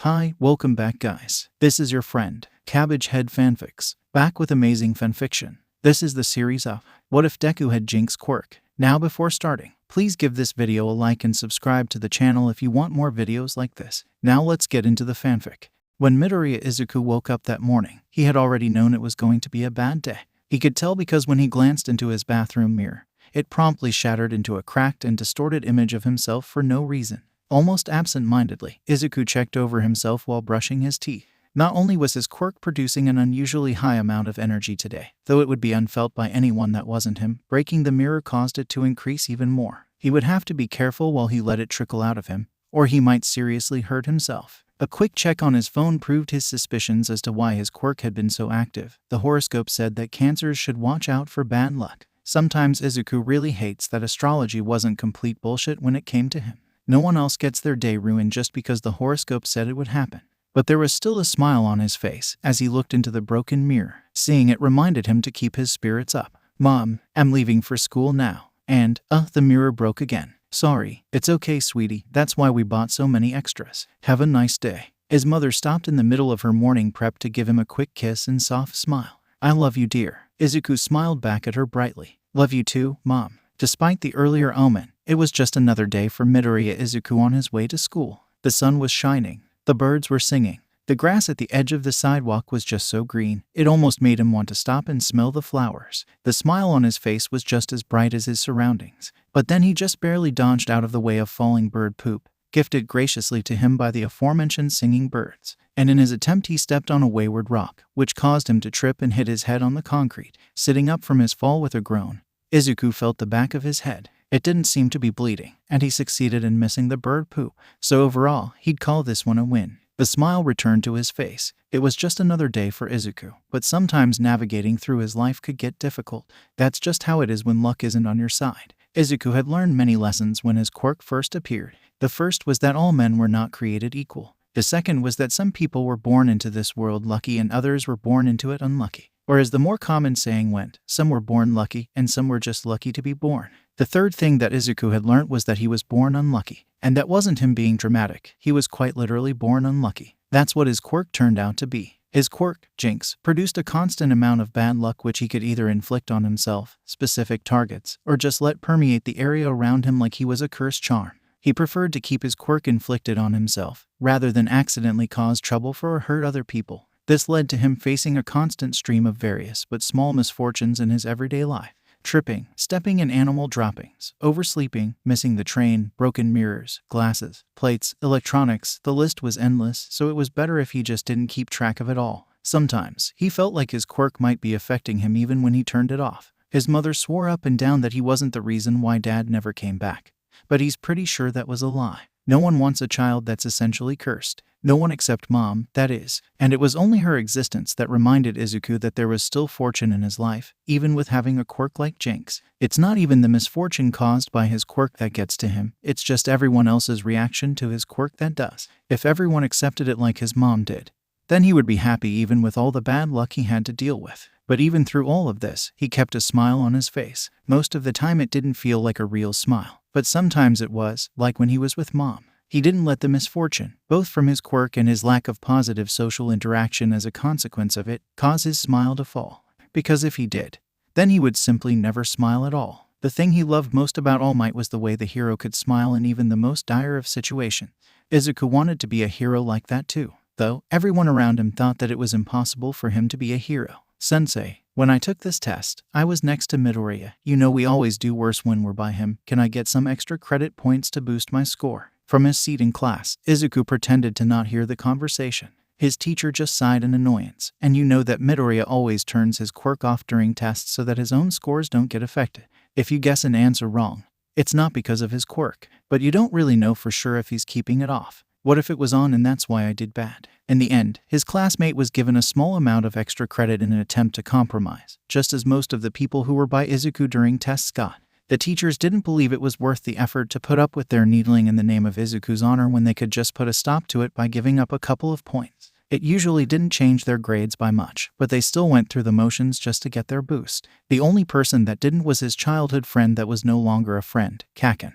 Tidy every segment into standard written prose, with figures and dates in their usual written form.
Hi, welcome back guys. This is your friend, Cabbage Head Fanfics, back with amazing fanfiction. This is the series of What If Deku Had Jinx Quirk. Now before starting, please give this video a like and subscribe to the channel if you want more videos like this. Now let's get into the fanfic. When Midoriya Izuku woke up that morning, he had already known it was going to be a bad day. He could tell because when he glanced into his bathroom mirror, it promptly shattered into a cracked and distorted image of himself for no reason. Almost absent-mindedly, Izuku checked over himself while brushing his teeth. Not only was his quirk producing an unusually high amount of energy today, though it would be unfelt by anyone that wasn't him, breaking the mirror caused it to increase even more. He would have to be careful while he let it trickle out of him, or he might seriously hurt himself. A quick check on his phone proved his suspicions as to why his quirk had been so active. The horoscope said that Cancers should watch out for bad luck. Sometimes Izuku really hates that astrology wasn't complete bullshit when it came to him. No one else gets their day ruined just because the horoscope said it would happen. But there was still a smile on his face as he looked into the broken mirror. Seeing it reminded him to keep his spirits up. Mom, I'm leaving for school now. And, the mirror broke again. Sorry, it's okay sweetie, that's why we bought so many extras. Have a nice day. His mother stopped in the middle of her morning prep to give him a quick kiss and soft smile. I love you dear. Izuku smiled back at her brightly. Love you too, Mom. Despite the earlier omen, it was just another day for Midoriya Izuku on his way to school. The sun was shining. The birds were singing. The grass at the edge of the sidewalk was just so green, it almost made him want to stop and smell the flowers. The smile on his face was just as bright as his surroundings. But then he just barely dodged out of the way of falling bird poop, gifted graciously to him by the aforementioned singing birds. And in his attempt he stepped on a wayward rock, which caused him to trip and hit his head on the concrete. Sitting up from his fall with a groan, Izuku felt the back of his head. It didn't seem to be bleeding, and he succeeded in missing the bird poop. So overall, he'd call this one a win. The smile returned to his face. It was just another day for Izuku, but sometimes navigating through his life could get difficult. That's just how it is when luck isn't on your side. Izuku had learned many lessons when his quirk first appeared. The first was that all men were not created equal. The second was that some people were born into this world lucky and others were born into it unlucky. Or as the more common saying went, some were born lucky and some were just lucky to be born. The third thing that Izuku had learnt was that he was born unlucky. And that wasn't him being dramatic, he was quite literally born unlucky. That's what his quirk turned out to be. His quirk, Jinx, produced a constant amount of bad luck which he could either inflict on himself, specific targets, or just let permeate the area around him like he was a cursed charm. He preferred to keep his quirk inflicted on himself, rather than accidentally cause trouble for or hurt other people. This led to him facing a constant stream of various but small misfortunes in his everyday life. Tripping, stepping in animal droppings, oversleeping, missing the train, broken mirrors, glasses, plates, electronics, the list was endless, so it was better if he just didn't keep track of it all. Sometimes, he felt like his quirk might be affecting him even when he turned it off. His mother swore up and down that he wasn't the reason why Dad never came back. But he's pretty sure that was a lie. No one wants a child that's essentially cursed. No one except Mom, that is. And it was only her existence that reminded Izuku that there was still fortune in his life, even with having a quirk like Jinx. It's not even the misfortune caused by his quirk that gets to him, it's just everyone else's reaction to his quirk that does. If everyone accepted it like his mom did, then he would be happy even with all the bad luck he had to deal with. But even through all of this, he kept a smile on his face. Most of the time it didn't feel like a real smile, but sometimes it was, like when he was with Mom. He didn't let the misfortune, both from his quirk and his lack of positive social interaction as a consequence of it, cause his smile to fall. Because if he did, then he would simply never smile at all. The thing he loved most about All Might was the way the hero could smile in even the most dire of situations. Izuku wanted to be a hero like that too, though everyone around him thought that it was impossible for him to be a hero. Sensei, when I took this test, I was next to Midoriya. You know we always do worse when we're by him. Can I get some extra credit points to boost my score? From his seat in class, Izuku pretended to not hear the conversation. His teacher just sighed in annoyance, and you know that Midoriya always turns his quirk off during tests so that his own scores don't get affected. If you guess an answer wrong, it's not because of his quirk, but you don't really know for sure if he's keeping it off. What if it was on and that's why I did bad? In the end, his classmate was given a small amount of extra credit in an attempt to compromise, just as most of the people who were by Izuku during tests got. The teachers didn't believe it was worth the effort to put up with their needling in the name of Izuku's honor when they could just put a stop to it by giving up a couple of points. It usually didn't change their grades by much, but they still went through the motions just to get their boost. The only person that didn't was his childhood friend that was no longer a friend, Kaken.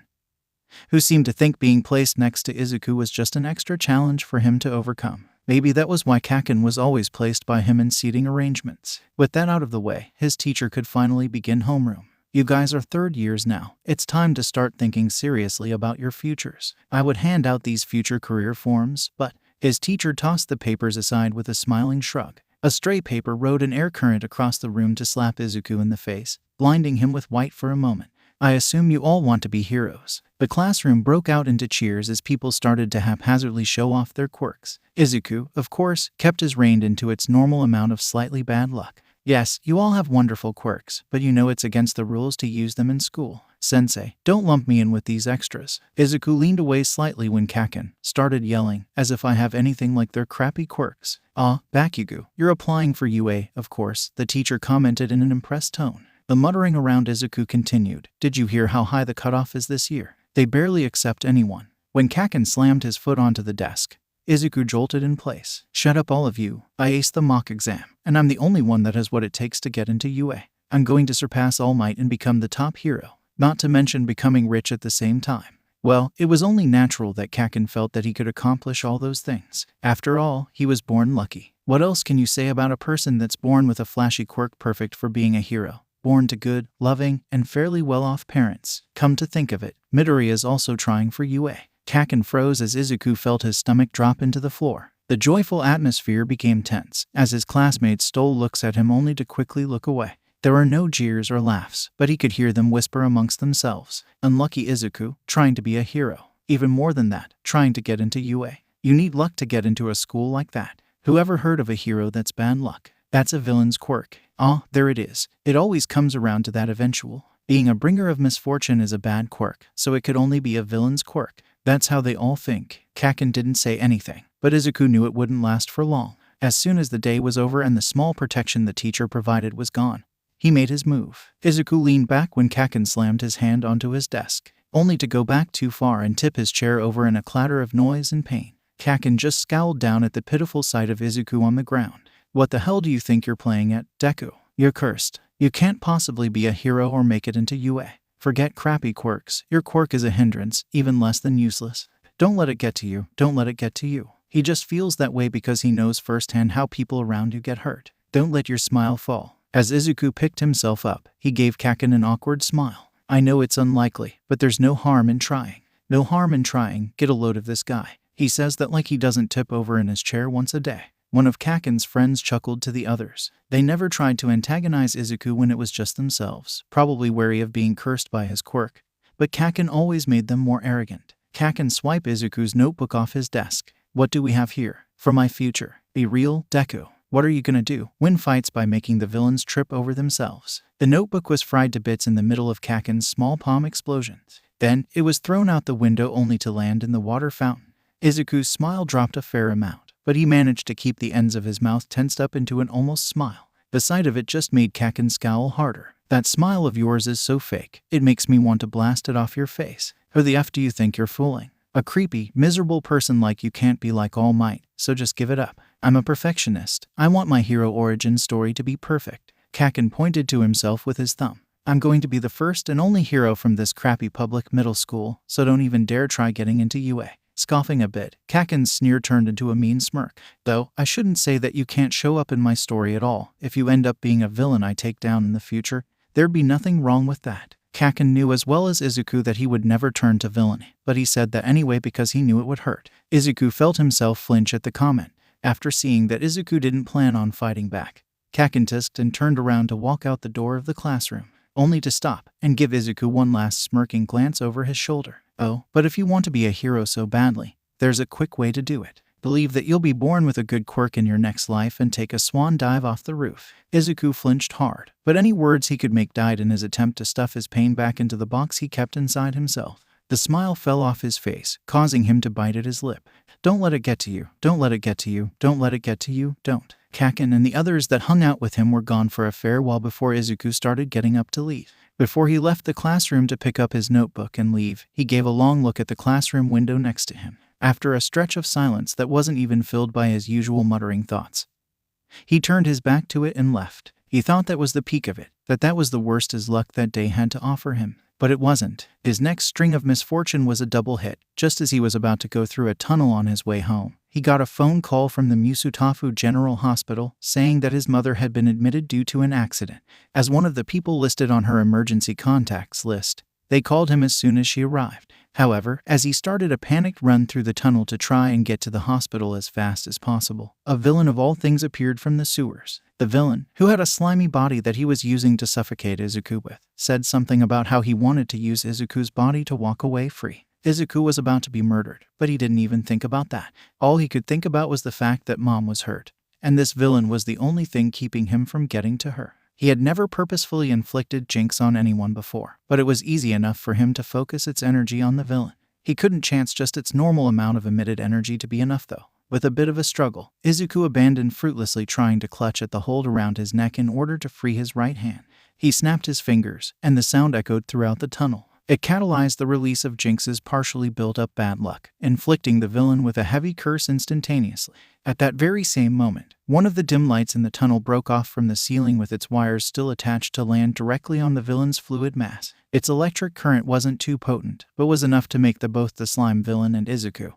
who seemed to think being placed next to Izuku was just an extra challenge for him to overcome. Maybe that was why Kaken was always placed by him in seating arrangements. With that out of the way, his teacher could finally begin homeroom. You guys are third years now. It's time to start thinking seriously about your futures. I would hand out these future career forms, but his teacher tossed the papers aside with a smiling shrug. A stray paper rode an air current across the room to slap Izuku in the face, blinding him with white for a moment. I assume you all want to be heroes. The classroom broke out into cheers as people started to haphazardly show off their quirks. Izuku, of course, kept his rein into its normal amount of slightly bad luck. Yes, you all have wonderful quirks, but you know it's against the rules to use them in school. Sensei, don't lump me in with these extras. Izuku leaned away slightly when Kaken started yelling, as if I have anything like their crappy quirks. Bakugo, you're applying for UA, of course, the teacher commented in an impressed tone. The muttering around Izuku continued. Did you hear how high the cutoff is this year? They barely accept anyone. When Kaken slammed his foot onto the desk, Izuku jolted in place. Shut up all of you. I aced the mock exam, and I'm the only one that has what it takes to get into UA. I'm going to surpass All Might and become the top hero, not to mention becoming rich at the same time. Well, it was only natural that Kaken felt that he could accomplish all those things. After all, he was born lucky. What else can you say about a person that's born with a flashy quirk perfect for being a hero? Born to good, loving, and fairly well-off parents. Come to think of it, Midoriya is also trying for UA. Kaken froze as Izuku felt his stomach drop into the floor. The joyful atmosphere became tense, as his classmates stole looks at him only to quickly look away. There were no jeers or laughs, but he could hear them whisper amongst themselves. Unlucky Izuku, trying to be a hero. Even more than that, trying to get into UA. You need luck to get into a school like that. Whoever heard of a hero that's bad luck? That's a villain's quirk. There it is. It always comes around to that eventual. Being a bringer of misfortune is a bad quirk, so it could only be a villain's quirk. That's how they all think. Kaken didn't say anything, but Izuku knew it wouldn't last for long. As soon as the day was over and the small protection the teacher provided was gone, he made his move. Izuku leaned back when Kaken slammed his hand onto his desk, only to go back too far and tip his chair over in a clatter of noise and pain. Kaken just scowled down at the pitiful sight of Izuku on the ground. What the hell do you think you're playing at, Deku? You're cursed. You can't possibly be a hero or make it into UA. Forget crappy quirks. Your quirk is a hindrance, even less than useless. Don't let it get to you. Don't let it get to you. He just feels that way because he knows firsthand how people around you get hurt. Don't let your smile fall. As Izuku picked himself up, he gave Kaken an awkward smile. I know it's unlikely, but there's no harm in trying. No harm in trying. Get a load of this guy. He says that like he doesn't tip over in his chair once a day. One of Kaken's friends chuckled to the others. They never tried to antagonize Izuku when it was just themselves, probably wary of being cursed by his quirk. But Kaken always made them more arrogant. Kaken swiped Izuku's notebook off his desk. What do we have here? For my future. Be real, Deku. What are you gonna do? Win fights by making the villains trip over themselves. The notebook was fried to bits in the middle of Kaken's small palm explosions. Then, it was thrown out the window only to land in the water fountain. Izuku's smile dropped a fair amount, but he managed to keep the ends of his mouth tensed up into an almost smile. The sight of it just made Kaken scowl harder. That smile of yours is so fake, it makes me want to blast it off your face. Who the F do you think you're fooling? A creepy, miserable person like you can't be like All Might, so just give it up. I'm a perfectionist. I want my hero origin story to be perfect. Kaken pointed to himself with his thumb. I'm going to be the first and only hero from this crappy public middle school, so don't even dare try getting into UA. Scoffing a bit, Kaken's sneer turned into a mean smirk. Though, I shouldn't say that you can't show up in my story at all. If you end up being a villain I take down in the future, there'd be nothing wrong with that. Kaken knew as well as Izuku that he would never turn to villainy, but he said that anyway because he knew it would hurt. Izuku felt himself flinch at the comment. After seeing that Izuku didn't plan on fighting back, Kaken tisked and turned around to walk out the door of the classroom, only to stop and give Izuku one last smirking glance over his shoulder. Oh, but if you want to be a hero so badly, there's a quick way to do it. Believe that you'll be born with a good quirk in your next life and take a swan dive off the roof. Izuku flinched hard, but any words he could make died in his attempt to stuff his pain back into the box he kept inside himself. The smile fell off his face, causing him to bite at his lip. Don't let it get to you. Don't let it get to you. Don't let it get to you. Don't. Kaken and the others that hung out with him were gone for a fair while before Izuku started getting up to leave. Before he left the classroom to pick up his notebook and leave, he gave a long look at the classroom window next to him. After a stretch of silence that wasn't even filled by his usual muttering thoughts, he turned his back to it and left. He thought that was the peak of it, that was the worst his luck that day had to offer him. But it wasn't. His next string of misfortune was a double hit. Just as he was about to go through a tunnel on his way home, he got a phone call from the Musutafu General Hospital saying that his mother had been admitted due to an accident. As one of the people listed on her emergency contacts list, they called him as soon as she arrived. However, as he started a panicked run through the tunnel to try and get to the hospital as fast as possible, a villain of all things appeared from the sewers. The villain, who had a slimy body that he was using to suffocate Izuku with, said something about how he wanted to use Izuku's body to walk away free. Izuku was about to be murdered, but he didn't even think about that. All he could think about was the fact that Mom was hurt, and this villain was the only thing keeping him from getting to her. He had never purposefully inflicted Jinx on anyone before, but it was easy enough for him to focus its energy on the villain. He couldn't chance just its normal amount of emitted energy to be enough though. With a bit of a struggle, Izuku abandoned fruitlessly trying to clutch at the hold around his neck in order to free his right hand. He snapped his fingers, and the sound echoed throughout the tunnel. It catalyzed the release of Jinx's partially built-up bad luck, inflicting the villain with a heavy curse instantaneously. At that very same moment, one of the dim lights in the tunnel broke off from the ceiling with its wires still attached to land directly on the villain's fluid mass. Its electric current wasn't too potent, but was enough to make both the slime villain and Izuku,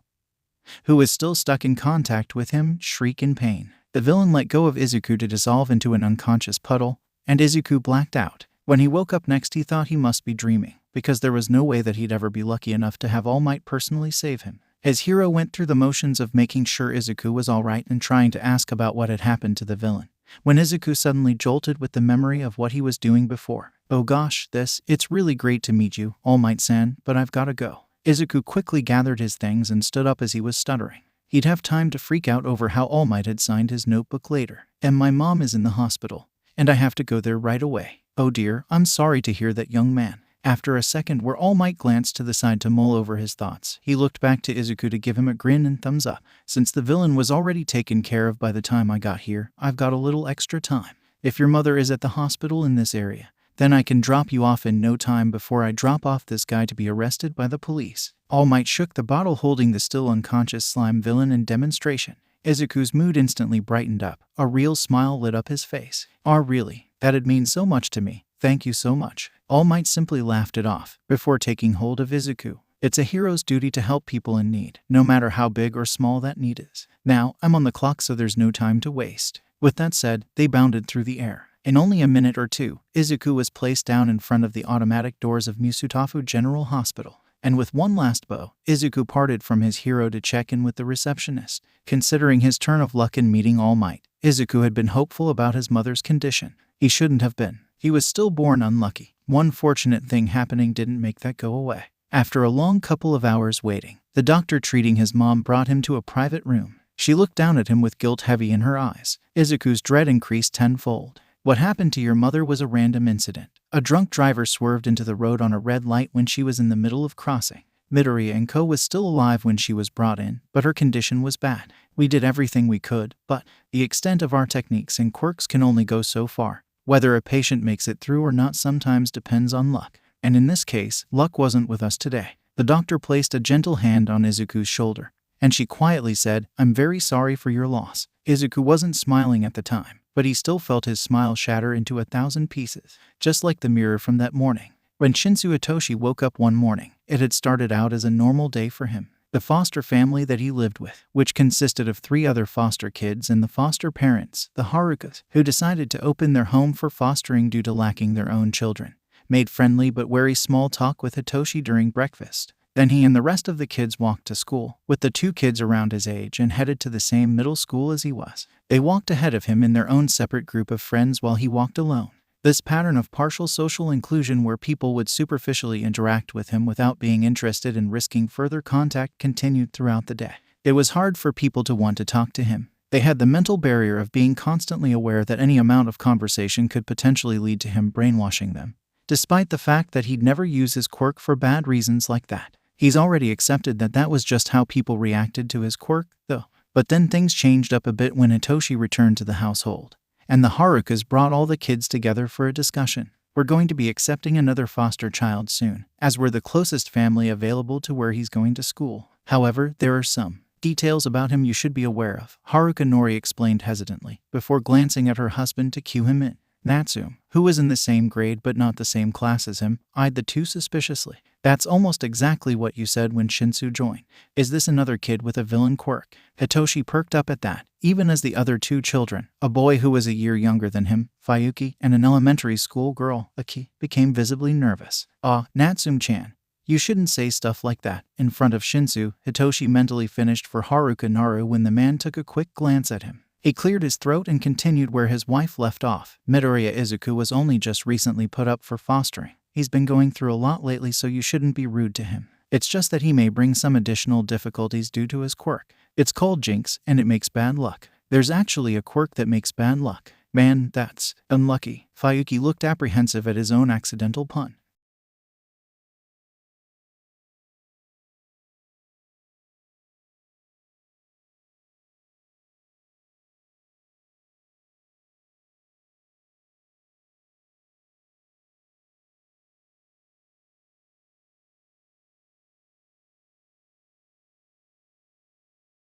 who was still stuck in contact with him, shriek in pain. The villain let go of Izuku to dissolve into an unconscious puddle, and Izuku blacked out. When he woke up next, he thought he must be dreaming, because there was no way that he'd ever be lucky enough to have All Might personally save him. His hero went through the motions of making sure Izuku was alright and trying to ask about what had happened to the villain, when Izuku suddenly jolted with the memory of what he was doing before. "Oh gosh, it's really great to meet you, All Might-san, but I've gotta go." Izuku quickly gathered his things and stood up as he was stuttering. He'd have time to freak out over how All Might had signed his notebook later. "And my mom is in the hospital, and I have to go there right away." "Oh dear, I'm sorry to hear that, young man." After a second where All Might glanced to the side to mull over his thoughts, he looked back to Izuku to give him a grin and thumbs up. "Since the villain was already taken care of by the time I got here, I've got a little extra time. If your mother is at the hospital in this area, then I can drop you off in no time before I drop off this guy to be arrested by the police." All Might shook the bottle holding the still unconscious slime villain in demonstration. Izuku's mood instantly brightened up. A real smile lit up his face. "Ah, really? That'd mean so much to me. Thank you so much." All Might simply laughed it off, before taking hold of Izuku. It's a hero's duty to help people in need, no matter how big or small that need is. "Now, I'm on the clock, so there's no time to waste." With that said, they bounded through the air. In only a minute or two, Izuku was placed down in front of the automatic doors of Musutafu General Hospital. And with one last bow, Izuku parted from his hero to check in with the receptionist. Considering his turn of luck in meeting All Might, Izuku had been hopeful about his mother's condition. He shouldn't have been. He was still born unlucky. One fortunate thing happening didn't make that go away. After a long couple of hours waiting, the doctor treating his mom brought him to a private room. She looked down at him with guilt heavy in her eyes. Izuku's dread increased tenfold. "What happened to your mother was a random incident. A drunk driver swerved into the road on a red light when she was in the middle of crossing. Midoriya Izuku was still alive when she was brought in, but her condition was bad. We did everything we could, but the extent of our techniques and quirks can only go so far. Whether a patient makes it through or not sometimes depends on luck. And in this case, luck wasn't with us today." The doctor placed a gentle hand on Izuku's shoulder, and she quietly said, "I'm very sorry for your loss." Izuku wasn't smiling at the time, but he still felt his smile shatter into 1,000 pieces, just like the mirror from that morning. When Shinso Itoshi woke up one morning, it had started out as a normal day for him. The foster family that he lived with, which consisted of 3 other foster kids and the foster parents, the Harukas, who decided to open their home for fostering due to lacking their own children, made friendly but wary small talk with Hitoshi during breakfast. Then he and the rest of the kids walked to school, with the 2 kids around his age and headed to the same middle school as he was. They walked ahead of him in their own separate group of friends while he walked alone. This pattern of partial social inclusion where people would superficially interact with him without being interested in risking further contact continued throughout the day. It was hard for people to want to talk to him. They had the mental barrier of being constantly aware that any amount of conversation could potentially lead to him brainwashing them. Despite the fact that he'd never use his quirk for bad reasons like that. He's already accepted that was just how people reacted to his quirk, though. But then things changed up a bit when Hitoshi returned to the household, and the Harukas brought all the kids together for a discussion. "We're going to be accepting another foster child soon, as we're the closest family available to where he's going to school. However, there are some details about him you should be aware of," Haruka Nori explained hesitantly, before glancing at her husband to cue him in. Natsume, who was in the same grade but not the same class as him, eyed the two suspiciously. That's almost exactly what you said when Shinso joined. Is this another kid with a villain quirk? Hitoshi perked up at that, even as the other two children, a boy who was a year younger than him, Fuki, and an elementary school girl, Aki, became visibly nervous. Natsume-chan, you shouldn't say stuff like that. In front of Shinso, Hitoshi mentally finished for Haruka Naru when the man took a quick glance at him. He cleared his throat and continued where his wife left off. Midoriya Izuku was only just recently put up for fostering. He's been going through a lot lately, so you shouldn't be rude to him. It's just that he may bring some additional difficulties due to his quirk. It's called Jinx, and it makes bad luck. There's actually a quirk that makes bad luck. Man, that's unlucky. Fuki looked apprehensive at his own accidental pun.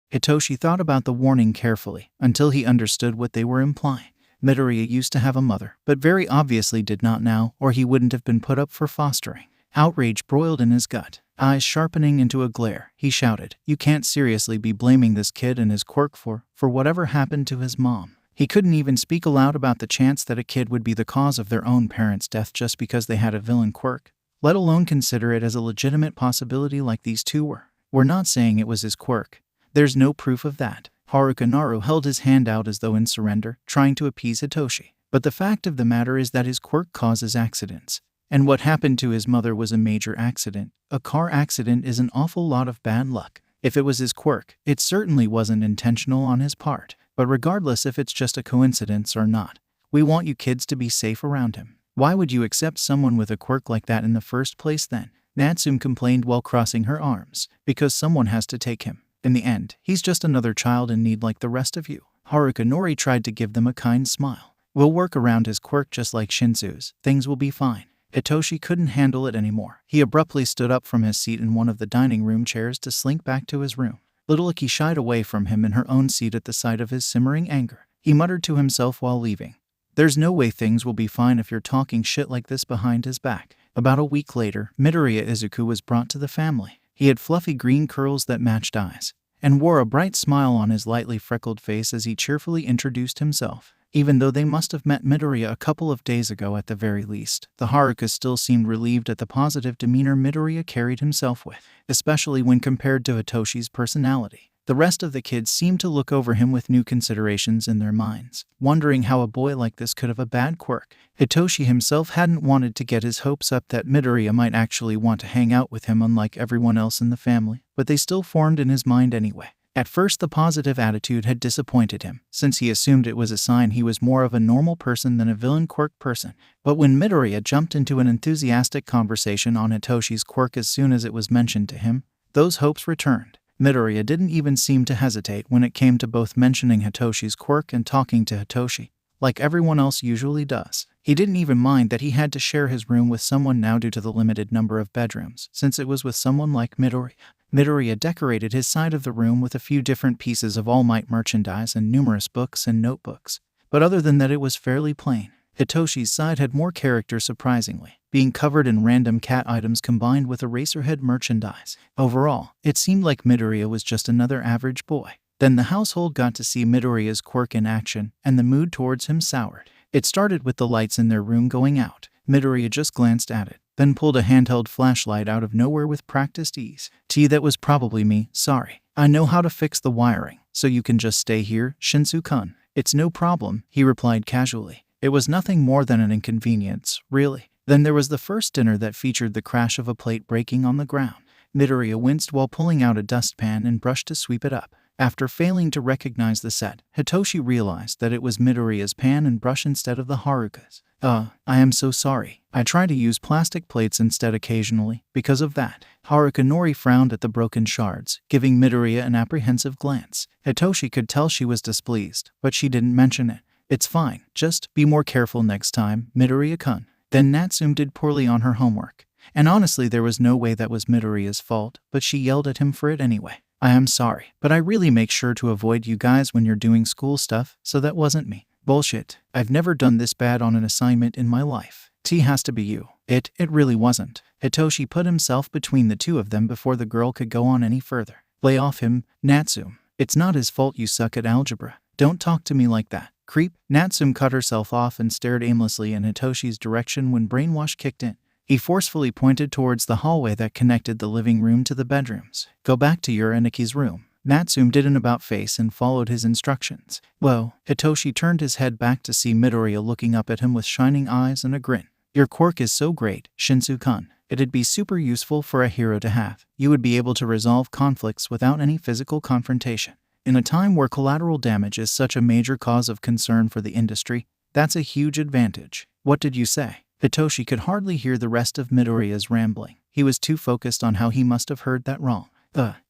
Hitoshi thought about the warning carefully until he understood what they were implying. Midoriya used to have a mother, but very obviously did not now, or he wouldn't have been put up for fostering. Outrage broiled in his gut. Eyes sharpening into a glare, he shouted, "You can't seriously be blaming this kid and his quirk for whatever happened to his mom." He couldn't even speak aloud about the chance that a kid would be the cause of their own parents' death just because they had a villain quirk, let alone consider it as a legitimate possibility like these two were. We're not saying it was his quirk. There's no proof of that. Haruka Naru held his hand out as though in surrender, trying to appease Hitoshi. But the fact of the matter is that his quirk causes accidents. And what happened to his mother was a major accident. A car accident is an awful lot of bad luck. If it was his quirk, it certainly wasn't intentional on his part. But regardless if it's just a coincidence or not, we want you kids to be safe around him. Why would you accept someone with a quirk like that in the first place then? Natsume complained while crossing her arms. Because someone has to take him. In the end, he's just another child in need like the rest of you. Haruka Nori tried to give them a kind smile. We'll work around his quirk just like Shinso's. Things will be fine. Hitoshi couldn't handle it anymore. He abruptly stood up from his seat in one of the dining room chairs to slink back to his room. Little Aki shied away from him in her own seat at the sight of his simmering anger. He muttered to himself while leaving, "There's no way things will be fine if you're talking shit like this behind his back." About a week later, Midoriya Izuku was brought to the family. He had fluffy green curls that matched eyes, and wore a bright smile on his lightly freckled face as he cheerfully introduced himself. Even though they must have met Midoriya a couple of days ago at the very least, the Harukas still seemed relieved at the positive demeanor Midoriya carried himself with, especially when compared to Hitoshi's personality. The rest of the kids seemed to look over him with new considerations in their minds, wondering how a boy like this could have a bad quirk. Hitoshi himself hadn't wanted to get his hopes up that Midoriya might actually want to hang out with him unlike everyone else in the family, but they still formed in his mind anyway. At first the positive attitude had disappointed him, since he assumed it was a sign he was more of a normal person than a villain quirk person. But when Midoriya jumped into an enthusiastic conversation on Hitoshi's quirk as soon as it was mentioned to him, those hopes returned. Midoriya didn't even seem to hesitate when it came to both mentioning Hitoshi's quirk and talking to Hitoshi, like everyone else usually does. He didn't even mind that he had to share his room with someone now due to the limited number of bedrooms, since it was with someone like Midoriya. Midoriya decorated his side of the room with a few different pieces of All Might merchandise and numerous books and notebooks, but other than that it was fairly plain. Hitoshi's side had more character surprisingly, being covered in random cat items combined with Eraserhead merchandise. Overall, it seemed like Midoriya was just another average boy. Then the household got to see Midoriya's quirk in action, and the mood towards him soured. It started with the lights in their room going out. Midoriya just glanced at it, then pulled a handheld flashlight out of nowhere with practiced ease. That was probably me, sorry. I know how to fix the wiring, so you can just stay here, Shinso-kun. It's no problem, he replied casually. It was nothing more than an inconvenience, really. Then there was the first dinner that featured the crash of a plate breaking on the ground. Midoriya winced while pulling out a dustpan and brushed to sweep it up. After failing to recognize the set, Hitoshi realized that it was Midoriya's pan and brush instead of the Haruka's. I am so sorry. I try to use plastic plates instead occasionally, because of that. Haruka Nori frowned at the broken shards, giving Midoriya an apprehensive glance. Hitoshi could tell she was displeased, but she didn't mention it. It's fine, just be more careful next time, Midoriya-kun. Then Natsume did poorly on her homework. And honestly there was no way that was Midoriya's fault, but she yelled at him for it anyway. I am sorry, but I really make sure to avoid you guys when you're doing school stuff, so that wasn't me. Bullshit. I've never done this bad on an assignment in my life. T has to be you. It really wasn't. Hitoshi put himself between the two of them before the girl could go on any further. Lay off him, Natsume. It's not his fault you suck at algebra. Don't talk to me like that. Creep. Natsume cut herself off and stared aimlessly in Hitoshi's direction when brainwash kicked in. He forcefully pointed towards the hallway that connected the living room to the bedrooms. Go back to your Eniki's room. Natsume did an about-face and followed his instructions. Whoa. Hitoshi turned his head back to see Midoriya looking up at him with shining eyes and a grin. Your quirk is so great, Shinso-kun. It'd be super useful for a hero to have. You would be able to resolve conflicts without any physical confrontation. In a time where collateral damage is such a major cause of concern for the industry, that's a huge advantage. What did you say? Hitoshi could hardly hear the rest of Midoriya's rambling. He was too focused on how he must have heard that wrong.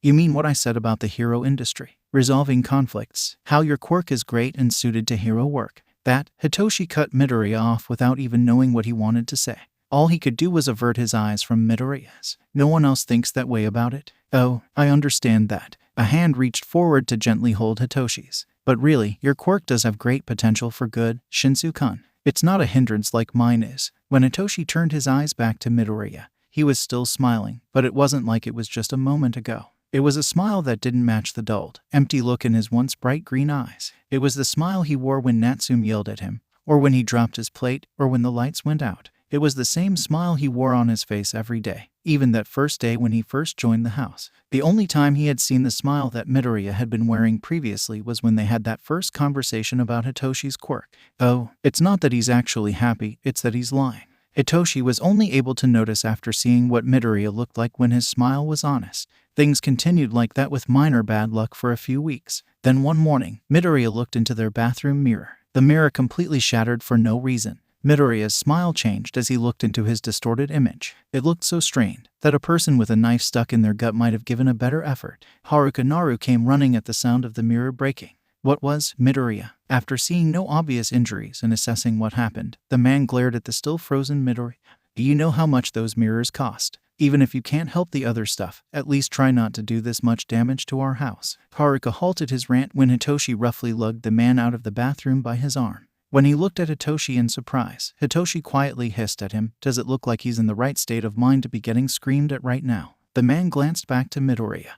You mean what I said about the hero industry? Resolving conflicts. How your quirk is great and suited to hero work. That, Hitoshi cut Midoriya off without even knowing what he wanted to say. All he could do was avert his eyes from Midoriya's. No one else thinks that way about it? Oh, I understand that. A hand reached forward to gently hold Hitoshi's. But really, your quirk does have great potential for good, Shinso-kun. It's not a hindrance like mine is. When Hitoshi turned his eyes back to Midoriya, he was still smiling, but it wasn't like it was just a moment ago. It was a smile that didn't match the dulled, empty look in his once bright green eyes. It was the smile he wore when Natsume yelled at him, or when he dropped his plate, or when the lights went out. It was the same smile he wore on his face every day, even that first day when he first joined the house. The only time he had seen the smile that Midoriya had been wearing previously was when they had that first conversation about Hitoshi's quirk. Oh, it's not that he's actually happy, it's that he's lying. Hitoshi was only able to notice after seeing what Midoriya looked like when his smile was honest. Things continued like that with minor bad luck for a few weeks. Then one morning, Midoriya looked into their bathroom mirror. The mirror completely shattered for no reason. Midoriya's smile changed as he looked into his distorted image. It looked so strained that a person with a knife stuck in their gut might have given a better effort. Haruka Naru came running at the sound of the mirror breaking. What was Midoriya? After seeing no obvious injuries and assessing what happened, the man glared at the still frozen Midoriya. You know how much those mirrors cost. Even if you can't help the other stuff, at least try not to do this much damage to our house. Haruka halted his rant when Hitoshi roughly lugged the man out of the bathroom by his arm. When he looked at Hitoshi in surprise, Hitoshi quietly hissed at him. Does it look like he's in the right state of mind to be getting screamed at right now? The man glanced back to Midoriya,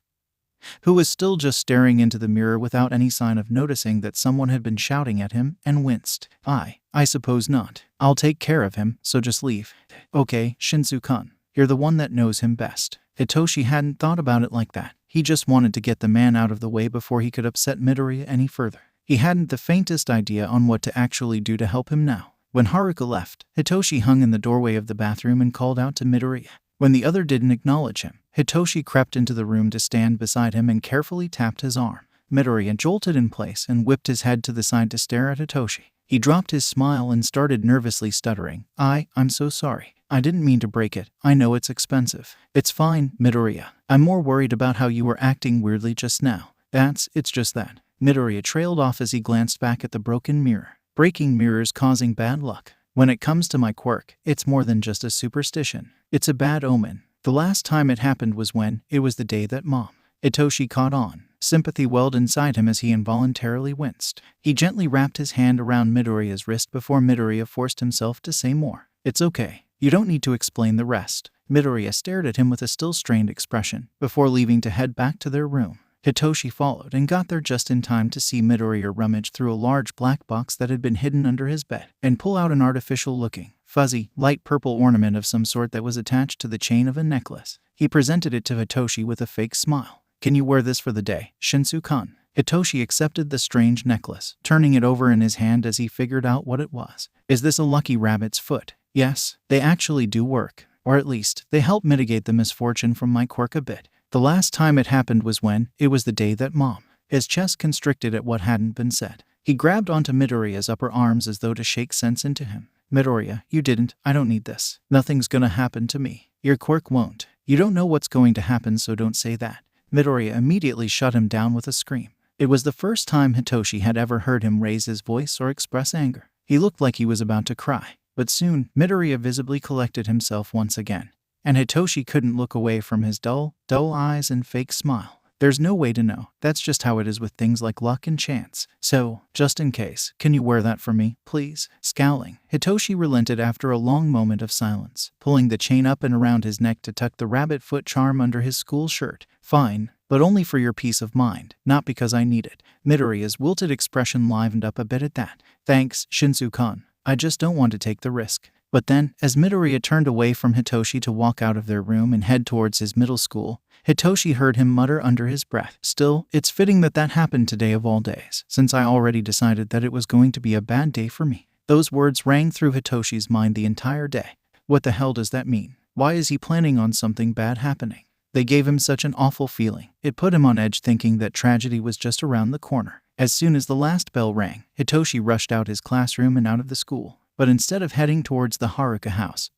who was still just staring into the mirror without any sign of noticing that someone had been shouting at him, and winced. I suppose not. I'll take care of him, so just leave. Okay, Shinso-kun. You're the one that knows him best. Hitoshi hadn't thought about it like that. He just wanted to get the man out of the way before he could upset Midoriya any further. He hadn't the faintest idea on what to actually do to help him now. When Haruka left, Hitoshi hung in the doorway of the bathroom and called out to Midoriya. When the other didn't acknowledge him, Hitoshi crept into the room to stand beside him and carefully tapped his arm. Midoriya jolted in place and whipped his head to the side to stare at Hitoshi. He dropped his smile and started nervously stuttering. I'm so sorry. I didn't mean to break it. I know it's expensive. It's fine, Midoriya. I'm more worried about how you were acting weirdly just now. It's just that. Midoriya trailed off as he glanced back at the broken mirror. Breaking mirrors causing bad luck. When it comes to my quirk, it's more than just a superstition. It's a bad omen. The last time it happened was when it was the day that Mom. Hitoshi caught on. Sympathy welled inside him as he involuntarily winced. He gently wrapped his hand around Midoriya's wrist before Midoriya forced himself to say more. It's okay. You don't need to explain the rest. Midoriya stared at him with a still strained expression before leaving to head back to their room. Hitoshi followed and got there just in time to see Midoriya rummage through a large black box that had been hidden under his bed and pull out an artificial-looking, fuzzy, light purple ornament of some sort that was attached to the chain of a necklace. He presented it to Hitoshi with a fake smile. Can you wear this for the day, Shinso-kun? Hitoshi accepted the strange necklace, turning it over in his hand as he figured out what it was. Is this a lucky rabbit's foot? Yes, they actually do work. Or at least, they help mitigate the misfortune from my quirk a bit. The last time it happened was when it was the day that Mom. His chest constricted at what hadn't been said. He grabbed onto Midoriya's upper arms as though to shake sense into him. Midoriya, you didn't. I don't need this. Nothing's gonna happen to me. Your quirk won't. You don't know what's going to happen, so don't say that. Midoriya immediately shut him down with a scream. It was the first time Hitoshi had ever heard him raise his voice or express anger. He looked like he was about to cry. But soon, Midoriya visibly collected himself once again, and Hitoshi couldn't look away from his dull eyes and fake smile. There's no way to know. That's just how it is with things like luck and chance. So, just in case, can you wear that for me, please? Scowling, Hitoshi relented after a long moment of silence, pulling the chain up and around his neck to tuck the rabbit foot charm under his school shirt. Fine, but only for your peace of mind, not because I need it. Midoriya's wilted expression livened up a bit at that. Thanks, Shinso-kun. I just don't want to take the risk. But then, as Midoriya turned away from Hitoshi to walk out of their room and head towards his middle school, Hitoshi heard him mutter under his breath, "Still, it's fitting that that happened today of all days, since I already decided that it was going to be a bad day for me." Those words rang through Hitoshi's mind the entire day. What the hell does that mean? Why is he planning on something bad happening? They gave him such an awful feeling. It put him on edge, thinking that tragedy was just around the corner. As soon as the last bell rang, Hitoshi rushed out his classroom and out of the school. But instead of heading towards the Haruka house,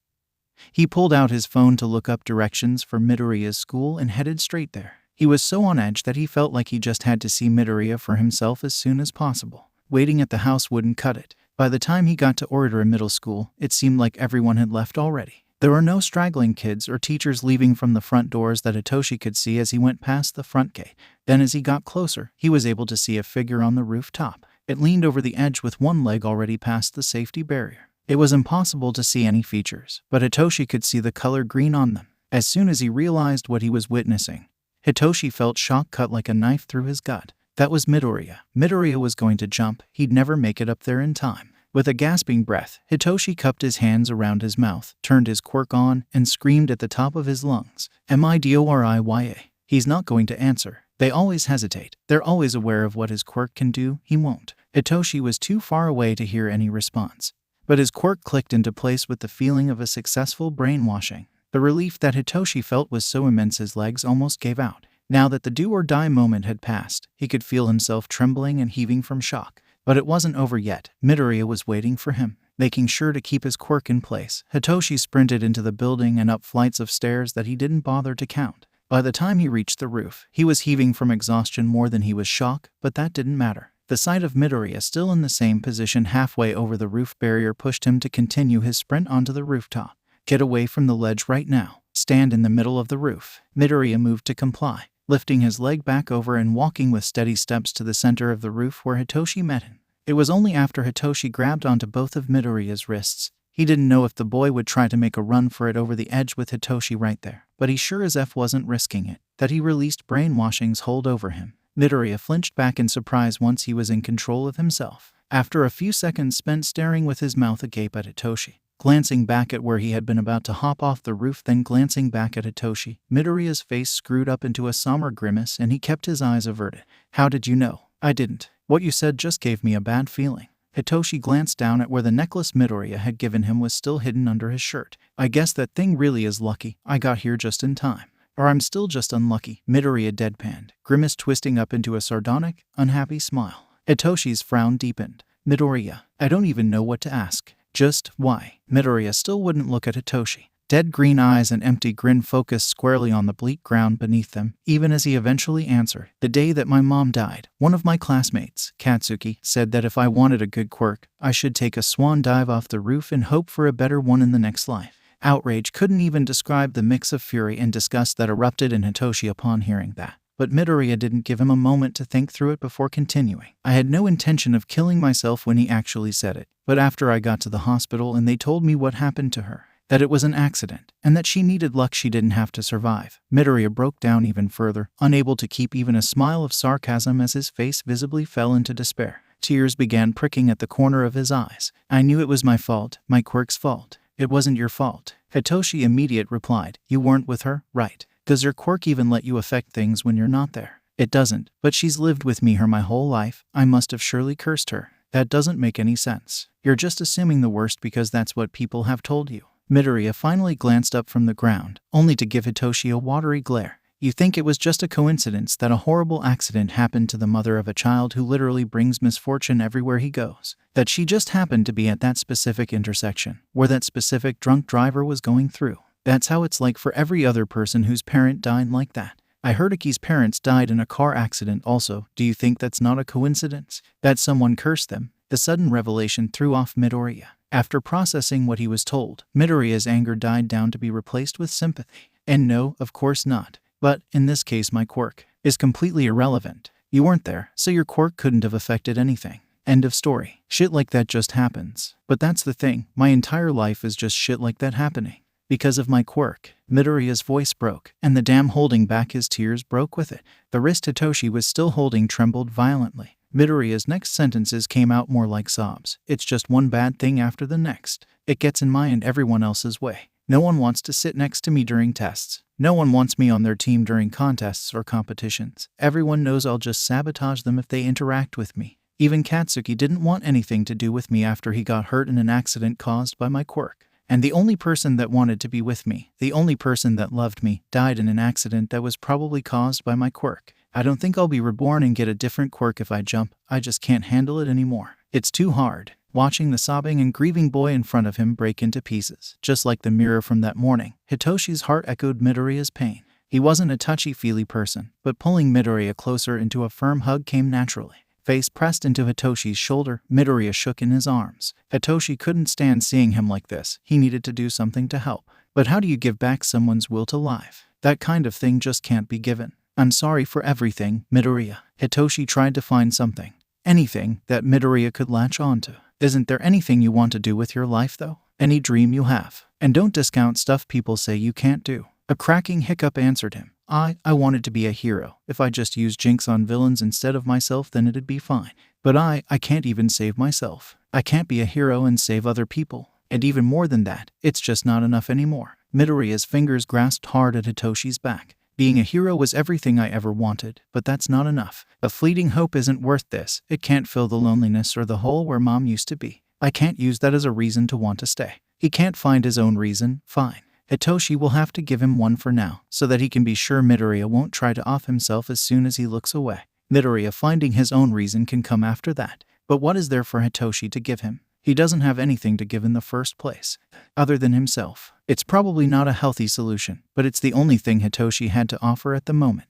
he pulled out his phone to look up directions for Midoriya's school and headed straight there. He was so on edge that he felt like he just had to see Midoriya for himself as soon as possible. Waiting at the house wouldn't cut it. By the time he got to Oridura Middle School, it seemed like everyone had left already. There were no straggling kids or teachers leaving from the front doors that Hitoshi could see as he went past the front gate. Then as he got closer, he was able to see a figure on the rooftop. It leaned over the edge with one leg already past the safety barrier. It was impossible to see any features, but Hitoshi could see the color green on them. As soon as he realized what he was witnessing, Hitoshi felt shock cut like a knife through his gut. That was Midoriya. Midoriya was going to jump. He'd never make it up there in time. With a gasping breath, Hitoshi cupped his hands around his mouth, turned his quirk on, and screamed at the top of his lungs, "Midoriya!" He's not going to answer. They always hesitate. They're always aware of what his quirk can do. He won't. Hitoshi was too far away to hear any response. But his quirk clicked into place with the feeling of a successful brainwashing. The relief that Hitoshi felt was so immense his legs almost gave out. Now that the do-or-die moment had passed, he could feel himself trembling and heaving from shock. But it wasn't over yet. Midoriya was waiting for him. Making sure to keep his quirk in place, Hitoshi sprinted into the building and up flights of stairs that he didn't bother to count. By the time he reached the roof, he was heaving from exhaustion more than he was shock, but that didn't matter. The sight of Midoriya still in the same position halfway over the roof barrier pushed him to continue his sprint onto the rooftop. "Get away from the ledge right now. Stand in the middle of the roof." Midoriya moved to comply, lifting his leg back over and walking with steady steps to the center of the roof where Hitoshi met him. It was only after Hitoshi grabbed onto both of Midoriya's wrists. He didn't know if the boy would try to make a run for it over the edge with Hitoshi right there, but he sure as F wasn't risking it, that he released brainwashing's hold over him. Midoriya flinched back in surprise once he was in control of himself. After a few seconds spent staring with his mouth agape at Hitoshi, glancing back at where he had been about to hop off the roof, then glancing back at Hitoshi, Midoriya's face screwed up into a somber grimace and he kept his eyes averted. "How did you know?" "I didn't. What you said just gave me a bad feeling." Hitoshi glanced down at where the necklace Midoriya had given him was still hidden under his shirt. "I guess that thing really is lucky. I got here just in time. Or I'm still just unlucky." Midoriya deadpanned, grimace twisting up into a sardonic, unhappy smile. Hitoshi's frown deepened. "Midoriya, I don't even know what to ask. Just, why?" Midoriya still wouldn't look at Hitoshi. Dead green eyes and empty grin focused squarely on the bleak ground beneath them, even as he eventually answered. "The day that my mom died, one of my classmates, Katsuki, said that if I wanted a good quirk, I should take a swan dive off the roof and hope for a better one in the next life." Outrage couldn't even describe the mix of fury and disgust that erupted in Hitoshi upon hearing that. But Midoriya didn't give him a moment to think through it before continuing. "I had no intention of killing myself when he actually said it, but after I got to the hospital and they told me what happened to her, that it was an accident, and that she needed luck she didn't have to survive." Midoriya broke down even further, unable to keep even a smile of sarcasm as his face visibly fell into despair. Tears began pricking at the corner of his eyes. "I knew it was my fault, my quirk's fault." "It wasn't your fault." Hitoshi immediate replied. "You weren't with her, right? Does your quirk even let you affect things when you're not there?" "It doesn't, but she's lived with me my whole life. I must have surely cursed her." "That doesn't make any sense. You're just assuming the worst because that's what people have told you." Midoriya finally glanced up from the ground, only to give Hitoshi a watery glare. "You think it was just a coincidence that a horrible accident happened to the mother of a child who literally brings misfortune everywhere he goes? That she just happened to be at that specific intersection, where that specific drunk driver was going through? That's how it's like for every other person whose parent died like that. I heard Iki's parents died in a car accident also. Do you think that's not a coincidence? That someone cursed them?" The sudden revelation threw off Midoriya. After processing what he was told, Midoriya's anger died down to be replaced with sympathy. "And no, of course not. But, in this case my quirk is completely irrelevant. You weren't there, so your quirk couldn't have affected anything. End of story. Shit like that just happens. But that's the thing, my entire life is just shit like that happening. Because of my quirk. Midoriya's voice broke, and the dam holding back his tears broke with it. The wrist Hitoshi was still holding trembled violently. Midoriya's next sentences came out more like sobs. It's just one bad thing after the next. It gets in my and everyone else's way. No one wants to sit next to me during tests. No one wants me on their team during contests or competitions. Everyone knows I'll just sabotage them if they interact with me. Even Katsuki didn't want anything to do with me after he got hurt in an accident caused by my quirk. And the only person that wanted to be with me, the only person that loved me, died in an accident that was probably caused by my quirk. I don't think I'll be reborn and get a different quirk if I jump. I just can't handle it anymore. It's too hard. Watching the sobbing and grieving boy in front of him break into pieces, just like the mirror from that morning, Hitoshi's heart echoed Midoriya's pain. He wasn't a touchy-feely person, but pulling Midoriya closer into a firm hug came naturally. Face pressed into Hitoshi's shoulder, Midoriya shook in his arms. Hitoshi couldn't stand seeing him like this. He needed to do something to help. But how do you give back someone's will to life? That kind of thing just can't be given. I'm sorry for everything, Midoriya. Hitoshi tried to find something. Anything that Midoriya could latch onto. Isn't there anything you want to do with your life, though? Any dream you have? And don't discount stuff people say you can't do. A cracking hiccup answered him. I wanted to be a hero. If I just used Jinx on villains instead of myself, then it'd be fine. But I can't even save myself. I can't be a hero and save other people. And even more than that, it's just not enough anymore. Midoriya's fingers grasped hard at Hitoshi's back. Being a hero was everything I ever wanted, but that's not enough. A fleeting hope isn't worth this. It can't fill the loneliness or the hole where Mom used to be. I can't use that as a reason to want to stay. He can't find his own reason, fine. Hitoshi will have to give him one for now, so that he can be sure Midoriya won't try to off himself as soon as he looks away. Midoriya finding his own reason can come after that. But what is there for Hitoshi to give him? He doesn't have anything to give in the first place, other than himself. It's probably not a healthy solution, but it's the only thing Hitoshi had to offer at the moment.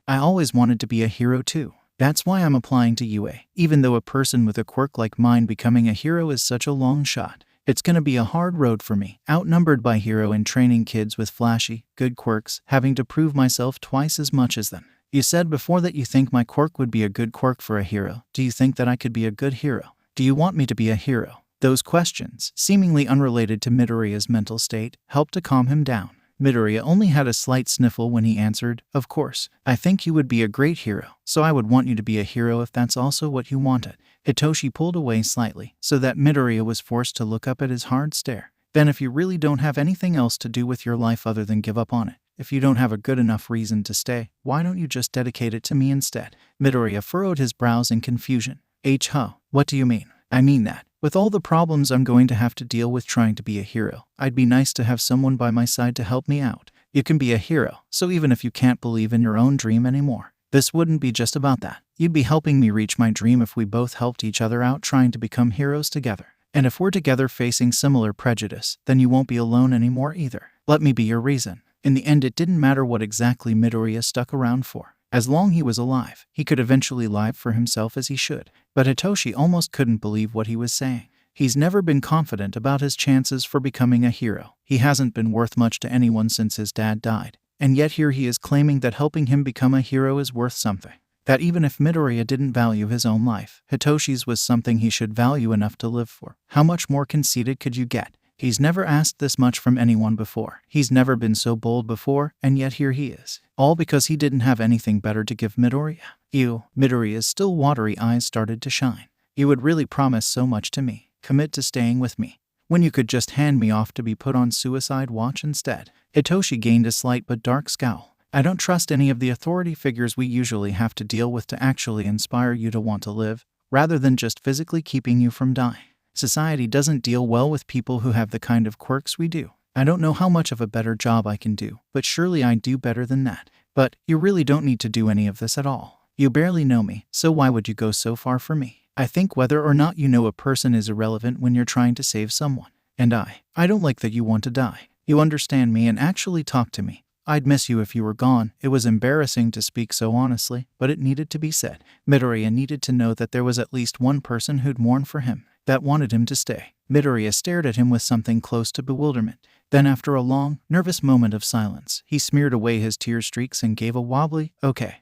I always wanted to be a hero too. That's why I'm applying to UA. Even though a person with a quirk like mine becoming a hero is such a long shot. It's gonna be a hard road for me, outnumbered by hero and training kids with flashy, good quirks, having to prove myself twice as much as them. You said before that you think my quirk would be a good quirk for a hero. Do you think that I could be a good hero? Do you want me to be a hero? Those questions, seemingly unrelated to Midoriya's mental state, helped to calm him down. Midoriya only had a slight sniffle when he answered, "Of course, I think you would be a great hero, so I would want you to be a hero if that's also what you wanted." Hitoshi pulled away slightly, so that Midoriya was forced to look up at his hard stare. Then if you really don't have anything else to do with your life other than give up on it, if you don't have a good enough reason to stay, why don't you just dedicate it to me instead? Midoriya furrowed his brows in confusion. What do you mean? I mean that. With all the problems I'm going to have to deal with trying to be a hero, I'd be nice to have someone by my side to help me out. You can be a hero, so even if you can't believe in your own dream anymore, this wouldn't be just about that. You'd be helping me reach my dream if we both helped each other out trying to become heroes together. And if we're together facing similar prejudice, then you won't be alone anymore either. Let me be your reason. In the end, it didn't matter what exactly Midoriya stuck around for. As long as he was alive, he could eventually live for himself as he should. But Hitoshi almost couldn't believe what he was saying. He's never been confident about his chances for becoming a hero. He hasn't been worth much to anyone since his dad died. And yet here he is claiming that helping him become a hero is worth something. That even if Midoriya didn't value his own life, Hitoshi's was something he should value enough to live for. How much more conceited could you get? He's never asked this much from anyone before. He's never been so bold before, and yet here he is. All because he didn't have anything better to give Midoriya. Midoriya's still watery eyes started to shine. You would really promise so much to me. Commit to staying with me. When you could just hand me off to be put on suicide watch instead. Hitoshi gained a slight but dark scowl. I don't trust any of the authority figures we usually have to deal with to actually inspire you to want to live, rather than just physically keeping you from dying. Society doesn't deal well with people who have the kind of quirks we do. I don't know how much of a better job I can do, but surely I do better than that. But you really don't need to do any of this at all. You barely know me, so why would you go so far for me? I think whether or not you know a person is irrelevant when you're trying to save someone. And I don't like that you want to die. You understand me and actually talk to me. I'd miss you if you were gone. It was embarrassing to speak so honestly, but it needed to be said. Midoriya needed to know that there was at least one person who'd mourn for him, that wanted him to stay. Midoriya stared at him with something close to bewilderment. Then after a long, nervous moment of silence, he smeared away his tear streaks and gave a wobbly, okay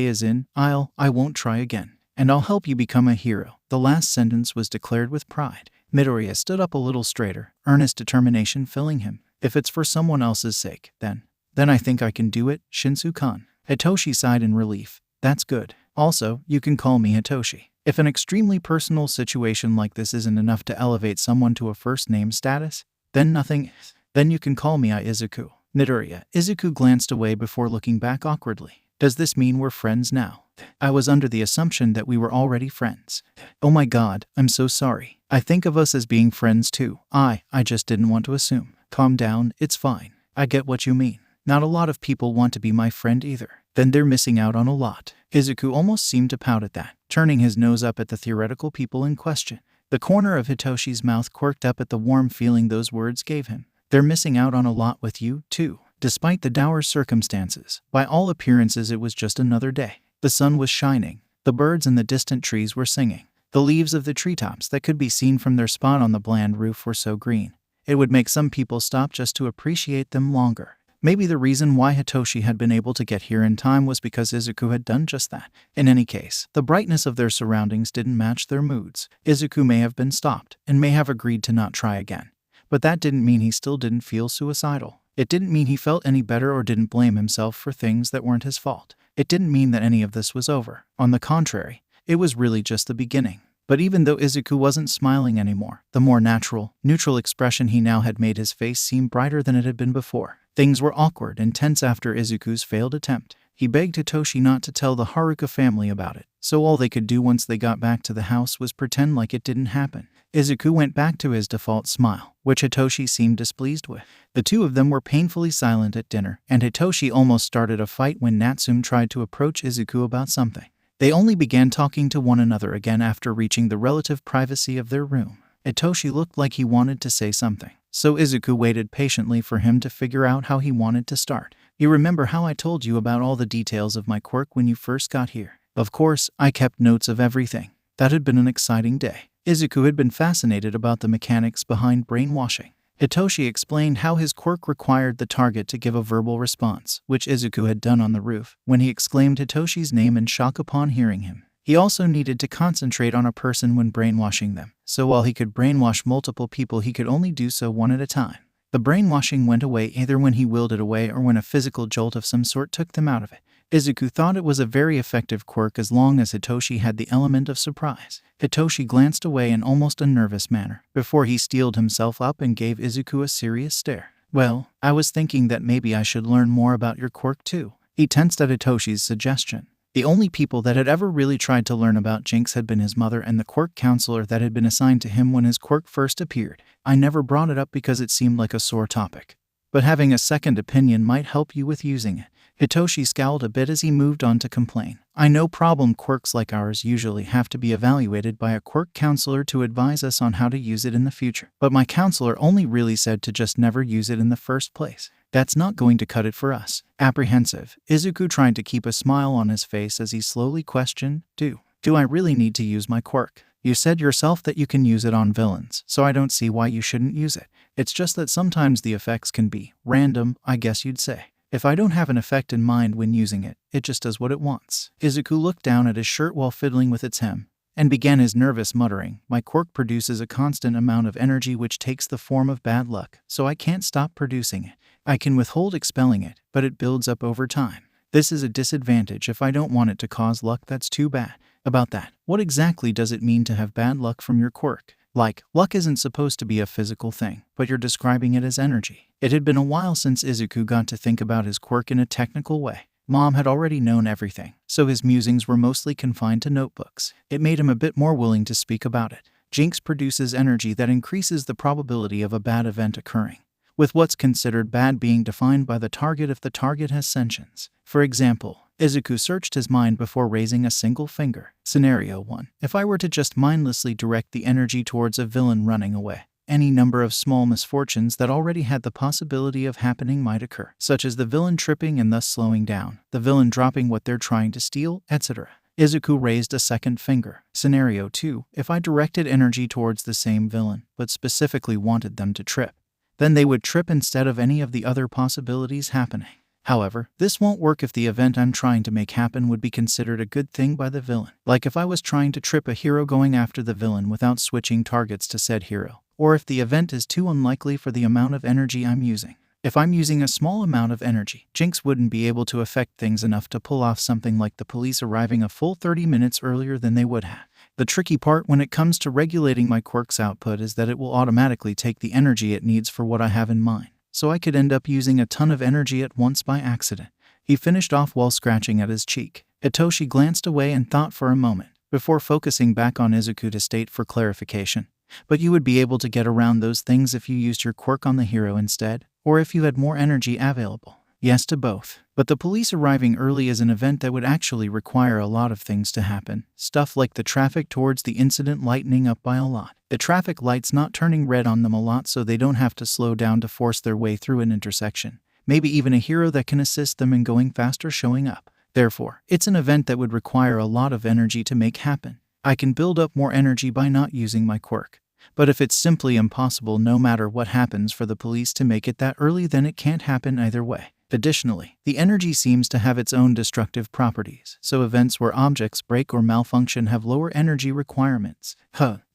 as in, I won't try again. And I'll help you become a hero. The last sentence was declared with pride. Midoriya stood up a little straighter, earnest determination filling him. If it's for someone else's sake, then I think I can do it, Shinso-kun. Hitoshi sighed in relief. That's good. Also, you can call me Hitoshi. If an extremely personal situation like this isn't enough to elevate someone to a first name status, then nothing is. Then you can call me Izuku. Midoriya Izuku glanced away before looking back awkwardly. Does this mean we're friends now? I was under the assumption that we were already friends. Oh my god, I'm so sorry. I think of us as being friends too. I just didn't want to assume. Calm down, it's fine. I get what you mean. Not a lot of people want to be my friend either. Then they're missing out on a lot. Izuku almost seemed to pout at that, turning his nose up at the theoretical people in question. The corner of Hitoshi's mouth quirked up at the warm feeling those words gave him. They're missing out on a lot with you, too. Despite the dour circumstances, by all appearances it was just another day. The sun was shining. The birds in the distant trees were singing. The leaves of the treetops that could be seen from their spot on the bland roof were so green, it would make some people stop just to appreciate them longer. Maybe the reason why Hitoshi had been able to get here in time was because Izuku had done just that. In any case, the brightness of their surroundings didn't match their moods. Izuku may have been stopped, and may have agreed to not try again. But that didn't mean he still didn't feel suicidal. It didn't mean he felt any better or didn't blame himself for things that weren't his fault. It didn't mean that any of this was over. On the contrary, it was really just the beginning. But even though Izuku wasn't smiling anymore, the more natural, neutral expression he now had made his face seem brighter than it had been before. Things were awkward and tense after Izuku's failed attempt. He begged Hitoshi not to tell the Haruka family about it, so all they could do once they got back to the house was pretend like it didn't happen. Izuku went back to his default smile, which Hitoshi seemed displeased with. The two of them were painfully silent at dinner, and Hitoshi almost started a fight when Natsume tried to approach Izuku about something. They only began talking to one another again after reaching the relative privacy of their room. Hitoshi looked like he wanted to say something, so Izuku waited patiently for him to figure out how he wanted to start. You remember how I told you about all the details of my quirk when you first got here? Of course, I kept notes of everything. That had been an exciting day. Izuku had been fascinated about the mechanics behind brainwashing. Hitoshi explained how his quirk required the target to give a verbal response, which Izuku had done on the roof, when he exclaimed Hitoshi's name in shock upon hearing him. He also needed to concentrate on a person when brainwashing them, so while he could brainwash multiple people, he could only do so one at a time. The brainwashing went away either when he willed it away or when a physical jolt of some sort took them out of it. Izuku thought it was a very effective quirk as long as Hitoshi had the element of surprise. Hitoshi glanced away in almost a nervous manner, before he steeled himself up and gave Izuku a serious stare. Well, I was thinking that maybe I should learn more about your quirk too. He tensed at Hitoshi's suggestion. The only people that had ever really tried to learn about Jinx had been his mother and the quirk counselor that had been assigned to him when his quirk first appeared. I never brought it up because it seemed like a sore topic. But having a second opinion might help you with using it. Hitoshi scowled a bit as he moved on to complain. I know problem quirks like ours usually have to be evaluated by a quirk counselor to advise us on how to use it in the future. But my counselor only really said to just never use it in the first place. That's not going to cut it for us. Apprehensive, Izuku tried to keep a smile on his face as he slowly questioned, Do I really need to use my quirk? You said yourself that you can use it on villains, so I don't see why you shouldn't use it. It's just that sometimes the effects can be random, I guess you'd say. If I don't have an effect in mind when using it, it just does what it wants. Izuku looked down at his shirt while fiddling with its hem, and began his nervous muttering. My quirk produces a constant amount of energy which takes the form of bad luck, so I can't stop producing it. I can withhold expelling it, but it builds up over time. This is a disadvantage if I don't want it to cause luck that's too bad. About that, what exactly does it mean to have bad luck from your quirk? Like, luck isn't supposed to be a physical thing, but you're describing it as energy. It had been a while since Izuku got to think about his quirk in a technical way. Mom had already known everything, so his musings were mostly confined to notebooks. It made him a bit more willing to speak about it. Jinx produces energy that increases the probability of a bad event occurring, with what's considered bad being defined by the target if the target has sentience. For example, Izuku searched his mind before raising a single finger. Scenario 1. If I were to just mindlessly direct the energy towards a villain running away, any number of small misfortunes that already had the possibility of happening might occur, such as the villain tripping and thus slowing down, the villain dropping what they're trying to steal, etc. Izuku raised a second finger. Scenario 2. If I directed energy towards the same villain, but specifically wanted them to trip, then they would trip instead of any of the other possibilities happening. However, this won't work if the event I'm trying to make happen would be considered a good thing by the villain. Like if I was trying to trip a hero going after the villain without switching targets to said hero, or if the event is too unlikely for the amount of energy I'm using. If I'm using a small amount of energy, Jinx wouldn't be able to affect things enough to pull off something like the police arriving a full 30 minutes earlier than they would have. The tricky part when it comes to regulating my quirk's output is that it will automatically take the energy it needs for what I have in mind. So I could end up using a ton of energy at once by accident. He finished off while scratching at his cheek. Hitoshi glanced away and thought for a moment, before focusing back on Izuku to state for clarification. But you would be able to get around those things if you used your quirk on the hero instead, or if you had more energy available. Yes to both. But the police arriving early is an event that would actually require a lot of things to happen. Stuff like the traffic towards the incident lightening up by a lot. The traffic lights not turning red on them a lot so they don't have to slow down to force their way through an intersection. Maybe even a hero that can assist them in going faster showing up. Therefore, it's an event that would require a lot of energy to make happen. I can build up more energy by not using my quirk. But if it's simply impossible no matter what happens for the police to make it that early, then it can't happen either way. Additionally, the energy seems to have its own destructive properties, so events where objects break or malfunction have lower energy requirements.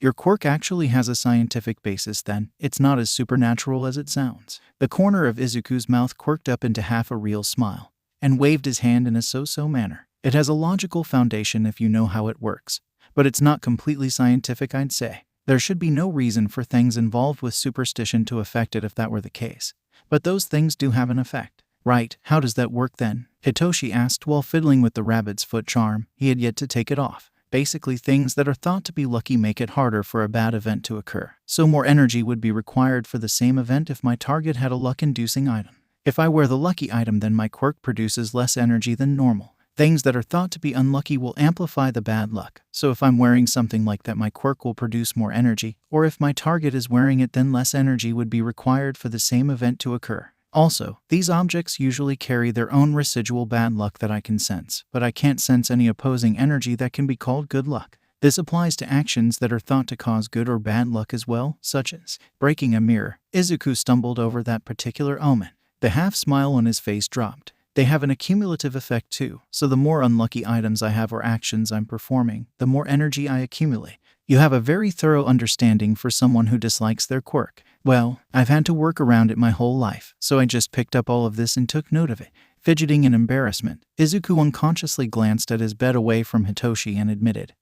Your quirk actually has a scientific basis then. It's not as supernatural as it sounds. The corner of Izuku's mouth quirked up into half a real smile, and waved his hand in a so-so manner. It has a logical foundation if you know how it works, but it's not completely scientific, I'd say. There should be no reason for things involved with superstition to affect it if that were the case. But those things do have an effect. Right, how does that work then? Hitoshi asked while fiddling with the rabbit's foot charm. He had yet to take it off. Basically, things that are thought to be lucky make it harder for a bad event to occur. So more energy would be required for the same event if my target had a luck-inducing item. If I wear the lucky item, then my quirk produces less energy than normal. Things that are thought to be unlucky will amplify the bad luck. So if I'm wearing something like that, my quirk will produce more energy, or if my target is wearing it, then less energy would be required for the same event to occur. Also, these objects usually carry their own residual bad luck that I can sense, but I can't sense any opposing energy that can be called good luck. This applies to actions that are thought to cause good or bad luck as well, such as breaking a mirror. Izuku stumbled over that particular omen. The half-smile on his face dropped. They have an accumulative effect too, so the more unlucky items I have or actions I'm performing, the more energy I accumulate. You have a very thorough understanding for someone who dislikes their quirk. Well, I've had to work around it my whole life, so I just picked up all of this and took note of it. Fidgeting in embarrassment, Izuku unconsciously glanced at his bed away from Hitoshi and admitted,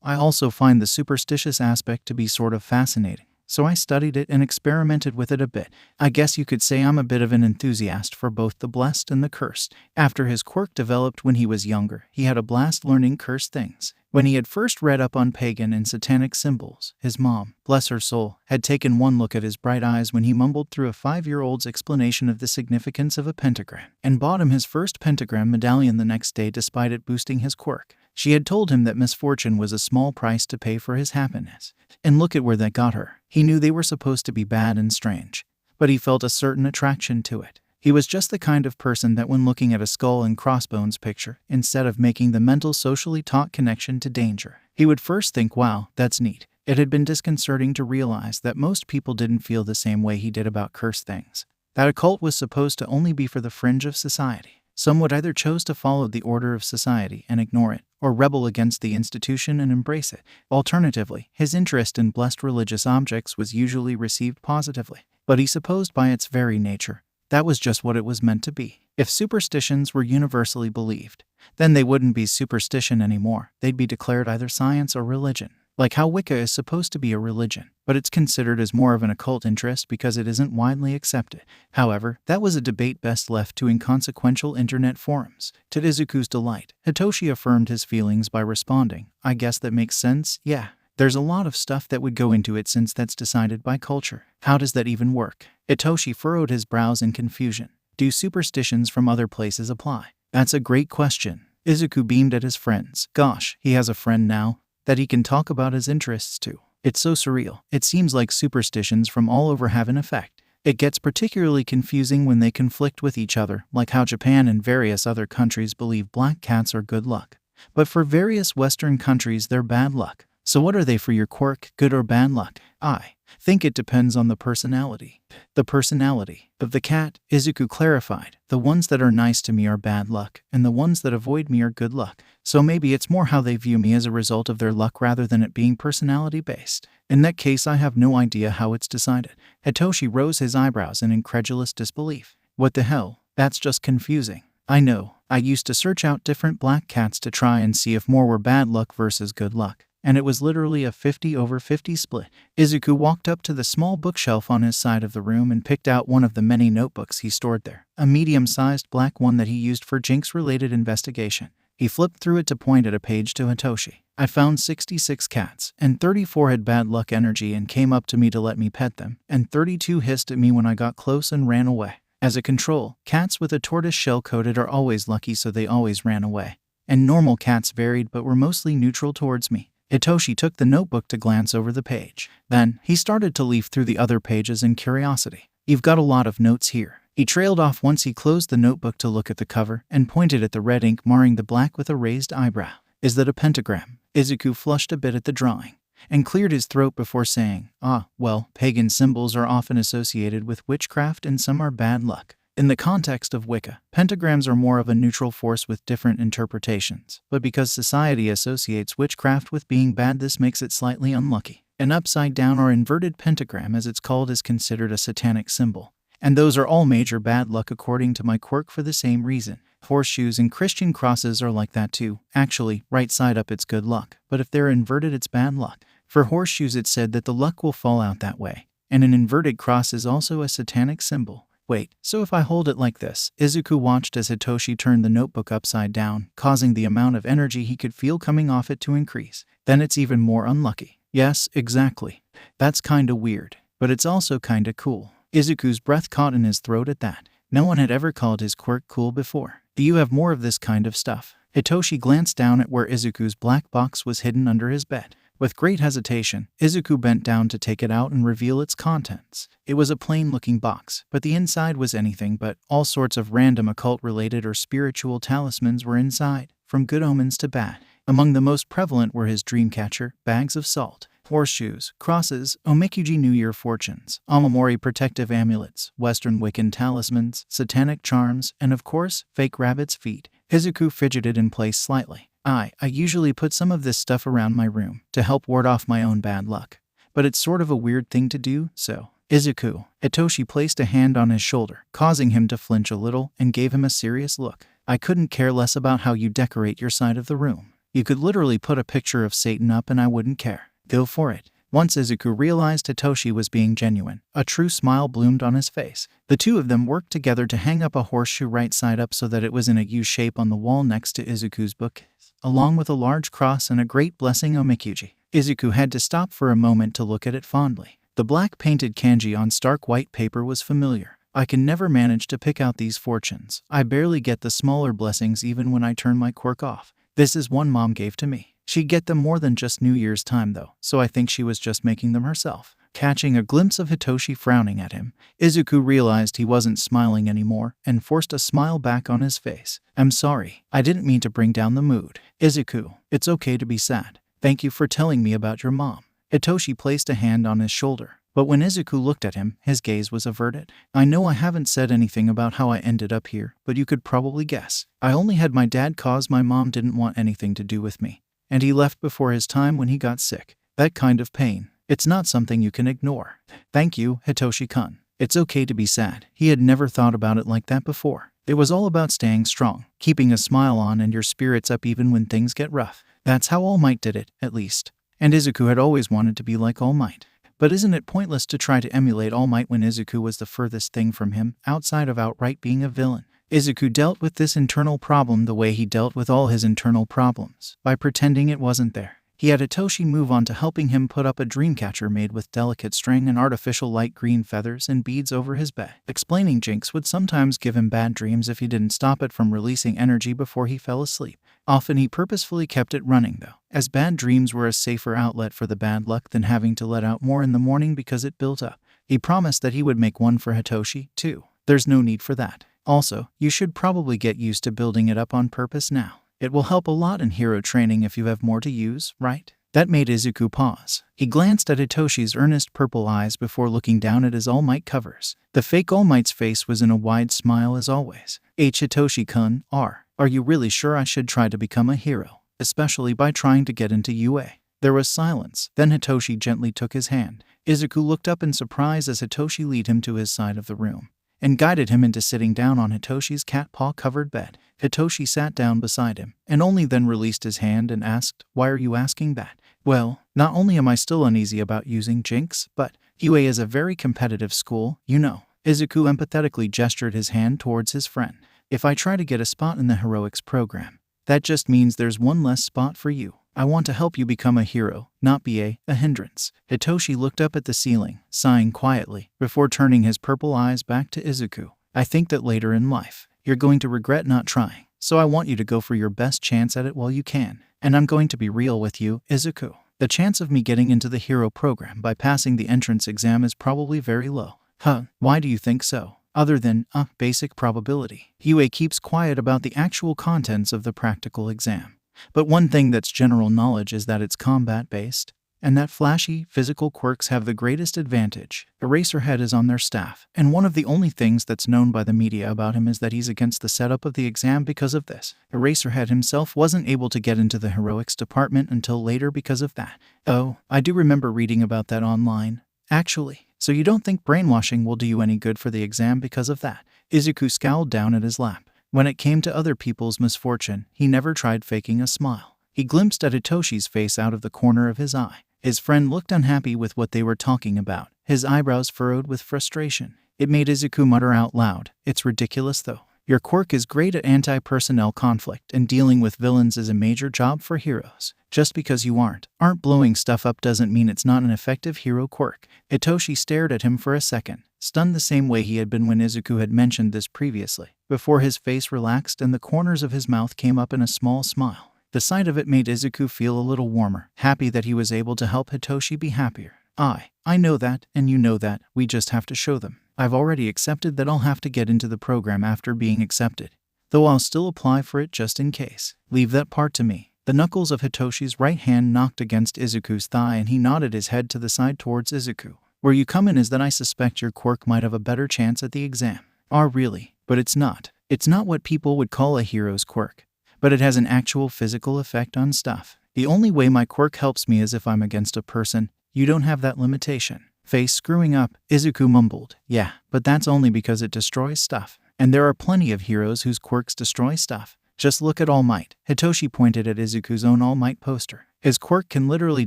I also find the superstitious aspect to be sort of fascinating. So I studied it and experimented with it a bit. I guess you could say I'm a bit of an enthusiast for both the blessed and the cursed. After his quirk developed when he was younger, he had a blast learning cursed things. When he had first read up on pagan and satanic symbols, his mom, bless her soul, had taken one look at his bright eyes when he mumbled through a 5-year-old's explanation of the significance of a pentagram, and bought him his first pentagram medallion the next day despite it boosting his quirk. She had told him that misfortune was a small price to pay for his happiness. And look at where that got her. He knew they were supposed to be bad and strange, but he felt a certain attraction to it. He was just the kind of person that when looking at a skull and crossbones picture, instead of making the mental socially taught connection to danger, he would first think, wow, that's neat. It had been disconcerting to realize that most people didn't feel the same way he did about cursed things. That occult was supposed to only be for the fringe of society. Some would either choose to follow the order of society and ignore it, or rebel against the institution and embrace it. Alternatively, his interest in blessed religious objects was usually received positively. But he supposed by its very nature, that was just what it was meant to be. If superstitions were universally believed, then they wouldn't be superstition anymore. They'd be declared either science or religion. Like how Wicca is supposed to be a religion, but it's considered as more of an occult interest because it isn't widely accepted. However, that was a debate best left to inconsequential internet forums. To Izuku's delight, Hitoshi affirmed his feelings by responding, I guess that makes sense, yeah. There's a lot of stuff that would go into it since that's decided by culture. How does that even work? Hitoshi furrowed his brows in confusion. Do superstitions from other places apply? That's a great question. Izuku beamed at his friends. Gosh, he has a friend now that he can talk about his interests to. It's so surreal. It seems like superstitions from all over have an effect. It gets particularly confusing when they conflict with each other, like how Japan and various other countries believe black cats are good luck. But for various Western countries they're bad luck. So what are they for your quirk, good or bad luck? I think it depends on the personality. The personality of the cat, Izuku clarified. The ones that are nice to me are bad luck, and the ones that avoid me are good luck. So maybe it's more how they view me as a result of their luck rather than it being personality-based. In that case, I have no idea how it's decided. Hitoshi rose his eyebrows in incredulous disbelief. What the hell? That's just confusing. I know. I used to search out different black cats to try and see if more were bad luck versus good luck. And it was literally a 50/50 split. Izuku walked up to the small bookshelf on his side of the room and picked out one of the many notebooks he stored there, a medium-sized black one that he used for Jinx-related investigation. He flipped through it to point at a page to Hitoshi. I found 66 cats, and 34 had bad luck energy and came up to me to let me pet them, and 32 hissed at me when I got close and ran away. As a control, cats with a tortoise shell coated are always lucky, so they always ran away. And normal cats varied but were mostly neutral towards me. Hitoshi took the notebook to glance over the page. Then, he started to leaf through the other pages in curiosity. You've got a lot of notes here. He trailed off once he closed the notebook to look at the cover and pointed at the red ink marring the black with a raised eyebrow. Is that a pentagram? Izuku flushed a bit at the drawing and cleared his throat before saying, well, pagan symbols are often associated with witchcraft and some are bad luck. In the context of Wicca, pentagrams are more of a neutral force with different interpretations, but because society associates witchcraft with being bad, this makes it slightly unlucky. An upside-down or inverted pentagram, as it's called, is considered a satanic symbol, and those are all major bad luck according to my quirk for the same reason. Horseshoes and Christian crosses are like that too. Actually, right side up it's good luck, but if they're inverted it's bad luck. For horseshoes it's said that the luck will fall out that way, and an inverted cross is also a satanic symbol. Wait, so if I hold it like this? Izuku watched as Hitoshi turned the notebook upside down, causing the amount of energy he could feel coming off it to increase. Then it's even more unlucky. Yes, exactly. That's kinda weird, but it's also kinda cool. Izuku's breath caught in his throat at that. No one had ever called his quirk cool before. Do you have more of this kind of stuff? Hitoshi glanced down at where Izuku's black box was hidden under his bed. With great hesitation, Izuku bent down to take it out and reveal its contents. It was a plain-looking box, but the inside was anything but. All sorts of random occult-related or spiritual talismans were inside, from good omens to bad. Among the most prevalent were his dreamcatcher, bags of salt, horseshoes, crosses, omikuji New Year fortunes, Amamori protective amulets, Western Wiccan talismans, satanic charms, and of course, fake rabbit's feet. Izuku fidgeted in place slightly. I usually put some of this stuff around my room to help ward off my own bad luck. But it's sort of a weird thing to do, so. Izuku. Hitoshi placed a hand on his shoulder, causing him to flinch a little, and gave him a serious look. I couldn't care less about how you decorate your side of the room. You could literally put a picture of Satan up and I wouldn't care. Go for it. Once Izuku realized Hitoshi was being genuine, a true smile bloomed on his face. The two of them worked together to hang up a horseshoe right side up so that it was in a U shape on the wall next to Izuku's bookcase, along with a large cross and a great blessing omikuji. Izuku had to stop for a moment to look at it fondly. The black painted kanji on stark white paper was familiar. I can never manage to pick out these fortunes. I barely get the smaller blessings even when I turn my quirk off. This is one Mom gave to me. She'd get them more than just New Year's time though, so I think she was just making them herself. Catching a glimpse of Hitoshi frowning at him, Izuku realized he wasn't smiling anymore and forced a smile back on his face. I'm sorry, I didn't mean to bring down the mood. Izuku, it's okay to be sad. Thank you for telling me about your mom. Hitoshi placed a hand on his shoulder, but when Izuku looked at him, his gaze was averted. I know I haven't said anything about how I ended up here, but you could probably guess. I only had my dad cause my mom didn't want anything to do with me. And he left before his time when he got sick. That kind of pain. It's not something you can ignore. Thank you, Hitoshi-kun. It's okay to be sad. He had never thought about it like that before. It was all about staying strong, keeping a smile on and your spirits up even when things get rough. That's how All Might did it, at least. And Izuku had always wanted to be like All Might. But isn't it pointless to try to emulate All Might when Izuku was the furthest thing from him, outside of outright being a villain? Izuku dealt with this internal problem the way he dealt with all his internal problems, by pretending it wasn't there. He had Hitoshi move on to helping him put up a dreamcatcher made with delicate string and artificial light green feathers and beads over his bed. Explaining Jinx would sometimes give him bad dreams if he didn't stop it from releasing energy before he fell asleep. Often he purposefully kept it running though, as bad dreams were a safer outlet for the bad luck than having to let out more in the morning because it built up. He promised that he would make one for Hitoshi, too. There's no need for that. Also, you should probably get used to building it up on purpose now. It will help a lot in hero training if you have more to use, right? That made Izuku pause. He glanced at Hitoshi's earnest purple eyes before looking down at his All Might covers. The fake All Might's face was in a wide smile as always. Hitoshi-kun, are you really sure I should try to become a hero? Especially by trying to get into UA. There was silence. Then Hitoshi gently took his hand. Izuku looked up in surprise as Hitoshi led him to his side of the room and guided him into sitting down on Hitoshi's cat paw-covered bed. Hitoshi sat down beside him and only then released his hand and asked, "Why are you asking that?" "Well, not only am I still uneasy about using Jinx, but UA is a very competitive school, you know." Izuku empathetically gestured his hand towards his friend. "If I try to get a spot in the heroics program, that just means there's one less spot for you. I want to help you become a hero, not be a hindrance." Hitoshi looked up at the ceiling, sighing quietly, before turning his purple eyes back to Izuku. "I think that later in life, you're going to regret not trying, so I want you to go for your best chance at it while you can. And I'm going to be real with you, Izuku. The chance of me getting into the hero program by passing the entrance exam is probably very low." "Huh, why do you think so? Other than, basic probability." UA keeps quiet about the actual contents of the practical exam. But one thing that's general knowledge is that it's combat-based, and that flashy, physical quirks have the greatest advantage. Eraserhead is on their staff, and one of the only things that's known by the media about him is that he's against the setup of the exam because of this. Eraserhead himself wasn't able to get into the heroics department until later because of that. Oh, I do remember reading about that online. Actually, so you don't think brainwashing will do you any good for the exam because of that? Izuku scowled down at his lap. When it came to other people's misfortune, he never tried faking a smile. He glimpsed at Hitoshi's face out of the corner of his eye. His friend looked unhappy with what they were talking about, his eyebrows furrowed with frustration. It made Izuku mutter out loud, "It's ridiculous though. Your quirk is great at anti-personnel conflict, and dealing with villains is a major job for heroes. Just because you aren't blowing stuff up doesn't mean it's not an effective hero quirk." Hitoshi stared at him for a second, stunned the same way he had been when Izuku had mentioned this previously, before his face relaxed and the corners of his mouth came up in a small smile. The sight of it made Izuku feel a little warmer, happy that he was able to help Hitoshi be happier. I know that, and you know that, we just have to show them. I've already accepted that I'll have to get into the program after being accepted, though I'll still apply for it just in case. Leave that part to me." The knuckles of Hitoshi's right hand knocked against Izuku's thigh and he nodded his head to the side towards Izuku. "Where you come in is that I suspect your quirk might have a better chance at the exam." Really? But it's not. It's not what people would call a hero's quirk, but it has an actual physical effect on stuff. The only way my quirk helps me is if I'm against a person. You don't have that limitation." Face screwing up, Izuku mumbled, "Yeah, but that's only because it destroys stuff. And there are plenty of heroes whose quirks destroy stuff. Just look at All Might." Hitoshi pointed at Izuku's own All Might poster. "His quirk can literally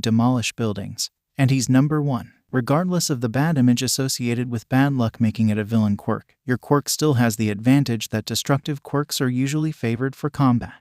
demolish buildings, and he's number 1. Regardless of the bad image associated with bad luck making it a villain quirk, your quirk still has the advantage that destructive quirks are usually favored for combat."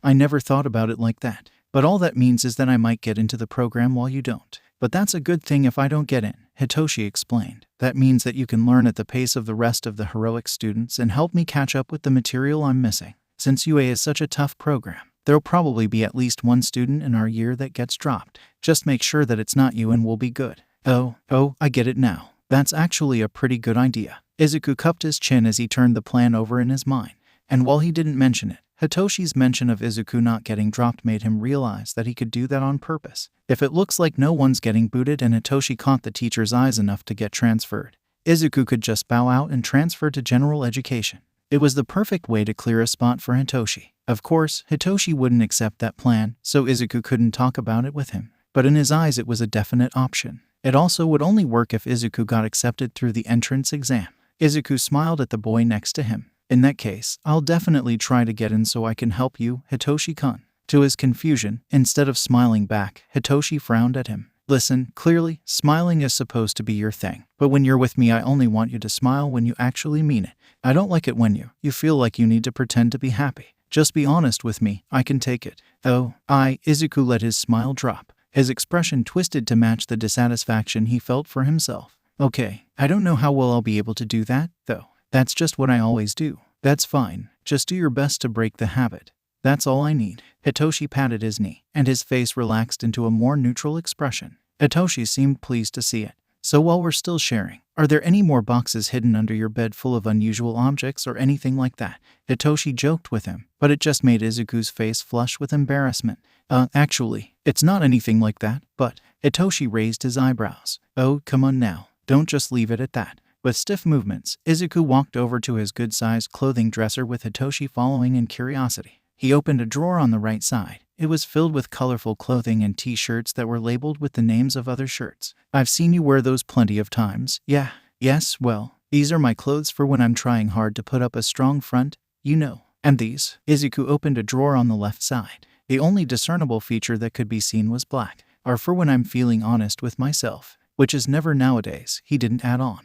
"I never thought about it like that. But all that means is that I might get into the program while you don't. But that's a good thing if I don't get in," Hitoshi explained. "That means that you can learn at the pace of the rest of the heroic students and help me catch up with the material I'm missing. Since UA is such a tough program, there'll probably be at least one student in our year that gets dropped. Just make sure that it's not you and we'll be good." Oh, I get it now. That's actually a pretty good idea." Izuku cupped his chin as he turned the plan over in his mind. And while he didn't mention it, Hitoshi's mention of Izuku not getting dropped made him realize that he could do that on purpose. If it looks like no one's getting booted and Hitoshi caught the teacher's eyes enough to get transferred, Izuku could just bow out and transfer to general education. It was the perfect way to clear a spot for Hitoshi. Of course, Hitoshi wouldn't accept that plan, so Izuku couldn't talk about it with him. But in his eyes it was a definite option. It also would only work if Izuku got accepted through the entrance exam. Izuku smiled at the boy next to him. "In that case, I'll definitely try to get in so I can help you, Hitoshi-kun." To his confusion, instead of smiling back, Hitoshi frowned at him. "Listen, clearly, smiling is supposed to be your thing. But when you're with me I only want you to smile when you actually mean it. I don't like it when you feel like you need to pretend to be happy. Just be honest with me, I can take it." Izuku let his smile drop. His expression twisted to match the dissatisfaction he felt for himself. "Okay, I don't know how well I'll be able to do that, though. That's just what I always do." "That's fine. Just do your best to break the habit. That's all I need." Hitoshi patted his knee, and his face relaxed into a more neutral expression. Hitoshi seemed pleased to see it. "So while we're still sharing, Are there any more boxes hidden under your bed full of unusual objects or anything like that?" Hitoshi joked with him, but it just made Izuku's face flush with embarrassment. Actually, it's not anything like that, but..." Hitoshi raised his eyebrows. "Oh, come on now. Don't just leave it at that." With stiff movements, Izuku walked over to his good-sized clothing dresser with Hitoshi following in curiosity. He opened a drawer on the right side. It was filled with colorful clothing and t-shirts that were labeled with the names of other shirts. "I've seen you wear those plenty of times." "Yeah. Yes, well, these are my clothes for when I'm trying hard to put up a strong front, you know. And these?" Izuku opened a drawer on the left side. The only discernible feature that could be seen was black. "Are for when I'm feeling honest with myself, which is never nowadays," he didn't add on.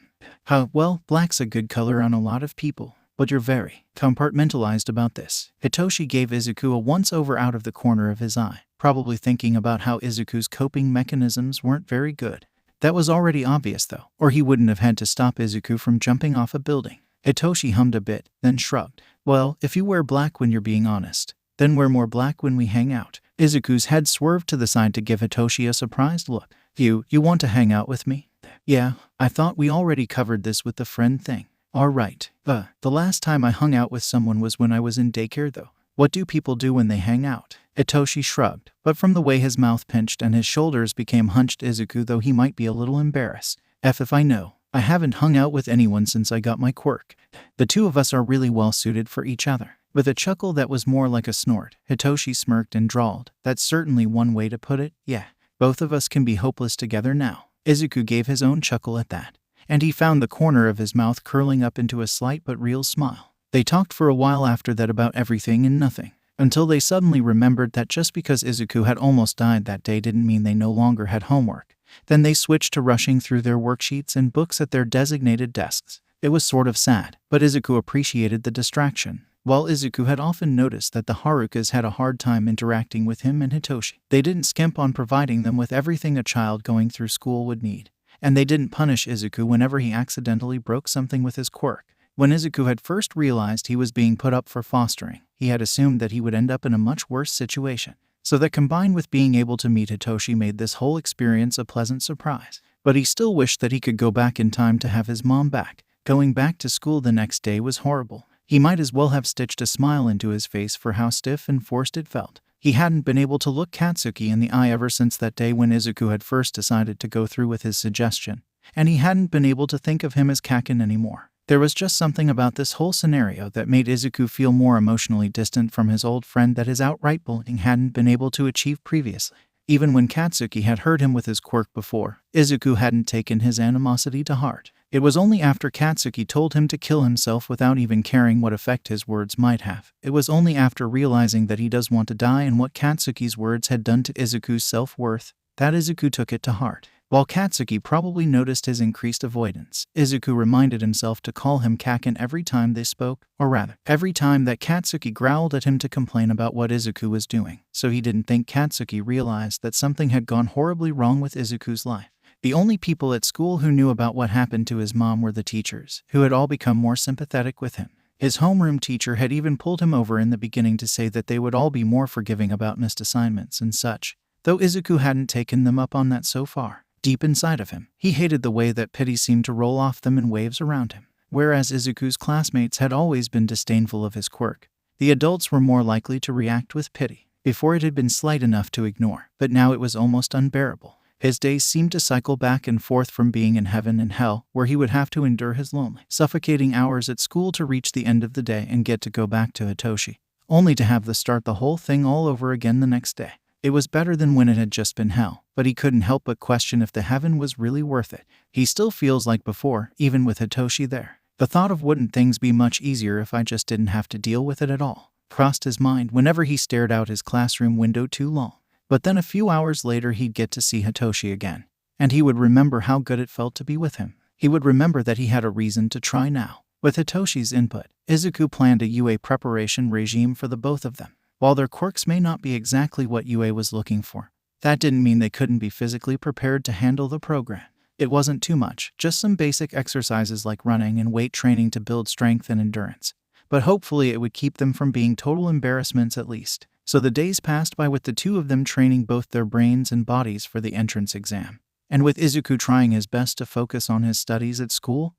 Well, black's a good color on a lot of people, but you're very compartmentalized about this." Hitoshi gave Izuku a once-over out of the corner of his eye, probably thinking about how Izuku's coping mechanisms weren't very good. That was already obvious though, or he wouldn't have had to stop Izuku from jumping off a building. Hitoshi hummed a bit, then shrugged. "Well, if you wear black when you're being honest, then wear more black when we hang out." Izuku's head swerved to the side to give Hitoshi a surprised look. You want to hang out with me?" "Yeah, I thought we already covered this with the friend thing." "All right. The last time I hung out with someone was when I was in daycare though." "What do people do when they hang out?" Hitoshi shrugged, but from the way his mouth pinched and his shoulders became hunched, Izuku, though he might be a little embarrassed. If I know. I haven't hung out with anyone since I got my quirk. The two of us are really well suited for each other." With a chuckle that was more like a snort, Hitoshi smirked and drawled, "That's certainly one way to put it. Yeah, both of us can be hopeless together now." Izuku gave his own chuckle at that, and he found the corner of his mouth curling up into a slight but real smile. They talked for a while after that about everything and nothing, until they suddenly remembered that just because Izuku had almost died that day didn't mean they no longer had homework. Then they switched to rushing through their worksheets and books at their designated desks. It was sort of sad, but Izuku appreciated the distraction. While Izuku had often noticed that the Harukas had a hard time interacting with him and Hitoshi, they didn't skimp on providing them with everything a child going through school would need. And they didn't punish Izuku whenever he accidentally broke something with his quirk. When Izuku had first realized he was being put up for fostering, he had assumed that he would end up in a much worse situation. So that combined with being able to meet Hitoshi made this whole experience a pleasant surprise. But he still wished that he could go back in time to have his mom back. Going back to school the next day was horrible. He might as well have stitched a smile into his face for how stiff and forced it felt. He hadn't been able to look Katsuki in the eye ever since that day when Izuku had first decided to go through with his suggestion, and he hadn't been able to think of him as Kaken anymore. There was just something about this whole scenario that made Izuku feel more emotionally distant from his old friend that his outright bullying hadn't been able to achieve previously. Even when Katsuki had hurt him with his quirk before, Izuku hadn't taken his animosity to heart. It was only after Katsuki told him to kill himself without even caring what effect his words might have. It was only after realizing that he does want to die and what Katsuki's words had done to Izuku's self-worth that Izuku took it to heart. While Katsuki probably noticed his increased avoidance, Izuku reminded himself to call him Kaken every time they spoke, or rather, every time that Katsuki growled at him to complain about what Izuku was doing, so he didn't think Katsuki realized that something had gone horribly wrong with Izuku's life. The only people at school who knew about what happened to his mom were the teachers, who had all become more sympathetic with him. His homeroom teacher had even pulled him over in the beginning to say that they would all be more forgiving about missed assignments and such, though Izuku hadn't taken them up on that so far. Deep inside of him, he hated the way that pity seemed to roll off them in waves around him. Whereas Izuku's classmates had always been disdainful of his quirk, the adults were more likely to react with pity. Before it had been slight enough to ignore, but now it was almost unbearable. His days seemed to cycle back and forth from being in heaven and hell, where he would have to endure his lonely, suffocating hours at school to reach the end of the day and get to go back to Hitoshi, only to have to start the whole thing all over again the next day. It was better than when it had just been hell, but he couldn't help but question if the heaven was really worth it. He still feels like before, even with Hitoshi there. The thought of wouldn't things be much easier if I just didn't have to deal with it at all crossed his mind whenever he stared out his classroom window too long. But then a few hours later he'd get to see Hitoshi again, and he would remember how good it felt to be with him. He would remember that he had a reason to try now. With Hitoshi's input, Izuku planned a UA preparation regime for the both of them. While their quirks may not be exactly what UA was looking for, that didn't mean they couldn't be physically prepared to handle the program. It wasn't too much, just some basic exercises like running and weight training to build strength and endurance. But hopefully it would keep them from being total embarrassments at least. So the days passed by with the two of them training both their brains and bodies for the entrance exam. And with Izuku trying his best to focus on his studies at school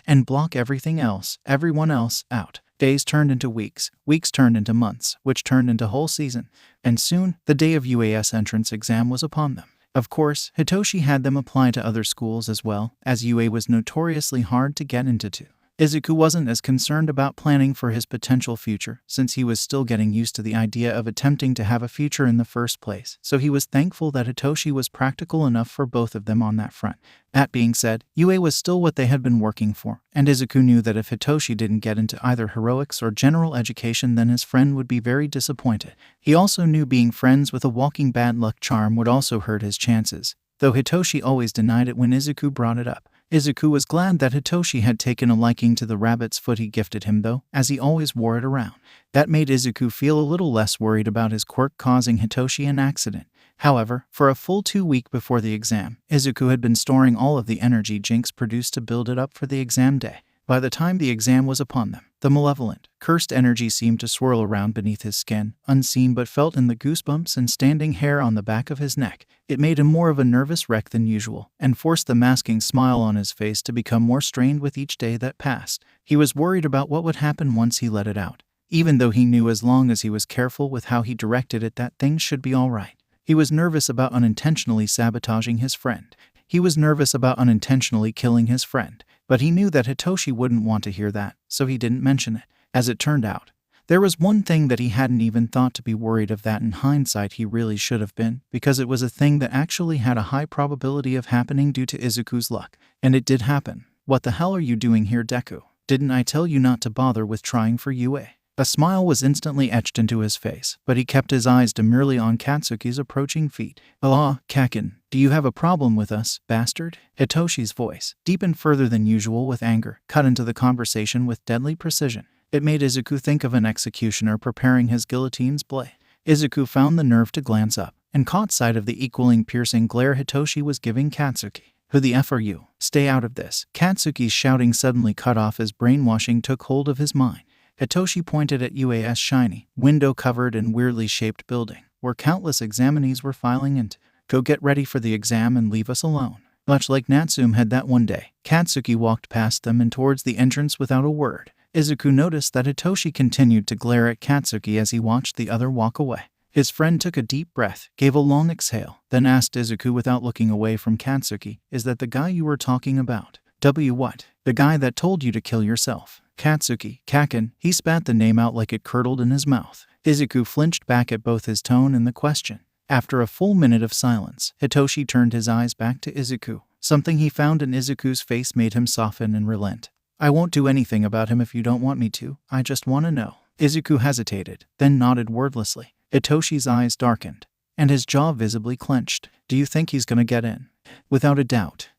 and block everyone else out. Days turned into weeks turned into months, which turned into whole season, and soon, the day of UAS entrance exam was upon them. Of course, Hitoshi had them apply to other schools as well, as UA was notoriously hard to get into too. Izuku wasn't as concerned about planning for his potential future, since he was still getting used to the idea of attempting to have a future in the first place, so he was thankful that Hitoshi was practical enough for both of them on that front. That being said, UA was still what they had been working for, and Izuku knew that if Hitoshi didn't get into either heroics or general education, then his friend would be very disappointed. He also knew being friends with a walking bad luck charm would also hurt his chances, though Hitoshi always denied it when Izuku brought it up. Izuku was glad that Hitoshi had taken a liking to the rabbit's foot he gifted him though, as he always wore it around. That made Izuku feel a little less worried about his quirk causing Hitoshi an accident. However, for a full 2 weeks before the exam, Izuku had been storing all of the energy Jinx produced to build it up for the exam day. By the time the exam was upon them, the malevolent, cursed energy seemed to swirl around beneath his skin, unseen but felt in the goosebumps and standing hair on the back of his neck. It made him more of a nervous wreck than usual, and forced the masking smile on his face to become more strained with each day that passed. He was worried about what would happen once he let it out, even though he knew as long as he was careful with how he directed it that things should be alright. He was nervous about unintentionally sabotaging his friend. He was nervous about unintentionally killing his friend, but he knew that Hitoshi wouldn't want to hear that, so he didn't mention it. As it turned out, there was one thing that he hadn't even thought to be worried of that in hindsight he really should have been, because it was a thing that actually had a high probability of happening due to Izuku's luck. And it did happen. What the hell are you doing here, Deku? Didn't I tell you not to bother with trying for UA? A smile was instantly etched into his face, but he kept his eyes demurely on Katsuki's approaching feet. "Ah, Kaken, do you have a problem with us, bastard?" Hitoshi's voice, deepened further than usual with anger, cut into the conversation with deadly precision. It made Izuku think of an executioner preparing his guillotine's blade. Izuku found the nerve to glance up, and caught sight of the equaling piercing glare Hitoshi was giving Katsuki. "Who the F are you? Stay out of this." Katsuki's shouting suddenly cut off as brainwashing took hold of his mind. Hitoshi pointed at UA's shiny, window-covered and weirdly shaped building, where countless examinees were filing into. "Go get ready for the exam and leave us alone." Much like Natsume had that one day, Katsuki walked past them and towards the entrance without a word. Izuku noticed that Hitoshi continued to glare at Katsuki as he watched the other walk away. His friend took a deep breath, gave a long exhale, then asked Izuku without looking away from Katsuki, "Is that the guy you were talking about?" What? The guy that told you to kill yourself." Katsuki, Kaken, he spat the name out like it curdled in his mouth. Izuku flinched back at both his tone and the question. After a full minute of silence, Hitoshi turned his eyes back to Izuku. Something he found in Izuku's face made him soften and relent. "I won't do anything about him if you don't want me to. I just want to know." Izuku hesitated, then nodded wordlessly. Hitoshi's eyes darkened, and his jaw visibly clenched. "Do you think he's gonna get in?" "Without a doubt.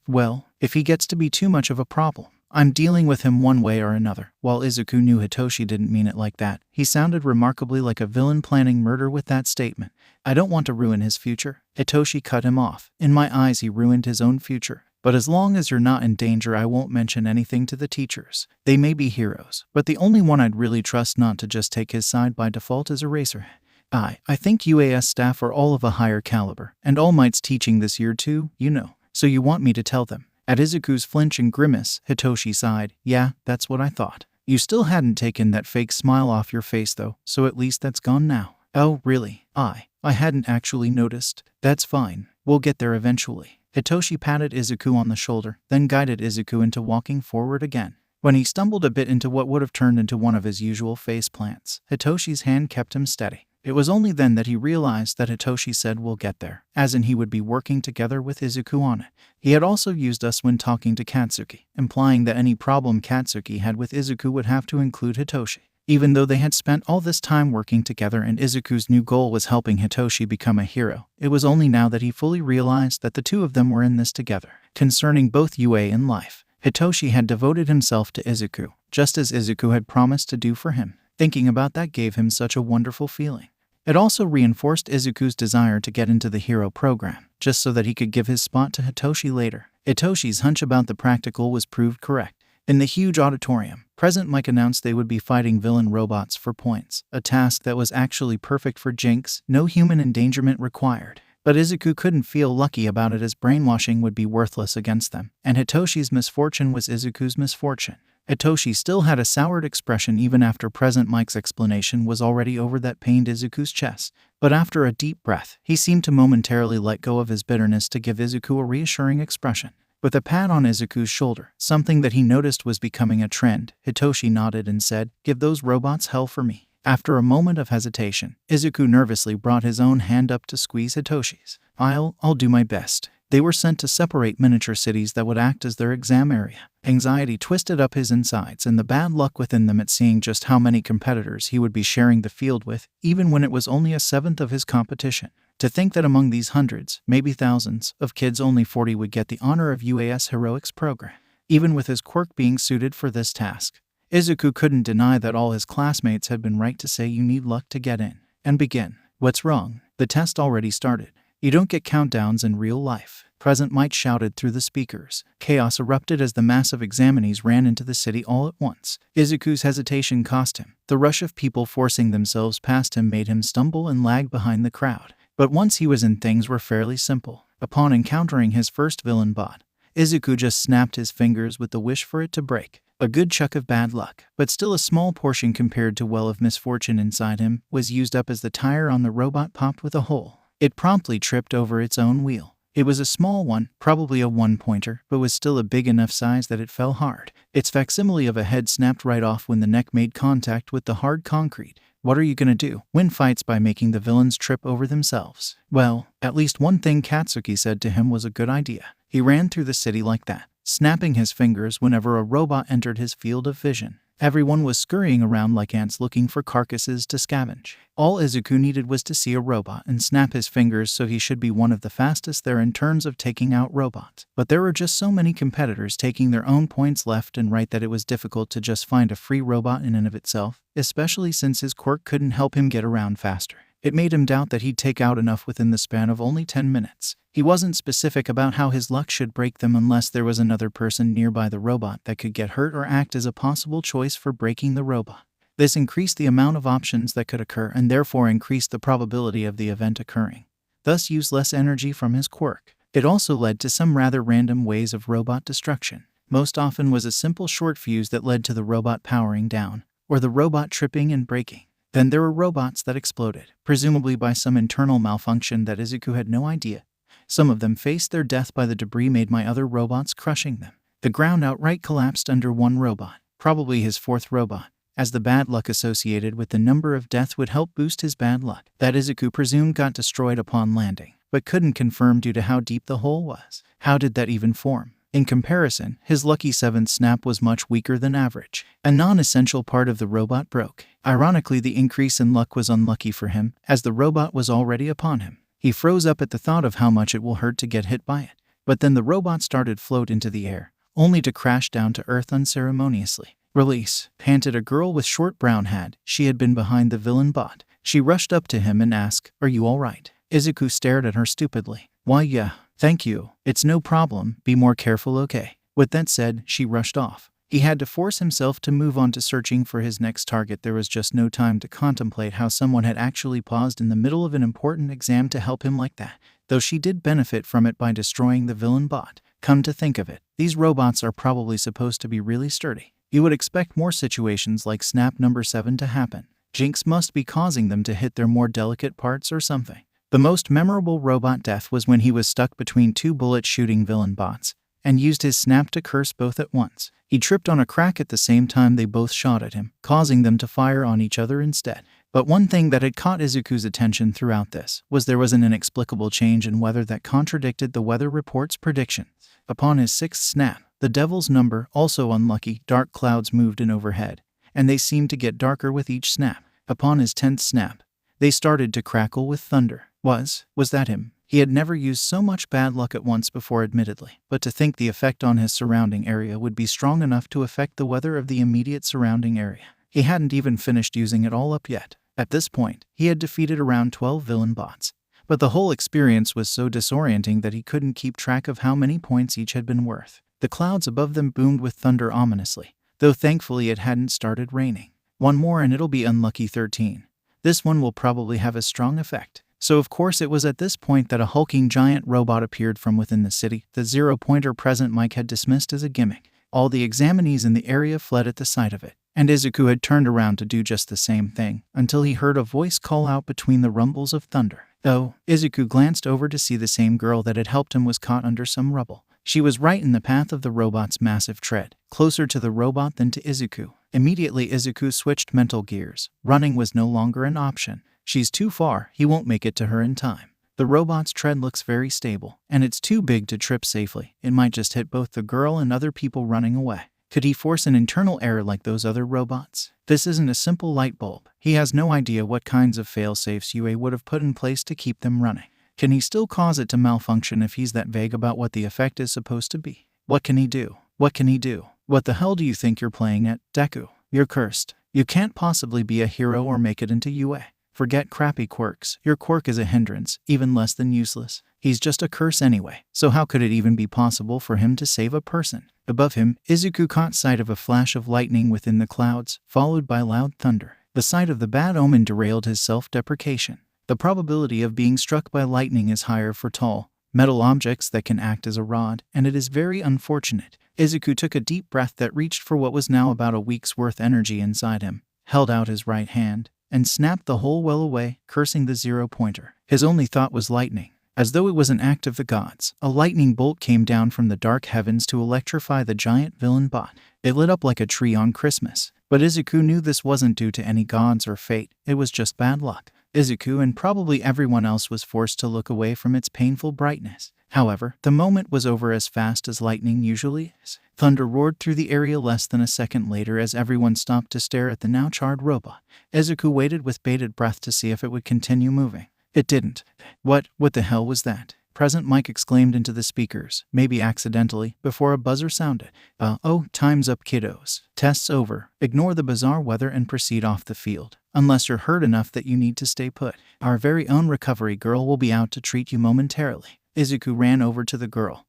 Well, if he gets to be too much of a problem, I'm dealing with him one way or another." While Izuku knew Hitoshi didn't mean it like that, he sounded remarkably like a villain planning murder with that statement. "I don't want to ruin his future." Hitoshi cut him off. "In my eyes he ruined his own future. But as long as you're not in danger, I won't mention anything to the teachers. They may be heroes, but the only one I'd really trust not to just take his side by default is Eraserhead. I think UAS staff are all of a higher caliber, and All Might's teaching this year too, you know. So you want me to tell them?" At Izuku's flinch and grimace, Hitoshi sighed. "Yeah, that's what I thought. You still hadn't taken that fake smile off your face though, so at least that's gone now." "Oh, really? I hadn't actually noticed." "That's fine. We'll get there eventually." Hitoshi patted Izuku on the shoulder, then guided Izuku into walking forward again. When he stumbled a bit into what would have turned into one of his usual face plants, Hitoshi's hand kept him steady. It was only then that he realized that Hitoshi said "we'll get there," as in he would be working together with Izuku on it. He had also used us when talking to Katsuki, implying that any problem Katsuki had with Izuku would have to include Hitoshi. Even though they had spent all this time working together and Izuku's new goal was helping Hitoshi become a hero, it was only now that he fully realized that the two of them were in this together. Concerning both UA and life, Hitoshi had devoted himself to Izuku, just as Izuku had promised to do for him. Thinking about that gave him such a wonderful feeling. It also reinforced Izuku's desire to get into the hero program, just so that he could give his spot to Hitoshi later. Hitoshi's hunch about the practical was proved correct. In the huge auditorium, President Mike announced they would be fighting villain robots for points, a task that was actually perfect for Jinx, no human endangerment required. But Izuku couldn't feel lucky about it, as brainwashing would be worthless against them, and Hitoshi's misfortune was Izuku's misfortune. Hitoshi still had a soured expression even after Present Mike's explanation was already over that pained Izuku's chest. But after a deep breath, he seemed to momentarily let go of his bitterness to give Izuku a reassuring expression. With a pat on Izuku's shoulder, something that he noticed was becoming a trend, Hitoshi nodded and said, "Give those robots hell for me." After a moment of hesitation, Izuku nervously brought his own hand up to squeeze Hitoshi's. I'll do my best." They were sent to separate miniature cities that would act as their exam area. Anxiety twisted up his insides, and the bad luck within them at seeing just how many competitors he would be sharing the field with, even when it was only a seventh of his competition. To think that among these hundreds, maybe thousands, of kids, only 40 would get the honor of UAS Heroics program. Even with his quirk being suited for this task, Izuku couldn't deny that all his classmates had been right to say you need luck to get in. And begin. What's wrong? The test already started. You don't get countdowns in real life. Present Mike shouted through the speakers. Chaos erupted as the massive examinees ran into the city all at once. Izuku's hesitation cost him. The rush of people forcing themselves past him made him stumble and lag behind the crowd. But once he was in, things were fairly simple. Upon encountering his first villain bot, Izuku just snapped his fingers with the wish for it to break. A good chunk of bad luck, but still a small portion compared to well of misfortune inside him, was used up as the tire on the robot popped with a hole. It promptly tripped over its own wheel. It was a small one, probably a one-pointer, but was still a big enough size that it fell hard. Its facsimile of a head snapped right off when the neck made contact with the hard concrete. What are you gonna do? Win fights by making the villains trip over themselves? Well, at least one thing Katsuki said to him was a good idea. He ran through the city like that, snapping his fingers whenever a robot entered his field of vision. Everyone was scurrying around like ants looking for carcasses to scavenge. All Izuku needed was to see a robot and snap his fingers, so he should be one of the fastest there in terms of taking out robots. But there were just so many competitors taking their own points left and right that it was difficult to just find a free robot in and of itself, especially since his quirk couldn't help him get around faster. It made him doubt that he'd take out enough within the span of only 10 minutes. He wasn't specific about how his luck should break them unless there was another person nearby the robot that could get hurt or act as a possible choice for breaking the robot. This increased the amount of options that could occur and therefore increased the probability of the event occurring, thus used less energy from his quirk. It also led to some rather random ways of robot destruction. Most often was a simple short fuse that led to the robot powering down, or the robot tripping and breaking. Then there were robots that exploded, presumably by some internal malfunction that Izuku had no idea. Some of them faced their death by the debris made by other robots crushing them. The ground outright collapsed under one robot, probably his fourth robot, as the bad luck associated with the number of deaths would help boost his bad luck. That Izuku presumed got destroyed upon landing, but couldn't confirm due to how deep the hole was. How did that even form? In comparison, his lucky seventh snap was much weaker than average. A non-essential part of the robot broke. Ironically, the increase in luck was unlucky for him, as the robot was already upon him. He froze up at the thought of how much it will hurt to get hit by it. But then the robot started float into the air, only to crash down to earth unceremoniously. "Release," panted a girl with short brown hair. She had been behind the villain bot. She rushed up to him and asked, "Are you all right?" Izuku stared at her stupidly. "Why, yeah, thank you. It's no problem. Be more careful, okay?" With that said, she rushed off. He had to force himself to move on to searching for his next target. There was just no time to contemplate how someone had actually paused in the middle of an important exam to help him like that, though she did benefit from it by destroying the villain bot. Come to think of it, these robots are probably supposed to be really sturdy. You would expect more situations like snap number 7 to happen. Jinx must be causing them to hit their more delicate parts or something. The most memorable robot death was when he was stuck between two bullet-shooting villain bots and used his snap to curse both at once. He tripped on a crack at the same time they both shot at him, causing them to fire on each other instead. But one thing that had caught Izuku's attention throughout this was there was an inexplicable change in weather that contradicted the weather report's predictions. Upon his sixth snap, the devil's number, also unlucky, dark clouds moved in overhead, and they seemed to get darker with each snap. Upon his 10th snap, they started to crackle with thunder. Was that him? He had never used so much bad luck at once before, admittedly, but to think the effect on his surrounding area would be strong enough to affect the weather of the immediate surrounding area. He hadn't even finished using it all up yet. At this point, he had defeated around 12 villain bots, but the whole experience was so disorienting that he couldn't keep track of how many points each had been worth. The clouds above them boomed with thunder ominously, though thankfully it hadn't started raining. One more and it'll be unlucky 13. This one will probably have a strong effect. So of course it was at this point that a hulking giant robot appeared from within the city. The zero-pointer Present Mike had dismissed as a gimmick. All the examinees in the area fled at the sight of it, and Izuku had turned around to do just the same thing, until he heard a voice call out between the rumbles of thunder. Though, Izuku glanced over to see the same girl that had helped him was caught under some rubble. She was right in the path of the robot's massive tread, closer to the robot than to Izuku. Immediately Izuku switched mental gears. Running was no longer an option. She's too far, he won't make it to her in time. The robot's tread looks very stable, and it's too big to trip safely. It might just hit both the girl and other people running away. Could he force an internal error like those other robots? This isn't a simple light bulb. He has no idea what kinds of fail-safes UA would have put in place to keep them running. Can he still cause it to malfunction if he's that vague about what the effect is supposed to be? What can he do? What can he do? What the hell do you think you're playing at, Deku? You're cursed. You can't possibly be a hero or make it into UA. Forget crappy quirks. Your quirk is a hindrance, even less than useless. He's just a curse anyway, so how could it even be possible for him to save a person? Above him, Izuku caught sight of a flash of lightning within the clouds, followed by loud thunder. The sight of the bad omen derailed his self-deprecation. The probability of being struck by lightning is higher for tall, metal objects that can act as a rod, and it is very unfortunate. Izuku took a deep breath that reached for what was now about a week's worth energy inside him, held out his right hand, and snapped the whole well away, cursing the zero-pointer. His only thought was lightning. As though it was an act of the gods, a lightning bolt came down from the dark heavens to electrify the giant villain bot. It lit up like a tree on Christmas. But Izuku knew this wasn't due to any gods or fate, it was just bad luck. Izuku and probably everyone else was forced to look away from its painful brightness. However, the moment was over as fast as lightning usually is. Thunder roared through the area less than a second later as everyone stopped to stare at the now charred robot. Izuku waited with bated breath to see if it would continue moving. It didn't. What the hell was that? Present Mike exclaimed into the speakers, maybe accidentally, before a buzzer sounded. Oh, time's up, kiddos. Test's over. Ignore the bizarre weather and proceed off the field. Unless you're hurt enough that you need to stay put. Our very own recovery girl will be out to treat you momentarily. Izuku ran over to the girl,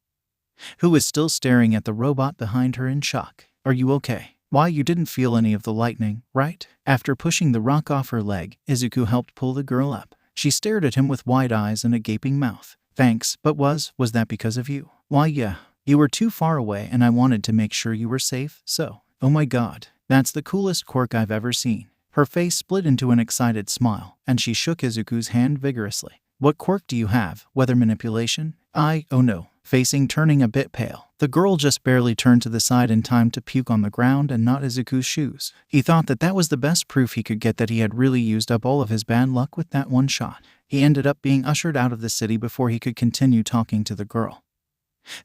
who was still staring at the robot behind her in shock. Are you okay? Why, you didn't feel any of the lightning, right? After pushing the rock off her leg, Izuku helped pull the girl up. She stared at him with wide eyes and a gaping mouth. Thanks, but was that because of you? Why, yeah. You were too far away and I wanted to make sure you were safe, so. Oh my god, that's the coolest quirk I've ever seen. Her face split into an excited smile, and she shook Izuku's hand vigorously. What quirk do you have? Weather manipulation? Oh no. Facing turning a bit pale, the girl just barely turned to the side in time to puke on the ground and not Izuku's shoes. He thought that was the best proof he could get that he had really used up all of his bad luck with that one shot. He ended up being ushered out of the city before he could continue talking to the girl,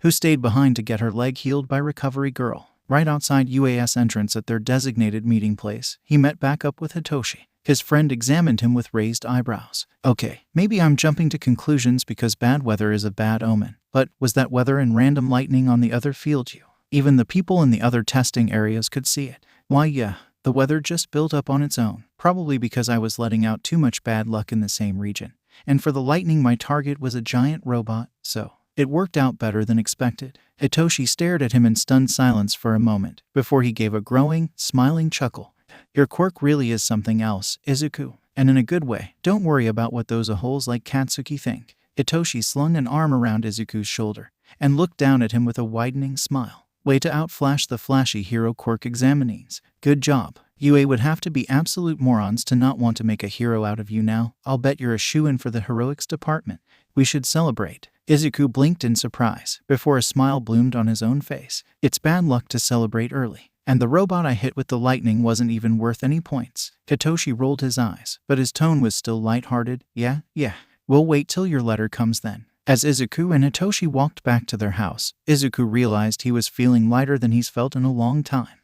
who stayed behind to get her leg healed by Recovery Girl. Right outside UAS entrance at their designated meeting place, he met back up with Hitoshi. His friend examined him with raised eyebrows. Okay, maybe I'm jumping to conclusions because bad weather is a bad omen. But was that weather and random lightning on the other field you? Even the people in the other testing areas could see it. Why, yeah, the weather just built up on its own. Probably because I was letting out too much bad luck in the same region. And for the lightning, my target was a giant robot, so it worked out better than expected. Hitoshi stared at him in stunned silence for a moment, before he gave a growing, smiling chuckle. Your quirk really is something else, Izuku. And in a good way. Don't worry about what those a-holes like Katsuki think. Hitoshi slung an arm around Izuku's shoulder, and looked down at him with a widening smile. Way to outflash the flashy hero quirk examinees. Good job. UA would have to be absolute morons to not want to make a hero out of you now. I'll bet you're a shoo-in for the heroics department. We should celebrate. Izuku blinked in surprise, before a smile bloomed on his own face. It's bad luck to celebrate early. And the robot I hit with the lightning wasn't even worth any points. Hitoshi rolled his eyes, but his tone was still lighthearted. Yeah. We'll wait till your letter comes then. As Izuku and Hitoshi walked back to their house, Izuku realized he was feeling lighter than he's felt in a long time.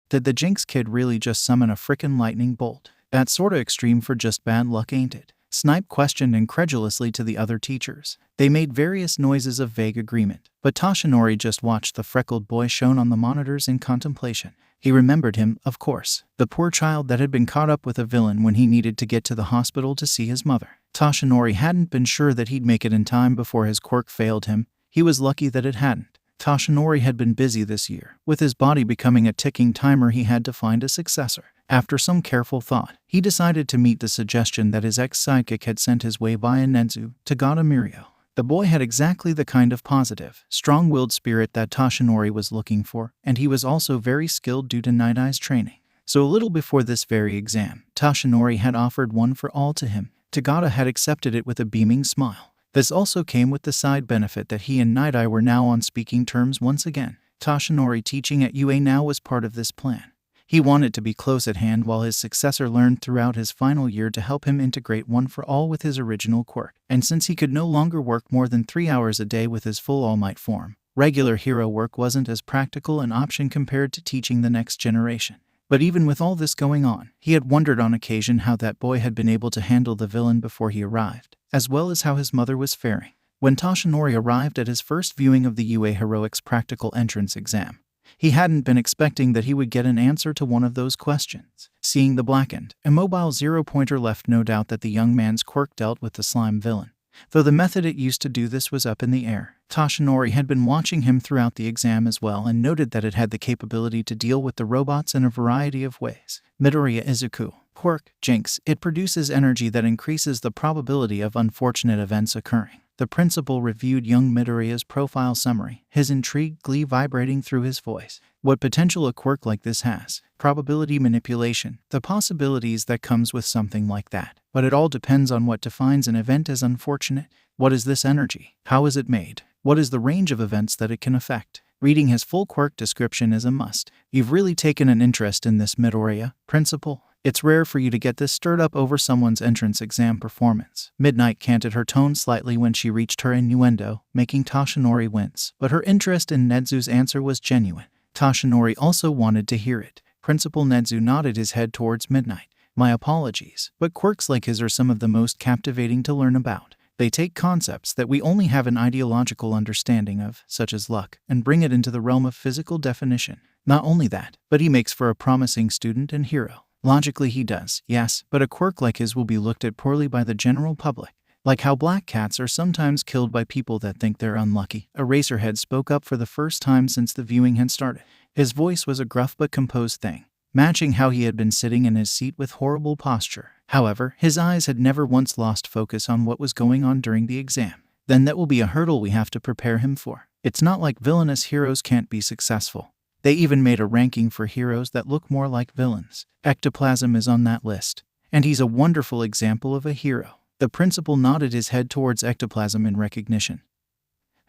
Did the Jinx kid really just summon a frickin' lightning bolt? That's sorta extreme for just bad luck, ain't it? Snipe questioned incredulously to the other teachers. They made various noises of vague agreement, but Toshinori just watched the freckled boy shown on the monitors in contemplation. He remembered him, of course, the poor child that had been caught up with a villain when he needed to get to the hospital to see his mother. Toshinori hadn't been sure that he'd make it in time before his quirk failed him. He was lucky that it hadn't. Toshinori had been busy this year. With his body becoming a ticking timer, he had to find a successor. After some careful thought, he decided to meet the suggestion that his ex-sidekick had sent his way by Nenzu, Tagata Mirio. The boy had exactly the kind of positive, strong-willed spirit that Toshinori was looking for, and he was also very skilled due to Night Eye's training. So a little before this very exam, Toshinori had offered one for all to him. Tagata had accepted it with a beaming smile. This also came with the side benefit that he and Night Eye were now on speaking terms once again. Toshinori teaching at UA now was part of this plan. He wanted to be close at hand while his successor learned throughout his final year to help him integrate one for all with his original quirk. And since he could no longer work more than 3 hours a day with his full All Might form, regular hero work wasn't as practical an option compared to teaching the next generation. But even with all this going on, he had wondered on occasion how that boy had been able to handle the villain before he arrived, as well as how his mother was faring. When Toshinori arrived at his first viewing of the UA Heroics Practical Entrance exam, he hadn't been expecting that he would get an answer to one of those questions. Seeing the blackened, immobile zero-pointer left no doubt that the young man's quirk dealt with the slime villain, though the method it used to do this was up in the air. Toshinori had been watching him throughout the exam as well and noted that it had the capability to deal with the robots in a variety of ways. Midoriya Izuku. Quirk, Jinx. It produces energy that increases the probability of unfortunate events occurring. The principal reviewed young Midoriya's profile summary, his intrigued glee vibrating through his voice. What potential a quirk like this has? Probability manipulation. The possibilities that comes with something like that. But it all depends on what defines an event as unfortunate. What is this energy? How is it made? What is the range of events that it can affect? Reading his full quirk description is a must. You've really taken an interest in this, Midoriya, principal. It's rare for you to get this stirred up over someone's entrance exam performance. Midnight canted her tone slightly when she reached her innuendo, making Toshinori wince. But her interest in Nezu's answer was genuine. Toshinori also wanted to hear it. Principal Nezu nodded his head towards Midnight. My apologies, but quirks like his are some of the most captivating to learn about. They take concepts that we only have an ideological understanding of, such as luck, and bring it into the realm of physical definition. Not only that, but he makes for a promising student and hero. Logically he does, yes, but a quirk like his will be looked at poorly by the general public. Like how black cats are sometimes killed by people that think they're unlucky. Eraserhead spoke up for the first time since the viewing had started. His voice was a gruff but composed thing, matching how he had been sitting in his seat with horrible posture. However, his eyes had never once lost focus on what was going on during the exam. Then that will be a hurdle we have to prepare him for. It's not like villainous heroes can't be successful. They even made a ranking for heroes that look more like villains. Ectoplasm is on that list, and he's a wonderful example of a hero. The principal nodded his head towards Ectoplasm in recognition,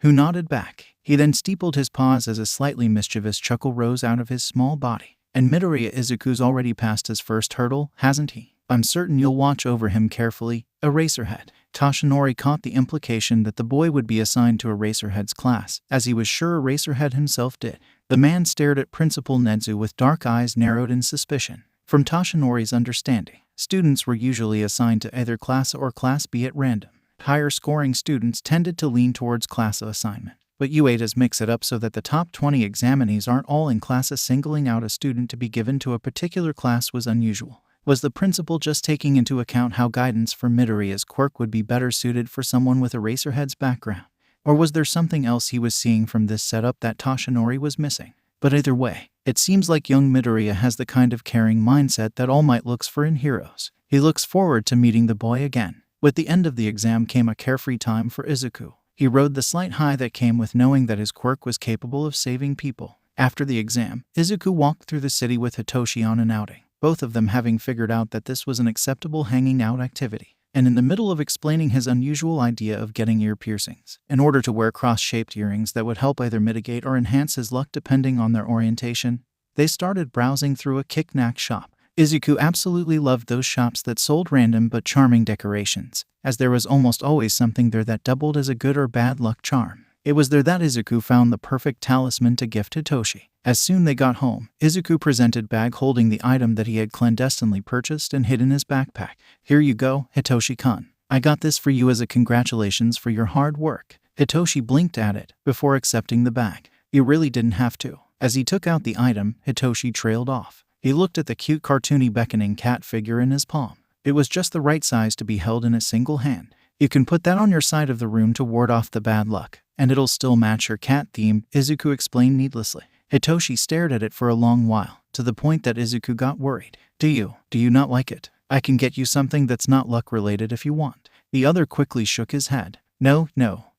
who nodded back. He then steepled his paws as a slightly mischievous chuckle rose out of his small body. And Midoriya Izuku's already passed his first hurdle, hasn't he? I'm certain you'll watch over him carefully, Eraserhead. Toshinori caught the implication that the boy would be assigned to Eraserhead's class, as he was sure Eraserhead himself did. The man stared at Principal Nezu with dark eyes narrowed in suspicion. From Toshinori's understanding, students were usually assigned to either Class A or Class B at random. Higher-scoring students tended to lean towards Class A assignment. But UA does mix it up so that the top 20 examinees aren't all in Class A. Singling out a student to be given to a particular class was unusual. Was the principal just taking into account how guidance for Midoriya's quirk would be better suited for someone with Eraserhead's background? Or was there something else he was seeing from this setup that Toshinori was missing? But either way, it seems like young Midoriya has the kind of caring mindset that All Might looks for in heroes. He looks forward to meeting the boy again. With the end of the exam came a carefree time for Izuku. He rode the slight high that came with knowing that his quirk was capable of saving people. After the exam, Izuku walked through the city with Hitoshi on an outing, both of them having figured out that this was an acceptable hanging out activity. And in the middle of explaining his unusual idea of getting ear piercings, in order to wear cross-shaped earrings that would help either mitigate or enhance his luck depending on their orientation, they started browsing through a knick-knack shop. Izuku absolutely loved those shops that sold random but charming decorations, as there was almost always something there that doubled as a good or bad luck charm. It was there that Izuku found the perfect talisman to gift Hitoshi. As soon they got home, Izuku presented bag holding the item that he had clandestinely purchased and hid in his backpack. Here you go, Hitoshi-kun. I got this for you as a congratulations for your hard work. Hitoshi blinked at it before accepting the bag. You really didn't have to. As he took out the item, Hitoshi trailed off. He looked at the cute cartoony beckoning cat figure in his palm. It was just the right size to be held in a single hand. You can put that on your side of the room to ward off the bad luck, and it'll still match your cat theme, Izuku explained needlessly. Hitoshi stared at it for a long while, to the point that Izuku got worried. Do you not like it? I can get you something that's not luck-related if you want. The other quickly shook his head. No,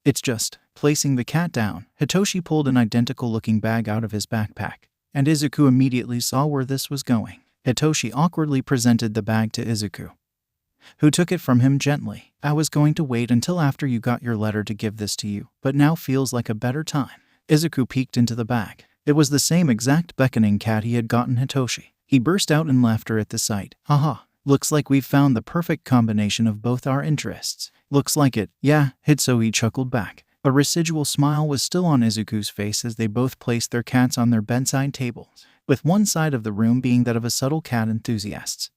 it's just... Placing the cat down, Hitoshi pulled an identical-looking bag out of his backpack, and Izuku immediately saw where this was going. Hitoshi awkwardly presented the bag to Izuku, who took it from him gently. I was going to wait until after you got your letter to give this to you, but now feels like a better time. Izuku peeked into the bag. It was the same exact beckoning cat he had gotten Hitoshi. He burst out in laughter at the sight. Haha, looks like we've found the perfect combination of both our interests. Looks like it. Yeah, Hitoshi chuckled back. A residual smile was still on Izuku's face as they both placed their cats on their bedside tables, with one side of the room being that of a subtle cat enthusiast,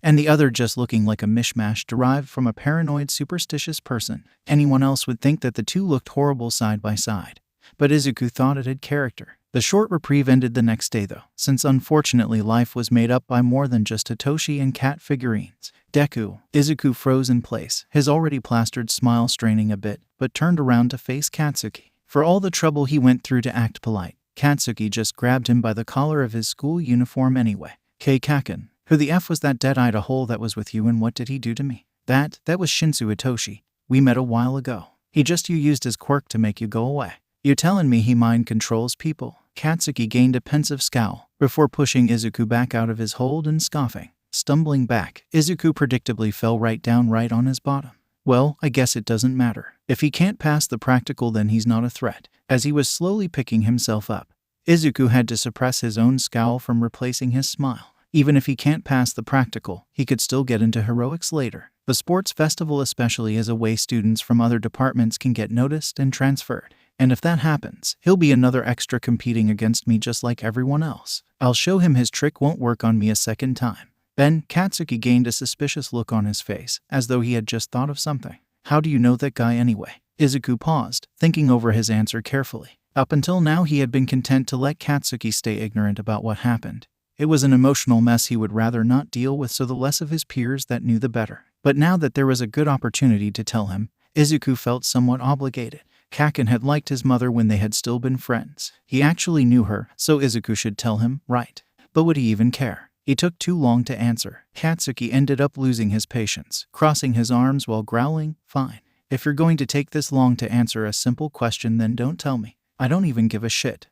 and the other just looking like a mishmash derived from a paranoid, superstitious person. Anyone else would think that the two looked horrible side by side, but Izuku thought it had character. The short reprieve ended the next day though, since unfortunately life was made up by more than just Hitoshi and cat figurines. Deku. Izuku froze in place, his already plastered smile straining a bit, but turned around to face Katsuki. For all the trouble he went through to act polite, Katsuki just grabbed him by the collar of his school uniform anyway. K. Kaken, who the F was that dead-eyed a hole that was with you, and what did he do to me? That was Shinso Hitoshi. We met a while ago. He just used his quirk to make you go away. You telling me he mind controls people? Katsuki gained a pensive scowl, before pushing Izuku back out of his hold and scoffing. Stumbling back, Izuku predictably fell right on his bottom. Well, I guess it doesn't matter. If he can't pass the practical, then he's not a threat. As he was slowly picking himself up, Izuku had to suppress his own scowl from replacing his smile. Even if he can't pass the practical, he could still get into heroics later. The sports festival especially is a way students from other departments can get noticed and transferred. And if that happens, he'll be another extra competing against me just like everyone else. I'll show him his trick won't work on me a second time. Then, Katsuki gained a suspicious look on his face, as though he had just thought of something. How do you know that guy anyway? Izuku paused, thinking over his answer carefully. Up until now he had been content to let Katsuki stay ignorant about what happened. It was an emotional mess he would rather not deal with, so the less of his peers that knew the better. But now that there was a good opportunity to tell him, Izuku felt somewhat obligated. Kaken had liked his mother when they had still been friends. He actually knew her, so Izuku should tell him, right? But would he even care? He took too long to answer. Katsuki ended up losing his patience, crossing his arms while growling, fine. If you're going to take this long to answer a simple question, then don't tell me. I don't even give a shit.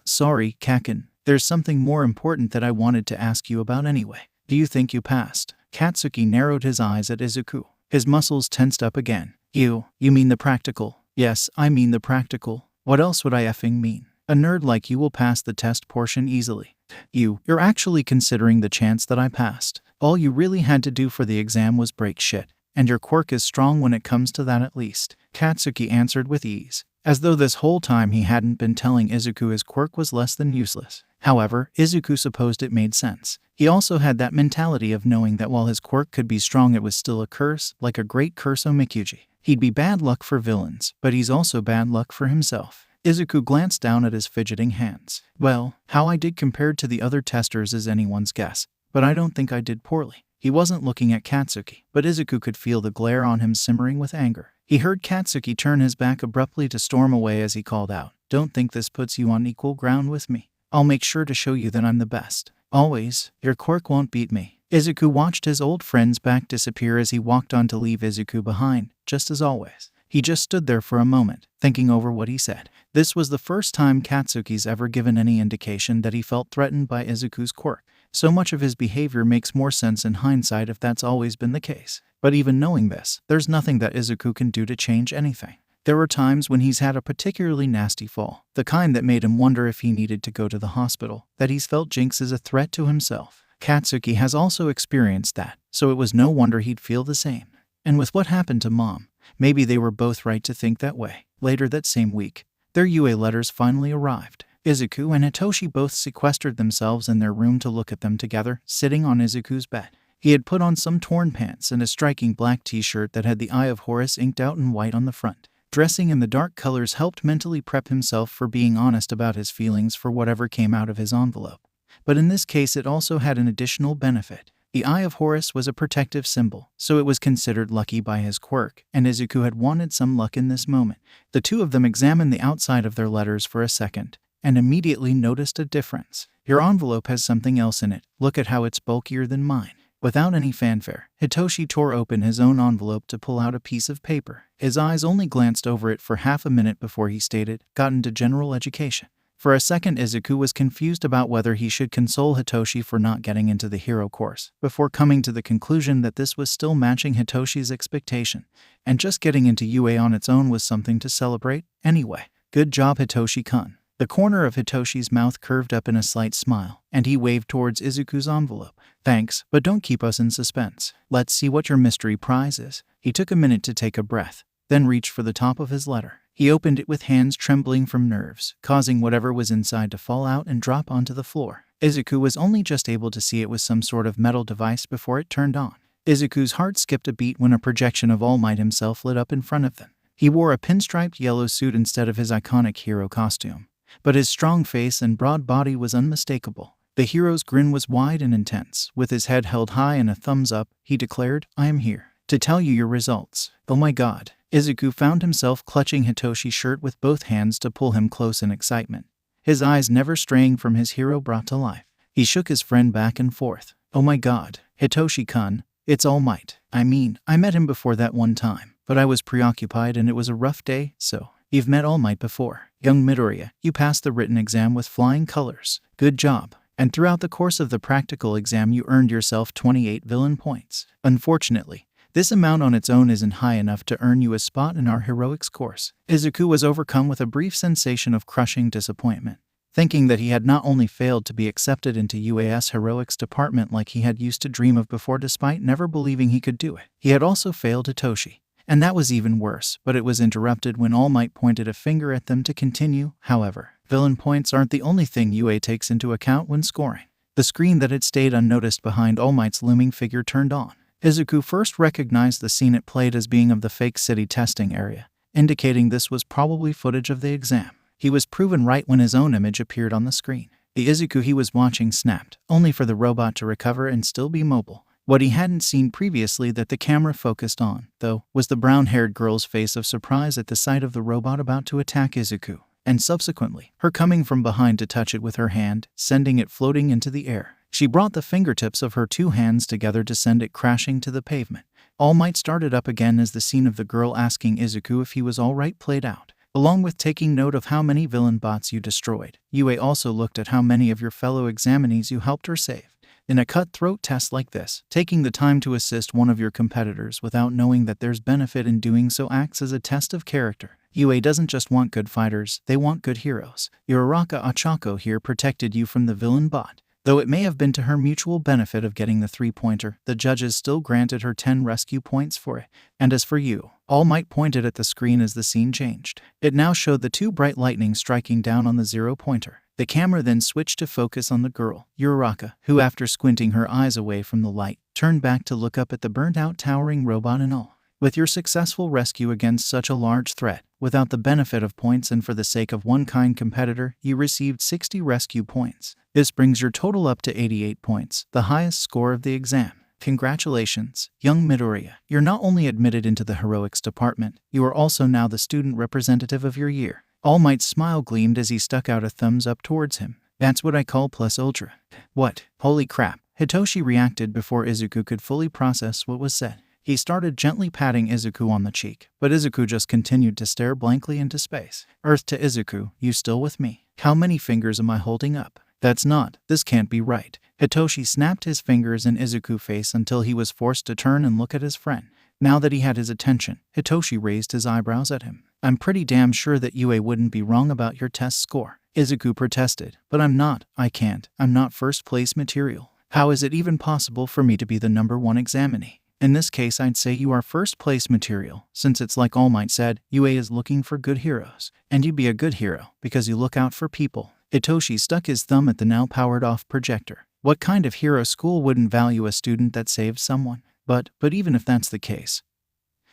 Sorry, Kaken. There's something more important that I wanted to ask you about anyway. Do you think you passed? Katsuki narrowed his eyes at Izuku. His muscles tensed up again. You mean the practical? Yes, I mean the practical. What else would I effing mean? A nerd like you will pass the test portion easily. You're actually considering the chance that I passed. All you really had to do for the exam was break shit, and your quirk is strong when it comes to that at least. Katsuki answered with ease, as though this whole time he hadn't been telling Izuku his quirk was less than useless. However, Izuku supposed it made sense. He also had that mentality of knowing that while his quirk could be strong, it was still a curse, like a great curse Omikuji. He'd be bad luck for villains, but he's also bad luck for himself. Izuku glanced down at his fidgeting hands. Well, how I did compared to the other testers is anyone's guess, but I don't think I did poorly. He wasn't looking at Katsuki, but Izuku could feel the glare on him simmering with anger. He heard Katsuki turn his back abruptly to storm away as he called out, "Don't think this puts you on equal ground with me. I'll make sure to show you that I'm the best. Always, your quirk won't beat me." Izuku watched his old friend's back disappear as he walked on to leave Izuku behind, just as always. He just stood there for a moment, thinking over what he said. This was the first time Katsuki's ever given any indication that he felt threatened by Izuku's quirk. So much of his behavior makes more sense in hindsight if that's always been the case. But even knowing this, there's nothing that Izuku can do to change anything. There were times when he's had a particularly nasty fall, the kind that made him wonder if he needed to go to the hospital, that he's felt Jinx is a threat to himself. Katsuki has also experienced that, so it was no wonder he'd feel the same. And with what happened to Mom, maybe they were both right to think that way. Later that same week, their UA letters finally arrived. Izuku and Hitoshi both sequestered themselves in their room to look at them together, sitting on Izuku's bed. He had put on some torn pants and a striking black t-shirt that had the Eye of Horus inked out in white on the front. Dressing in the dark colors helped mentally prep himself for being honest about his feelings for whatever came out of his envelope. But in this case it also had an additional benefit. The Eye of Horus was a protective symbol, so it was considered lucky by his quirk, and Izuku had wanted some luck in this moment. The two of them examined the outside of their letters for a second, and immediately noticed a difference. Your envelope has something else in it. Look at how it's bulkier than mine. Without any fanfare, Hitoshi tore open his own envelope to pull out a piece of paper. His eyes only glanced over it for half a minute before he stated, "Got into general education." For a second, Izuku was confused about whether he should console Hitoshi for not getting into the hero course, before coming to the conclusion that this was still matching Hitoshi's expectation, and just getting into UA on its own was something to celebrate. Anyway, good job, Hitoshi-kun. The corner of Hitoshi's mouth curved up in a slight smile, and he waved towards Izuku's envelope. "Thanks, but don't keep us in suspense. Let's see what your mystery prize is." He took a minute to take a breath, then reached for the top of his letter. He opened it with hands trembling from nerves, causing whatever was inside to fall out and drop onto the floor. Izuku was only just able to see it was some sort of metal device before it turned on. Izuku's heart skipped a beat when a projection of All Might himself lit up in front of them. He wore a pinstriped yellow suit instead of his iconic hero costume, but his strong face and broad body was unmistakable. The hero's grin was wide and intense. With his head held high and a thumbs up, he declared, "I am here to tell you your results." Oh my god. Izuku found himself clutching Hitoshi's shirt with both hands to pull him close in excitement, his eyes never straying from his hero brought to life. He shook his friend back and forth. "Oh my god, Hitoshi-kun, it's All Might. I mean, I met him before that one time, but I was preoccupied and it was a rough day, so." "You've met All Might before. Young Midoriya, you passed the written exam with flying colors. Good job. And throughout the course of the practical exam you earned yourself 28 villain points. Unfortunately, this amount on its own isn't high enough to earn you a spot in our heroics course." Izuku was overcome with a brief sensation of crushing disappointment, thinking that he had not only failed to be accepted into UAS heroics department like he had used to dream of before despite never believing he could do it, he had also failed Hitoshi. And that was even worse, but it was interrupted when All Might pointed a finger at them to continue. However, villain points aren't the only thing UA takes into account when scoring. The screen that had stayed unnoticed behind All Might's looming figure turned on. Izuku first recognized the scene it played as being of the fake city testing area, indicating this was probably footage of the exam. He was proven right when his own image appeared on the screen. The Izuku he was watching snapped, only for the robot to recover and still be mobile. What he hadn't seen previously that the camera focused on, though, was the brown-haired girl's face of surprise at the sight of the robot about to attack Izuku, and subsequently, her coming from behind to touch it with her hand, sending it floating into the air. She brought the fingertips of her two hands together to send it crashing to the pavement. All Might started up again as the scene of the girl asking Izuku if he was alright played out. Along with taking note of how many villain bots you destroyed, UA also looked at how many of your fellow examinees you helped her save. In a cutthroat test like this, taking the time to assist one of your competitors without knowing that there's benefit in doing so acts as a test of character. UA doesn't just want good fighters, they want good heroes. Uraraka Ochako here protected you from the villain bot. Though it may have been to her mutual benefit of getting the 3-pointer, the judges still granted her 10 rescue points for it. And as for you, All Might pointed at the screen as the scene changed. It now showed the two bright lightnings striking down on the 0-pointer. The camera then switched to focus on the girl, Uraraka, who after squinting her eyes away from the light, turned back to look up at the burnt-out towering robot and all. With your successful rescue against such a large threat, without the benefit of points and for the sake of one kind competitor, you received 60 rescue points. This brings your total up to 88 points, the highest score of the exam. Congratulations, young Midoriya. You're not only admitted into the heroics department, you are also now the student representative of your year. All Might's smile gleamed as he stuck out a thumbs up towards him. That's what I call plus ultra. What? Holy crap. Hitoshi reacted before Izuku could fully process what was said. He started gently patting Izuku on the cheek, but Izuku just continued to stare blankly into space. Earth to Izuku, you still with me? How many fingers am I holding up? This can't be right. Hitoshi snapped his fingers in Izuku's face until he was forced to turn and look at his friend. Now that he had his attention, Hitoshi raised his eyebrows at him. I'm pretty damn sure that UA wouldn't be wrong about your test score. Izuku protested, but I'm not. I can't. I'm not first place material. How is it even possible for me to be the number one examinee? In this case, I'd say you are first place material, since it's like All Might said, UA is looking for good heroes. And you'd be a good hero, because you look out for people. Hitoshi stuck his thumb at the now powered off projector. What kind of hero school wouldn't value a student that saves someone? But even if that's the case,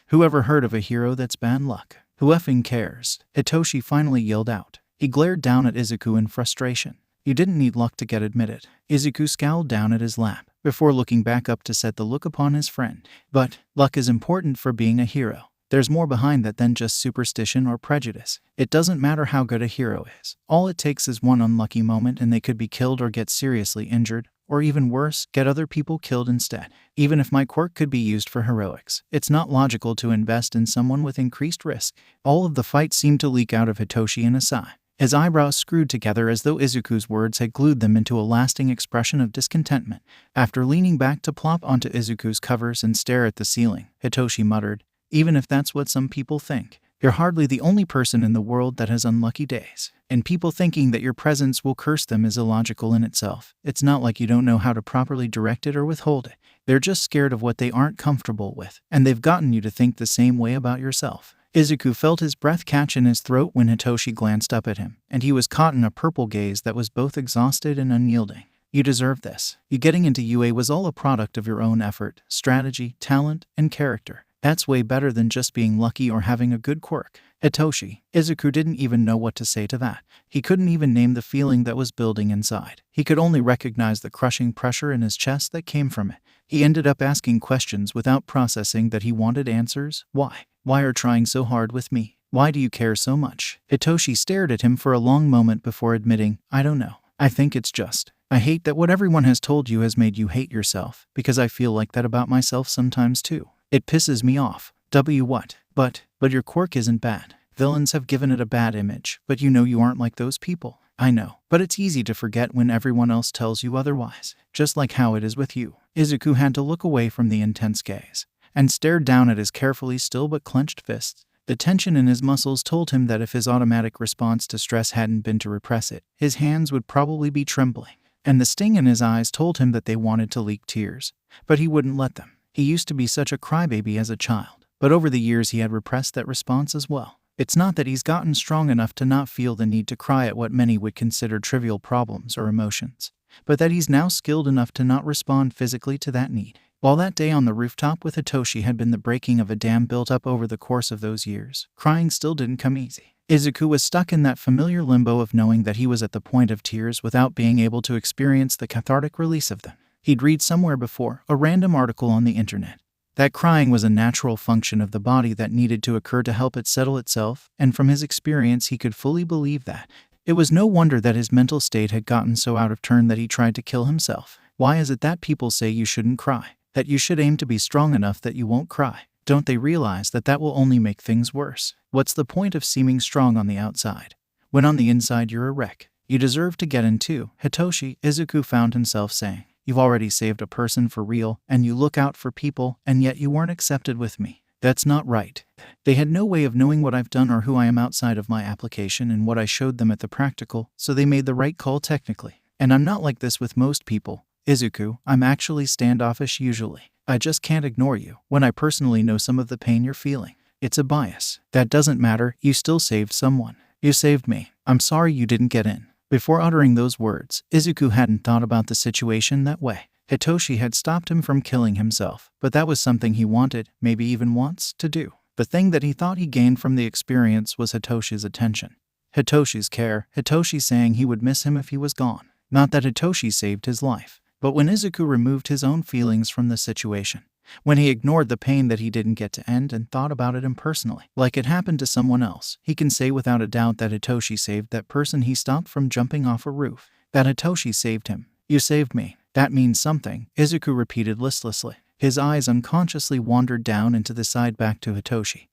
who ever heard of a hero that's bad luck? Who effing cares? Hitoshi finally yelled out. He glared down at Izuku in frustration. You didn't need luck to get admitted. Izuku scowled down at his lap, before looking back up to set the look upon his friend. But luck is important for being a hero. There's more behind that than just superstition or prejudice. It doesn't matter how good a hero is. All it takes is one unlucky moment and they could be killed or get seriously injured, or even worse, get other people killed instead. Even if my quirk could be used for heroics, it's not logical to invest in someone with increased risk. All of the fight seemed to leak out of Hitoshi in a sigh. His eyebrows screwed together as though Izuku's words had glued them into a lasting expression of discontentment. After leaning back to plop onto Izuku's covers and stare at the ceiling, Hitoshi muttered, "Even if that's what some people think, you're hardly the only person in the world that has unlucky days. And people thinking that your presence will curse them is illogical in itself. It's not like you don't know how to properly direct it or withhold it. They're just scared of what they aren't comfortable with, and they've gotten you to think the same way about yourself." Izuku felt his breath catch in his throat when Hitoshi glanced up at him, and he was caught in a purple gaze that was both exhausted and unyielding. "You deserve this. You getting into UA was all a product of your own effort, strategy, talent, and character. That's way better than just being lucky or having a good quirk." Hitoshi. Izuku didn't even know what to say to that. He couldn't even name the feeling that was building inside. He could only recognize the crushing pressure in his chest that came from it. He ended up asking questions without processing that he wanted answers. Why? Why are trying so hard with me? Why do you care so much? Hitoshi stared at him for a long moment before admitting, "I don't know. I think it's just. I hate that what everyone has told you has made you hate yourself, because I feel like that about myself sometimes too. It pisses me off. What? But your quirk isn't bad. Villains have given it a bad image, but you know you aren't like those people. I know, but it's easy to forget when everyone else tells you otherwise. Just like how it is with you." Izuku had to look away from the intense gaze and stared down at his carefully still but clenched fists. The tension in his muscles told him that if his automatic response to stress hadn't been to repress it, his hands would probably be trembling. And the sting in his eyes told him that they wanted to leak tears, but he wouldn't let them. He used to be such a crybaby as a child, but over the years he had repressed that response as well. It's not that he's gotten strong enough to not feel the need to cry at what many would consider trivial problems or emotions, but that he's now skilled enough to not respond physically to that need. While that day on the rooftop with Hitoshi had been the breaking of a dam built up over the course of those years, crying still didn't come easy. Izuku was stuck in that familiar limbo of knowing that he was at the point of tears without being able to experience the cathartic release of them. He'd read somewhere before, a random article on the internet, that crying was a natural function of the body that needed to occur to help it settle itself, and from his experience he could fully believe that. It was no wonder that his mental state had gotten so out of turn that he tried to kill himself. Why is it that people say you shouldn't cry? That you should aim to be strong enough that you won't cry? Don't they realize that that will only make things worse? What's the point of seeming strong on the outside, when on the inside you're a wreck? You deserve to get in too, Hitoshi, Izuku found himself saying. You've already saved a person for real, and you look out for people, and yet you weren't accepted with me. That's not right. They had no way of knowing what I've done or who I am outside of my application and what I showed them at the practical, so they made the right call technically. And I'm not like this with most people. Izuku, I'm actually standoffish usually. I just can't ignore you when I personally know some of the pain you're feeling. It's a bias. That doesn't matter, you still saved someone. You saved me. I'm sorry you didn't get in. Before uttering those words, Izuku hadn't thought about the situation that way. Hitoshi had stopped him from killing himself, but that was something he wanted, maybe even wants, to do. The thing that he thought he gained from the experience was Hitoshi's attention. Hitoshi's care, Hitoshi saying he would miss him if he was gone. Not that Hitoshi saved his life, but when Izuku removed his own feelings from the situation, when he ignored the pain that he didn't get to end and thought about it impersonally, like it happened to someone else, he can say without a doubt that Hitoshi saved that person he stopped from jumping off a roof. That Hitoshi saved him. You saved me. That means something, Izuku repeated listlessly. His eyes unconsciously wandered down into the side back to Hitoshi,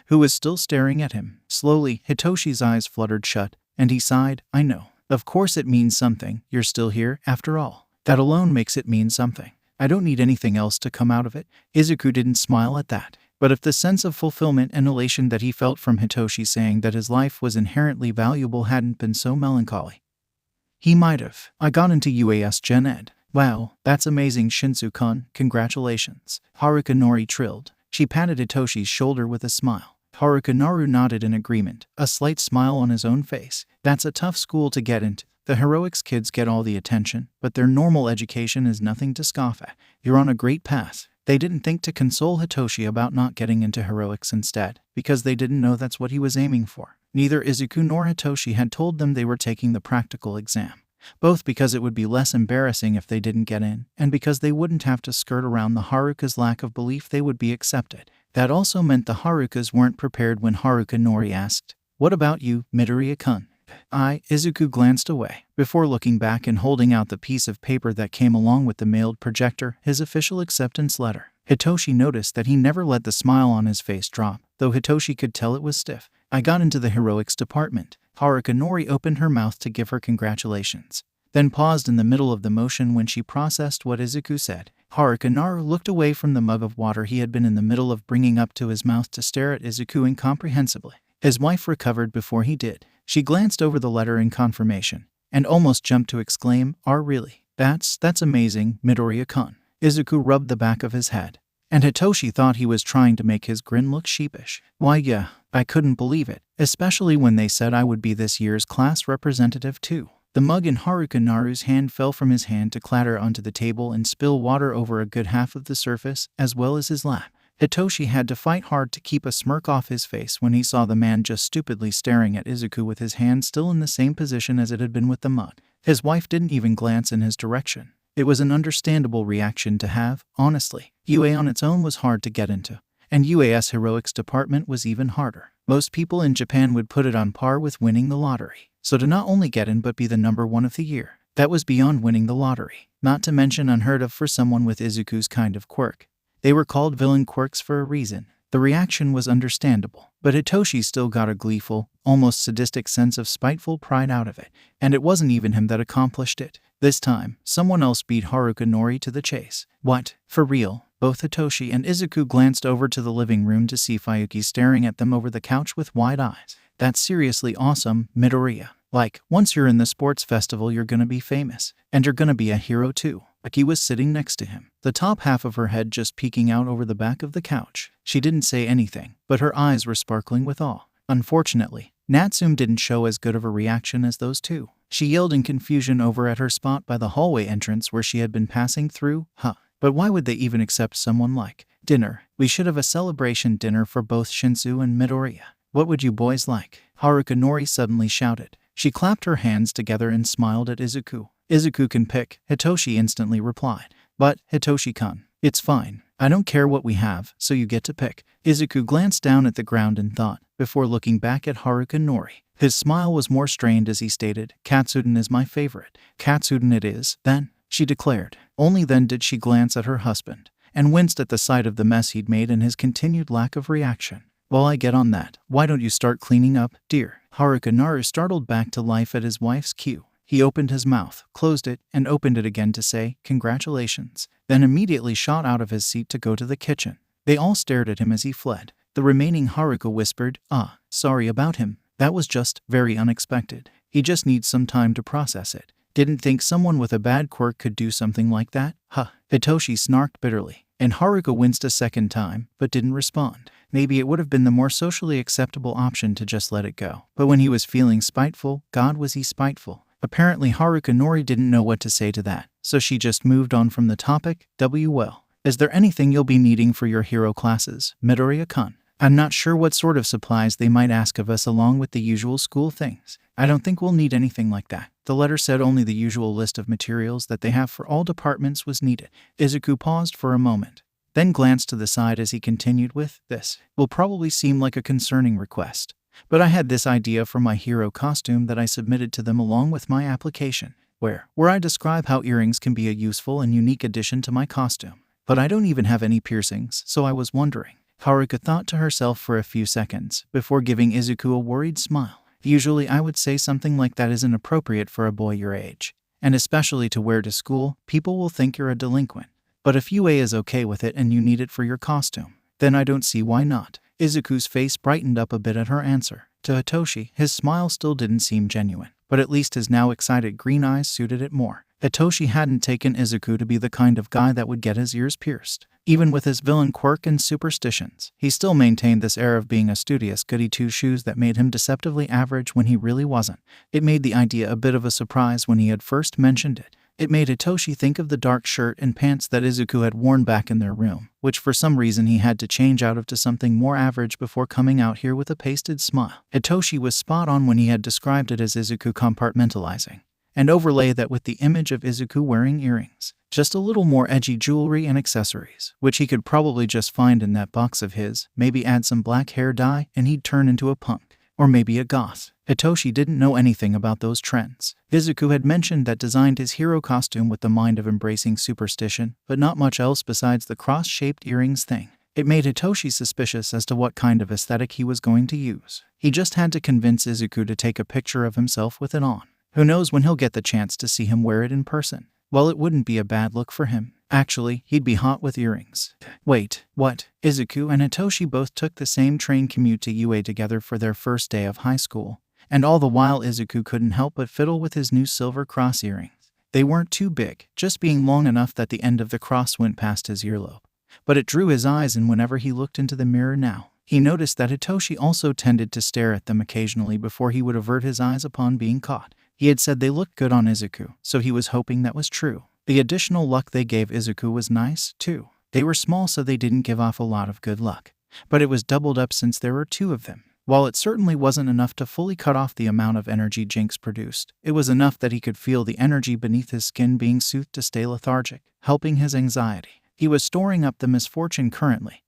who was still staring at him. Slowly, Hitoshi's eyes fluttered shut, and he sighed, I know. Of course it means something. You're still here, after all. That alone makes it mean something. I don't need anything else to come out of it. Izuku didn't smile at that. But if the sense of fulfillment and elation that he felt from Hitoshi saying that his life was inherently valuable hadn't been so melancholy, he might have. I got into UAS Gen Ed. Wow, that's amazing, Shinso-kun. Congratulations. Haruka Nori trilled. She patted Hitoshi's shoulder with a smile. Haruka Naru nodded in agreement, a slight smile on his own face. That's a tough school to get into. The heroics kids get all the attention, but their normal education is nothing to scoff at. You're on a great path. They didn't think to console Hitoshi about not getting into heroics instead, because they didn't know that's what he was aiming for. Neither Izuku nor Hitoshi had told them they were taking the practical exam, both because it would be less embarrassing if they didn't get in, and because they wouldn't have to skirt around the Haruka's lack of belief they would be accepted. That also meant the Harukas weren't prepared when Haruka Nori asked, "What about you, Midoriya-kun?" Izuku glanced away, before looking back and holding out the piece of paper that came along with the mailed projector, his official acceptance letter. Hitoshi noticed that he never let the smile on his face drop, though Hitoshi could tell it was stiff. "I got into the heroics department." Haruka Nori opened her mouth to give her congratulations, then paused in the middle of the motion when she processed what Izuku said. Haruka Nori looked away from the mug of water he had been in the middle of bringing up to his mouth to stare at Izuku incomprehensibly. His wife recovered before he did. She glanced over the letter in confirmation, and almost jumped to exclaim, really? That's amazing, Midoriya-kun." Izuku rubbed the back of his head, and Hitoshi thought he was trying to make his grin look sheepish. "Why yeah, I couldn't believe it, especially when they said I would be this year's class representative too." The mug in Haruka Naru's hand fell from his hand to clatter onto the table and spill water over a good half of the surface, as well as his lap. Hitoshi had to fight hard to keep a smirk off his face when he saw the man just stupidly staring at Izuku with his hand still in the same position as it had been with the mug. His wife didn't even glance in his direction. It was an understandable reaction to have, honestly. UA on its own was hard to get into, and UA's heroics department was even harder. Most people in Japan would put it on par with winning the lottery. So to not only get in but be the #1 of the year, that was beyond winning the lottery. Not to mention unheard of for someone with Izuku's kind of quirk. They were called villain quirks for a reason. The reaction was understandable, but Hitoshi still got a gleeful, almost sadistic sense of spiteful pride out of it, and it wasn't even him that accomplished it. This time, someone else beat Haruka Nori to the chase. "What? For real?" Both Hitoshi and Izuku glanced over to the living room to see Fuyuki staring at them over the couch with wide eyes. "That's seriously awesome, Midoriya. Like, once you're in the sports festival you're gonna be famous, and you're gonna be a hero too." Aki was sitting next to him, the top half of her head just peeking out over the back of the couch. She didn't say anything, but her eyes were sparkling with awe. Unfortunately, Natsume didn't show as good of a reaction as those two. She yelled in confusion over at her spot by the hallway entrance where she had been passing through. But why would they even accept someone like dinner? We should have a celebration dinner for both Shinso and Midoriya. What would you boys like?" Haruka Nori suddenly shouted. She clapped her hands together and smiled at Izuku. "Izuku can pick," Hitoshi instantly replied. "But, Hitoshi-kun, it's fine. I don't care what we have, so you get to pick." Izuku glanced down at the ground in thought, before looking back at Haruka Nori. His smile was more strained as he stated, "Katsuden is my favorite." "Katsuden it is, then," she declared. Only then did she glance at her husband, and winced at the sight of the mess he'd made and his continued lack of reaction. "While I get on that, why don't you start cleaning up, dear?" Haruka Naru startled back to life at his wife's cue. He opened his mouth, closed it, and opened it again to say, "Congratulations," then immediately shot out of his seat to go to the kitchen. They all stared at him as he fled. The remaining Haruka whispered, "Sorry about him. That was just very unexpected. He just needs some time to process it. Didn't think someone with a bad quirk could do something like that, huh?" Hitoshi snarked bitterly, and Haruka winced a second time, but didn't respond. Maybe it would have been the more socially acceptable option to just let it go. But when he was feeling spiteful, God was he spiteful. Apparently Haruka Nori didn't know what to say to that, so she just moved on from the topic. "Well, is there anything you'll be needing for your hero classes, Midoriya-kun? I'm not sure what sort of supplies they might ask of us along with the usual school things. I don't think we'll need anything like that." The letter said only the usual list of materials that they have for all departments was needed. Izuku paused for a moment, then glanced to the side as he continued with, "This will probably seem like a concerning request, but I had this idea for my hero costume that I submitted to them along with my application, where I describe how earrings can be a useful and unique addition to my costume. But I don't even have any piercings, so I was wondering." Haruka thought to herself for a few seconds, before giving Izuku a worried smile. "Usually I would say something like that isn't appropriate for a boy your age, and especially to wear to school. People will think you're a delinquent. But if UA is okay with it and you need it for your costume, then I don't see why not." Izuku's face brightened up a bit at her answer. To Hitoshi, his smile still didn't seem genuine, but at least his now excited green eyes suited it more. Hitoshi hadn't taken Izuku to be the kind of guy that would get his ears pierced. Even with his villain quirk and superstitions, he still maintained this air of being a studious goody two-shoes that made him deceptively average when he really wasn't. It made the idea a bit of a surprise when he had first mentioned it. It made Hitoshi think of the dark shirt and pants that Izuku had worn back in their room, which for some reason he had to change out of to something more average before coming out here with a pasted smile. Hitoshi was spot on when he had described it as Izuku compartmentalizing, and overlay that with the image of Izuku wearing earrings. Just a little more edgy jewelry and accessories, which he could probably just find in that box of his, maybe add some black hair dye and he'd turn into a punk. Or maybe a goth. Hitoshi didn't know anything about those trends. Izuku had mentioned that designed his hero costume with the mind of embracing superstition, but not much else besides the cross-shaped earrings thing. It made Hitoshi suspicious as to what kind of aesthetic he was going to use. He just had to convince Izuku to take a picture of himself with it on. Who knows when he'll get the chance to see him wear it in person. Well, it wouldn't be a bad look for him. Actually, he'd be hot with earrings. Wait, what? Izuku and Hitoshi both took the same train commute to UA together for their first day of high school. And all the while Izuku couldn't help but fiddle with his new silver cross earrings. They weren't too big, just being long enough that the end of the cross went past his earlobe. But it drew his eyes, and whenever he looked into the mirror now, he noticed that Hitoshi also tended to stare at them occasionally before he would avert his eyes upon being caught. He had said they looked good on Izuku, so he was hoping that was true. The additional luck they gave Izuku was nice, too. They were small, so they didn't give off a lot of good luck. But it was doubled up since there were 2 of them. While it certainly wasn't enough to fully cut off the amount of energy Jinx produced, it was enough that he could feel the energy beneath his skin being soothed to stay lethargic, helping his anxiety. He was storing up the misfortune currently.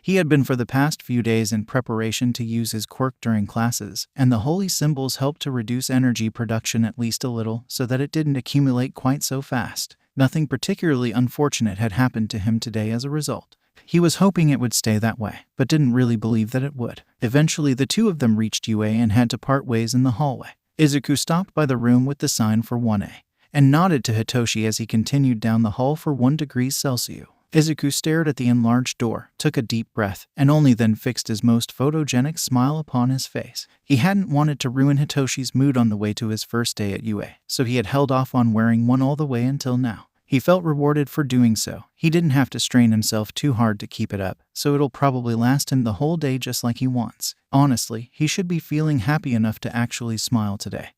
He had been for the past few days in preparation to use his quirk during classes, and the holy symbols helped to reduce energy production at least a little so that it didn't accumulate quite so fast. Nothing particularly unfortunate had happened to him today as a result. He was hoping it would stay that way, but didn't really believe that it would. Eventually, the 2 of them reached UA and had to part ways in the hallway. Izuku stopped by the room with the sign for 1A, and nodded to Hitoshi as he continued down the hall for 1 degree Celsius. Izuku stared at the enlarged door, took a deep breath, and only then fixed his most photogenic smile upon his face. He hadn't wanted to ruin Hitoshi's mood on the way to his first day at UA, so he had held off on wearing one all the way until now. He felt rewarded for doing so. He didn't have to strain himself too hard to keep it up, so it'll probably last him the whole day just like he wants. Honestly, he should be feeling happy enough to actually smile today.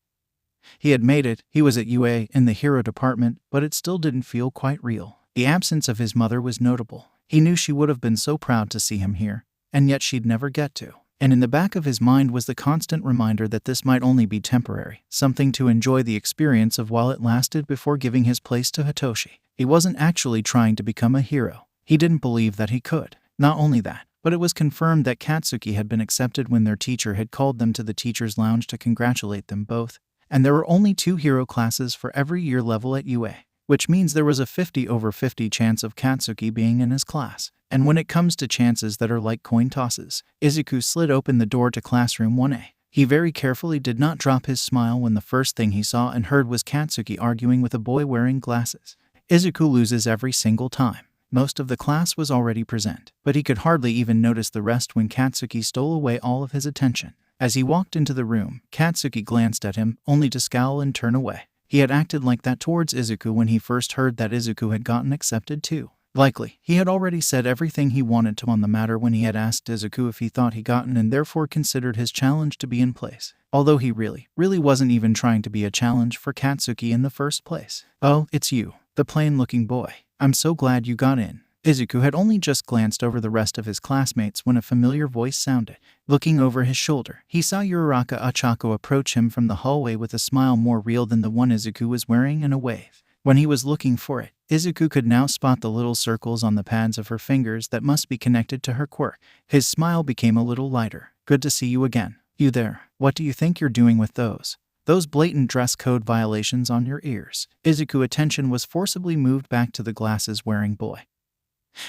He had made it. He was at UA in the hero department, but it still didn't feel quite real. The absence of his mother was notable. He knew she would have been so proud to see him here, and yet she'd never get to. And in the back of his mind was the constant reminder that this might only be temporary, something to enjoy the experience of while it lasted before giving his place to Hitoshi. He wasn't actually trying to become a hero. He didn't believe that he could. Not only that, but it was confirmed that Katsuki had been accepted when their teacher had called them to the teacher's lounge to congratulate them both. And there were only 2 hero classes for every year level at UA, which means there was a 50/50 chance of Katsuki being in his class. And when it comes to chances that are like coin tosses, Izuku slid open the door to classroom 1A. He very carefully did not drop his smile when the first thing he saw and heard was Katsuki arguing with a boy wearing glasses. Izuku loses every single time. Most of the class was already present, but he could hardly even notice the rest when Katsuki stole away all of his attention. As he walked into the room, Katsuki glanced at him, only to scowl and turn away. He had acted like that towards Izuku when he first heard that Izuku had gotten accepted too. Likely, he had already said everything he wanted to on the matter when he had asked Izuku if he thought he gotten and therefore considered his challenge to be in place. Although he really wasn't even trying to be a challenge for Katsuki in the first place. "Oh, it's you, the plain-looking boy. I'm so glad you got in." Izuku had only just glanced over the rest of his classmates when a familiar voice sounded. Looking over his shoulder, he saw Uraraka Achako approach him from the hallway with a smile more real than the one Izuku was wearing and a wave. When he was looking for it, Izuku could now spot the little circles on the pads of her fingers that must be connected to her quirk. His smile became a little lighter. "Good to see you again. You there. What do you think you're doing with those blatant dress code violations on your ears?" Izuku's attention was forcibly moved back to the glasses-wearing boy,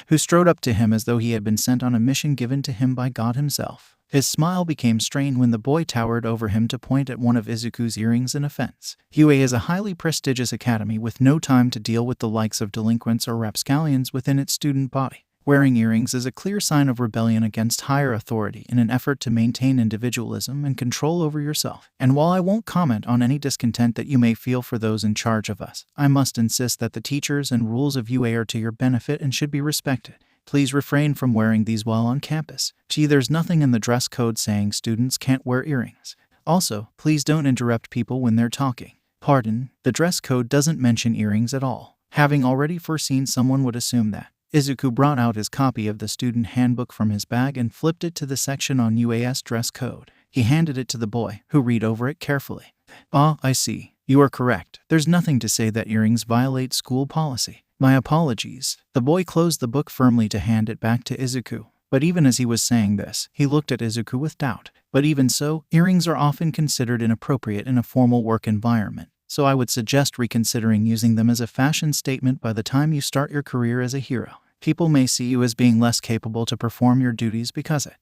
who strode up to him as though he had been sent on a mission given to him by God himself. His smile became strained when the boy towered over him to point at one of Izuku's earrings in offense. UA is a highly prestigious academy with no time to deal with the likes of delinquents or rapscallions within its student body. Wearing earrings is a clear sign of rebellion against higher authority in an effort to maintain individualism and control over yourself. And while I won't comment on any discontent that you may feel for those in charge of us, I must insist that the teachers and rules of UA are to your benefit and should be respected. Please refrain from wearing these while on campus. Gee, there's nothing in the dress code saying students can't wear earrings. Also, please don't interrupt people when they're talking. Pardon, the dress code doesn't mention earrings at all. Having already foreseen someone would assume that, Izuku brought out his copy of the student handbook from his bag and flipped it to the section on UA's dress code. He handed it to the boy, who read over it carefully. "Ah, I see. You are correct. There's nothing to say that earrings violate school policy. My apologies. The boy closed the book firmly to hand it back to Izuku. But even as he was saying this, he looked at Izuku with doubt. But even so, earrings are often considered inappropriate in a formal work environment. So I would suggest reconsidering using them as a fashion statement by the time you start your career as a hero. People may see you as being less capable to perform your duties because it.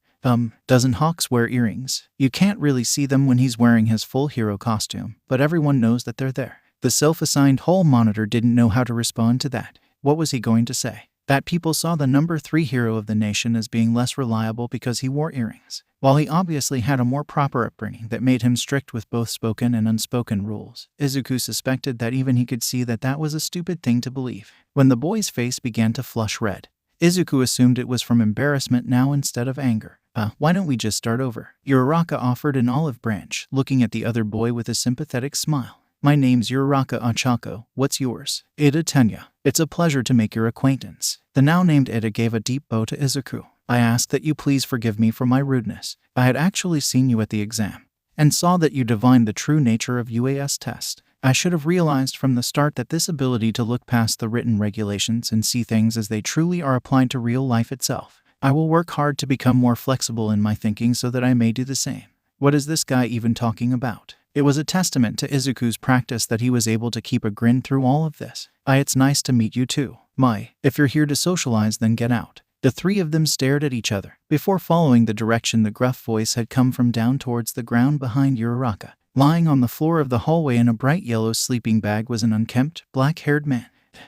Doesn't Hawks wear earrings? You can't really see them when he's wearing his full hero costume, but everyone knows that they're there. The self-assigned hall monitor didn't know how to respond to that. What was he going to say? That people saw the number 3 hero of the nation as being less reliable because he wore earrings. While he obviously had a more proper upbringing that made him strict with both spoken and unspoken rules, Izuku suspected that even he could see that that was a stupid thing to believe. When the boy's face began to flush red, Izuku assumed it was from embarrassment now instead of anger. Why don't we just start over? Uraraka offered an olive branch, looking at the other boy with a sympathetic smile. My name's Uraraka Ochako. What's yours? Ida Tenya. It's a pleasure to make your acquaintance. The now-named Ida gave a deep bow to Izuku. I ask that you please forgive me for my rudeness. I had actually seen you at the exam, and saw that you divined the true nature of UAS test. I should have realized from the start that this ability to look past the written regulations and see things as they truly are applied to real life itself. I will work hard to become more flexible in my thinking so that I may do the same. What is this guy even talking about? It was a testament to Izuku's practice that he was able to keep a grin through all of this. It's nice to meet you too. If you're here to socialize, then get out. The 3 of them stared at each other, before following the direction the gruff voice had come from down towards the ground behind Uraraka. Lying on the floor of the hallway in a bright yellow sleeping bag was an unkempt, black-haired man.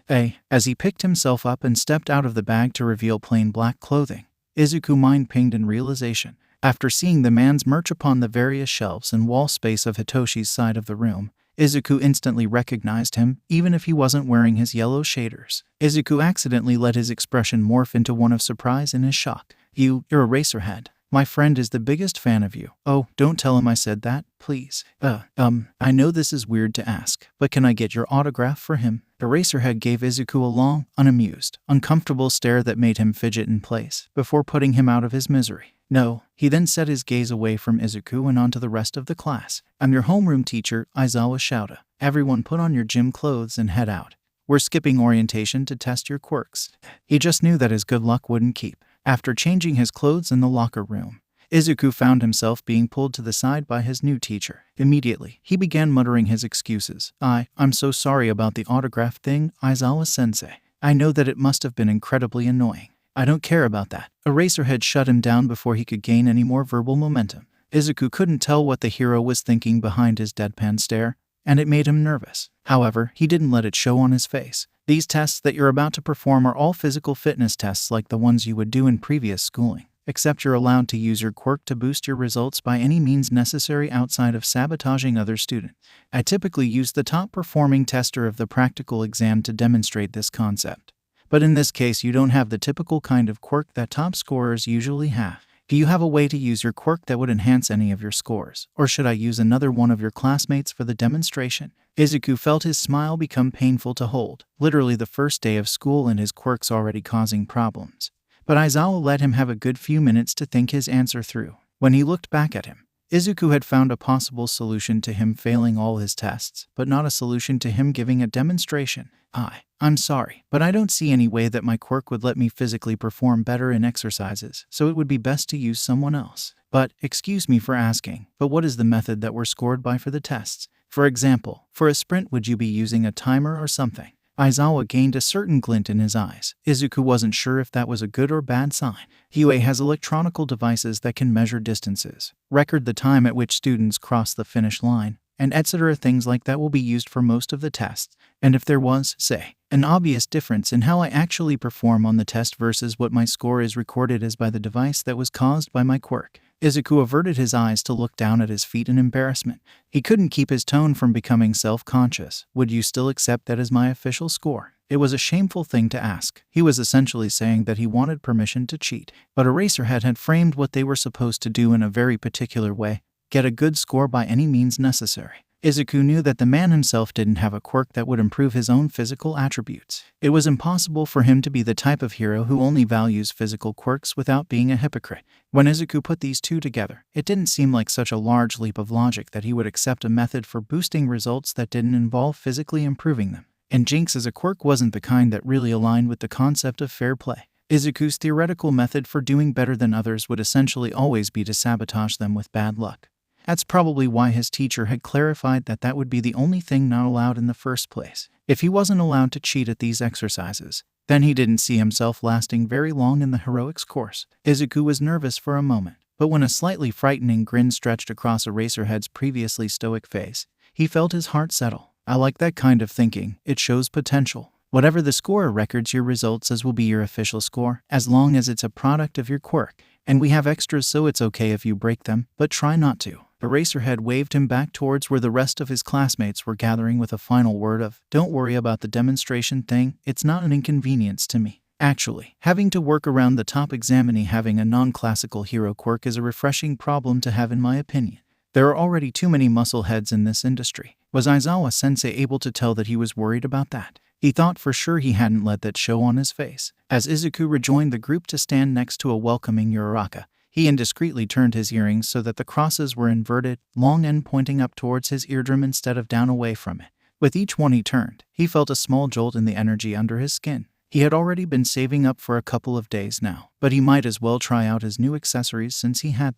As he picked himself up and stepped out of the bag to reveal plain black clothing, Izuku mind pinged in realization. After seeing the man's merch upon the various shelves and wall space of Hitoshi's side of the room, Izuku instantly recognized him, even if he wasn't wearing his yellow shaders. Izuku accidentally let his expression morph into one of surprise and his shock. You're Eraserhead. My friend is the biggest fan of you. Oh, don't tell him I said that, please. I know this is weird to ask, but can I get your autograph for him? Eraserhead gave Izuku a long, unamused, uncomfortable stare that made him fidget in place, before putting him out of his misery. No. He then set his gaze away from Izuku and onto the rest of the class. I'm your homeroom teacher, Aizawa shouted. Everyone put on your gym clothes and head out. We're skipping orientation to test your quirks. He just knew that his good luck wouldn't keep. After changing his clothes in the locker room, Izuku found himself being pulled to the side by his new teacher. Immediately, he began muttering his excuses. I'm so sorry about the autograph thing, Aizawa-sensei. I know that it must have been incredibly annoying. I don't care about that. Eraserhead shut him down before he could gain any more verbal momentum. Izuku couldn't tell what the hero was thinking behind his deadpan stare, and it made him nervous. However, he didn't let it show on his face. These tests that you're about to perform are all physical fitness tests like the ones you would do in previous schooling, except you're allowed to use your quirk to boost your results by any means necessary outside of sabotaging other students. I typically use the top-performing tester of the practical exam to demonstrate this concept. But in this case, you don't have the typical kind of quirk that top scorers usually have. Do you have a way to use your quirk that would enhance any of your scores? Or should I use another one of your classmates for the demonstration? Izuku felt his smile become painful to hold. Literally the first day of school and his quirks already causing problems. But Aizawa let him have a good few minutes to think his answer through. When he looked back at him, Izuku had found a possible solution to him failing all his tests, but not a solution to him giving a demonstration. I'm sorry, but I don't see any way that my quirk would let me physically perform better in exercises, so it would be best to use someone else. But, excuse me for asking, but what is the method that we're scored by for the tests? For example, for a sprint would you be using a timer or something? Aizawa gained a certain glint in his eyes. Izuku wasn't sure if that was a good or bad sign. UA has electronical devices that can measure distances, record the time at which students cross the finish line, and etc. Things like that will be used for most of the tests. And if there was, say, an obvious difference in how I actually perform on the test versus what my score is recorded as by the device that was caused by my quirk. Izuku averted his eyes to look down at his feet in embarrassment. He couldn't keep his tone from becoming self-conscious. Would you still accept that as my official score? It was a shameful thing to ask. He was essentially saying that he wanted permission to cheat. But Eraserhead had framed what they were supposed to do in a very particular way. Get a good score by any means necessary. Izuku knew that the man himself didn't have a quirk that would improve his own physical attributes. It was impossible for him to be the type of hero who only values physical quirks without being a hypocrite. When Izuku put these two together, it didn't seem like such a large leap of logic that he would accept a method for boosting results that didn't involve physically improving them. And Jinx as a quirk wasn't the kind that really aligned with the concept of fair play. Izuku's theoretical method for doing better than others would essentially always be to sabotage them with bad luck. That's probably why his teacher had clarified that that would be the only thing not allowed in the first place. If he wasn't allowed to cheat at these exercises, then he didn't see himself lasting very long in the heroics course. Izuku was nervous for a moment, but when a slightly frightening grin stretched across Eraserhead's previously stoic face, he felt his heart settle. I like that kind of thinking. It shows potential. Whatever the score records your results as will be your official score, as long as it's a product of your quirk. And we have extras, so it's okay if you break them, but try not to. Eraserhead waved him back towards where the rest of his classmates were gathering with a final word of, "Don't worry about the demonstration thing, it's not an inconvenience to me." Actually, having to work around the top examinee having a non-classical hero quirk is a refreshing problem to have in my opinion. There are already too many muscle heads in this industry. Was Aizawa-sensei able to tell that he was worried about that? He thought for sure he hadn't let that show on his face. As Izuku rejoined the group to stand next to a welcoming Uraraka, he indiscreetly turned his earrings so that the crosses were inverted, long end pointing up towards his eardrum instead of down away from it. With each one he turned, he felt a small jolt in the energy under his skin. He had already been saving up for a couple of days now, but he might as well try out his new accessories since he had.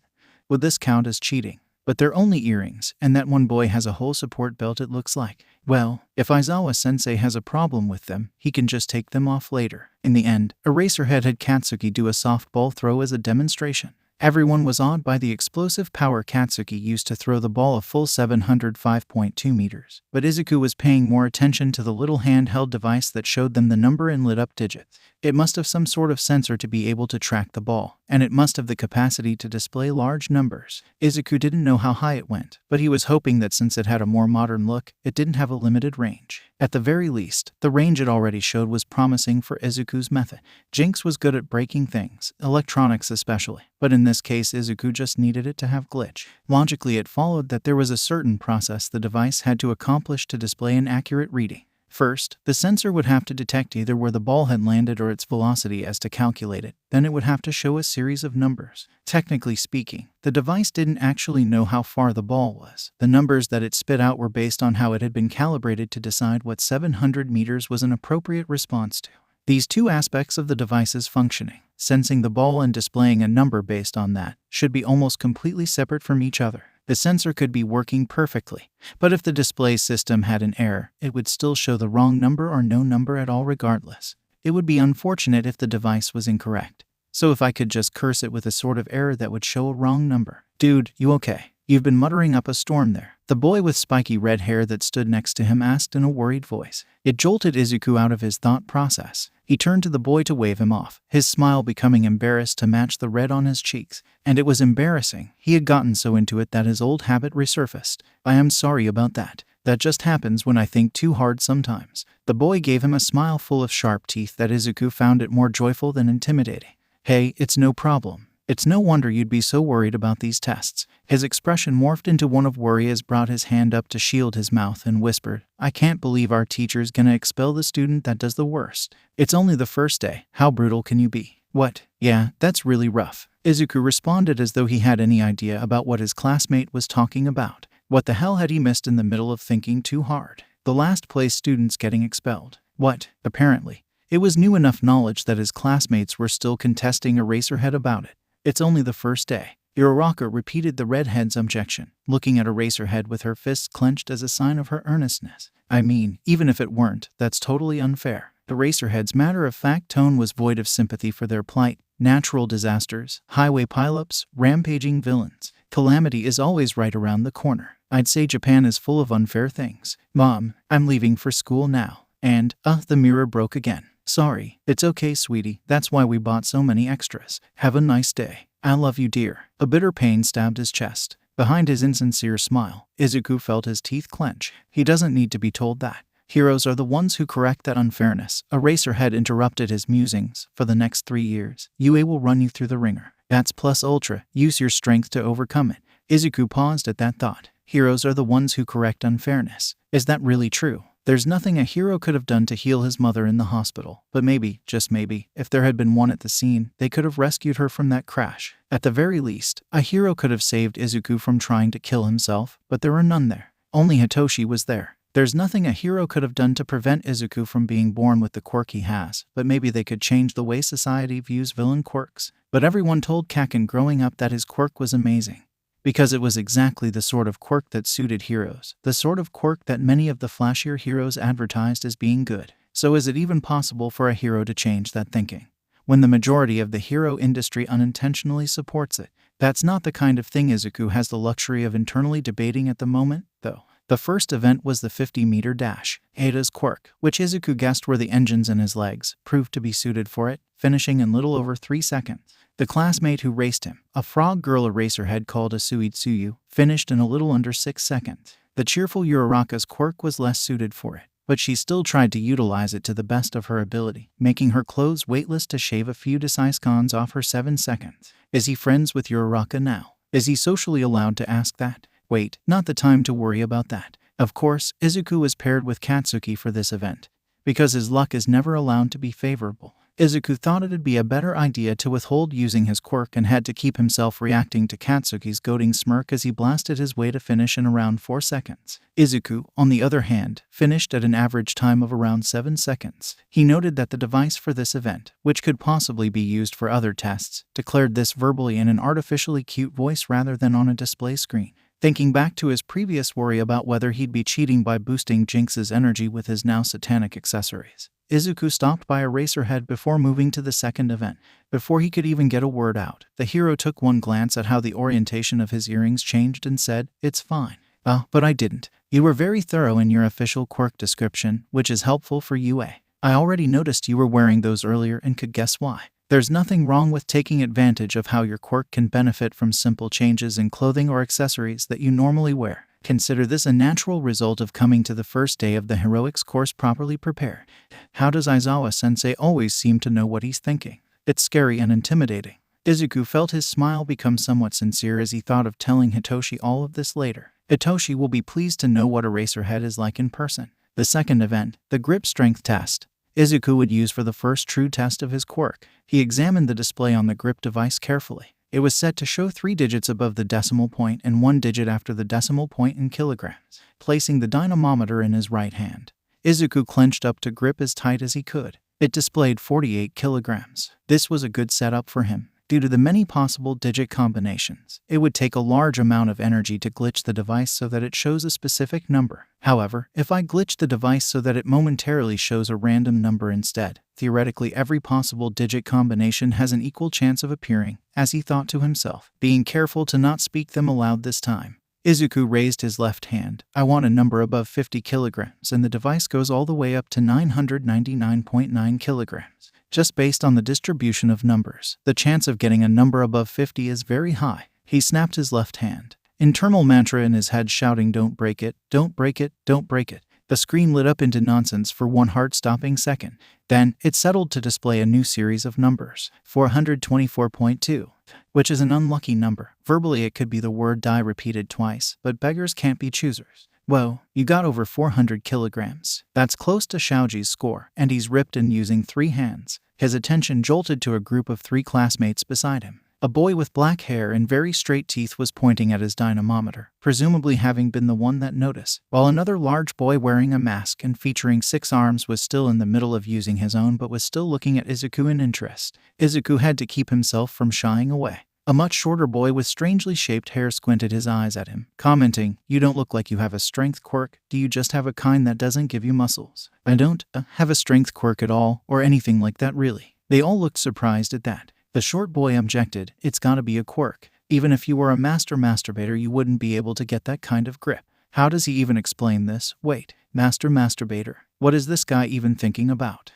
Would this count as cheating? But they're only earrings, and that one boy has a whole support belt it looks like. Well, if Aizawa-sensei has a problem with them, he can just take them off later. In the end, Eraserhead had Katsuki do a softball throw as a demonstration. Everyone was awed by the explosive power Katsuki used to throw the ball a full 705.2 meters. But Izuku was paying more attention to the little handheld device that showed them the number in lit-up digits. It must have some sort of sensor to be able to track the ball, and it must have the capacity to display large numbers. Izuku didn't know how high it went, but he was hoping that since it had a more modern look, it didn't have a limited range. At the very least, the range it already showed was promising for Izuku's method. Jinx was good at breaking things, electronics especially, but in this case Izuku just needed it to have glitch. Logically, it followed that there was a certain process the device had to accomplish to display an accurate reading. First, the sensor would have to detect either where the ball had landed or its velocity as to calculate it. Then it would have to show a series of numbers. Technically speaking, the device didn't actually know how far the ball was. The numbers that it spit out were based on how it had been calibrated to decide what 700 meters was an appropriate response to. These two aspects of the device's functioning, sensing the ball and displaying a number based on that, should be almost completely separate from each other. The sensor could be working perfectly, but if the display system had an error, it would still show the wrong number or no number at all regardless. It would be unfortunate if the device was incorrect. So if I could just curse it with a sort of error that would show a wrong number. Dude, you okay? You've been muttering up a storm there. The boy with spiky red hair that stood next to him asked in a worried voice. It jolted Izuku out of his thought process. He turned to the boy to wave him off, his smile becoming embarrassed to match the red on his cheeks. And it was embarrassing. He had gotten so into it that his old habit resurfaced. I am sorry about that. That just happens when I think too hard sometimes. The boy gave him a smile full of sharp teeth that Izuku found it more joyful than intimidating. Hey, it's no problem. It's no wonder you'd be so worried about these tests. His expression morphed into one of worry as brought his hand up to shield his mouth and whispered, I can't believe our teacher's gonna expel the student that does the worst. It's only the first day. How brutal can you be? What? Yeah, that's really rough. Izuku responded as though he had any idea about what his classmate was talking about. What the hell had he missed in the middle of thinking too hard? The last place students getting expelled. What? Apparently. It was new enough knowledge that his classmates were still contesting Eraserhead about it. It's only the first day. Uraraka repeated the redhead's objection, looking at Eraserhead with her fists clenched as a sign of her earnestness. I mean, even if it weren't, that's totally unfair. Eraserhead's matter-of-fact tone was void of sympathy for their plight. Natural disasters, highway pileups, rampaging villains. Calamity is always right around the corner. I'd say Japan is full of unfair things. Mom, I'm leaving for school now. And, the mirror broke again. Sorry. It's okay, sweetie. That's why we bought so many extras. Have a nice day. I love you, dear. A bitter pain stabbed his chest. Behind his insincere smile, Izuku felt his teeth clench. He doesn't need to be told that. Heroes are the ones who correct that unfairness. Eraserhead interrupted his musings. For the next 3 years, UA will run you through the ringer. That's plus ultra. Use your strength to overcome it. Izuku paused at that thought. Heroes are the ones who correct unfairness. Is that really true? There's nothing a hero could have done to heal his mother in the hospital, but maybe, just maybe, if there had been one at the scene, they could have rescued her from that crash. At the very least, a hero could have saved Izuku from trying to kill himself, but there were none there. Only Hitoshi was there. There's nothing a hero could have done to prevent Izuku from being born with the quirk he has, but maybe they could change the way society views villain quirks. But everyone told Kaken growing up that his quirk was amazing, because it was exactly the sort of quirk that suited heroes, the sort of quirk that many of the flashier heroes advertised as being good. So is it even possible for a hero to change that thinking, when the majority of the hero industry unintentionally supports it? That's not the kind of thing Izuku has the luxury of internally debating at the moment, though. The first event was the 50-meter dash. Ada's quirk, which Izuku guessed were the engines in his legs, proved to be suited for it, finishing in little over 3 seconds. The classmate who raced him, a frog girl eraserhead called a Suicidal, finished in a little under 6 seconds. The cheerful Uraraka's quirk was less suited for it, but she still tried to utilize it to the best of her ability, making her clothes weightless to shave a few Deciscons off her 7 seconds. Is he friends with Uraraka now? Is he socially allowed to ask that? Wait, not the time to worry about that. Of course, Izuku was paired with Katsuki for this event, because his luck is never allowed to be favorable. Izuku thought it'd be a better idea to withhold using his quirk and had to keep himself reacting to Katsuki's goading smirk as he blasted his way to finish in around 4 seconds. Izuku, on the other hand, finished at an average time of around 7 seconds. He noted that the device for this event, which could possibly be used for other tests, declared this verbally in an artificially cute voice rather than on a display screen. Thinking back to his previous worry about whether he'd be cheating by boosting Jinx's energy with his now satanic accessories, Izuku stopped by Eraserhead before moving to the second event. Before he could even get a word out, the hero took one glance at how the orientation of his earrings changed and said, "It's fine." But I didn't. You were very thorough in your official quirk description, which is helpful for UA. I already noticed you were wearing those earlier and could guess why. There's nothing wrong with taking advantage of how your quirk can benefit from simple changes in clothing or accessories that you normally wear. Consider this a natural result of coming to the first day of the heroics course properly prepared. How does Aizawa-sensei always seem to know what he's thinking? It's scary and intimidating. Izuku felt his smile become somewhat sincere as he thought of telling Hitoshi all of this later. Hitoshi will be pleased to know what Eraserhead is like in person. The second event, the grip strength test, Izuku would use for the first true test of his quirk. He examined the display on the grip device carefully. It was set to show 3 digits above the decimal point and 1 digit after the decimal point in kilograms. Placing the dynamometer in his right hand, Izuku clenched up to grip as tight as he could. It displayed 48 kilograms. This was a good setup for him. Due to the many possible digit combinations, it would take a large amount of energy to glitch the device so that it shows a specific number. However, if I glitch the device so that it momentarily shows a random number instead, theoretically every possible digit combination has an equal chance of appearing, as he thought to himself, being careful to not speak them aloud this time. Izuku raised his left hand. I want a number above 50 kilograms, and the device goes all the way up to 999.9 kilograms. Just based on the distribution of numbers, the chance of getting a number above 50 is very high. He snapped his left hand, internal mantra in his head shouting, "Don't break it, don't break it, don't break it." The screen lit up into nonsense for one heart-stopping second. Then, it settled to display a new series of numbers, 424.2, which is an unlucky number. Verbally it could be the word die repeated twice, but beggars can't be choosers. Whoa, you got over 400 kilograms. That's close to Xiaoji's score, and he's ripped and using 3 hands. His attention jolted to a group of 3 classmates beside him. A boy with black hair and very straight teeth was pointing at his dynamometer, presumably having been the one that noticed, while another large boy wearing a mask and featuring 6 arms was still in the middle of using his own but was still looking at Izuku in interest. Izuku had to keep himself from shying away. A much shorter boy with strangely shaped hair squinted his eyes at him, commenting, "You don't look like you have a strength quirk. Do you just have a kind that doesn't give you muscles?" "I don't have a strength quirk at all, or anything like that really." They all looked surprised at that. The short boy objected, "It's gotta be a quirk. Even if you were a master masturbator you wouldn't be able to get that kind of grip." How does he even explain this? Wait, master masturbator? What is this guy even thinking about?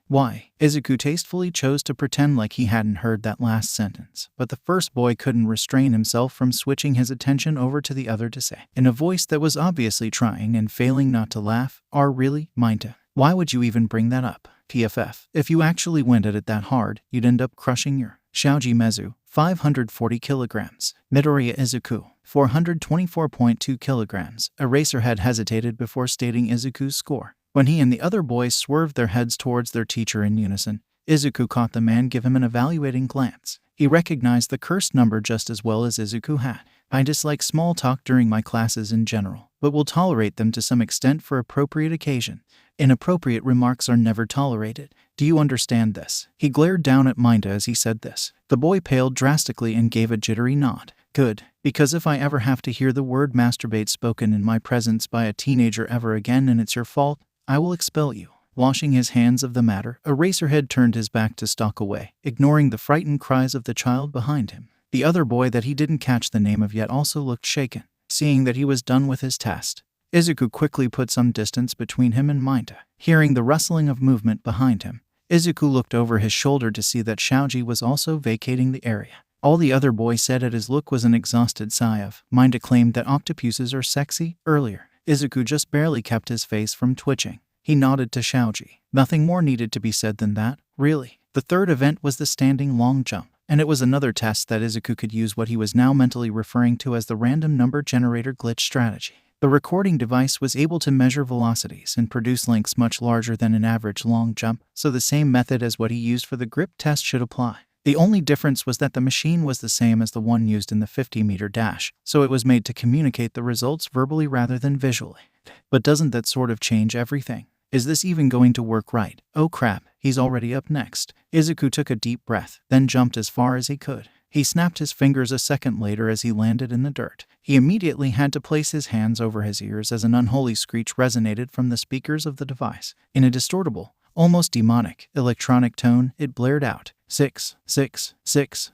Why? Izuku tastefully chose to pretend like he hadn't heard that last sentence, but the first boy couldn't restrain himself from switching his attention over to the other to say, in a voice that was obviously trying and failing not to laugh, Really, Mineta? Why would you even bring that up? TFF, if you actually went at it that hard, you'd end up crushing your Xiaoji Mezu, 540 kilograms. Midoriya Izuku, 424.2 kilograms. Eraserhead hesitated before stating Izuku's score. When he and the other boys swerved their heads towards their teacher in unison, Izuku caught the man give him an evaluating glance. He recognized the cursed number just as well as Izuku had. I dislike small talk during my classes in general, but will tolerate them to some extent for appropriate occasion. Inappropriate remarks are never tolerated. Do you understand this? He glared down at Mineta as he said this. The boy paled drastically and gave a jittery nod. Good, because if I ever have to hear the word masturbate spoken in my presence by a teenager ever again and it's your fault, I will expel you. Washing his hands of the matter, Eraserhead turned his back to stalk away, ignoring the frightened cries of the child behind him. The other boy that he didn't catch the name of yet also looked shaken, seeing that he was done with his test. Izuku quickly put some distance between him and Mineta. Hearing the rustling of movement behind him, Izuku looked over his shoulder to see that Shoji was also vacating the area. All the other boy said at his look was an exhausted sigh of, Mineta claimed that octopuses are sexy earlier. Izuku just barely kept his face from twitching. He nodded to Shoji. Nothing more needed to be said than that, really. The third event was the standing long jump, and it was another test that Izuku could use what he was now mentally referring to as the random number generator glitch strategy. The recording device was able to measure velocities and produce lengths much larger than an average long jump, so the same method as what he used for the grip test should apply. The only difference was that the machine was the same as the one used in the 50-meter dash, so it was made to communicate the results verbally rather than visually. But doesn't that sort of change everything? Is this even going to work right? Oh crap, he's already up next. Izuku took a deep breath, then jumped as far as he could. He snapped his fingers a second later as he landed in the dirt. He immediately had to place his hands over his ears as an unholy screech resonated from the speakers of the device. In a distortable, almost demonic, electronic tone, it blared out, 6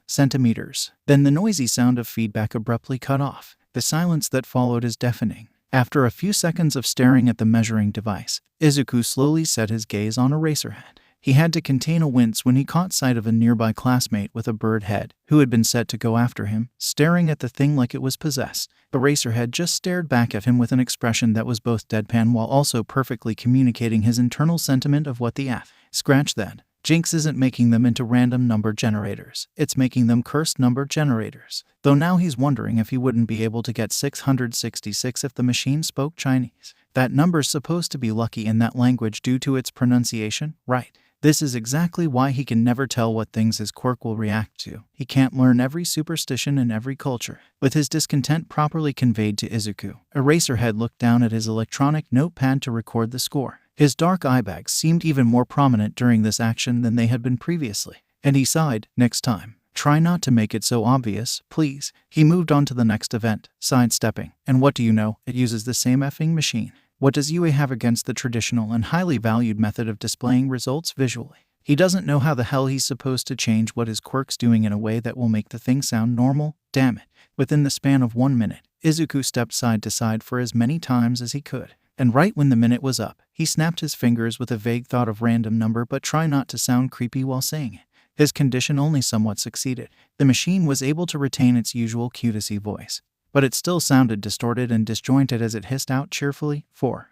centimeters. Then the noisy sound of feedback abruptly cut off. The silence that followed is deafening. After a few seconds of staring at the measuring device, Izuku slowly set his gaze on Eraserhead. He had to contain a wince when he caught sight of a nearby classmate with a bird head, who had been set to go after him, staring at the thing like it was possessed. Eraserhead just stared back at him with an expression that was both deadpan while also perfectly communicating his internal sentiment of what the F. Scratch that. Jinx isn't making them into random number generators, it's making them cursed number generators. Though now he's wondering if he wouldn't be able to get 666 if the machine spoke Chinese. That number's supposed to be lucky in that language due to its pronunciation, right? This is exactly why he can never tell what things his quirk will react to. He can't learn every superstition in every culture. With his discontent properly conveyed to Izuku, Eraserhead looked down at his electronic notepad to record the score. His dark eye bags seemed even more prominent during this action than they had been previously, and he sighed, next time. Try not to make it so obvious, please. He moved on to the next event, sidestepping, and what do you know, it uses the same effing machine. What does UA have against the traditional and highly valued method of displaying results visually? He doesn't know how the hell he's supposed to change what his quirk's doing in a way that will make the thing sound normal, damn it. Within the span of 1 minute, Izuku stepped side to side for as many times as he could. And right when the minute was up, he snapped his fingers with a vague thought of random number but try not to sound creepy while saying it. His condition only somewhat succeeded. The machine was able to retain its usual cutesy voice, but it still sounded distorted and disjointed as it hissed out cheerfully, 4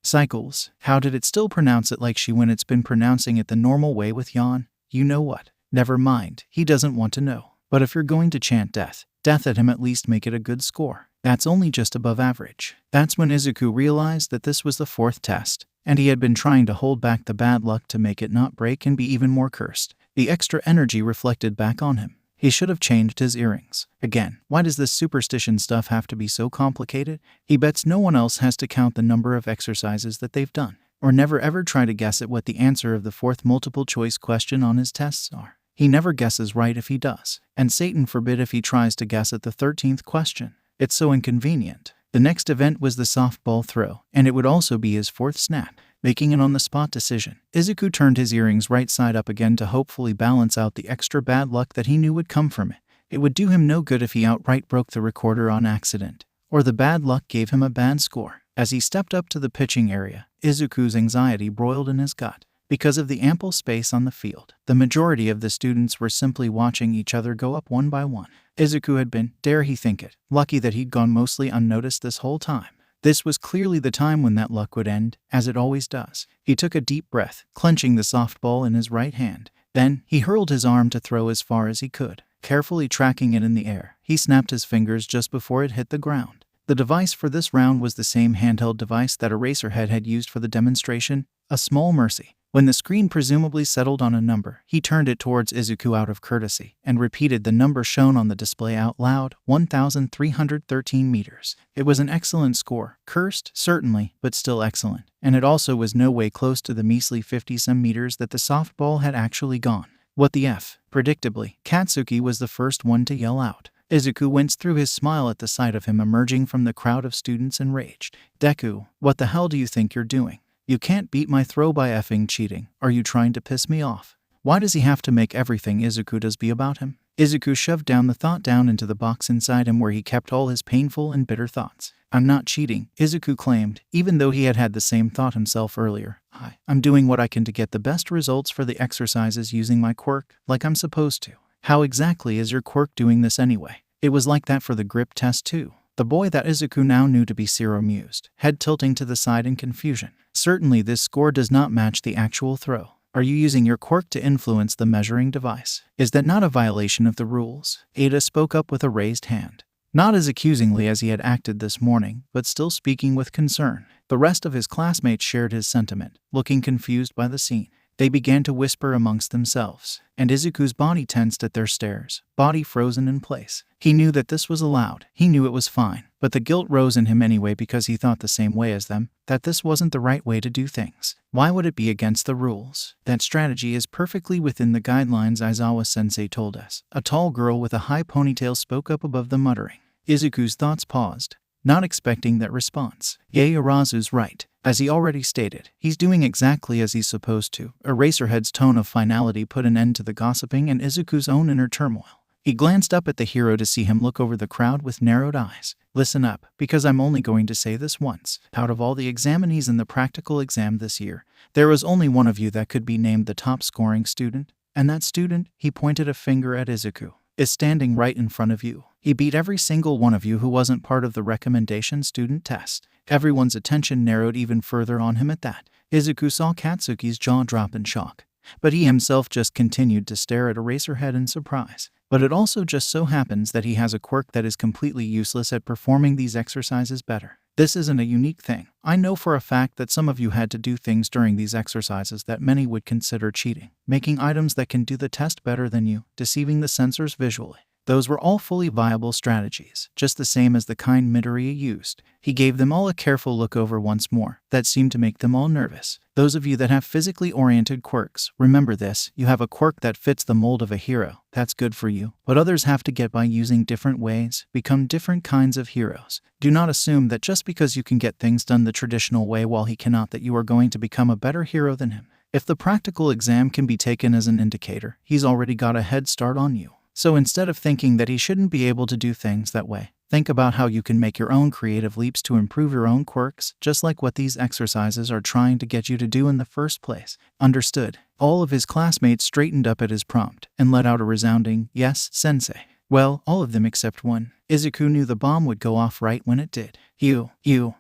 cycles. How did it still pronounce it like she when it's been pronouncing it the normal way with yawn? You know what? Never mind, he doesn't want to know. But if you're going to chant death at him, at least make it a good score. That's only just above average. That's when Izuku realized that this was the 4th test, and he had been trying to hold back the bad luck to make it not break and be even more cursed. The extra energy reflected back on him. He should have changed his earrings. Again, why does this superstition stuff have to be so complicated? He bets no one else has to count the number of exercises that they've done, or never ever try to guess at what the answer of the 4th multiple choice question on his tests are. He never guesses right if he does, and Satan forbid if he tries to guess at the 13th question. It's so inconvenient. The next event was the softball throw, and it would also be his 4th snap, making an on-the-spot decision. Izuku turned his earrings right side up again to hopefully balance out the extra bad luck that he knew would come from it. It would do him no good if he outright broke the recorder on accident, or the bad luck gave him a bad score. As he stepped up to the pitching area, Izuku's anxiety broiled in his gut. Because of the ample space on the field, the majority of the students were simply watching each other go up one by one. Izuku had been, dare he think it, lucky that he'd gone mostly unnoticed this whole time. This was clearly the time when that luck would end, as it always does. He took a deep breath, clenching the softball in his right hand. Then, he hurled his arm to throw as far as he could. carefully tracking it in the air. He snapped his fingers just before it hit the ground. The device for this round was the same handheld device that Eraserhead had used for the demonstration, a small mercy. When the screen presumably settled on a number, he turned it towards Izuku out of courtesy and repeated the number shown on the display out loud, 1,313 meters. It was an excellent score, cursed, certainly, but still excellent, and it also was no way close to the measly 50-some meters that the softball had actually gone. What the F? Predictably, Katsuki was the first one to yell out. Izuku winced through his smile at the sight of him emerging from the crowd of students enraged. Deku, what the hell do you think you're doing? You can't beat my throw by effing cheating. Are you trying to piss me off? Why does he have to make everything Izuku does be about him? Izuku shoved down the thought down into the box inside him where he kept all his painful and bitter thoughts. I'm not cheating, Izuku claimed, even though he had had the same thought himself earlier. I'm doing what I can to get the best results for the exercises using my quirk, like I'm supposed to. How exactly is your quirk doing this anyway? It was like that for the grip test too. The boy that Izuku now knew to be Zero mused, head tilting to the side in confusion. Certainly this score does not match the actual throw. Are you using your quirk to influence the measuring device? Is that not a violation of the rules? Ada spoke up with a raised hand. Not as accusingly as he had acted this morning, but still speaking with concern. The rest of his classmates shared his sentiment, looking confused by the scene. They began to whisper amongst themselves, and Izuku's body tensed at their stares, body frozen in place. He knew that this was allowed, he knew it was fine, but the guilt rose in him anyway because he thought the same way as them, that this wasn't the right way to do things. Why would it be against the rules? That strategy is perfectly within the guidelines, Aizawa-sensei told us. A tall girl with a high ponytail spoke up above the muttering. Izuku's thoughts paused, not expecting that response. Arazu's right. As he already stated, he's doing exactly as he's supposed to. Eraserhead's tone of finality put an end to the gossiping and Izuku's own inner turmoil. He glanced up at the hero to see him look over the crowd with narrowed eyes. Listen up, because I'm only going to say this once. Out of all the examinees in the practical exam this year, there was only one of you that could be named the top scoring student. And that student, he pointed a finger at Izuku, is standing right in front of you. He beat every single one of you who wasn't part of the recommendation student test. Everyone's attention narrowed even further on him at that. Izuku saw Katsuki's jaw drop in shock, but he himself just continued to stare at Eraserhead in surprise. But it also just so happens that he has a quirk that is completely useless at performing these exercises better. This isn't a unique thing. I know for a fact that some of you had to do things during these exercises that many would consider cheating, making items that can do the test better than you, deceiving the censors visually. Those were all fully viable strategies, just the same as the kind Midoriya used. He gave them all a careful look over once more. That seemed to make them all nervous. Those of you that have physically oriented quirks, remember this, you have a quirk that fits the mold of a hero. That's good for you. But others have to get by using different ways, become different kinds of heroes. Do not assume that just because you can get things done the traditional way while he cannot, that you are going to become a better hero than him. If the practical exam can be taken as an indicator, he's already got a head start on you. So instead of thinking that he shouldn't be able to do things that way, think about how you can make your own creative leaps to improve your own quirks, just like what these exercises are trying to get you to do in the first place. Understood? All of his classmates straightened up at his prompt and let out a resounding, "Yes, sensei." Well, all of them except one. Izuku knew the bomb would go off right when it did. You,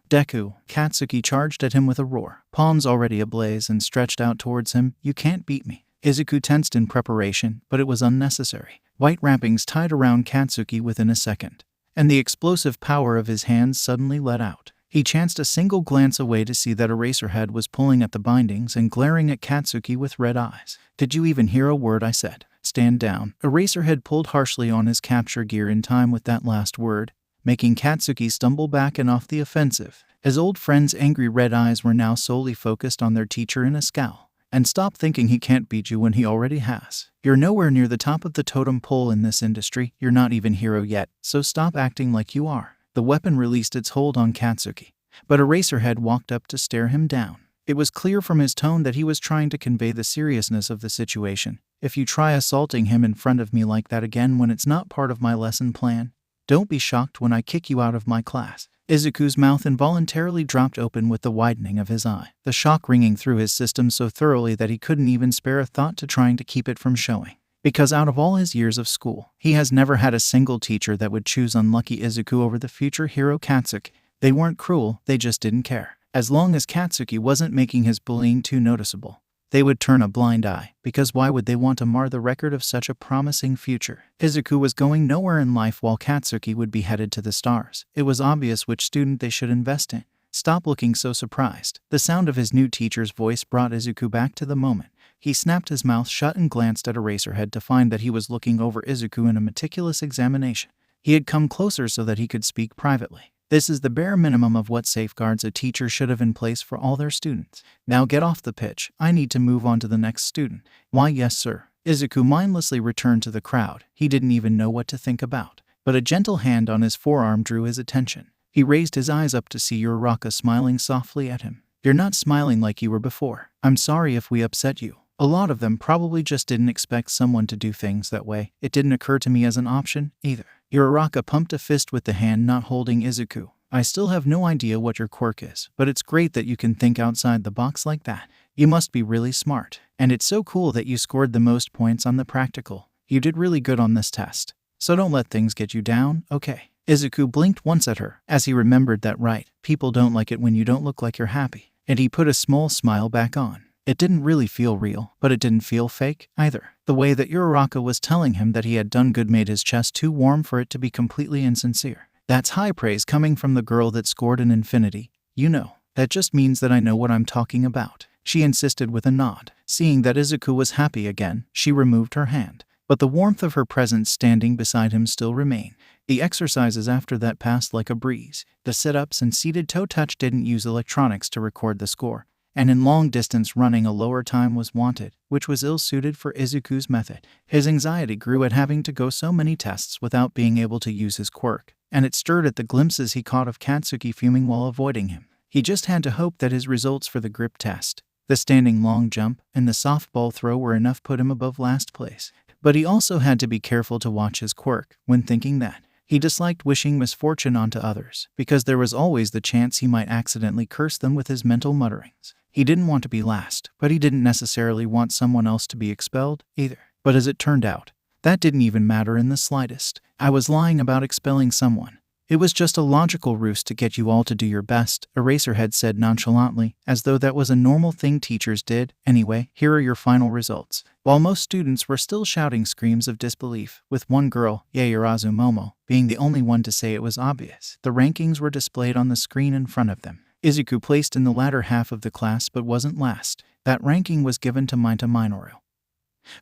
Deku. Katsuki charged at him with a roar, palms already ablaze and stretched out towards him. You can't beat me. Izuku tensed in preparation, but it was unnecessary. White wrappings tied around Katsuki within a second, and the explosive power of his hands suddenly let out. He chanced a single glance away to see that Eraserhead was pulling at the bindings and glaring at Katsuki with red eyes. Did you even hear a word I said? Stand down. Eraserhead pulled harshly on his capture gear in time with that last word, making Katsuki stumble back and off the offensive. His old friend's angry red eyes were now solely focused on their teacher in a scowl. And stop thinking he can't beat you when he already has. You're nowhere near the top of the totem pole in this industry, you're not even hero yet, so stop acting like you are. The weapon released its hold on Katsuki, but Eraserhead walked up to stare him down. It was clear from his tone that he was trying to convey the seriousness of the situation. If you try assaulting him in front of me like that again when it's not part of my lesson plan, don't be shocked when I kick you out of my class. Izuku's mouth involuntarily dropped open with the widening of his eye, the shock ringing through his system so thoroughly that he couldn't even spare a thought to trying to keep it from showing. Because out of all his years of school, he has never had a single teacher that would choose unlucky Izuku over the future hero Katsuki. They weren't cruel, they just didn't care. As long as Katsuki wasn't making his bullying too noticeable, they would turn a blind eye, because why would they want to mar the record of such a promising future? Izuku was going nowhere in life while Katsuki would be headed to the stars. It was obvious which student they should invest in. Stop looking so surprised. The sound of his new teacher's voice brought Izuku back to the moment. He snapped his mouth shut and glanced at Eraserhead to find that he was looking over Izuku in a meticulous examination. He had come closer so that he could speak privately. This is the bare minimum of what safeguards a teacher should have in place for all their students. Now get off the pitch. I need to move on to the next student. Why, yes, sir. Izuku mindlessly returned to the crowd. He didn't even know what to think about. But a gentle hand on his forearm drew his attention. He raised his eyes up to see Uraraka smiling softly at him. You're not smiling like you were before. I'm sorry if we upset you. A lot of them probably just didn't expect someone to do things that way. It didn't occur to me as an option, either. Uraraka pumped a fist with the hand not holding Izuku. I still have no idea what your quirk is, but it's great that you can think outside the box like that. You must be really smart. And it's so cool that you scored the most points on the practical. You did really good on this test. So don't let things get you down, okay? Izuku blinked once at her, as he remembered that people don't like it when you don't look like you're happy. And he put a small smile back on. It didn't really feel real, but it didn't feel fake, either. The way that Uraraka was telling him that he had done good made his chest too warm for it to be completely insincere. That's high praise coming from the girl that scored an infinity. You know, that just means that I know what I'm talking about. She insisted with a nod. Seeing that Izuku was happy again, she removed her hand. But the warmth of her presence standing beside him still remained. The exercises after that passed like a breeze. The sit-ups and seated toe touch didn't use electronics to record the score. And in long-distance running a lower time was wanted, which was ill-suited for Izuku's method. His anxiety grew at having to go so many tests without being able to use his quirk, and it stirred at the glimpses he caught of Katsuki fuming while avoiding him. He just had to hope that his results for the grip test, the standing long jump, and the softball throw were enough put him above last place. But he also had to be careful to watch his quirk when thinking that. He disliked wishing misfortune onto others, because there was always the chance he might accidentally curse them with his mental mutterings. He didn't want to be last, but he didn't necessarily want someone else to be expelled, either. But as it turned out, that didn't even matter in the slightest. I was lying about expelling someone. It was just a logical ruse to get you all to do your best, Eraserhead said nonchalantly, as though that was a normal thing teachers did. Anyway, here are your final results. While most students were still shouting screams of disbelief, with one girl, Yaoyorozu Momo, being the only one to say it was obvious, the rankings were displayed on the screen in front of them. Izuku placed in the latter half of the class but wasn't last. That ranking was given to Mineta Minoru,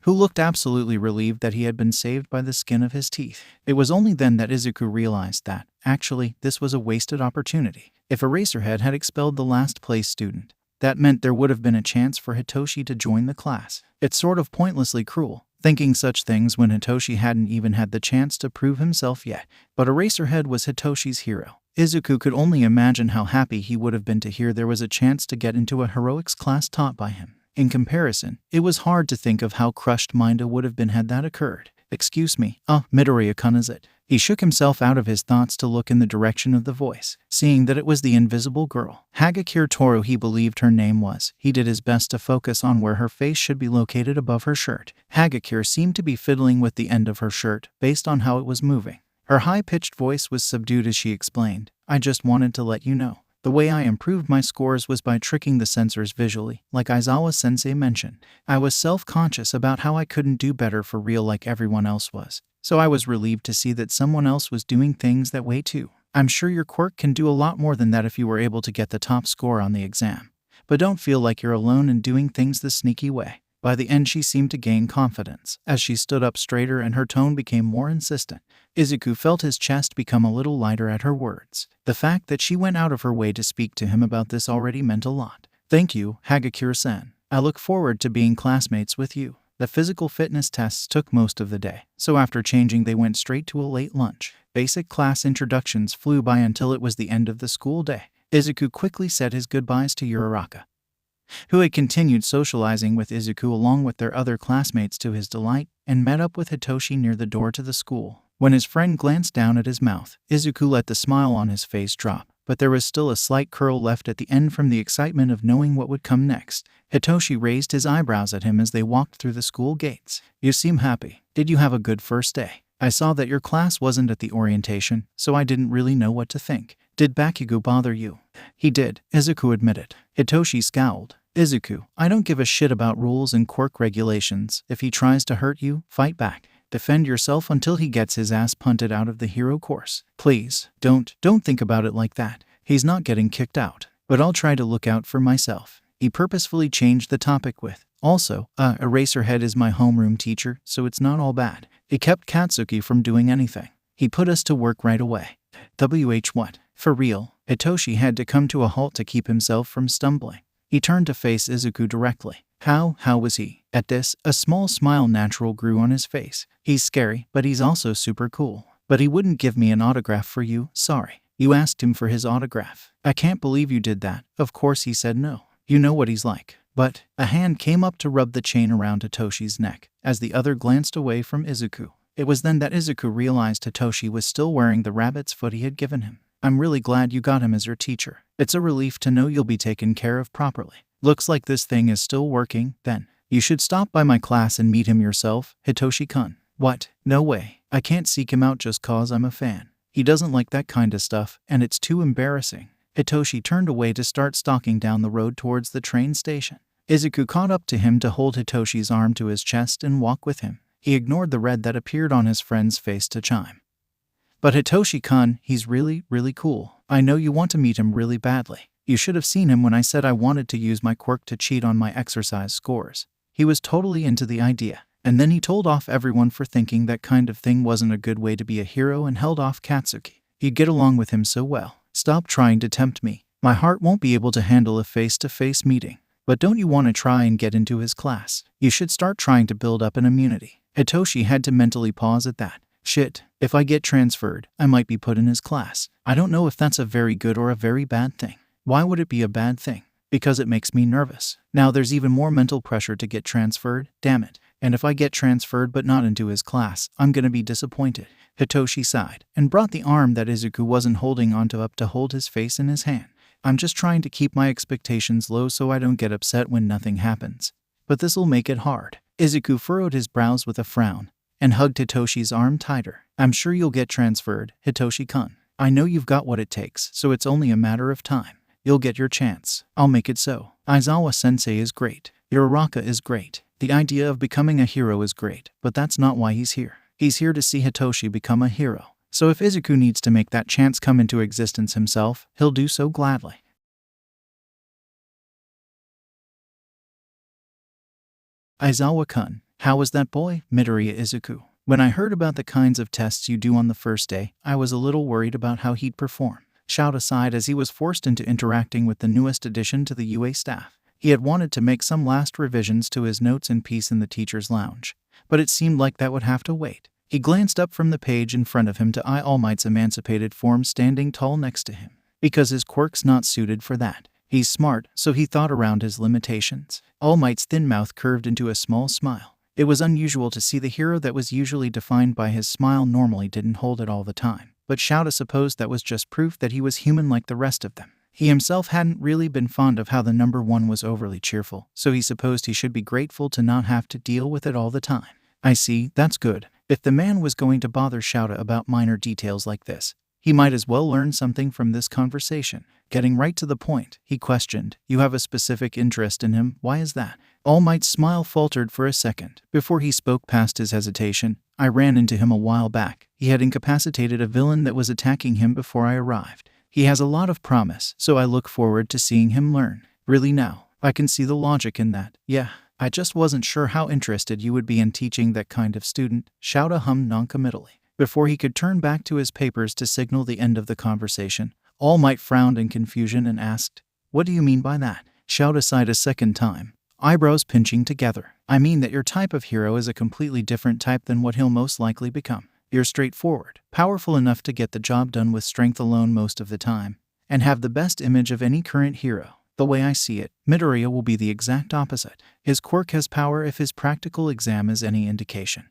who looked absolutely relieved that he had been saved by the skin of his teeth. It was only then that Izuku realized that, actually, this was a wasted opportunity. If Eraserhead had expelled the last place student, that meant there would have been a chance for Hitoshi to join the class. It's sort of pointlessly cruel, thinking such things when Hitoshi hadn't even had the chance to prove himself yet. But Eraserhead was Hitoshi's hero. Izuku could only imagine how happy he would have been to hear there was a chance to get into a heroics class taught by him. In comparison, it was hard to think of how crushed Mineta would have been had that occurred. Excuse me, Midoriya-kun, is it? He shook himself out of his thoughts to look in the direction of the voice, seeing that it was the invisible girl. Hagakure Toru, he believed her name was. He did his best to focus on where her face should be located above her shirt. Hagakure seemed to be fiddling with the end of her shirt, based on how it was moving. Her high-pitched voice was subdued as she explained, I just wanted to let you know. The way I improved my scores was by tricking the sensors visually, like Aizawa-sensei mentioned. I was self-conscious about how I couldn't do better for real like everyone else was. So I was relieved to see that someone else was doing things that way too. I'm sure your quirk can do a lot more than that if you were able to get the top score on the exam. But don't feel like you're alone in doing things the sneaky way. By the end she seemed to gain confidence, as she stood up straighter and her tone became more insistent. Izuku felt his chest become a little lighter at her words. The fact that she went out of her way to speak to him about this already meant a lot. Thank you, Hagakure-san. I look forward to being classmates with you. The physical fitness tests took most of the day, so after changing they went straight to a late lunch. Basic class introductions flew by until it was the end of the school day. Izuku quickly said his goodbyes to Uraraka, who had continued socializing with Izuku along with their other classmates to his delight, and met up with Hitoshi near the door to the school. When his friend glanced down at his mouth, Izuku let the smile on his face drop, but there was still a slight curl left at the end from the excitement of knowing what would come next. Hitoshi raised his eyebrows at him as they walked through the school gates. You seem happy. Did you have a good first day? I saw that your class wasn't at the orientation, so I didn't really know what to think. Did Bakugo bother you? He did, Izuku admitted. Hitoshi scowled. Izuku, I don't give a shit about rules and quirk regulations. If he tries to hurt you, fight back. Defend yourself until he gets his ass punted out of the hero course. Please, don't think about it like that. He's not getting kicked out. But I'll try to look out for myself. He purposefully changed the topic with, also, Eraserhead is my homeroom teacher, so it's not all bad. He kept Katsuki from doing anything. He put us to work right away. What? For real? Hitoshi had to come to a halt to keep himself from stumbling. He turned to face Izuku directly. How was he? At this, a small smile natural grew on his face. He's scary, but he's also super cool. But he wouldn't give me an autograph for you, sorry. You asked him for his autograph. I can't believe you did that. Of course he said no. You know what he's like. But a hand came up to rub the chain around Hitoshi's neck, as the other glanced away from Izuku. It was then that Izuku realized Hitoshi was still wearing the rabbit's foot he had given him. I'm really glad you got him as your teacher. It's a relief to know you'll be taken care of properly. Looks like this thing is still working, then. You should stop by my class and meet him yourself, Hitoshi-kun. What? No way. I can't seek him out just cause I'm a fan. He doesn't like that kind of stuff, and it's too embarrassing. Hitoshi turned away to start stalking down the road towards the train station. Izuku caught up to him to hold Hitoshi's arm to his chest and walk with him. He ignored the red that appeared on his friend's face to chime. But Hitoshi-kun, he's really, really cool. I know you want to meet him really badly. You should have seen him when I said I wanted to use my quirk to cheat on my exercise scores. He was totally into the idea. And then he told off everyone for thinking that kind of thing wasn't a good way to be a hero and held off Katsuki. You'd get along with him so well. Stop trying to tempt me. My heart won't be able to handle a face-to-face meeting. But don't you want to try and get into his class? You should start trying to build up an immunity. Hitoshi had to mentally pause at that. Shit, if I get transferred, I might be put in his class. I don't know if that's a very good or a very bad thing. Why would it be a bad thing? Because it makes me nervous. Now there's even more mental pressure to get transferred, damn it. And if I get transferred but not into his class, I'm gonna be disappointed. Hitoshi sighed, and brought the arm that Izuku wasn't holding onto up to hold his face in his hand. I'm just trying to keep my expectations low so I don't get upset when nothing happens. But this'll make it hard. Izuku furrowed his brows with a frown, and hugged Hitoshi's arm tighter. I'm sure you'll get transferred, Hitoshi-kun. I know you've got what it takes, so it's only a matter of time. You'll get your chance. I'll make it so. Aizawa-sensei is great. Uraraka is great. The idea of becoming a hero is great, but that's not why he's here. He's here to see Hitoshi become a hero. So if Izuku needs to make that chance come into existence himself, he'll do so gladly. Aizawa-kun, how was that boy, Midoriya Izuku? When I heard about the kinds of tests you do on the first day, I was a little worried about how he'd perform. Shout aside as he was forced into interacting with the newest addition to the UA staff. He had wanted to make some last revisions to his notes in peace in the teacher's lounge, but it seemed like that would have to wait. He glanced up from the page in front of him to All Might's emancipated form standing tall next to him. Because his quirk's not suited for that. He's smart, so he thought around his limitations. All Might's thin mouth curved into a small smile. It was unusual to see the hero that was usually defined by his smile normally didn't hold it all the time. But Shouta supposed that was just proof that he was human like the rest of them. He himself hadn't really been fond of how the number one was overly cheerful, so he supposed he should be grateful to not have to deal with it all the time. I see, that's good. If the man was going to bother Shouta about minor details like this, he might as well learn something from this conversation. Getting right to the point, he questioned, you have a specific interest in him, why is that? All Might's smile faltered for a second. Before he spoke past his hesitation, I ran into him a while back. He had incapacitated a villain that was attacking him before I arrived. He has a lot of promise, so I look forward to seeing him learn. Really now, I can see the logic in that. Yeah, I just wasn't sure how interested you would be in teaching that kind of student, Shouta hummed noncommittally. Before he could turn back to his papers to signal the end of the conversation, All Might frowned in confusion and asked, what do you mean by that? Shouta sighed a second time, eyebrows pinching together. I mean that your type of hero is a completely different type than what he'll most likely become. You're straightforward, powerful enough to get the job done with strength alone most of the time, and have the best image of any current hero. The way I see it, Midoriya will be the exact opposite. His quirk has power if his practical exam is any indication.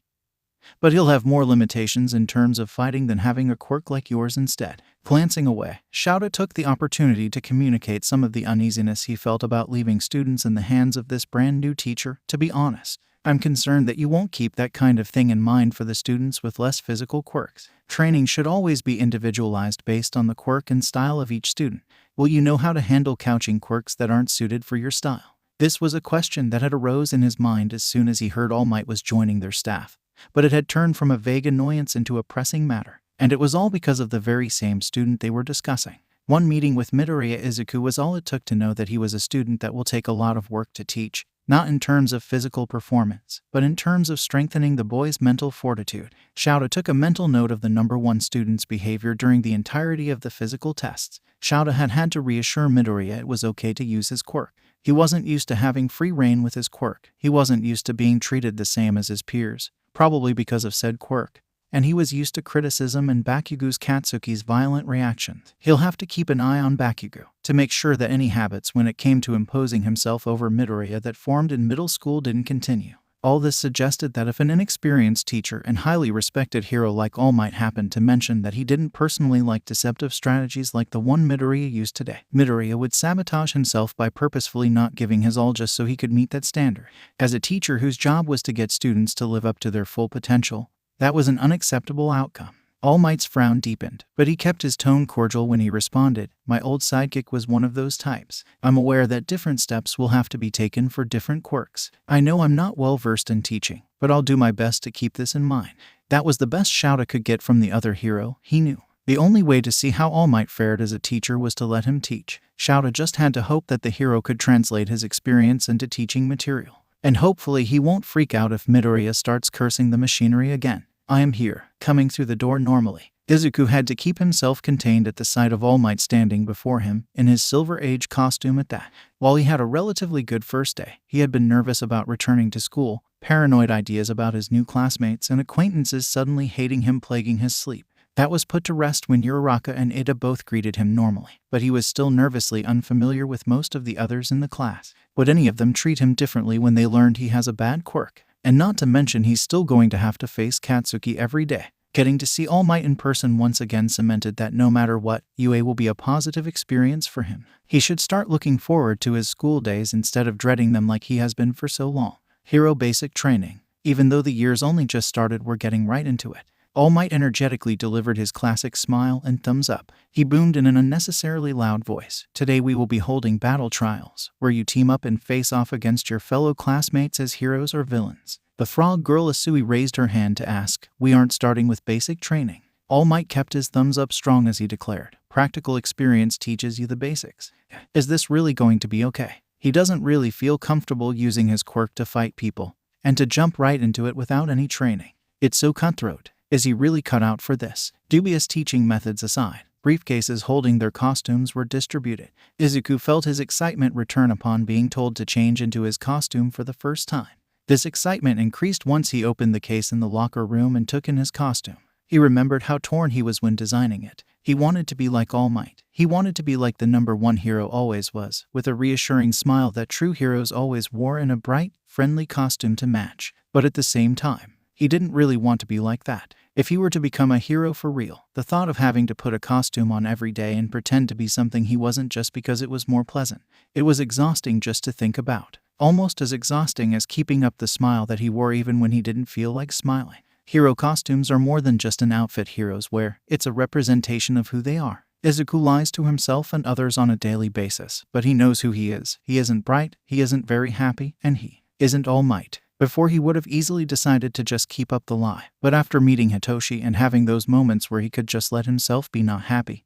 But he'll have more limitations in terms of fighting than having a quirk like yours instead. Glancing away, Shouta took the opportunity to communicate some of the uneasiness he felt about leaving students in the hands of this brand new teacher. To be honest, I'm concerned that you won't keep that kind of thing in mind for the students with less physical quirks. Training should always be individualized based on the quirk and style of each student. Will you know how to handle couching quirks that aren't suited for your style? This was a question that had arose in his mind as soon as he heard All Might was joining their staff, but it had turned from a vague annoyance into a pressing matter, and it was all because of the very same student they were discussing. One meeting with Midoriya Izuku was all it took to know that he was a student that will take a lot of work to teach, not in terms of physical performance, but in terms of strengthening the boy's mental fortitude. Shouta took a mental note of the number one student's behavior during the entirety of the physical tests. Shouta had to reassure Midoriya it was okay to use his quirk. He wasn't used to having free reign with his quirk. He wasn't used to being treated the same as his peers, probably because of said quirk. And he was used to criticism and Bakugo's Katsuki's violent reactions. He'll have to keep an eye on Bakugo to make sure that any habits when it came to imposing himself over Midoriya that formed in middle school didn't continue. All this suggested that if an inexperienced teacher and highly respected hero like All Might happened to mention that he didn't personally like deceptive strategies like the one Midoriya used today, Midoriya would sabotage himself by purposefully not giving his all just so he could meet that standard. As a teacher whose job was to get students to live up to their full potential, that was an unacceptable outcome. All Might's frown deepened, but he kept his tone cordial when he responded, "My old sidekick was one of those types. I'm aware that different steps will have to be taken for different quirks. I know I'm not well versed in teaching, but I'll do my best to keep this in mind." That was the best Shouta could get from the other hero, he knew. The only way to see how All Might fared as a teacher was to let him teach. Shouta just had to hope that the hero could translate his experience into teaching material. And hopefully he won't freak out if Midoriya starts cursing the machinery again. "I am here," coming through the door normally. Izuku had to keep himself contained at the sight of All Might standing before him, in his Silver Age costume at that. While he had a relatively good first day, he had been nervous about returning to school, paranoid ideas about his new classmates and acquaintances suddenly hating him plaguing his sleep. That was put to rest when Uraraka and Ida both greeted him normally, but he was still nervously unfamiliar with most of the others in the class. Would any of them treat him differently when they learned he has a bad quirk? And not to mention he's still going to have to face Katsuki every day. Getting to see All Might in person once again cemented that no matter what, UA will be a positive experience for him. He should start looking forward to his school days instead of dreading them like he has been for so long. Hero basic training. Even though the years only just started, we're getting right into it. All Might energetically delivered his classic smile and thumbs up. He boomed in an unnecessarily loud voice. "Today we will be holding battle trials, where you team up and face off against your fellow classmates as heroes or villains." The frog girl Asui raised her hand to ask, "We aren't starting with basic training." All Might kept his thumbs up strong as he declared, "Practical experience teaches you the basics." Is this really going to be okay? He doesn't really feel comfortable using his quirk to fight people, and to jump right into it without any training. It's so cutthroat. Is he really cut out for this? Dubious teaching methods aside, briefcases holding their costumes were distributed. Izuku felt his excitement return upon being told to change into his costume for the first time. This excitement increased once he opened the case in the locker room and took in his costume. He remembered how torn he was when designing it. He wanted to be like All Might. He wanted to be like the number one hero always was, with a reassuring smile that true heroes always wore and a bright, friendly costume to match. But at the same time, he didn't really want to be like that. If he were to become a hero for real, the thought of having to put a costume on every day and pretend to be something he wasn't just because it was more pleasant. It was exhausting just to think about. Almost as exhausting as keeping up the smile that he wore even when he didn't feel like smiling. Hero costumes are more than just an outfit heroes wear, it's a representation of who they are. Izuku lies to himself and others on a daily basis, but he knows who he is. He isn't bright, he isn't very happy, and he isn't All Might. Before he would have easily decided to just keep up the lie, but after meeting Hitoshi and having those moments where he could just let himself be not happy,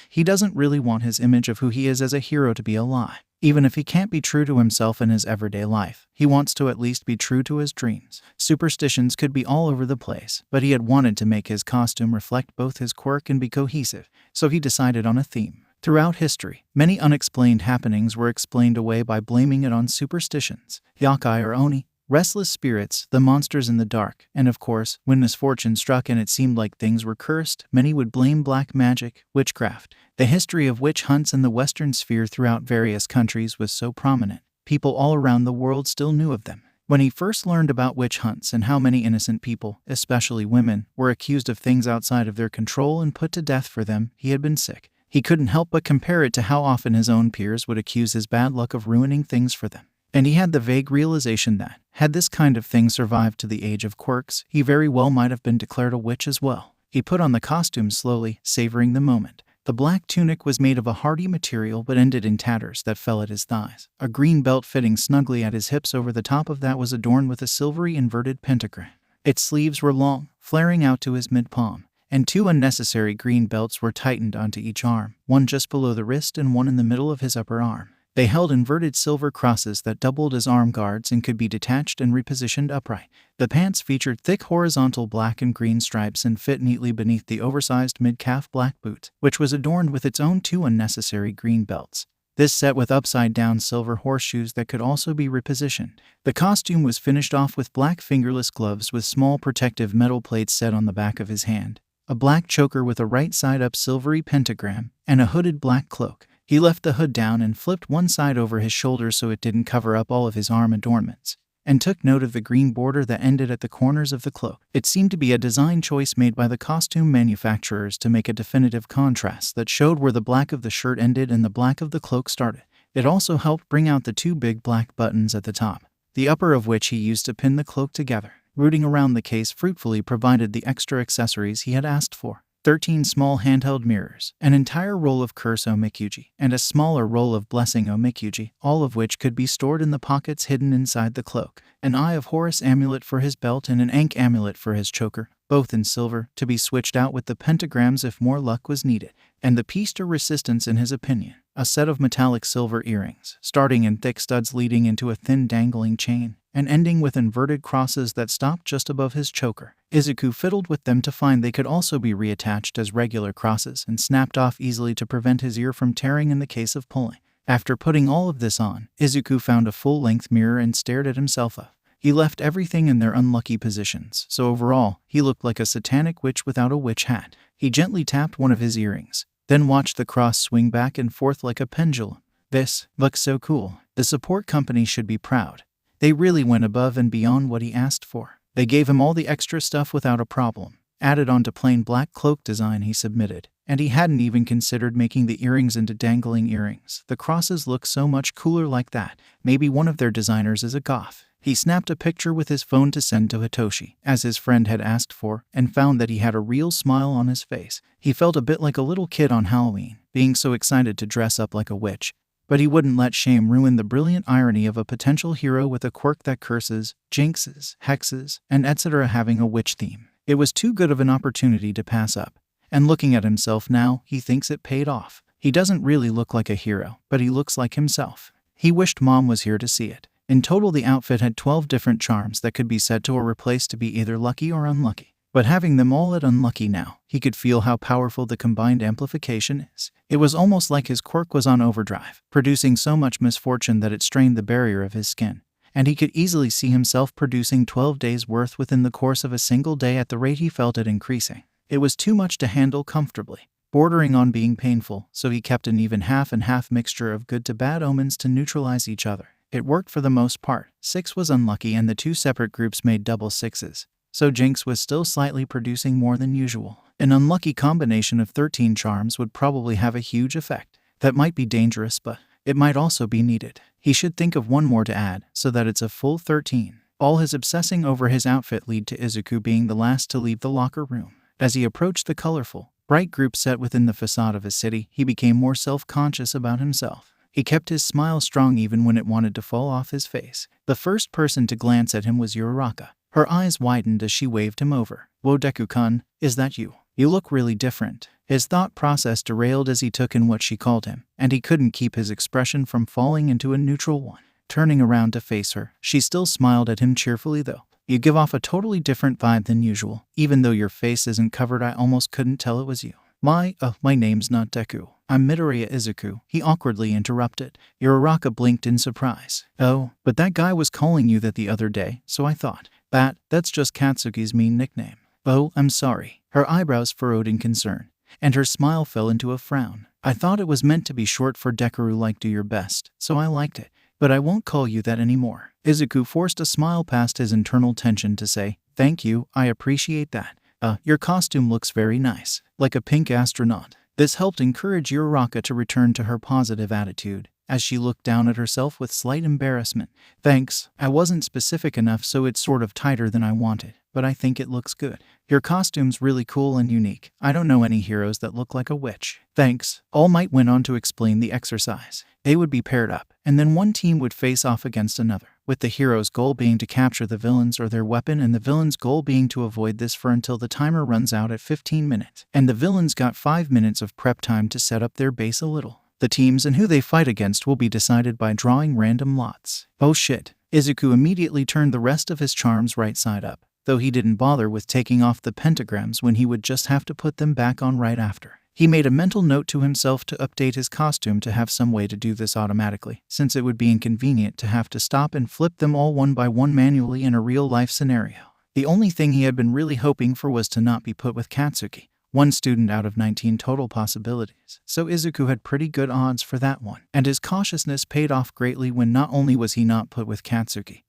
he doesn't really want his image of who he is as a hero to be a lie. Even if he can't be true to himself in his everyday life, he wants to at least be true to his dreams. Superstitions could be all over the place, but he had wanted to make his costume reflect both his quirk and be cohesive, so he decided on a theme. Throughout history, many unexplained happenings were explained away by blaming it on superstitions. Yakai or Oni, restless spirits, the monsters in the dark, and of course, when misfortune struck and it seemed like things were cursed, many would blame black magic, witchcraft. The history of witch hunts in the Western sphere throughout various countries was so prominent, people all around the world still knew of them. When he first learned about witch hunts and how many innocent people, especially women, were accused of things outside of their control and put to death for them, he had been sick. He couldn't help but compare it to how often his own peers would accuse his bad luck of ruining things for them. And he had the vague realization that, had this kind of thing survived to the age of quirks, he very well might have been declared a witch as well. He put on the costume slowly, savoring the moment. The black tunic was made of a hardy material but ended in tatters that fell at his thighs. A green belt fitting snugly at his hips over the top of that was adorned with a silvery inverted pentagram. Its sleeves were long, flaring out to his mid-palm, and 2 unnecessary green belts were tightened onto each arm, one just below the wrist and one in the middle of his upper arm. They held inverted silver crosses that doubled as arm guards and could be detached and repositioned upright. The pants featured thick horizontal black and green stripes and fit neatly beneath the oversized mid-calf black boot, which was adorned with its own 2 unnecessary green belts. This set with upside-down silver horseshoes that could also be repositioned. The costume was finished off with black fingerless gloves with small protective metal plates set on the back of his hand, a black choker with a right-side-up silvery pentagram, and a hooded black cloak. He left the hood down and flipped one side over his shoulders so it didn't cover up all of his arm adornments, and took note of the green border that ended at the corners of the cloak. It seemed to be a design choice made by the costume manufacturers to make a definitive contrast that showed where the black of the shirt ended and the black of the cloak started. It also helped bring out the 2 big black buttons at the top, the upper of which he used to pin the cloak together. Rooting around the case fruitfully provided the extra accessories he had asked for. 13 small handheld mirrors, an entire roll of Curse Omikuji, and a smaller roll of Blessing Omikuji, all of which could be stored in the pockets hidden inside the cloak. An Eye of Horus amulet for his belt and an Ankh amulet for his choker, both in silver, to be switched out with the pentagrams if more luck was needed. And the piece de resistance in his opinion, a set of metallic silver earrings, starting in thick studs leading into a thin dangling chain, and ending with inverted crosses that stopped just above his choker. Izuku fiddled with them to find they could also be reattached as regular crosses and snapped off easily to prevent his ear from tearing in the case of pulling. After putting all of this on, Izuku found a full-length mirror and stared at himself up. He left everything in their unlucky positions, so overall, he looked like a satanic witch without a witch hat. He gently tapped one of his earrings, then watched the cross swing back and forth like a pendulum. This looks so cool. The support company should be proud. They really went above and beyond what he asked for. They gave him all the extra stuff without a problem, added onto plain black cloak design he submitted, and he hadn't even considered making the earrings into dangling earrings. The crosses look so much cooler like that. Maybe one of their designers is a goth. He snapped a picture with his phone to send to Hitoshi, as his friend had asked for, and found that he had a real smile on his face. He felt a bit like a little kid on Halloween, being so excited to dress up like a witch. But he wouldn't let shame ruin the brilliant irony of a potential hero with a quirk that curses, jinxes, hexes, and etc. having a witch theme. It was too good of an opportunity to pass up. And looking at himself now, he thinks it paid off. He doesn't really look like a hero, but he looks like himself. He wished Mom was here to see it. In total, the outfit had 12 different charms that could be said to or replaced to be either lucky or unlucky. But having them all at unlucky now, he could feel how powerful the combined amplification is. It was almost like his quirk was on overdrive, producing so much misfortune that it strained the barrier of his skin. And he could easily see himself producing 12 days' worth within the course of a single day at the rate he felt it increasing. It was too much to handle comfortably, bordering on being painful, so he kept an even half and half mixture of good to bad omens to neutralize each other. It worked for the most part. 6 was unlucky and the 2 separate groups made double 6s. So Jinx was still slightly producing more than usual. An unlucky combination of 13 charms would probably have a huge effect. That might be dangerous, but it might also be needed. He should think of one more to add, so that it's a full 13. All his obsessing over his outfit led to Izuku being the last to leave the locker room. As he approached the colorful, bright group set within the facade of his city, he became more self-conscious about himself. He kept his smile strong even when it wanted to fall off his face. The first person to glance at him was Uraraka. Her eyes widened as she waved him over. "Whoa, Deku-kun, is that you? You look really different." His thought process derailed as he took in what she called him, and he couldn't keep his expression from falling into a neutral one. Turning around to face her, she still smiled at him cheerfully though. "You give off a totally different vibe than usual. Even though your face isn't covered, I almost couldn't tell it was you." My name's not Deku. I'm Midoriya Izuku," he awkwardly interrupted. Uraraka blinked in surprise. "Oh, but that guy was calling you that the other day, so I thought. That's just Katsuki's mean nickname." "Oh, I'm sorry." Her eyebrows furrowed in concern, and her smile fell into a frown. "I thought it was meant to be short for Deku like do your best, so I liked it. But I won't call you that anymore." Izuku forced a smile past his internal tension to say, "Thank you, I appreciate that. Your costume looks very nice, like a pink astronaut." This helped encourage Uraraka to return to her positive attitude, as she looked down at herself with slight embarrassment. "Thanks, I wasn't specific enough, so it's sort of tighter than I wanted." but I think it looks good. Your costume's really cool and unique. I don't know any heroes that look like a witch. Thanks. All Might went on to explain the exercise. They would be paired up, and then one team would face off against another, with the hero's goal being to capture the villains or their weapon and the villain's goal being to avoid this for until the timer runs out at 15 minutes. And the villains got 5 minutes of prep time to set up their base a little. The teams and who they fight against will be decided by drawing random lots. Oh shit. Izuku immediately turned the rest of his charms right side up, though he didn't bother with taking off the pentagrams when he would just have to put them back on right after. He made a mental note to himself to update his costume to have some way to do this automatically, since it would be inconvenient to have to stop and flip them all one by one manually in a real-life scenario. The only thing he had been really hoping for was to not be put with Katsuki, one student out of 19 total possibilities, so Izuku had pretty good odds for that one, and his cautiousness paid off greatly when not only was he not put with Katsuki,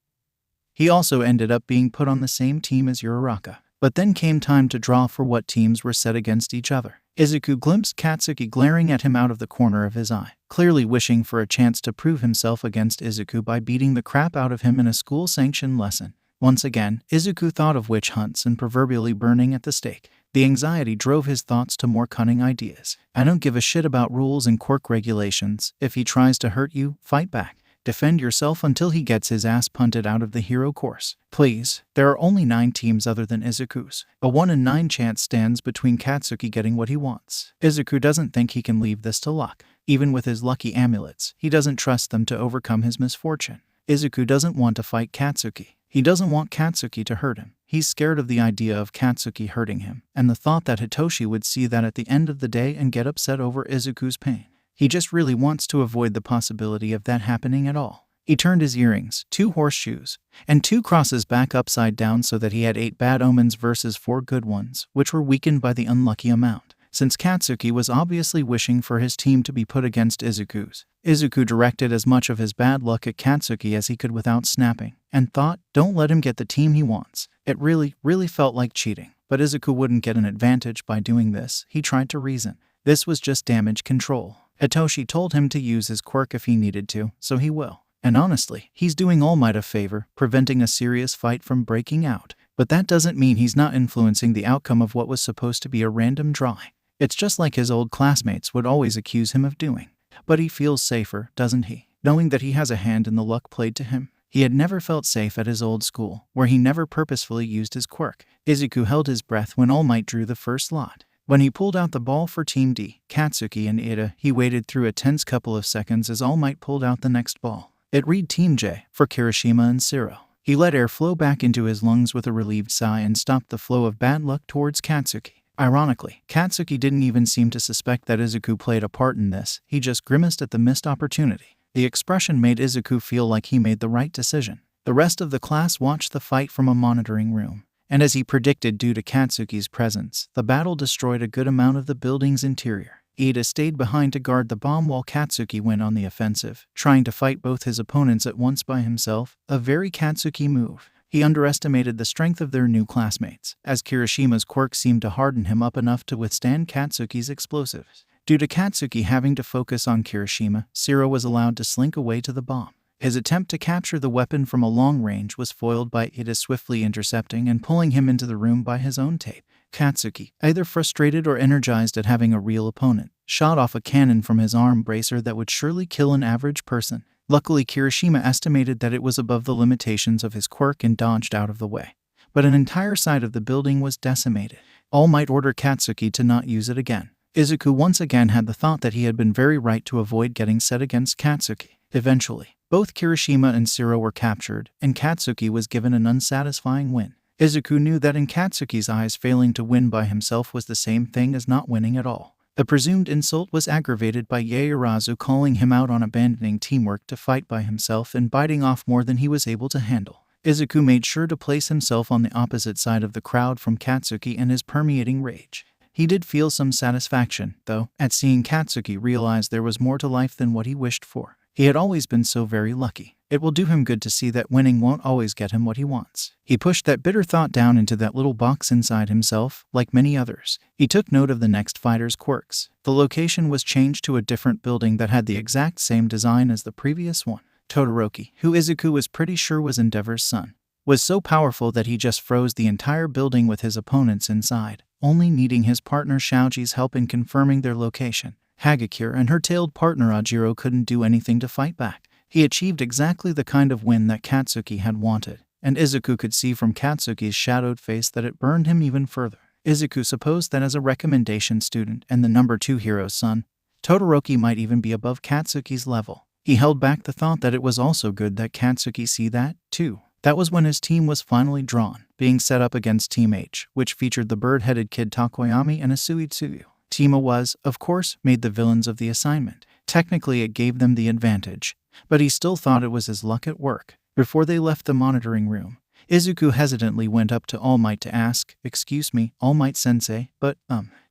he also ended up being put on the same team as Uraraka. But then came time to draw for what teams were set against each other. Izuku glimpsed Katsuki glaring at him out of the corner of his eye, clearly wishing for a chance to prove himself against Izuku by beating the crap out of him in a school-sanctioned lesson. Once again, Izuku thought of witch hunts and proverbially burning at the stake. The anxiety drove his thoughts to more cunning ideas. I don't give a shit about rules and quirk regulations. If he tries to hurt you, fight back. Defend yourself until he gets his ass punted out of the hero course. Please. There are only 9 teams other than Izuku's. A 1 in 9 chance stands between Katsuki getting what he wants. Izuku doesn't think he can leave this to luck. Even with his lucky amulets, he doesn't trust them to overcome his misfortune. Izuku doesn't want to fight Katsuki. He doesn't want Katsuki to hurt him. He's scared of the idea of Katsuki hurting him, and the thought that Hitoshi would see that at the end of the day and get upset over Izuku's pain. He just really wants to avoid the possibility of that happening at all. He turned his earrings, 2 horseshoes, and 2 crosses back upside down so that he had 8 bad omens versus 4 good ones, which were weakened by the unlucky amount. Since Katsuki was obviously wishing for his team to be put against Izuku's, Izuku directed as much of his bad luck at Katsuki as he could without snapping, and thought, don't let him get the team he wants. It really felt like cheating. But Izuku wouldn't get an advantage by doing this, he tried to reason. This was just damage control. Hitoshi told him to use his quirk if he needed to, so he will. And honestly, he's doing All Might a favor, preventing a serious fight from breaking out. But that doesn't mean he's not influencing the outcome of what was supposed to be a random drawing. It's just like his old classmates would always accuse him of doing. But he feels safer, doesn't he? Knowing that he has a hand in the luck played to him. He had never felt safe at his old school, where he never purposefully used his quirk. Izuku held his breath when All Might drew the first lot. When he pulled out the ball for Team D, Katsuki and Ida, he waited through a tense couple of seconds as All Might pulled out the next ball. It read Team J, for Kirishima and Shiro. He let air flow back into his lungs with a relieved sigh and stopped the flow of bad luck towards Katsuki. Ironically, Katsuki didn't even seem to suspect that Izuku played a part in this, he just grimaced at the missed opportunity. The expression made Izuku feel like he made the right decision. The rest of the class watched the fight from a monitoring room. And as he predicted due to Katsuki's presence, the battle destroyed a good amount of the building's interior. Ida stayed behind to guard the bomb while Katsuki went on the offensive, trying to fight both his opponents at once by himself, a very Katsuki move. He underestimated the strength of their new classmates, as Kirishima's quirk seemed to harden him up enough to withstand Katsuki's explosives. Due to Katsuki having to focus on Kirishima, Shiro was allowed to slink away to the bomb. His attempt to capture the weapon from a long range was foiled by Ida swiftly intercepting and pulling him into the room by his own tape. Katsuki, either frustrated or energized at having a real opponent, shot off a cannon from his arm bracer that would surely kill an average person. Luckily, Kirishima estimated that it was above the limitations of his quirk and dodged out of the way. But an entire side of the building was decimated. All Might order Katsuki to not use it again. Izuku once again had the thought that he had been very right to avoid getting set against Katsuki. Eventually, both Kirishima and Shiro were captured, and Katsuki was given an unsatisfying win. Izuku knew that in Katsuki's eyes failing to win by himself was the same thing as not winning at all. The presumed insult was aggravated by Yaoyorozu calling him out on abandoning teamwork to fight by himself and biting off more than he was able to handle. Izuku made sure to place himself on the opposite side of the crowd from Katsuki and his permeating rage. He did feel some satisfaction, though, at seeing Katsuki realize there was more to life than what he wished for. He had always been so very lucky. It will do him good to see that winning won't always get him what he wants. He pushed that bitter thought down into that little box inside himself, like many others. He took note of the next fighter's quirks. The location was changed to a different building that had the exact same design as the previous one. Todoroki, who Izuku was pretty sure was Endeavor's son, was so powerful that he just froze the entire building with his opponents inside, only needing his partner Shaoji's help in confirming their location. Hagakure and her tailed partner Ajiro couldn't do anything to fight back. He achieved exactly the kind of win that Katsuki had wanted, and Izuku could see from Katsuki's shadowed face that it burned him even further. Izuku supposed that as a recommendation student and the number 2 hero's son, Todoroki might even be above Katsuki's level. He held back the thought that it was also good that Katsuki see that, too. That was when his team was finally drawn, being set up against Team H, which featured the bird-headed kid Takoyami and Suicidal. Team A was, of course, made the villains of the assignment. Technically it gave them the advantage, but he still thought it was his luck at work. Before they left the monitoring room, Izuku hesitantly went up to All Might to ask, "Excuse me, All Might-sensei, but,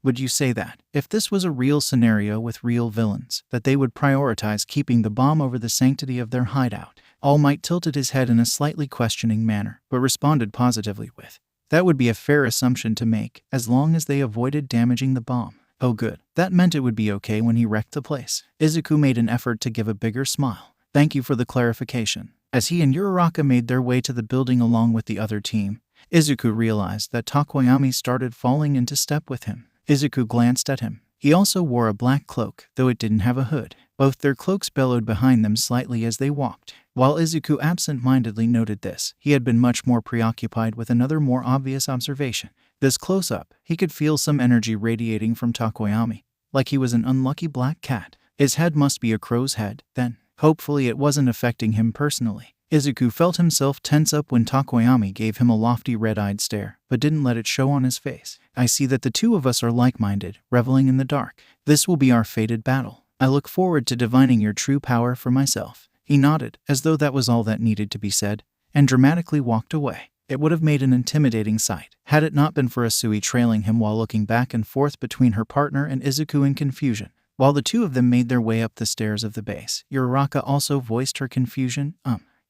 would you say that, if this was a real scenario with real villains, that they would prioritize keeping the bomb over the sanctity of their hideout?" All Might tilted his head in a slightly questioning manner, but responded positively with, "That would be a fair assumption to make, as long as they avoided damaging the bomb." Oh good, that meant it would be okay when he wrecked the place. Izuku made an effort to give a bigger smile. "Thank you for the clarification." As he and Uraraka made their way to the building along with the other team, Izuku realized that Takoyami started falling into step with him. Izuku glanced at him. He also wore a black cloak, though it didn't have a hood. Both their cloaks bellowed behind them slightly as they walked. While Izuku absent-mindedly noted this, he had been much more preoccupied with another more obvious observation. This close-up, he could feel some energy radiating from Takoyami, like he was an unlucky black cat. His head must be a crow's head, then. Hopefully it wasn't affecting him personally. Izuku felt himself tense up when Takoyami gave him a lofty red-eyed stare, but didn't let it show on his face. "I see that the two of us are like-minded, reveling in the dark. This will be our fated battle. I look forward to divining your true power for myself." He nodded, as though that was all that needed to be said, and dramatically walked away. It would have made an intimidating sight, had it not been for Asui trailing him while looking back and forth between her partner and Izuku in confusion. While the two of them made their way up the stairs of the base, Uraraka also voiced her confusion.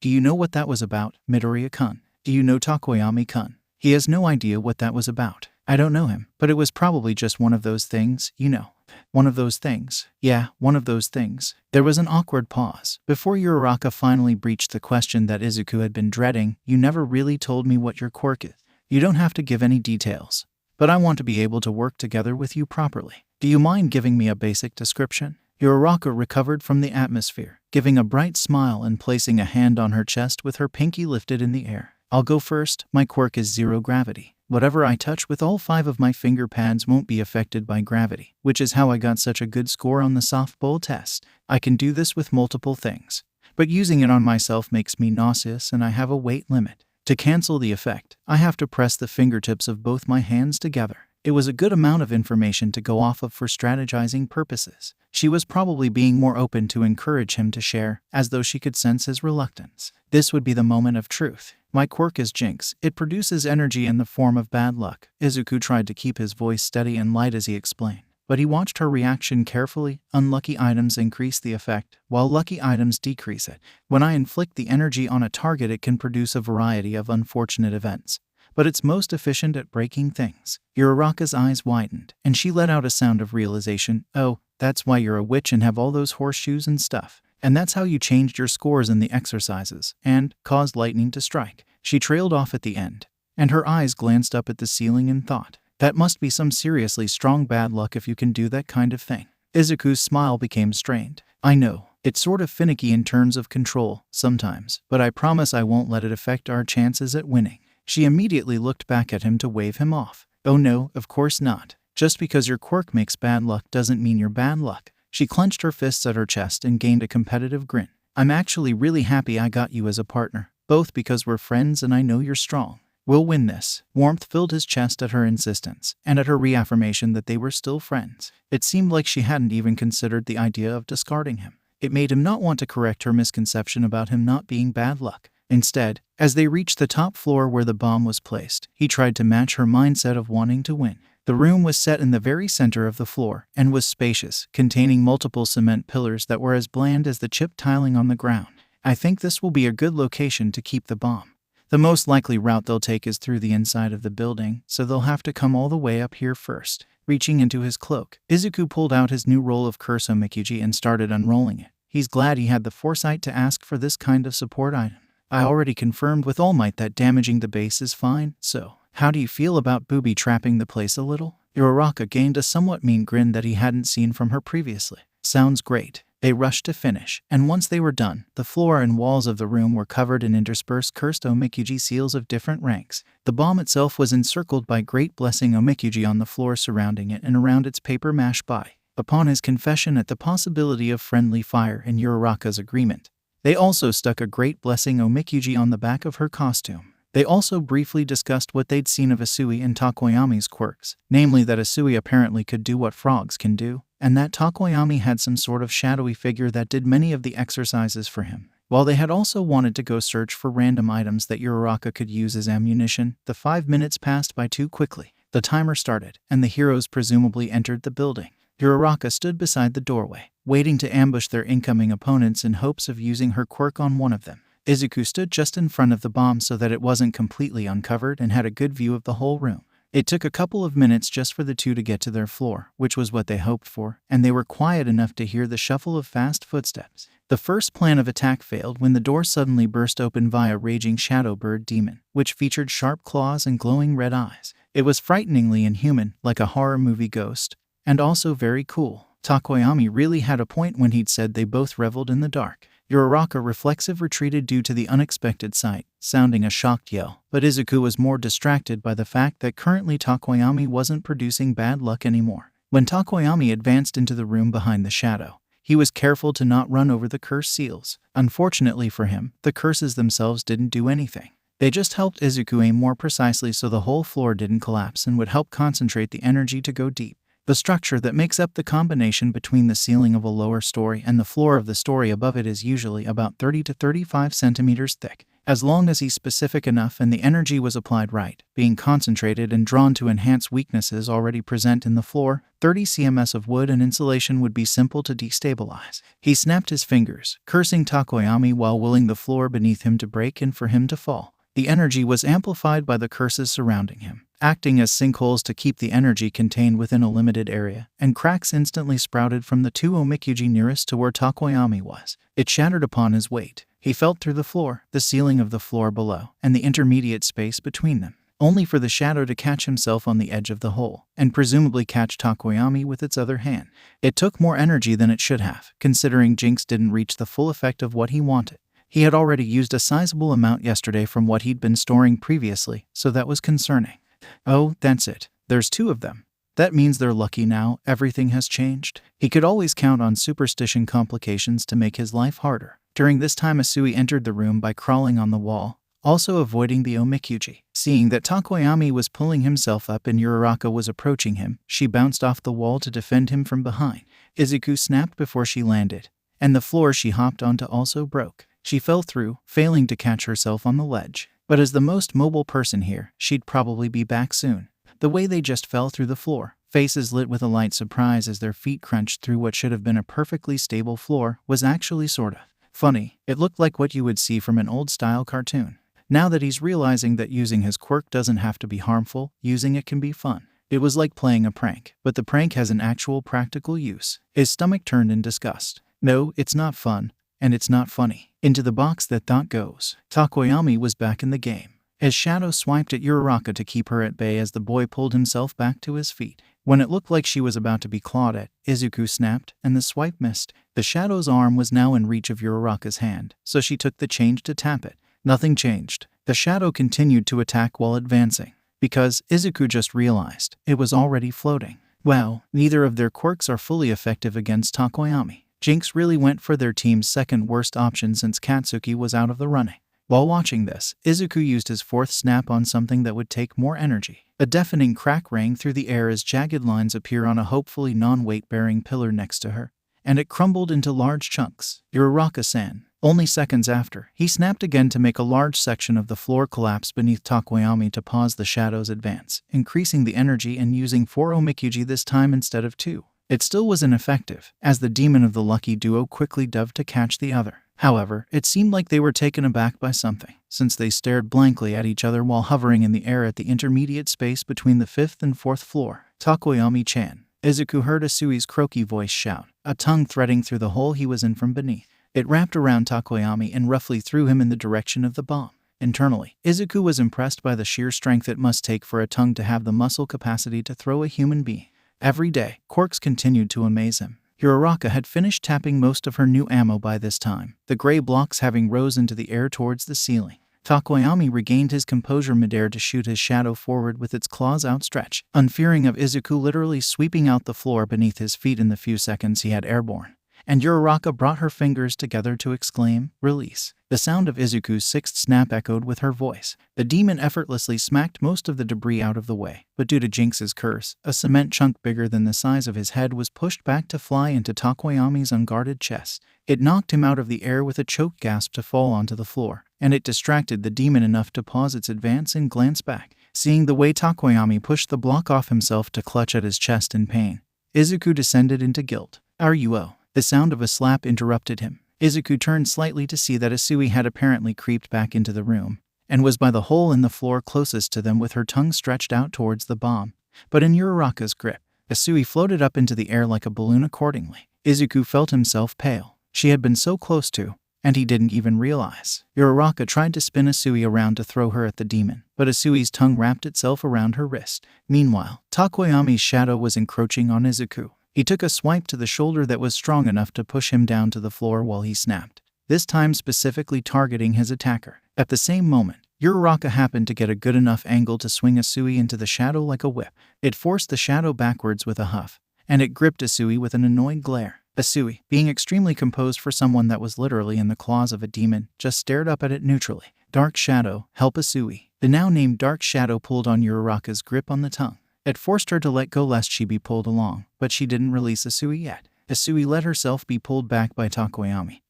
Do you know what that was about, Midoriya-kun? Do you know Takoyami-kun?" He has no idea what that was about. "I don't know him, but it was probably just one of those things, you know." "One of those things?" "Yeah, one of those things." There was an awkward pause, before Uraraka finally breached the question that Izuku had been dreading. "You never really told me what your quirk is." "You don't have to give any details, but I want to be able to work together with you properly. Do you mind giving me a basic description?" Uraraka recovered from the atmosphere, giving a bright smile and placing a hand on her chest with her pinky lifted in the air. "I'll go first. My quirk is zero gravity. Whatever I touch with all 5 of my finger pads won't be affected by gravity, which is how I got such a good score on the softball test. I can do this with multiple things, but using it on myself makes me nauseous and I have a weight limit. To cancel the effect, I have to press the fingertips of both my hands together." It was a good amount of information to go off of for strategizing purposes. She was probably being more open to encourage him to share, as though she could sense his reluctance. This would be the moment of truth. "My quirk is Jinx. It produces energy in the form of bad luck." Izuku tried to keep his voice steady and light as he explained, but he watched her reaction carefully. "Unlucky items increase the effect, while lucky items decrease it. When I inflict the energy on a target, it can produce a variety of unfortunate events, but it's most efficient at breaking things." Uraraka's eyes widened, and she let out a sound of realization. "Oh, that's why you're a witch and have all those horseshoes and stuff. And that's how you changed your scores in the exercises, and caused lightning to strike." She trailed off at the end, and her eyes glanced up at the ceiling in thought. That must be some seriously strong bad luck if you can do that kind of thing. Izuku's smile became strained. "I know, it's sort of finicky in terms of control, sometimes, but I promise I won't let it affect our chances at winning." She immediately looked back at him to wave him off. "Oh no, of course not. Just because your quirk makes bad luck doesn't mean you're bad luck." She clenched her fists at her chest and gained a competitive grin. "I'm actually really happy I got you as a partner, both because we're friends and I know you're strong. We'll win this." Warmth filled his chest at her insistence, and at her reaffirmation that they were still friends. It seemed like she hadn't even considered the idea of discarding him. It made him not want to correct her misconception about him not being bad luck. Instead, as they reached the top floor where the bomb was placed, he tried to match her mindset of wanting to win. The room was set in the very center of the floor, and was spacious, containing multiple cement pillars that were as bland as the chipped tiling on the ground. "I think this will be a good location to keep the bomb. The most likely route they'll take is through the inside of the building, so they'll have to come all the way up here first." Reaching into his cloak, Izuku pulled out his new roll of Kursomikuji and started unrolling it. He's glad he had the foresight to ask for this kind of support item. I already confirmed with All Might that damaging the base is fine, so how do you feel about booby-trapping the place a little? Uraraka gained a somewhat mean grin that he hadn't seen from her previously. Sounds great. They rushed to finish, and once they were done, the floor and walls of the room were covered in interspersed cursed omikuji seals of different ranks. The bomb itself was encircled by great blessing omikuji on the floor surrounding it and around its paper mache body. Upon his confession at the possibility of friendly fire and Uraraka's agreement, they also stuck a great blessing omikuji on the back of her costume. They also briefly discussed what they'd seen of Asui and Takoyami's quirks, namely that Asui apparently could do what frogs can do, and that Takoyami had some sort of shadowy figure that did many of the exercises for him. While they had also wanted to go search for random items that Uraraka could use as ammunition, the 5 minutes passed by too quickly. The timer started, and the heroes presumably entered the building. Uraraka stood beside the doorway, waiting to ambush their incoming opponents in hopes of using her quirk on one of them. Izuku stood just in front of the bomb so that it wasn't completely uncovered and had a good view of the whole room. It took a couple of minutes just for the two to get to their floor, which was what they hoped for, and they were quiet enough to hear the shuffle of fast footsteps. The first plan of attack failed when the door suddenly burst open via raging shadow bird demon, which featured sharp claws and glowing red eyes. It was frighteningly inhuman, like a horror movie ghost, and also very cool. Takoyami really had a point when he'd said they both reveled in the dark. Uraraka reflexive retreated due to the unexpected sight, sounding a shocked yell, but Izuku was more distracted by the fact that currently Takoyami wasn't producing bad luck anymore. When Takoyami advanced into the room behind the shadow, he was careful to not run over the curse seals. Unfortunately for him, the curses themselves didn't do anything. They just helped Izuku aim more precisely so the whole floor didn't collapse and would help concentrate the energy to go deep. The structure that makes up the combination between the ceiling of a lower story and the floor of the story above it is usually about 30 to 35 centimeters thick. As long as he's specific enough and the energy was applied right, being concentrated and drawn to enhance weaknesses already present in the floor, 30 cms of wood and insulation would be simple to destabilize. He snapped his fingers, cursing Takoyami while willing the floor beneath him to break and for him to fall. The energy was amplified by the curses surrounding him, acting as sinkholes to keep the energy contained within a limited area, and cracks instantly sprouted from the two omikuji nearest to where Takoyami was. It shattered upon his weight. He felt through the floor, the ceiling of the floor below, and the intermediate space between them, only for the shadow to catch himself on the edge of the hole, and presumably catch Takoyami with its other hand. It took more energy than it should have, considering Jinx didn't reach the full effect of what he wanted. He had already used a sizable amount yesterday from what he'd been storing previously, so that was concerning. Oh, that's it. There's two of them. That means they're lucky now, everything has changed. He could always count on superstition complications to make his life harder. During this time Asui entered the room by crawling on the wall, also avoiding the omikuji. Seeing that Takoyami was pulling himself up and Uraraka was approaching him, she bounced off the wall to defend him from behind. Izuku snapped before she landed, and the floor she hopped onto also broke. She fell through, failing to catch herself on the ledge. But as the most mobile person here, she'd probably be back soon. The way they just fell through the floor, faces lit with a light surprise as their feet crunched through what should have been a perfectly stable floor, was actually sort of funny. It looked like what you would see from an old-style cartoon. Now that he's realizing that using his quirk doesn't have to be harmful, using it can be fun. It was like playing a prank, but the prank has an actual practical use. His stomach turned in disgust. No, it's not fun. And it's not funny. Into the box that thought goes. Takoyami was back in the game. As Shadow swiped at Uraraka to keep her at bay as the boy pulled himself back to his feet. When it looked like she was about to be clawed at, Izuku snapped, and the swipe missed. The Shadow's arm was now in reach of Uraraka's hand, so she took the change to tap it. Nothing changed. The Shadow continued to attack while advancing, because Izuku just realized it was already floating. Wow, neither of their quirks are fully effective against Takoyami. Jinx really went for their team's second worst option since Katsuki was out of the running. While watching this, Izuku used his fourth snap on something that would take more energy. A deafening crack rang through the air as jagged lines appear on a hopefully non-weight-bearing pillar next to her, and it crumbled into large chunks. Uraraka-san. Only seconds after, he snapped again to make a large section of the floor collapse beneath Takoyami to pause the Shadow's advance, increasing the energy and using 4 omikuji this time instead of 2. It still was ineffective, as the demon of the lucky duo quickly dove to catch the other. However, it seemed like they were taken aback by something, since they stared blankly at each other while hovering in the air at the intermediate space between the 5th and 4th floor. Takoyami-chan. Izuku heard Asui's croaky voice shout, a tongue threading through the hole he was in from beneath. It wrapped around Takoyami and roughly threw him in the direction of the bomb. Internally, Izuku was impressed by the sheer strength it must take for a tongue to have the muscle capacity to throw a human being. Every day, quirks continued to amaze him. Uraraka had finished tapping most of her new ammo by this time, the gray blocks having rose into the air towards the ceiling. Takoyami regained his composure midair to shoot his shadow forward with its claws outstretched, unfearing of Izuku literally sweeping out the floor beneath his feet in the few seconds he had airborne. And Uraraka brought her fingers together to exclaim, "Release." The sound of Izuku's sixth snap echoed with her voice. The demon effortlessly smacked most of the debris out of the way, but due to Jinx's curse, a cement chunk bigger than the size of his head was pushed back to fly into Takoyami's unguarded chest. It knocked him out of the air with a choked gasp to fall onto the floor, and it distracted the demon enough to pause its advance and glance back. Seeing the way Takoyami pushed the block off himself to clutch at his chest in pain, Izuku descended into guilt. "Are you oh?" The sound of a slap interrupted him. Izuku turned slightly to see that Asui had apparently creeped back into the room, and was by the hole in the floor closest to them with her tongue stretched out towards the bomb, but in Uraraka's grip. Asui floated up into the air like a balloon accordingly. Izuku felt himself pale. She had been so close to, and he didn't even realize. Uraraka tried to spin Asui around to throw her at the demon, but Asui's tongue wrapped itself around her wrist. Meanwhile, Takoyami's shadow was encroaching on Izuku. He took a swipe to the shoulder that was strong enough to push him down to the floor while he snapped, this time specifically targeting his attacker. At the same moment, Uraraka happened to get a good enough angle to swing Asui into the shadow like a whip. It forced the shadow backwards with a huff, and it gripped Asui with an annoyed glare. Asui, being extremely composed for someone that was literally in the claws of a demon, just stared up at it neutrally. "Dark Shadow, help Asui." The now named Dark Shadow pulled on Uraraka's grip on the tongue. It forced her to let go lest she be pulled along, but she didn't release Asui yet. Asui let herself be pulled back by Takoyami,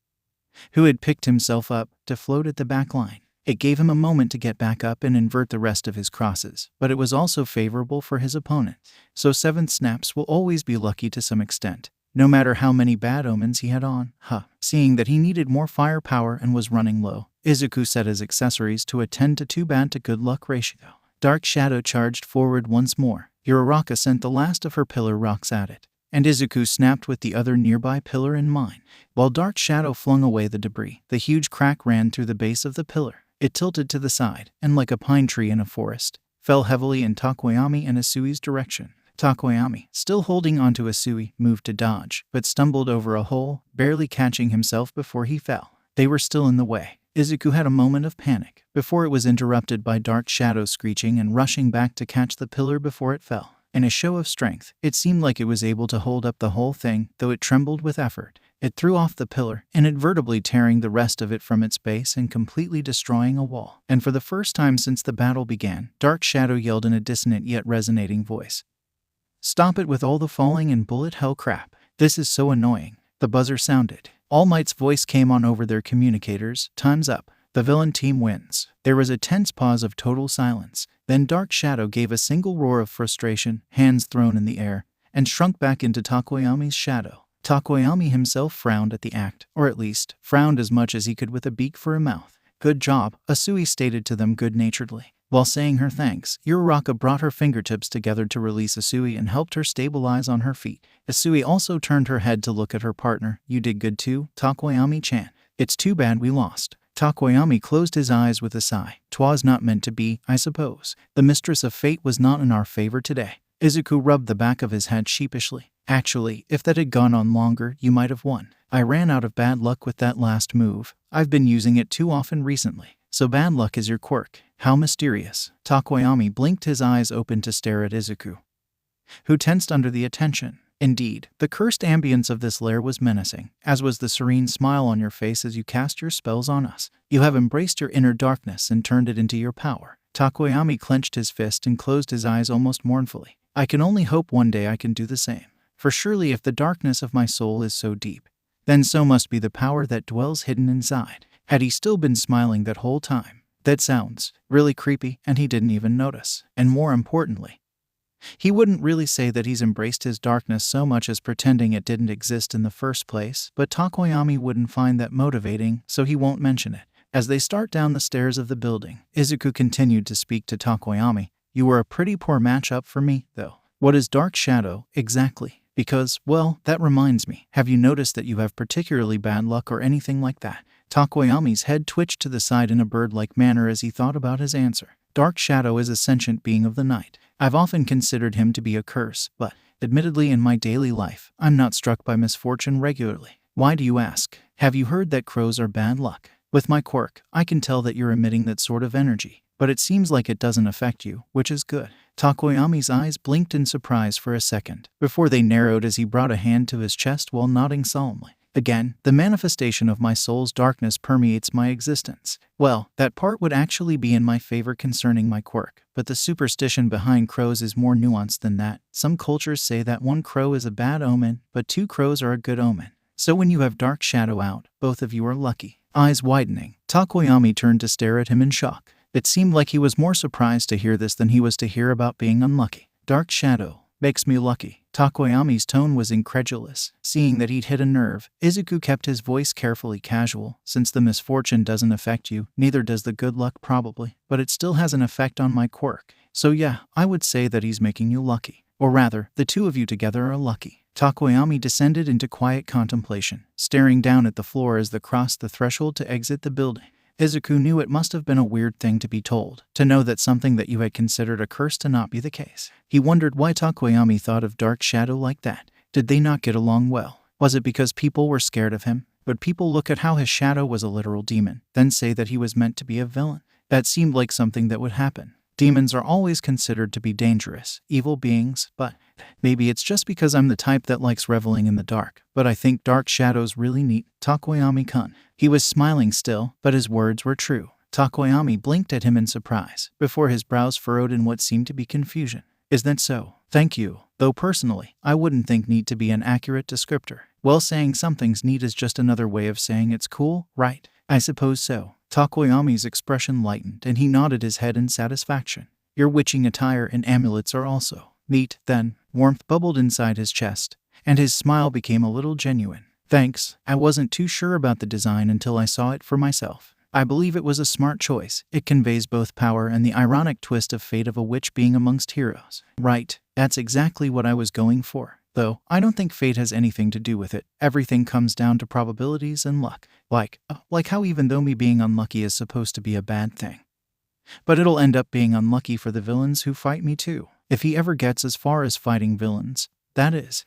who had picked himself up to float at the back line. It gave him a moment to get back up and invert the rest of his crosses, but it was also favorable for his opponent. So seventh snaps will always be lucky to some extent, no matter how many bad omens he had on. Seeing that he needed more firepower and was running low, Izuku set his accessories to a 10 to 2 bad to good luck ratio. Dark Shadow charged forward once more. Uraraka sent the last of her pillar rocks at it, and Izuku snapped with the other nearby pillar in mind. While Dark Shadow flung away the debris, the huge crack ran through the base of the pillar. It tilted to the side, and like a pine tree in a forest, fell heavily in Takoyami and Asui's direction. Takoyami, still holding onto Asui, moved to dodge, but stumbled over a hole, barely catching himself before he fell. They were still in the way. Izuku had a moment of panic, before it was interrupted by Dark Shadow screeching and rushing back to catch the pillar before it fell. In a show of strength, it seemed like it was able to hold up the whole thing, though it trembled with effort. It threw off the pillar, inadvertently tearing the rest of it from its base and completely destroying a wall. And for the first time since the battle began, Dark Shadow yelled in a dissonant yet resonating voice, "Stop it with all the falling and bullet hell crap. This is so annoying." The buzzer sounded. All Might's voice came on over their communicators. "Time's up. The villain team wins." There was a tense pause of total silence. Then Dark Shadow gave a single roar of frustration, hands thrown in the air, and shrunk back into Takoyami's shadow. Takoyami himself frowned at the act, or at least, frowned as much as he could with a beak for a mouth. "Good job," Asui stated to them good-naturedly. While saying her thanks, Uraraka brought her fingertips together to release Asui and helped her stabilize on her feet. Asui also turned her head to look at her partner. "You did good too, Takoyami-chan. It's too bad we lost." Takoyami closed his eyes with a sigh. "'Twas not meant to be, I suppose. The mistress of fate was not in our favor today." Izuku rubbed the back of his head sheepishly. "Actually, if that had gone on longer, you might have won. I ran out of bad luck with that last move. I've been using it too often recently. So bad luck is your quirk. How mysterious." Takoyami blinked his eyes open to stare at Izuku, who tensed under the attention. Indeed, the cursed ambience of this lair was menacing, as was the serene smile on your face as you cast your spells on us. "You have embraced your inner darkness and turned it into your power." Takoyami clenched his fist and closed his eyes almost mournfully. "I can only hope one day I can do the same. For surely if the darkness of my soul is so deep, then so must be the power that dwells hidden inside." Had he still been smiling that whole time? That sounds really creepy, and he didn't even notice. And more importantly, he wouldn't really say that he's embraced his darkness so much as pretending it didn't exist in the first place, but Takoyami wouldn't find that motivating, so he won't mention it. As they start down the stairs of the building, Izuku continued to speak to Takoyami. "You were a pretty poor matchup for me, though." "What is Dark Shadow, exactly?" Because, well, that reminds me. Have you noticed that you have particularly bad luck or anything like that? Takoyami's head twitched to the side in a bird-like manner as he thought about his answer. Dark Shadow is a sentient being of the night. I've often considered him to be a curse, but, admittedly in my daily life, I'm not struck by misfortune regularly. Why do you ask? Have you heard that crows are bad luck? With my quirk, I can tell that you're emitting that sort of energy, but it seems like it doesn't affect you, which is good. Takoyami's eyes blinked in surprise for a second, before they narrowed as he brought a hand to his chest while nodding solemnly. Again, the manifestation of my soul's darkness permeates my existence. Well, that part would actually be in my favor concerning my quirk, but the superstition behind crows is more nuanced than that. Some cultures say that 1 crow is a bad omen, but 2 crows are a good omen. So when you have Dark Shadow out, both of you are lucky. Eyes widening, Takoyami turned to stare at him in shock. It seemed like he was more surprised to hear this than he was to hear about being unlucky. Dark Shadow makes me lucky. Takoyami's tone was incredulous. Seeing that he'd hit a nerve, Izuku kept his voice carefully casual. Since the misfortune doesn't affect you, neither does the good luck probably, but it still has an effect on my quirk. So yeah, I would say that he's making you lucky. Or rather, the 2 of you together are lucky. Takoyami descended into quiet contemplation, staring down at the floor as they crossed the threshold to exit the building. Izuku knew it must have been a weird thing to be told, to know that something that you had considered a curse to not be the case. He wondered why Takoyami thought of Dark Shadow like that. Did they not get along well? Was it because people were scared of him? Would people look at how his shadow was a literal demon, then say that he was meant to be a villain? That seemed like something that would happen. Demons are always considered to be dangerous, evil beings, but maybe it's just because I'm the type that likes reveling in the dark. But I think Dark Shadow's really neat, Takoyami-kun. He was smiling still, but his words were true. Takoyami blinked at him in surprise, before his brows furrowed in what seemed to be confusion. Is that so? Thank you. Though personally, I wouldn't think neat to be an accurate descriptor. Well, saying something's neat is just another way of saying it's cool, right? I suppose so. Takoyami's expression lightened, and he nodded his head in satisfaction. Your witching attire and amulets are also neat, then. Warmth bubbled inside his chest, and his smile became a little genuine. Thanks, I wasn't too sure about the design until I saw it for myself. I believe it was a smart choice. It conveys both power and the ironic twist of fate of a witch being amongst heroes. Right, that's exactly what I was going for. Though, I don't think fate has anything to do with it. Everything comes down to probabilities and luck. Like how even though me being unlucky is supposed to be a bad thing. But it'll end up being unlucky for the villains who fight me too. If he ever gets as far as fighting villains. That is,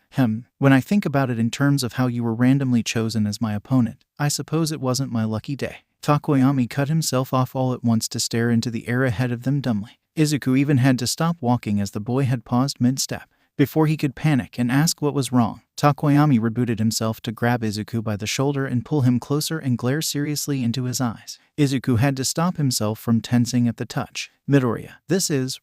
when I think about it in terms of how you were randomly chosen as my opponent, I suppose it wasn't my lucky day. Takoyami cut himself off all at once to stare into the air ahead of them dumbly. Izuku even had to stop walking as the boy had paused mid-step. Before he could panic and ask what was wrong, Takoyami rebooted himself to grab Izuku by the shoulder and pull him closer and glare seriously into his eyes. Izuku had to stop himself from tensing at the touch. Midoriya,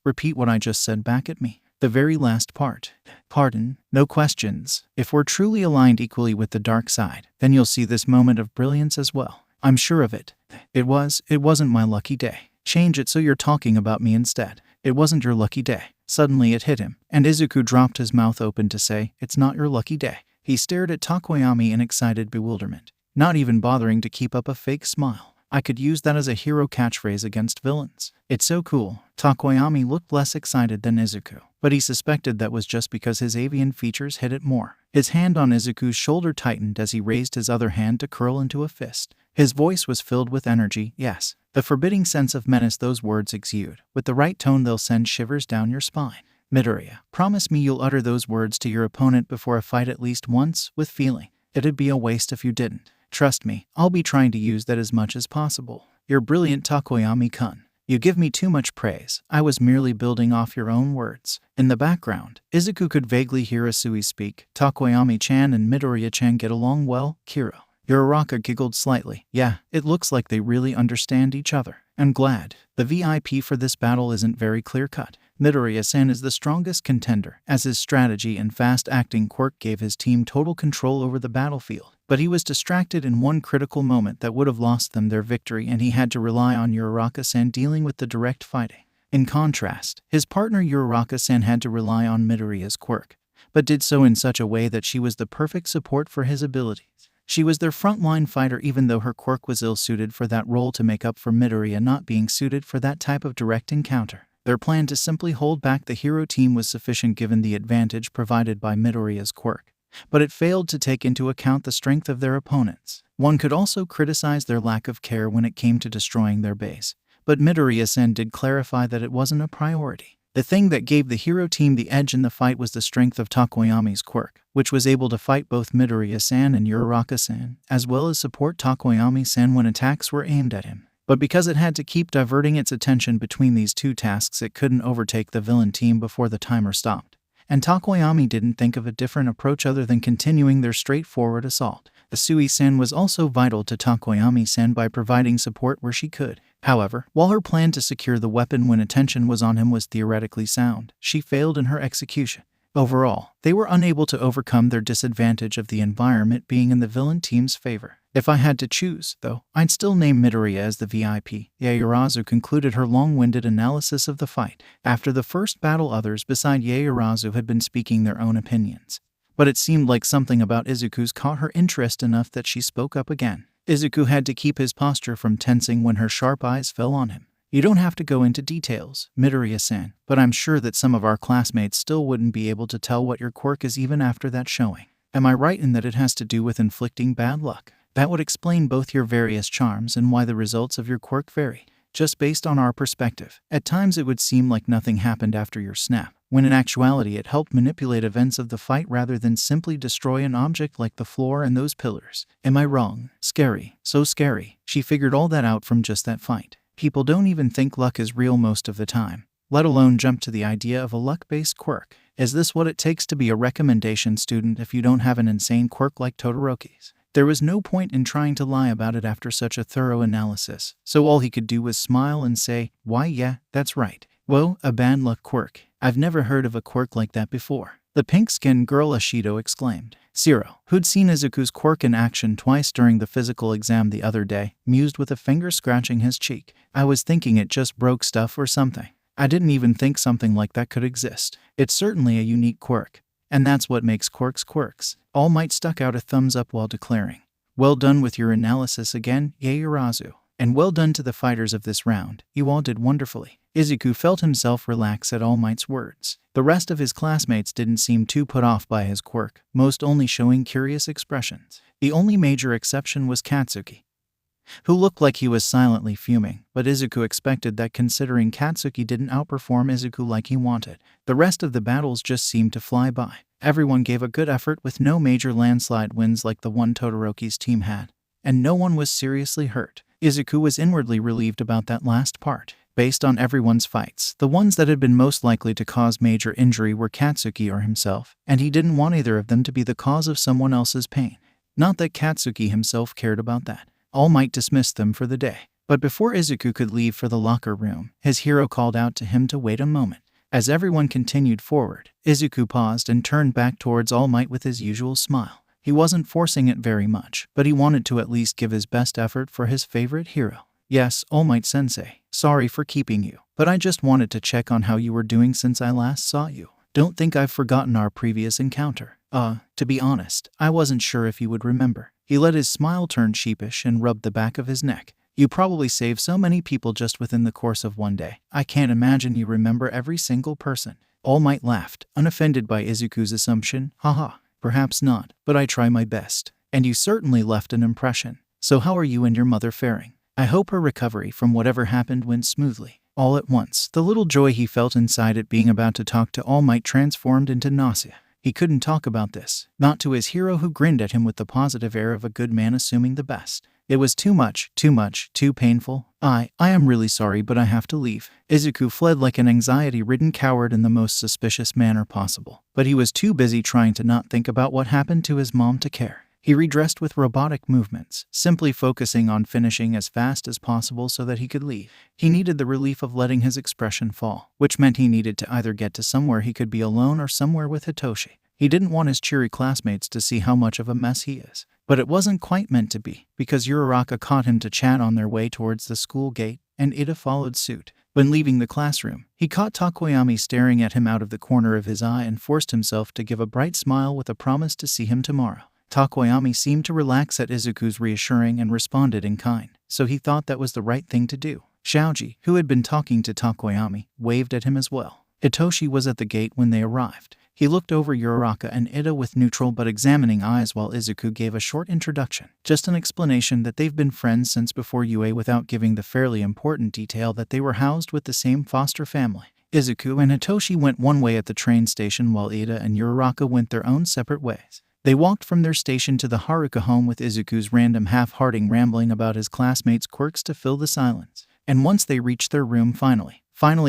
repeat what I just said back at me. The very last part. Pardon, no questions. If we're truly aligned equally with the dark side, then you'll see this moment of brilliance as well. I'm sure of it. It wasn't my lucky day. Change it so you're talking about me instead. It wasn't your lucky day. Suddenly it hit him, and Izuku dropped his mouth open to say, it's not your lucky day. He stared at Takoyami in excited bewilderment, not even bothering to keep up a fake smile. I could use that as a hero catchphrase against villains. It's so cool. Takoyami looked less excited than Izuku, but he suspected that was just because his avian features hit it more. His hand on Izuku's shoulder tightened as he raised his other hand to curl into a fist. His voice was filled with energy, yes. The forbidding sense of menace those words exude. With the right tone they'll send shivers down your spine. Midoriya, promise me you'll utter those words to your opponent before a fight at least once, with feeling. It'd be a waste if you didn't. Trust me, I'll be trying to use that as much as possible. You're brilliant, Takoyami-kun. You give me too much praise. I was merely building off your own words. In the background, Izuku could vaguely hear Asui speak. Takoyami-chan and Midoriya-chan get along well, Kiro. Uraraka giggled slightly. Yeah, it looks like they really understand each other. I'm glad. The VIP for this battle isn't very clear-cut. Midoriya-san is the strongest contender, as his strategy and fast-acting quirk gave his team total control over the battlefield. But he was distracted in one critical moment that would have lost them their victory, and he had to rely on Uraraka-san dealing with the direct fighting. In contrast, his partner Uraraka-san had to rely on Midoriya's quirk, but did so in such a way that she was the perfect support for his abilities. She was their frontline fighter even though her quirk was ill-suited for that role to make up for Midoriya not being suited for that type of direct encounter. Their plan to simply hold back the hero team was sufficient given the advantage provided by Midoriya's quirk, but it failed to take into account the strength of their opponents. One could also criticize their lack of care when it came to destroying their base, but Midoriya-sen did clarify that it wasn't a priority. The thing that gave the hero team the edge in the fight was the strength of Tokoyami's quirk, which was able to fight both Midoriya-san and Uraraka-san, as well as support Tokoyami-san when attacks were aimed at him. But because it had to keep diverting its attention between these two tasks, it couldn't overtake the villain team before the timer stopped. And Tokoyami didn't think of a different approach other than continuing their straightforward assault. The Sui-san was also vital to Tokoyami-san by providing support where she could. However, while her plan to secure the weapon when attention was on him was theoretically sound, she failed in her execution. Overall, they were unable to overcome their disadvantage of the environment being in the villain team's favor. If I had to choose, though, I'd still name Midoriya as the VIP. Yaoyorozu concluded her long-winded analysis of the fight. After the first battle, others beside Yaoyorozu had been speaking their own opinions. But it seemed like something about Izuku's caught her interest enough that she spoke up again. Izuku had to keep his posture from tensing when her sharp eyes fell on him. You don't have to go into details, Midoriya-san, but I'm sure that some of our classmates still wouldn't be able to tell what your quirk is even after that showing. Am I right in that it has to do with inflicting bad luck? That would explain both your various charms and why the results of your quirk vary. Just based on our perspective, at times it would seem like nothing happened after your snap, when in actuality it helped manipulate events of the fight rather than simply destroy an object like the floor and those pillars. Am I wrong? Scary. So scary. She figured all that out from just that fight. People don't even think luck is real most of the time, let alone jump to the idea of a luck-based quirk. Is this what it takes to be a recommendation student if you don't have an insane quirk like Todoroki's? There was no point in trying to lie about it after such a thorough analysis, so all he could do was smile and say, "Why yeah, that's right. Whoa, a bad luck quirk. I've never heard of a quirk like that before." The pink-skinned girl Ashido exclaimed. Zero, who'd seen Izuku's quirk in action twice during the physical exam the other day, mused with a finger scratching his cheek. I was thinking it just broke stuff or something. I didn't even think something like that could exist. It's certainly a unique quirk. And that's what makes quirks quirks. All Might stuck out a thumbs up while declaring, "Well done with your analysis again, Yaoyorozu. And well done to the fighters of this round. You all did wonderfully." Izuku felt himself relax at All Might's words. The rest of his classmates didn't seem too put off by his quirk, most only showing curious expressions. The only major exception was Katsuki, who looked like he was silently fuming, but Izuku expected that considering Katsuki didn't outperform Izuku like he wanted. The rest of the battles just seemed to fly by. Everyone gave a good effort with no major landslide wins like the one Todoroki's team had, and no one was seriously hurt. Izuku was inwardly relieved about that last part. Based on everyone's fights, the ones that had been most likely to cause major injury were Katsuki or himself, and he didn't want either of them to be the cause of someone else's pain. Not that Katsuki himself cared about that. All Might dismissed them for the day. But before Izuku could leave for the locker room, his hero called out to him to wait a moment. As everyone continued forward, Izuku paused and turned back towards All Might with his usual smile. He wasn't forcing it very much, but he wanted to at least give his best effort for his favorite hero. "Yes, All Might Sensei. Sorry for keeping you, but I just wanted to check on how you were doing since I last saw you. Don't think I've forgotten our previous encounter. To be honest, I wasn't sure if you would remember." He let his smile turn sheepish and rubbed the back of his neck. "You probably saved so many people just within the course of one day. I can't imagine you remember every single person." All Might laughed, unoffended by Izuku's assumption. "Haha, perhaps not, but I try my best. And you certainly left an impression. So how are you and your mother faring? I hope her recovery from whatever happened went smoothly." All at once, the little joy he felt inside at being about to talk to All Might transformed into nausea. He couldn't talk about this, not to his hero who grinned at him with the positive air of a good man assuming the best. It was too much, too painful. I am really sorry, but I have to leave." Izuku fled like an anxiety-ridden coward in the most suspicious manner possible, but he was too busy trying to not think about what happened to his mom to care. He redressed with robotic movements, simply focusing on finishing as fast as possible so that he could leave. He needed the relief of letting his expression fall, which meant he needed to either get to somewhere he could be alone or somewhere with Hitoshi. He didn't want his cheery classmates to see how much of a mess he is. But it wasn't quite meant to be, because Uraraka caught him to chat on their way towards the school gate, and Ida followed suit. When leaving the classroom, he caught Tokoyami staring at him out of the corner of his eye and forced himself to give a bright smile with a promise to see him tomorrow. Tokoyami seemed to relax at Izuku's reassuring and responded in kind, so he thought that was the right thing to do. Xiaoji, who had been talking to Takoyami, waved at him as well. Hitoshi was at the gate when they arrived. He looked over Uraraka and Ida with neutral but examining eyes while Izuku gave a short introduction, just an explanation that they've been friends since before UA without giving the fairly important detail that they were housed with the same foster family. Izuku and Hitoshi went one way at the train station while Ida and Uraraka went their own separate ways. They walked from their station to the Haruka home with Izuku's random half-hearting rambling about his classmates' quirks to fill the silence. And once they reached their room finally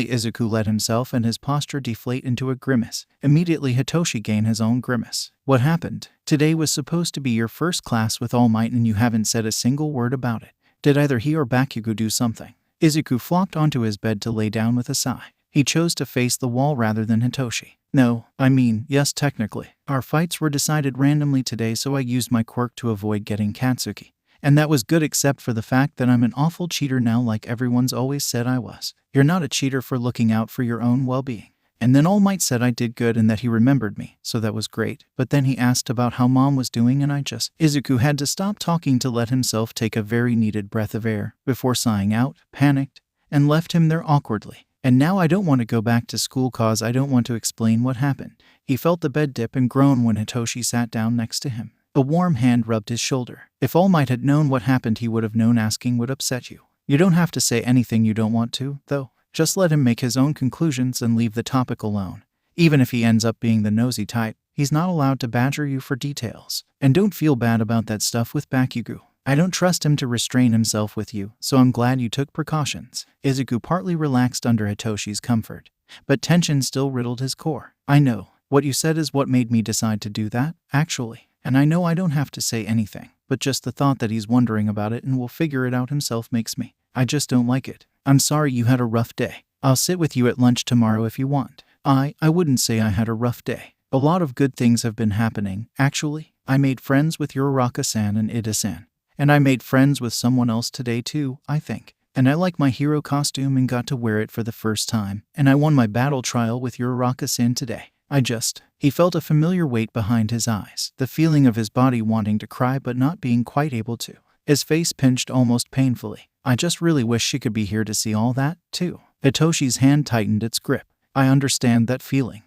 Izuku let himself and his posture deflate into a grimace. Immediately Hitoshi gained his own grimace. What happened? Today was supposed to be your first class with All Might and you haven't said a single word about it. Did either he or Bakugo do something? Izuku flopped onto his bed to lay down with a sigh. He chose to face the wall rather than Hitoshi. No, I mean, yes technically. Our fights were decided randomly today so I used my quirk to avoid getting Katsuki. And that was good except for the fact that I'm an awful cheater now like everyone's always said I was. You're not a cheater for looking out for your own well-being. And then All Might said I did good and that he remembered me, so that was great. But then he asked about how Mom was doing and Izuku had to stop talking to let himself take a very needed breath of air, before sighing out, panicked, and left him there awkwardly. And now I don't want to go back to school cause I don't want to explain what happened. He felt the bed dip and groan when Hitoshi sat down next to him. A warm hand rubbed his shoulder. If All Might had known what happened he would have known asking would upset you. You don't have to say anything you don't want to, though. Just let him make his own conclusions and leave the topic alone. Even if he ends up being the nosy type, he's not allowed to badger you for details. And don't feel bad about that stuff with Bakugo. I don't trust him to restrain himself with you, so I'm glad you took precautions. Izuku partly relaxed under Hitoshi's comfort, but tension still riddled his core. I know. What you said is what made me decide to do that, actually. And I know I don't have to say anything, but just the thought that he's wondering about it and will figure it out himself makes me. I just don't like it. I'm sorry you had a rough day. I'll sit with you at lunch tomorrow if you want. I wouldn't say I had a rough day. A lot of good things have been happening, actually. I made friends with Uraraka-san and Ida-san. And I made friends with someone else today too, I think. And I like my hero costume and got to wear it for the first time. And I won my battle trial with Uraraka-san today. He felt a familiar weight behind his eyes, the feeling of his body wanting to cry but not being quite able to. His face pinched almost painfully. I just really wish she could be here to see all that, too. Hitoshi's hand tightened its grip. I understand that feeling.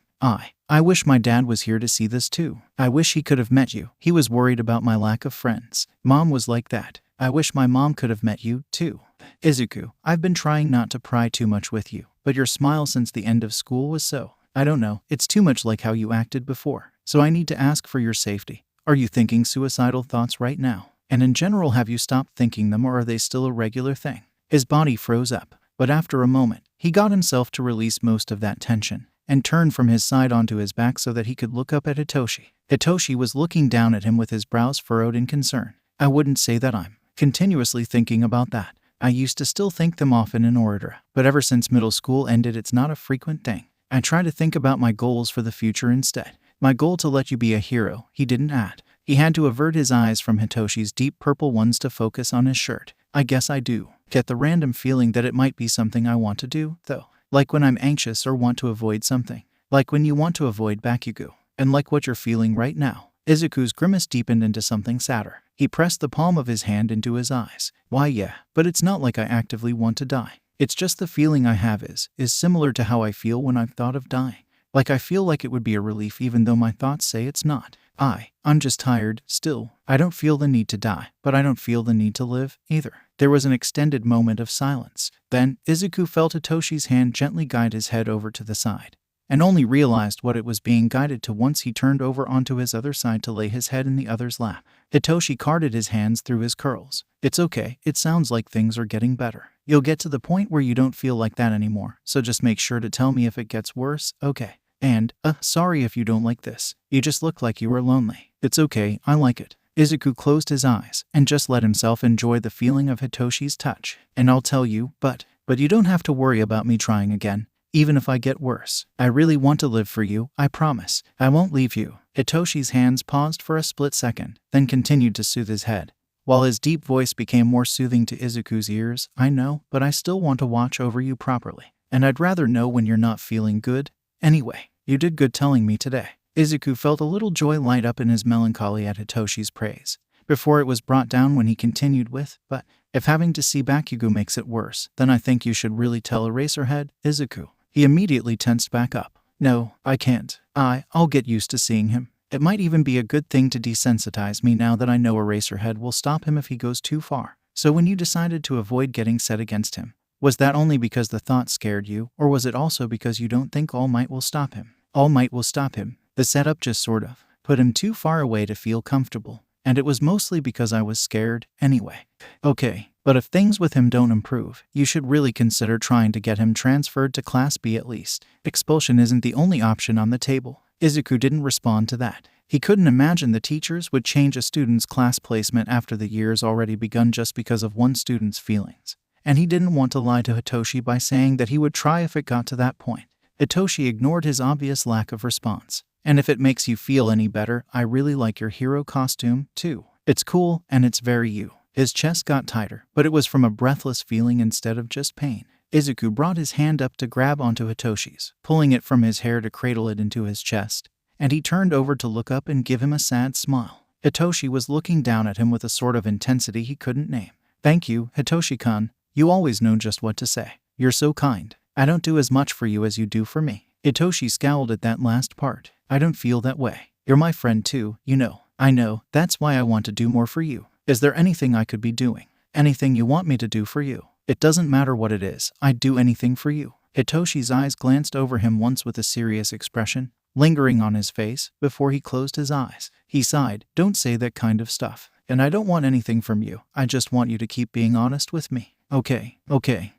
I wish my dad was here to see this too. I wish he could have met you. He was worried about my lack of friends. Mom was like that. I wish my mom could have met you, too. Izuku, I've been trying not to pry too much with you, but your smile since the end of school was so. I don't know, it's too much like how you acted before. So I need to ask for your safety. Are you thinking suicidal thoughts right now? And in general, have you stopped thinking them or are they still a regular thing? His body froze up, but after a moment, he got himself to release most of that tension and turned from his side onto his back so that he could look up at Hitoshi. Hitoshi was looking down at him with his brows furrowed in concern. I wouldn't say that I'm continuously thinking about that. I used to still think them often in order, but ever since middle school ended, it's not a frequent thing. I try to think about my goals for the future instead. My goal to let you be a hero, he didn't add. He had to avert his eyes from Hitoshi's deep purple ones to focus on his shirt. I guess I do get the random feeling that it might be something I want to do, though. Like when I'm anxious or want to avoid something. Like when you want to avoid Bakugo. And like what you're feeling right now. Izuku's grimace deepened into something sadder. He pressed the palm of his hand into his eyes. Why yeah, but it's not like I actively want to die. It's just the feeling I have is similar to how I feel when I've thought of dying. Like I feel like it would be a relief even though my thoughts say it's not. I'm just tired, still. I don't feel the need to die, but I don't feel the need to live, either. There was an extended moment of silence. Then, Izuku felt Hitoshi's hand gently guide his head over to the side, and only realized what it was being guided to once he turned over onto his other side to lay his head in the other's lap. Hitoshi carted his hands through his curls. It's okay, it sounds like things are getting better. You'll get to the point where you don't feel like that anymore, so just make sure to tell me if it gets worse, okay? And, sorry if you don't like this. You just look like you were lonely. It's okay, I like it. Izuku closed his eyes and just let himself enjoy the feeling of Hitoshi's touch. And I'll tell you, but you don't have to worry about me trying again, even if I get worse. I really want to live for you, I promise. I won't leave you. Hitoshi's hands paused for a split second, then continued to soothe his head, while his deep voice became more soothing to Izuku's ears. I know, but I still want to watch over you properly. And I'd rather know when you're not feeling good. Anyway, you did good telling me today. Izuku felt a little joy light up in his melancholy at Hitoshi's praise, before it was brought down when he continued with, "But if having to see Bakugo makes it worse, then I think you should really tell Eraserhead, Izuku." He immediately tensed back up. "No, I can't. I'll get used to seeing him. It might even be a good thing to desensitize me now that I know Eraserhead will stop him if he goes too far." "So when you decided to avoid getting set against him, was that only because the thought scared you, or was it also because you don't think All Might will stop him?" "All Might will stop him. The setup just sort of put him too far away to feel comfortable. And it was mostly because I was scared, anyway." "Okay, but if things with him don't improve, you should really consider trying to get him transferred to Class B at least. Expulsion isn't the only option on the table." Izuku didn't respond to that. He couldn't imagine the teachers would change a student's class placement after the year's already begun just because of one student's feelings. And he didn't want to lie to Hitoshi by saying that he would try if it got to that point. Hitoshi ignored his obvious lack of response. "And if it makes you feel any better, I really like your hero costume, too. It's cool, and it's very you." His chest got tighter, but it was from a breathless feeling instead of just pain. Izuku brought his hand up to grab onto Hitoshi's, pulling it from his hair to cradle it into his chest, and he turned over to look up and give him a sad smile. Hitoshi was looking down at him with a sort of intensity he couldn't name. "Thank you, Hitoshi-kun. You always know just what to say. You're so kind. I don't do as much for you as you do for me." Hitoshi scowled at that last part. "I don't feel that way. You're my friend too, you know." "I know, that's why I want to do more for you. Is there anything I could be doing? Anything you want me to do for you?" "It doesn't matter what it is, I'd do anything for you." Hitoshi's eyes glanced over him once with a serious expression lingering on his face before he closed his eyes. He sighed. "Don't say that kind of stuff. And I don't want anything from you. I just want you to keep being honest with me." Okay.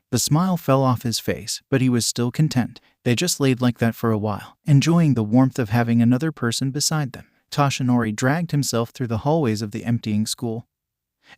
The smile fell off his face, but he was still content. They just laid like that for a while, enjoying the warmth of having another person beside them. Toshinori dragged himself through the hallways of the emptying school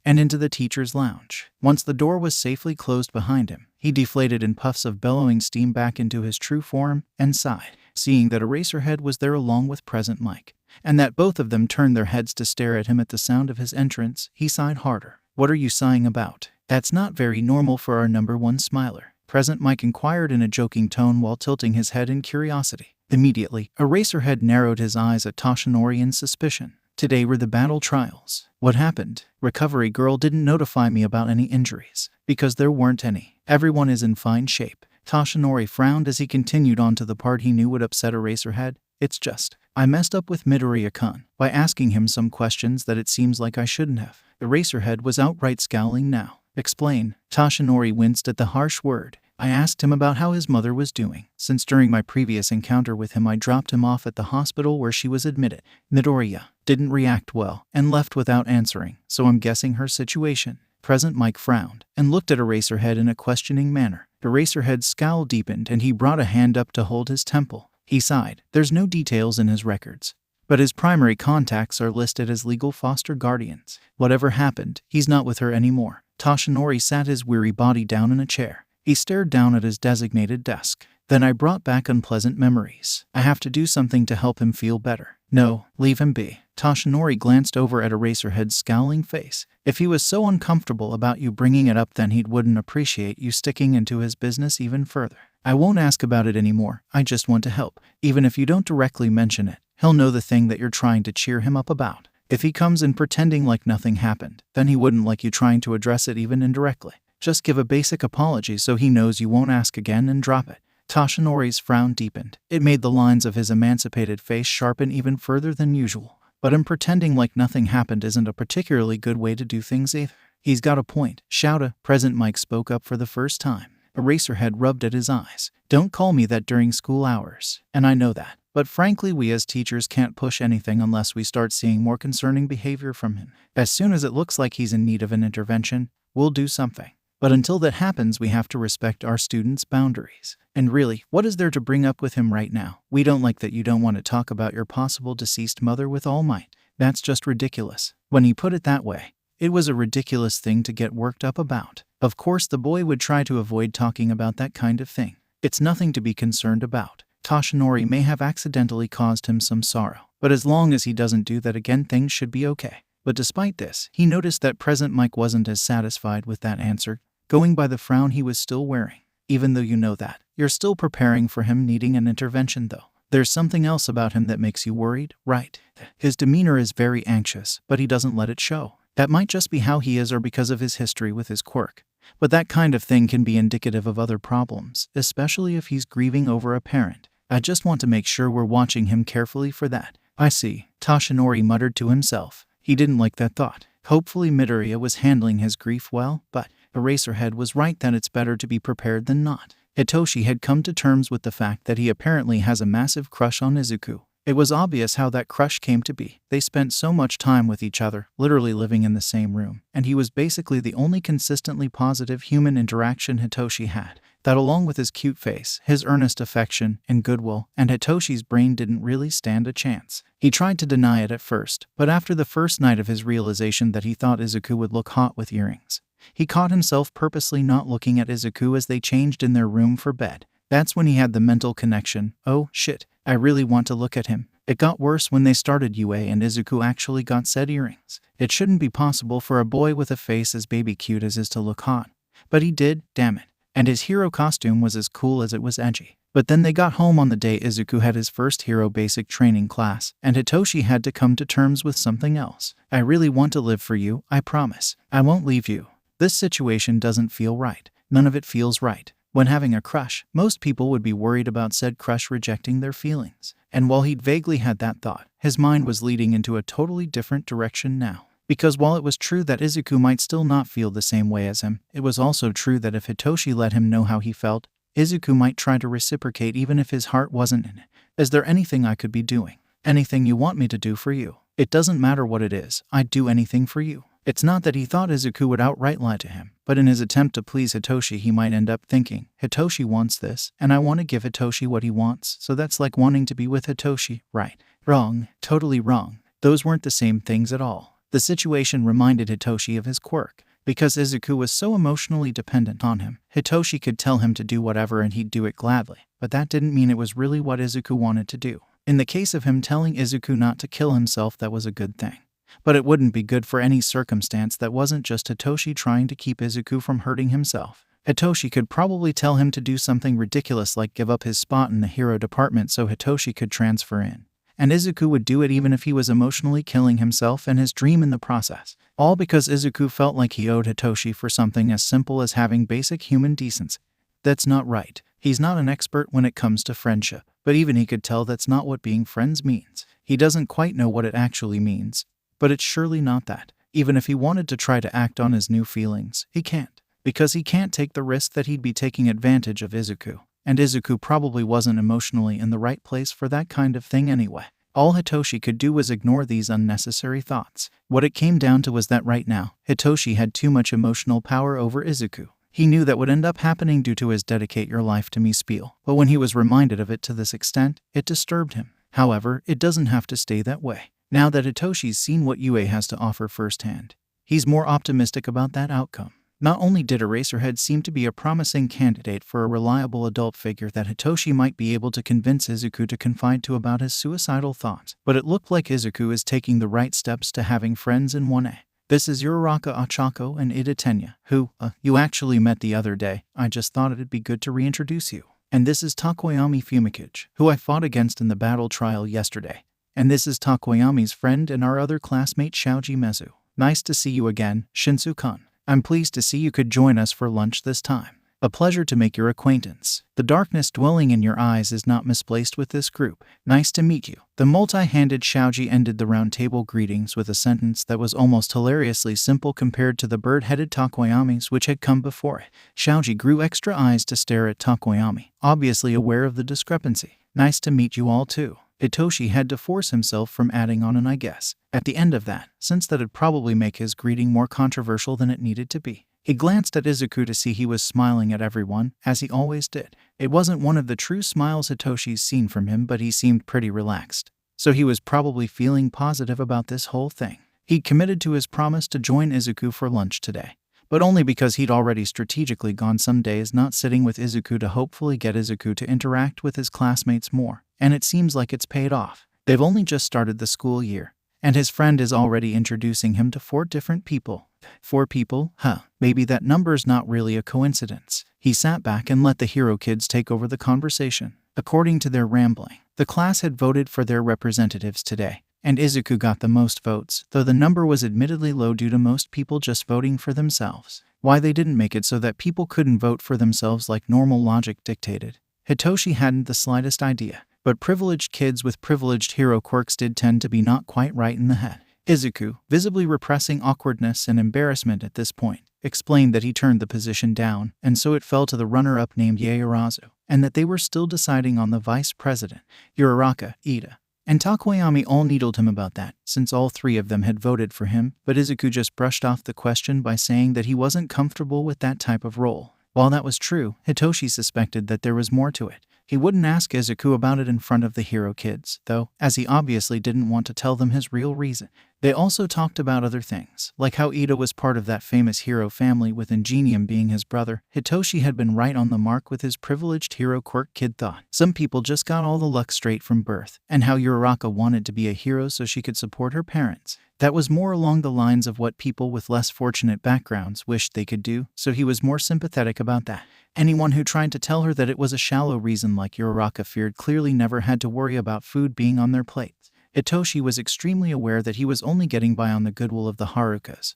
and into the teacher's lounge. Once the door was safely closed behind him, he deflated in puffs of bellowing steam back into his true form and sighed, seeing that Eraserhead was there along with Present Mike, and that both of them turned their heads to stare at him at the sound of his entrance. He sighed harder. "What are you sighing about? That's not very normal for our number one smiler," Present Mike inquired in a joking tone while tilting his head in curiosity. Immediately, Eraserhead narrowed his eyes at Toshinori in suspicion. "Today were the battle trials. What happened?" "Recovery girl didn't notify me about any injuries, because there weren't any. Everyone is in fine shape." Toshinori frowned as he continued on to the part he knew would upset Eraserhead. "It's just, I messed up with Midoriya-kun by asking him some questions that it seems like I shouldn't have." Eraserhead was outright scowling now. "Explain." Toshinori winced at the harsh word. "I asked him about how his mother was doing, since during my previous encounter with him I dropped him off at the hospital where she was admitted. Midoriya didn't react well and left without answering, so I'm guessing her situation." Present Mike frowned and looked at Eraserhead in a questioning manner. Eraserhead's scowl deepened and he brought a hand up to hold his temple. He sighed. "There's no details in his records, but his primary contacts are listed as legal foster guardians. Whatever happened, he's not with her anymore." Toshinori sat his weary body down in a chair. He stared down at his designated desk. "Then I brought back unpleasant memories. I have to do something to help him feel better." "No, leave him be." Toshinori glanced over at Eraserhead's scowling face. "If he was so uncomfortable about you bringing it up, then he wouldn't appreciate you sticking into his business even further. I won't ask about it anymore. I just want to help. Even if you don't directly mention it, he'll know the thing that you're trying to cheer him up about. If he comes in pretending like nothing happened, then he wouldn't like you trying to address it even indirectly. Just give a basic apology so he knows you won't ask again and drop it." Toshinori's frown deepened. It made the lines of his emancipated face sharpen even further than usual. "But him pretending like nothing happened isn't a particularly good way to do things either." "He's got a point. Shouta." Present Mike spoke up for the first time. Eraserhead rubbed at his eyes. "Don't call me that during school hours, and I know that. But frankly, we as teachers can't push anything unless we start seeing more concerning behavior from him. As soon as it looks like he's in need of an intervention, we'll do something. But until that happens, we have to respect our students' boundaries. And really, what is there to bring up with him right now? We don't like that you don't want to talk about your possible deceased mother with All Might. That's just ridiculous." When he put it that way, it was a ridiculous thing to get worked up about. Of course, the boy would try to avoid talking about that kind of thing. It's nothing to be concerned about. Toshinori may have accidentally caused him some sorrow, but as long as he doesn't do that again, things should be okay. But despite this, he noticed that Present Mike wasn't as satisfied with that answer, going by the frown he was still wearing. "Even though you know that, you're still preparing for him needing an intervention though. There's something else about him that makes you worried, right? His demeanor is very anxious, but he doesn't let it show. That might just be how he is or because of his history with his quirk. But that kind of thing can be indicative of other problems, especially if he's grieving over a parent. I just want to make sure we're watching him carefully for that. I see, Toshinori muttered to himself. He didn't like that thought. Hopefully Midoriya was handling his grief well, but Eraserhead was right that it's better to be prepared than not. Hitoshi had come to terms with the fact that he apparently has a massive crush on Izuku. It was obvious how that crush came to be. They spent so much time with each other, literally living in the same room, and he was basically the only consistently positive human interaction Hitoshi had. That along with his cute face, his earnest affection, and goodwill, and Hitoshi's brain didn't really stand a chance. He tried to deny it at first, but after the first night of his realization that he thought Izuku would look hot with earrings, he caught himself purposely not looking at Izuku as they changed in their room for bed. That's when he had the mental connection. Oh, shit, I really want to look at him. It got worse when they started UA and Izuku actually got said earrings. It shouldn't be possible for a boy with a face as baby cute as his to look hot. But he did, damn it. And his hero costume was as cool as it was edgy. But then they got home on the day Izuku had his first hero basic training class, and Hitoshi had to come to terms with something else. I really want to live for you, I promise. I won't leave you. This situation doesn't feel right. None of it feels right. When having a crush, most people would be worried about said crush rejecting their feelings. And while he'd vaguely had that thought, his mind was leading into a totally different direction now. Because while it was true that Izuku might still not feel the same way as him, it was also true that if Hitoshi let him know how he felt, Izuku might try to reciprocate even if his heart wasn't in it. Is there anything I could be doing? Anything you want me to do for you? It doesn't matter what it is, I'd do anything for you. It's not that he thought Izuku would outright lie to him, but in his attempt to please Hitoshi he might end up thinking, Hitoshi wants this, and I want to give Hitoshi what he wants, so that's like wanting to be with Hitoshi, right? Wrong, totally wrong. Those weren't the same things at all. The situation reminded Hitoshi of his quirk. Because Izuku was so emotionally dependent on him, Hitoshi could tell him to do whatever and he'd do it gladly, but that didn't mean it was really what Izuku wanted to do. In the case of him telling Izuku not to kill himself, that was a good thing. But it wouldn't be good for any circumstance that wasn't just Hitoshi trying to keep Izuku from hurting himself. Hitoshi could probably tell him to do something ridiculous like give up his spot in the hero department so Hitoshi could transfer in. And Izuku would do it even if he was emotionally killing himself and his dream in the process. All because Izuku felt like he owed Hitoshi for something as simple as having basic human decency. That's not right. He's not an expert when it comes to friendship, but even he could tell that's not what being friends means. He doesn't quite know what it actually means, but it's surely not that. Even if he wanted to try to act on his new feelings, he can't. Because he can't take the risk that he'd be taking advantage of Izuku. And Izuku probably wasn't emotionally in the right place for that kind of thing anyway. All Hitoshi could do was ignore these unnecessary thoughts. What it came down to was that right now, Hitoshi had too much emotional power over Izuku. He knew that would end up happening due to his dedicate your life to me spiel, but when he was reminded of it to this extent, it disturbed him. However, it doesn't have to stay that way. Now that Hitoshi's seen what UA has to offer firsthand, he's more optimistic about that outcome. Not only did Eraserhead seem to be a promising candidate for a reliable adult figure that Hitoshi might be able to convince Izuku to confide to about his suicidal thoughts, but it looked like Izuku is taking the right steps to having friends in 1A. This is Uraraka Ochako and Ida Tenya, who, you actually met the other day. I just thought it'd be good to reintroduce you. And this is Takoyami Fumikage, who I fought against in the battle trial yesterday. And this is Takoyami's friend and our other classmate Shoji Mezu. Nice to see you again, Shinso-kun. I'm pleased to see you could join us for lunch this time. A pleasure to make your acquaintance. The darkness dwelling in your eyes is not misplaced with this group. Nice to meet you. The multi-handed Shoji ended the roundtable greetings with a sentence that was almost hilariously simple compared to the bird-headed Takoyamis which had come before it. Shoji grew extra eyes to stare at Takoyami, obviously aware of the discrepancy. Nice to meet you all too. Hitoshi had to force himself from adding on an I guess at the end of that, since that'd probably make his greeting more controversial than it needed to be. He glanced at Izuku to see he was smiling at everyone, as he always did. It wasn't one of the true smiles Hitoshi's seen from him, but he seemed pretty relaxed. So he was probably feeling positive about this whole thing. He'd committed to his promise to join Izuku for lunch today, but only because he'd already strategically gone some days not sitting with Izuku to hopefully get Izuku to interact with his classmates more. And it seems like it's paid off. They've only just started the school year, and his friend is already introducing him to 4 different people. 4 people? Maybe that number's not really a coincidence. He sat back and let the hero kids take over the conversation. According to their rambling, the class had voted for their representatives today, and Izuku got the most votes, though the number was admittedly low due to most people just voting for themselves. Why they didn't make it so that people couldn't vote for themselves like normal logic dictated, Hitoshi hadn't the slightest idea. But privileged kids with privileged hero quirks did tend to be not quite right in the head. Izuku, visibly repressing awkwardness and embarrassment at this point, explained that he turned the position down, and so it fell to the runner-up named Yaoyorozu, and that they were still deciding on the vice president. Uraraka, Ida, and Takoyami all needled him about that, since all three of them had voted for him, but Izuku just brushed off the question by saying that he wasn't comfortable with that type of role. While that was true, Hitoshi suspected that there was more to it. He wouldn't ask Izuku about it in front of the hero kids, though, as he obviously didn't want to tell them his real reason. They also talked about other things, like how Ida was part of that famous hero family with Ingenium being his brother. Hitoshi had been right on the mark with his privileged hero quirk kid thought. Some people just got all the luck straight from birth, and how Uraraka wanted to be a hero so she could support her parents. That was more along the lines of what people with less fortunate backgrounds wished they could do, so he was more sympathetic about that. Anyone who tried to tell her that it was a shallow reason like Uraraka feared clearly never had to worry about food being on their plates. Hitoshi was extremely aware that he was only getting by on the goodwill of the Harukas,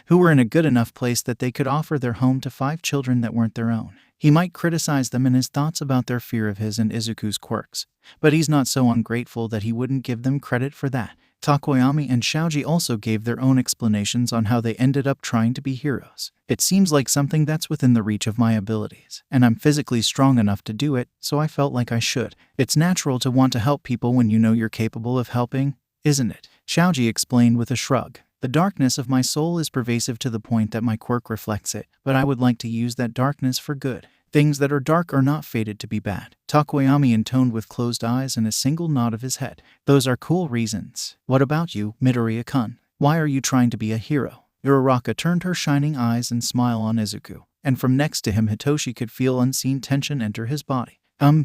who were in a good enough place that they could offer their home to 5 children that weren't their own. He might criticize them in his thoughts about their fear of his and Izuku's quirks, but he's not so ungrateful that he wouldn't give them credit for that. Takoyami and Shoji also gave their own explanations on how they ended up trying to be heroes. It seems like something that's within the reach of my abilities, and I'm physically strong enough to do it, so I felt like I should. It's natural to want to help people when you know you're capable of helping, isn't it? Shoji explained with a shrug. The darkness of my soul is pervasive to the point that my quirk reflects it, but I would like to use that darkness for good. Things that are dark are not fated to be bad. Takoyami intoned with closed eyes and a single nod of his head. Those are cool reasons. What about you, Midoriya-kun? Why are you trying to be a hero? Uraraka turned her shining eyes and smile on Izuku, and from next to him Hitoshi could feel unseen tension enter his body.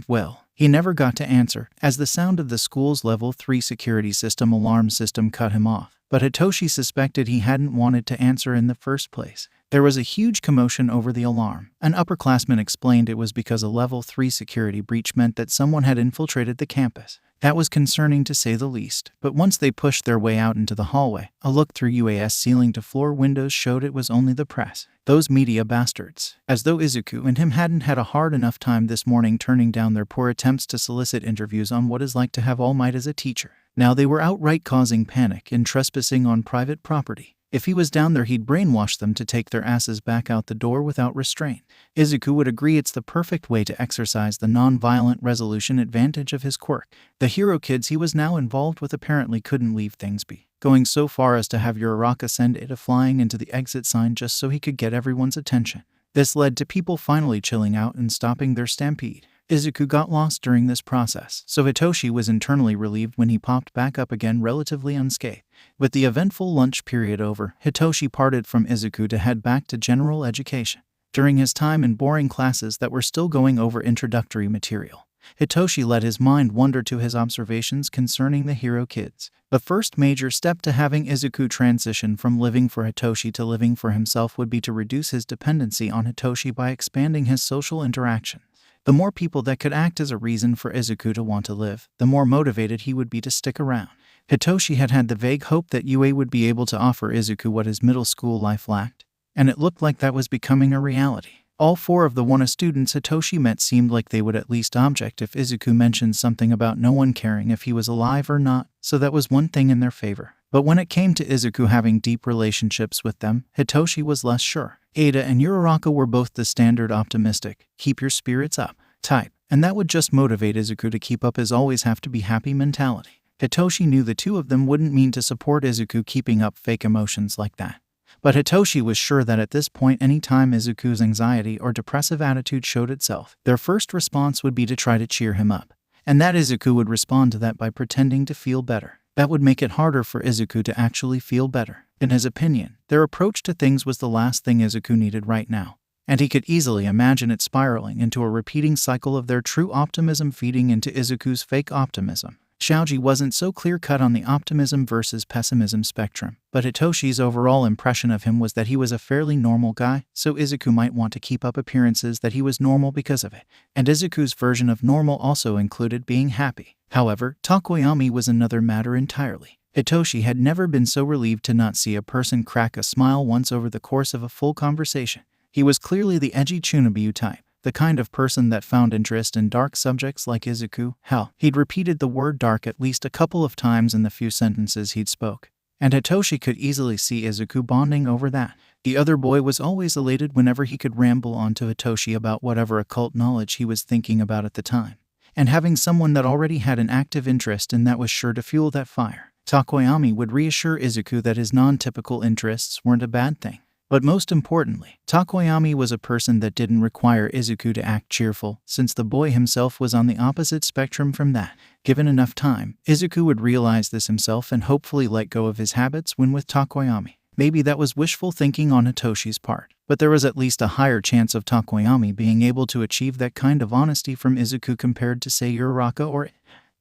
Well, he never got to answer, as the sound of the school's level 3 security system alarm system cut him off. But Hitoshi suspected he hadn't wanted to answer in the first place. There was a huge commotion over the alarm. An upperclassman explained it was because a level 3 security breach meant that someone had infiltrated the campus. That was concerning to say the least, but once they pushed their way out into the hallway, a look through UAS ceiling-to-floor windows showed it was only the press. Those media bastards. As though Izuku and him hadn't had a hard enough time this morning turning down their poor attempts to solicit interviews on what it's like to have All Might as a teacher. Now they were outright causing panic and trespassing on private property. If he was down there, he'd brainwash them to take their asses back out the door without restraint. Izuku would agree it's the perfect way to exercise the non-violent resolution advantage of his quirk. The hero kids he was now involved with apparently couldn't leave things be, going so far as to have Uraraka send Ida flying into the exit sign just so he could get everyone's attention. This led to people finally chilling out and stopping their stampede. Izuku got lost during this process, so Hitoshi was internally relieved when he popped back up again relatively unscathed. With the eventful lunch period over, Hitoshi parted from Izuku to head back to general education. During his time in boring classes that were still going over introductory material, Hitoshi let his mind wander to his observations concerning the hero kids. The first major step to having Izuku transition from living for Hitoshi to living for himself would be to reduce his dependency on Hitoshi by expanding his social interaction. The more people that could act as a reason for Izuku to want to live, the more motivated he would be to stick around. Hitoshi had had the vague hope that UA would be able to offer Izuku what his middle school life lacked, and it looked like that was becoming a reality. All 4 of the WANA students Hitoshi met seemed like they would at least object if Izuku mentioned something about no one caring if he was alive or not, so that was one thing in their favor. But when it came to Izuku having deep relationships with them, Hitoshi was less sure. Ada and Uraraka were both the standard optimistic, keep your spirits up type, and that would just motivate Izuku to keep up his always have to be happy mentality. Hitoshi knew the 2 of them wouldn't mean to support Izuku keeping up fake emotions like that. But Hitoshi was sure that at this point, any time Izuku's anxiety or depressive attitude showed itself, their first response would be to try to cheer him up, and that Izuku would respond to that by pretending to feel better. That would make it harder for Izuku to actually feel better. In his opinion, their approach to things was the last thing Izuku needed right now, and he could easily imagine it spiraling into a repeating cycle of their true optimism feeding into Izuku's fake optimism. Xiaoji wasn't so clear-cut on the optimism versus pessimism spectrum, but Hitoshi's overall impression of him was that he was a fairly normal guy, so Izuku might want to keep up appearances that he was normal because of it. And Izuku's version of normal also included being happy. However, Tokoyami was another matter entirely. Hitoshi had never been so relieved to not see a person crack a smile once over the course of a full conversation. He was clearly the edgy Chunibyo type, the kind of person that found interest in dark subjects like Izuku. Hell, he'd repeated the word dark at least a couple of times in the few sentences he'd spoke. And Hitoshi could easily see Izuku bonding over that. The other boy was always elated whenever he could ramble on to Hitoshi about whatever occult knowledge he was thinking about at the time. And having someone that already had an active interest in that was sure to fuel that fire. Tokoyami would reassure Izuku that his non-typical interests weren't a bad thing. But most importantly, Tokoyami was a person that didn't require Izuku to act cheerful, since the boy himself was on the opposite spectrum from that. Given enough time, Izuku would realize this himself and hopefully let go of his habits when with Tokoyami. Maybe that was wishful thinking on Hitoshi's part, but there was at least a higher chance of Tokoyami being able to achieve that kind of honesty from Izuku compared to, say, Uraraka or...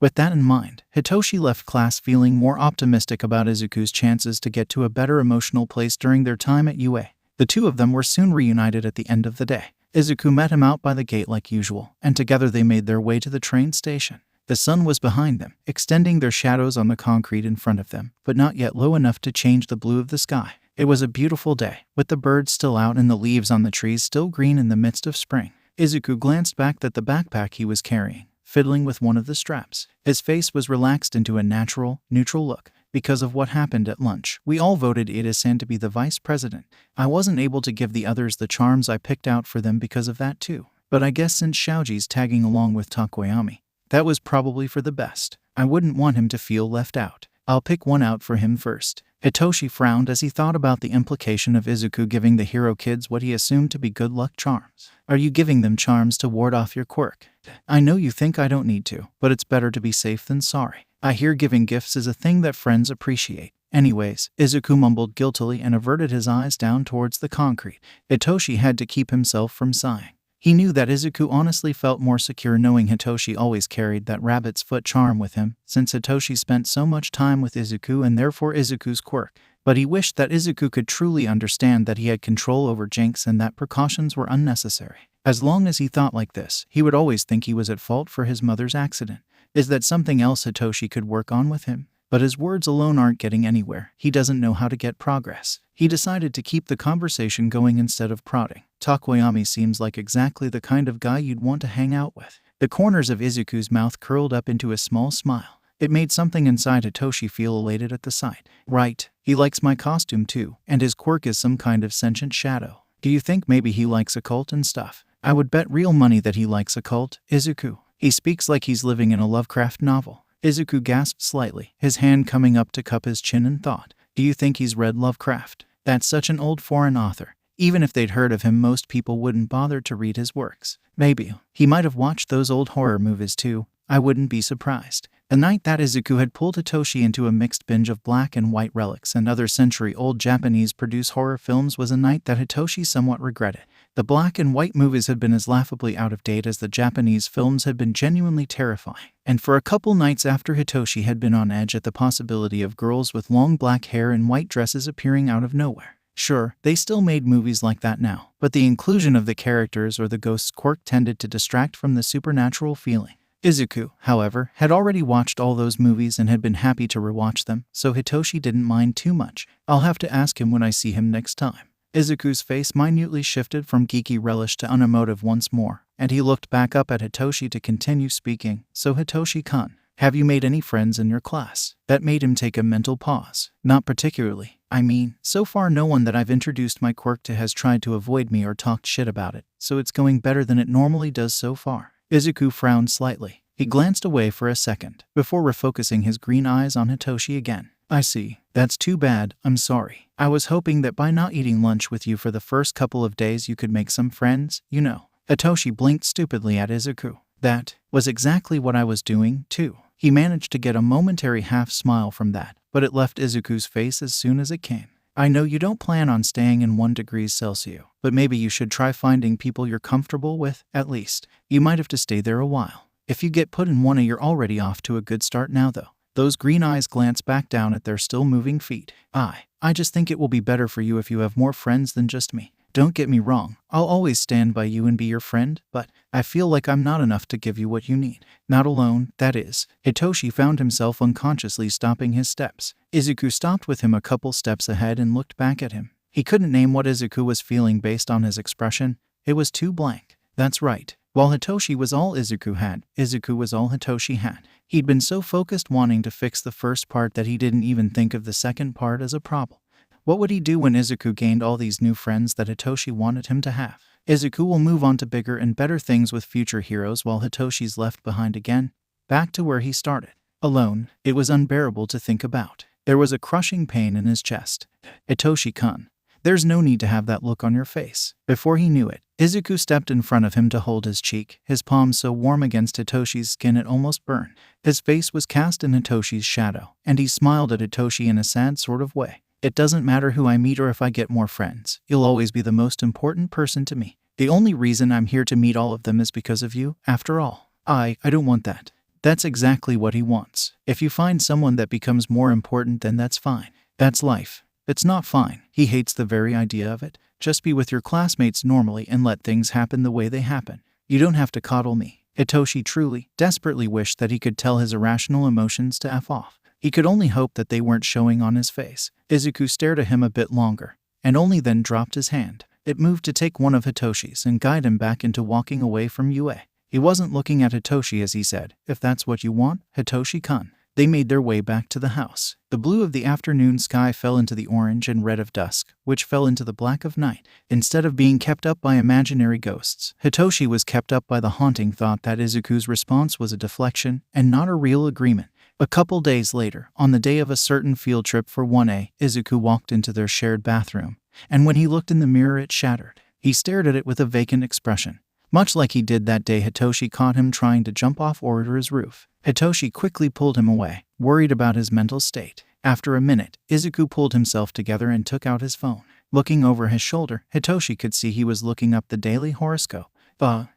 With that in mind, Hitoshi left class feeling more optimistic about Izuku's chances to get to a better emotional place during their time at UA. The two of them were soon reunited at the end of the day. Izuku met him out by the gate like usual, and together they made their way to the train station. The sun was behind them, extending their shadows on the concrete in front of them, but not yet low enough to change the blue of the sky. It was a beautiful day, with the birds still out and the leaves on the trees still green in the midst of spring. Izuku glanced back at the backpack he was carrying, fiddling with one of the straps. His face was relaxed into a natural, neutral look. Because of what happened at lunch, we all voted Ida-san to be the vice president. I wasn't able to give the others the charms I picked out for them because of that too. But I guess since Xiaoji's tagging along with Tokoyami, that was probably for the best. I wouldn't want him to feel left out. I'll pick one out for him first. Hitoshi frowned as he thought about the implication of Izuku giving the hero kids what he assumed to be good luck charms. Are you giving them charms to ward off your quirk? I know you think I don't need to, but it's better to be safe than sorry. I hear giving gifts is a thing that friends appreciate. Anyways, Izuku mumbled guiltily and averted his eyes down towards the concrete. Hitoshi had to keep himself from sighing. He knew that Izuku honestly felt more secure knowing Hitoshi always carried that rabbit's foot charm with him, since Hitoshi spent so much time with Izuku and therefore Izuku's quirk. But he wished that Izuku could truly understand that he had control over Jinx and that precautions were unnecessary. As long as he thought like this, he would always think he was at fault for his mother's accident. Is that something else Hitoshi could work on with him? But his words alone aren't getting anywhere. He doesn't know how to get progress. He decided to keep the conversation going instead of prodding. Tokoyami seems like exactly the kind of guy you'd want to hang out with. The corners of Izuku's mouth curled up into a small smile. It made something inside Hitoshi feel elated at the sight. Right, he likes my costume too, and his quirk is some kind of sentient shadow. Do you think maybe he likes occult and stuff? I would bet real money that he likes occult, Izuku. He speaks like he's living in a Lovecraft novel. Izuku gasped slightly, his hand coming up to cup his chin in thought. Do you think he's read Lovecraft? That's such an old foreign author. Even if they'd heard of him, most people wouldn't bother to read his works. Maybe he might have watched those old horror movies too. I wouldn't be surprised. The night that Izuku had pulled Hitoshi into a mixed binge of black and white relics and other century-old Japanese-produced horror films was a night that Hitoshi somewhat regretted. The black and white movies had been as laughably out of date as the Japanese films had been genuinely terrifying. And for a couple nights after, Hitoshi had been on edge at the possibility of girls with long black hair and white dresses appearing out of nowhere. Sure, they still made movies like that now, but the inclusion of the characters or the ghost's quirk tended to distract from the supernatural feeling. Izuku, however, had already watched all those movies and had been happy to rewatch them, so Hitoshi didn't mind too much. I'll have to ask him when I see him next time. Izuku's face minutely shifted from geeky relish to unemotive once more, and he looked back up at Hitoshi to continue speaking. So Hitoshi-kun, have you made any friends in your class? That made him take a mental pause. Not particularly. I mean, so far no one that I've introduced my quirk to has tried to avoid me or talked shit about it, so it's going better than it normally does so far. Izuku frowned slightly. He glanced away for a second, before refocusing his green eyes on Hitoshi again. I see. That's too bad. I'm sorry. I was hoping that by not eating lunch with you for the first couple of days you could make some friends, you know. Hitoshi blinked stupidly at Izuku. That was exactly what I was doing, too. He managed to get a momentary half-smile from that, but it left Izuku's face as soon as it came. I know you don't plan on staying in 1 degree Celsius, but maybe you should try finding people you're comfortable with, at least. You might have to stay there a while. If you get put in one, you're already off to a good start now though. Those green eyes glance back down at their still moving feet. I just think it will be better for you if you have more friends than just me. Don't get me wrong, I'll always stand by you and be your friend, but I feel like I'm not enough to give you what you need. Not alone, that is. Hitoshi found himself unconsciously stopping his steps. Izuku stopped with him a couple steps ahead and looked back at him. He couldn't name what Izuku was feeling based on his expression. It was too blank. That's right. While Hitoshi was all Izuku had, Izuku was all Hitoshi had. He'd been so focused wanting to fix the first part that he didn't even think of the second part as a problem. What would he do when Izuku gained all these new friends that Hitoshi wanted him to have? Izuku will move on to bigger and better things with future heroes while Hitoshi's left behind again, back to where he started. Alone, it was unbearable to think about. There was a crushing pain in his chest. Hitoshi-kun, there's no need to have that look on your face. Before he knew it, Izuku stepped in front of him to hold his cheek, his palm so warm against Hitoshi's skin it almost burned. His face was cast in Hitoshi's shadow, and he smiled at Hitoshi in a sad sort of way. It doesn't matter who I meet or if I get more friends. You'll always be the most important person to me. The only reason I'm here to meet all of them is because of you, after all. I don't want that. That's exactly what he wants. If you find someone that becomes more important, then that's fine. That's life. It's not fine. He hates the very idea of it. Just be with your classmates normally and let things happen the way they happen. You don't have to coddle me. Hitoshi truly, desperately wished that he could tell his irrational emotions to F off. He could only hope that they weren't showing on his face. Izuku stared at him a bit longer, and only then dropped his hand. It moved to take one of Hitoshi's and guide him back into walking away from Yue. He wasn't looking at Hitoshi as he said, "If that's what you want, Hitoshi-kun." They made their way back to the house. The blue of the afternoon sky fell into the orange and red of dusk, which fell into the black of night. Instead of being kept up by imaginary ghosts, Hitoshi was kept up by the haunting thought that Izuku's response was a deflection and not a real agreement. A couple days later, on the day of a certain field trip for 1A, Izuku walked into their shared bathroom, and when he looked in the mirror it shattered. He stared at it with a vacant expression. Much like he did that day Hitoshi caught him trying to jump off Orator's roof. Hitoshi quickly pulled him away, worried about his mental state. After a minute, Izuku pulled himself together and took out his phone. Looking over his shoulder, Hitoshi could see he was looking up the daily horoscope.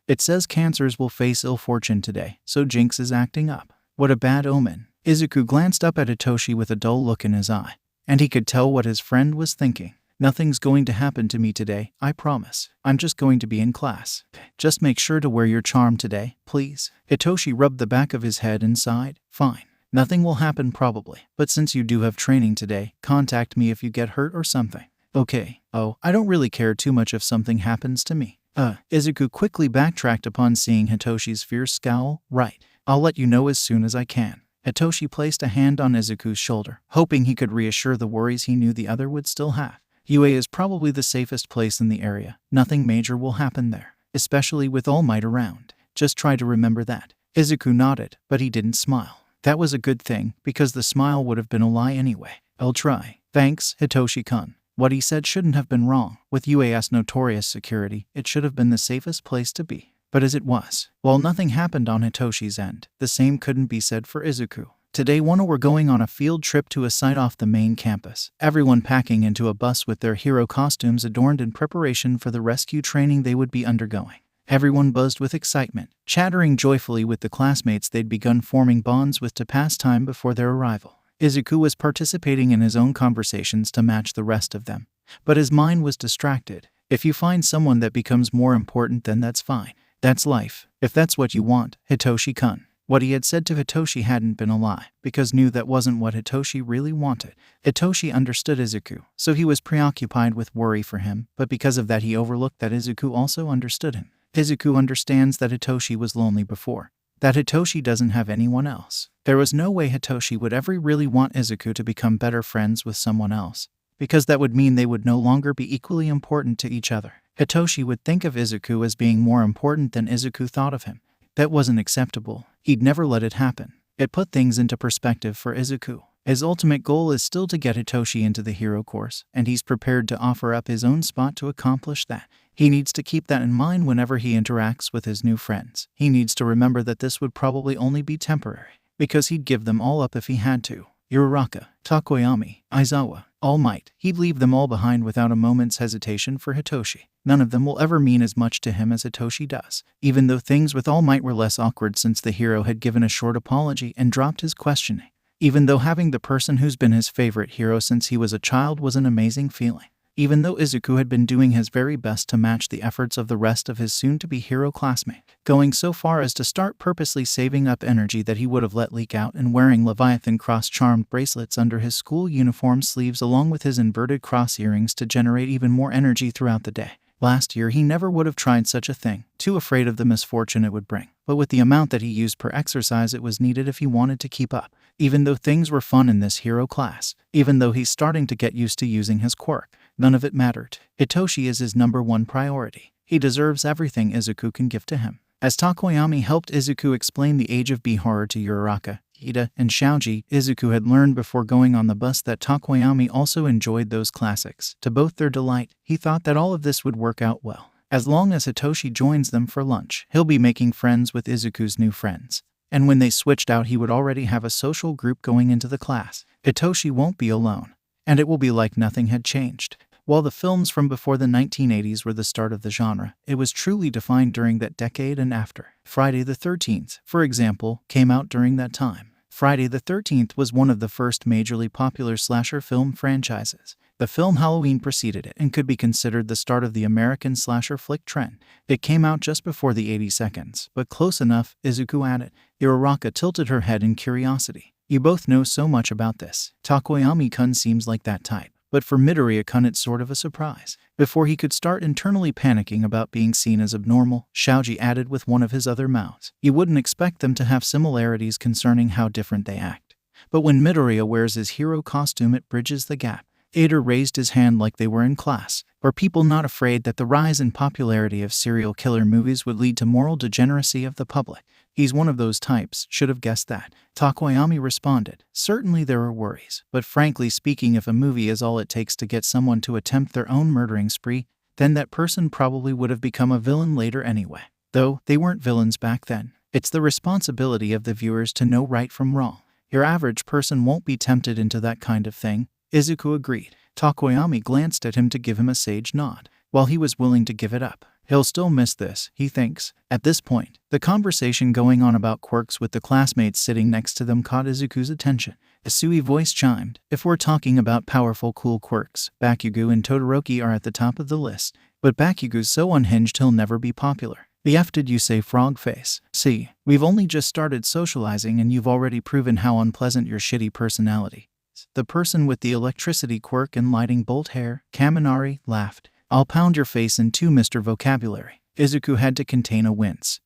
It says Cancers will face ill fortune today, so Jinx is acting up. What a bad omen. Izuku glanced up at Hitoshi with a dull look in his eye, and he could tell what his friend was thinking. Nothing's going to happen to me today, I promise. I'm just going to be in class. Just make sure to wear your charm today, please. Hitoshi rubbed the back of his head and sighed. Fine. Nothing will happen probably, but since you do have training today, contact me if you get hurt or something. Okay. Oh, I don't really care too much if something happens to me. Izuku quickly backtracked upon seeing Hitoshi's fierce scowl. Right. I'll let you know as soon as I can. Hitoshi placed a hand on Izuku's shoulder, hoping he could reassure the worries he knew the other would still have. Yue is probably the safest place in the area. Nothing major will happen there, especially with All Might around. Just try to remember that. Izuku nodded, but he didn't smile. That was a good thing, because the smile would have been a lie anyway. I'll try. Thanks, Hitoshi-kun. What he said shouldn't have been wrong. With Yue's notorious security, it should have been the safest place to be. But as it was, while nothing happened on Hitoshi's end, the same couldn't be said for Izuku. Today 1 were going on a field trip to a site off the main campus, everyone packing into a bus with their hero costumes adorned in preparation for the rescue training they would be undergoing. Everyone buzzed with excitement, chattering joyfully with the classmates they'd begun forming bonds with to pass time before their arrival. Izuku was participating in his own conversations to match the rest of them, but his mind was distracted. If you find someone that becomes more important, then that's fine. That's life. If that's what you want, Hitoshi-kun. What he had said to Hitoshi hadn't been a lie, because knew that wasn't what Hitoshi really wanted. Hitoshi understood Izuku, so he was preoccupied with worry for him, but because of that he overlooked that Izuku also understood him. Izuku understands that Hitoshi was lonely before, that Hitoshi doesn't have anyone else. There was no way Hitoshi would ever really want Izuku to become better friends with someone else, because that would mean they would no longer be equally important to each other. Hitoshi would think of Izuku as being more important than Izuku thought of him. That wasn't acceptable. He'd never let it happen. It put things into perspective for Izuku. His ultimate goal is still to get Hitoshi into the hero course, and he's prepared to offer up his own spot to accomplish that. He needs to keep that in mind whenever he interacts with his new friends. He needs to remember that this would probably only be temporary, because he'd give them all up if he had to. Uraraka, Takoyami, Aizawa, All Might. He'd leave them all behind without a moment's hesitation for Hitoshi. None of them will ever mean as much to him as Hitoshi does, even though things with All Might were less awkward since the hero had given a short apology and dropped his questioning. Even though having the person who's been his favorite hero since he was a child was an amazing feeling. Even though Izuku had been doing his very best to match the efforts of the rest of his soon-to-be hero classmate, going so far as to start purposely saving up energy that he would have let leak out and wearing Leviathan cross-charmed bracelets under his school uniform sleeves along with his inverted cross earrings to generate even more energy throughout the day. Last year he never would have tried such a thing, too afraid of the misfortune it would bring. But with the amount that he used per exercise it was needed if he wanted to keep up. Even though things were fun in this hero class, even though he's starting to get used to using his quirk, none of it mattered. Hitoshi is his #1 priority. He deserves everything Izuku can give to him. As Takoyami helped Izuku explain the Age of B horror to Uraraka, Ida, and Shoji, Izuku had learned before going on the bus that Takoyami also enjoyed those classics. To both their delight, he thought that all of this would work out well. As long as Hitoshi joins them for lunch, he'll be making friends with Izuku's new friends. And when they switched out he would already have a social group going into the class. Hitoshi won't be alone, and it will be like nothing had changed. While the films from before the 1980s were the start of the genre, it was truly defined during that decade and after. Friday the 13th, for example, came out during that time. Friday the 13th was one of the first majorly popular slasher film franchises. The film Halloween preceded it and could be considered the start of the American slasher flick trend. It came out just before the 80 seconds, but close enough, Izuku added. Uraraka tilted her head in curiosity. You both know so much about this. Takoyami-kun seems like that type. But for Midoriya-kun it's sort of a surprise. Before he could start internally panicking about being seen as abnormal, Shoji added with one of his other mouths. You wouldn't expect them to have similarities concerning how different they act. But when Midoriya wears his hero costume it bridges the gap. Ader raised his hand like they were in class. Were people not afraid that the rise in popularity of serial killer movies would lead to moral degeneracy of the public? He's one of those types, should have guessed that. Takoyami responded. Certainly there are worries, but frankly speaking if a movie is all it takes to get someone to attempt their own murdering spree, then that person probably would have become a villain later anyway. Though, they weren't villains back then. It's the responsibility of the viewers to know right from wrong. Your average person won't be tempted into that kind of thing. Izuku agreed. Takoyami glanced at him to give him a sage nod. While he was willing to give it up, he'll still miss this, he thinks. At this point, the conversation going on about quirks with the classmates sitting next to them caught Izuku's attention. A Sui voice chimed. If we're talking about powerful cool quirks, Bakugo and Todoroki are at the top of the list. But Bakugo's so unhinged he'll never be popular. The F did you say, frog face? See, we've only just started socializing and you've already proven how unpleasant your shitty personality. The person with the electricity quirk and lighting bolt hair, Kaminari, laughed. I'll pound your face in two, Mr. Vocabulary. Izuku had to contain a wince.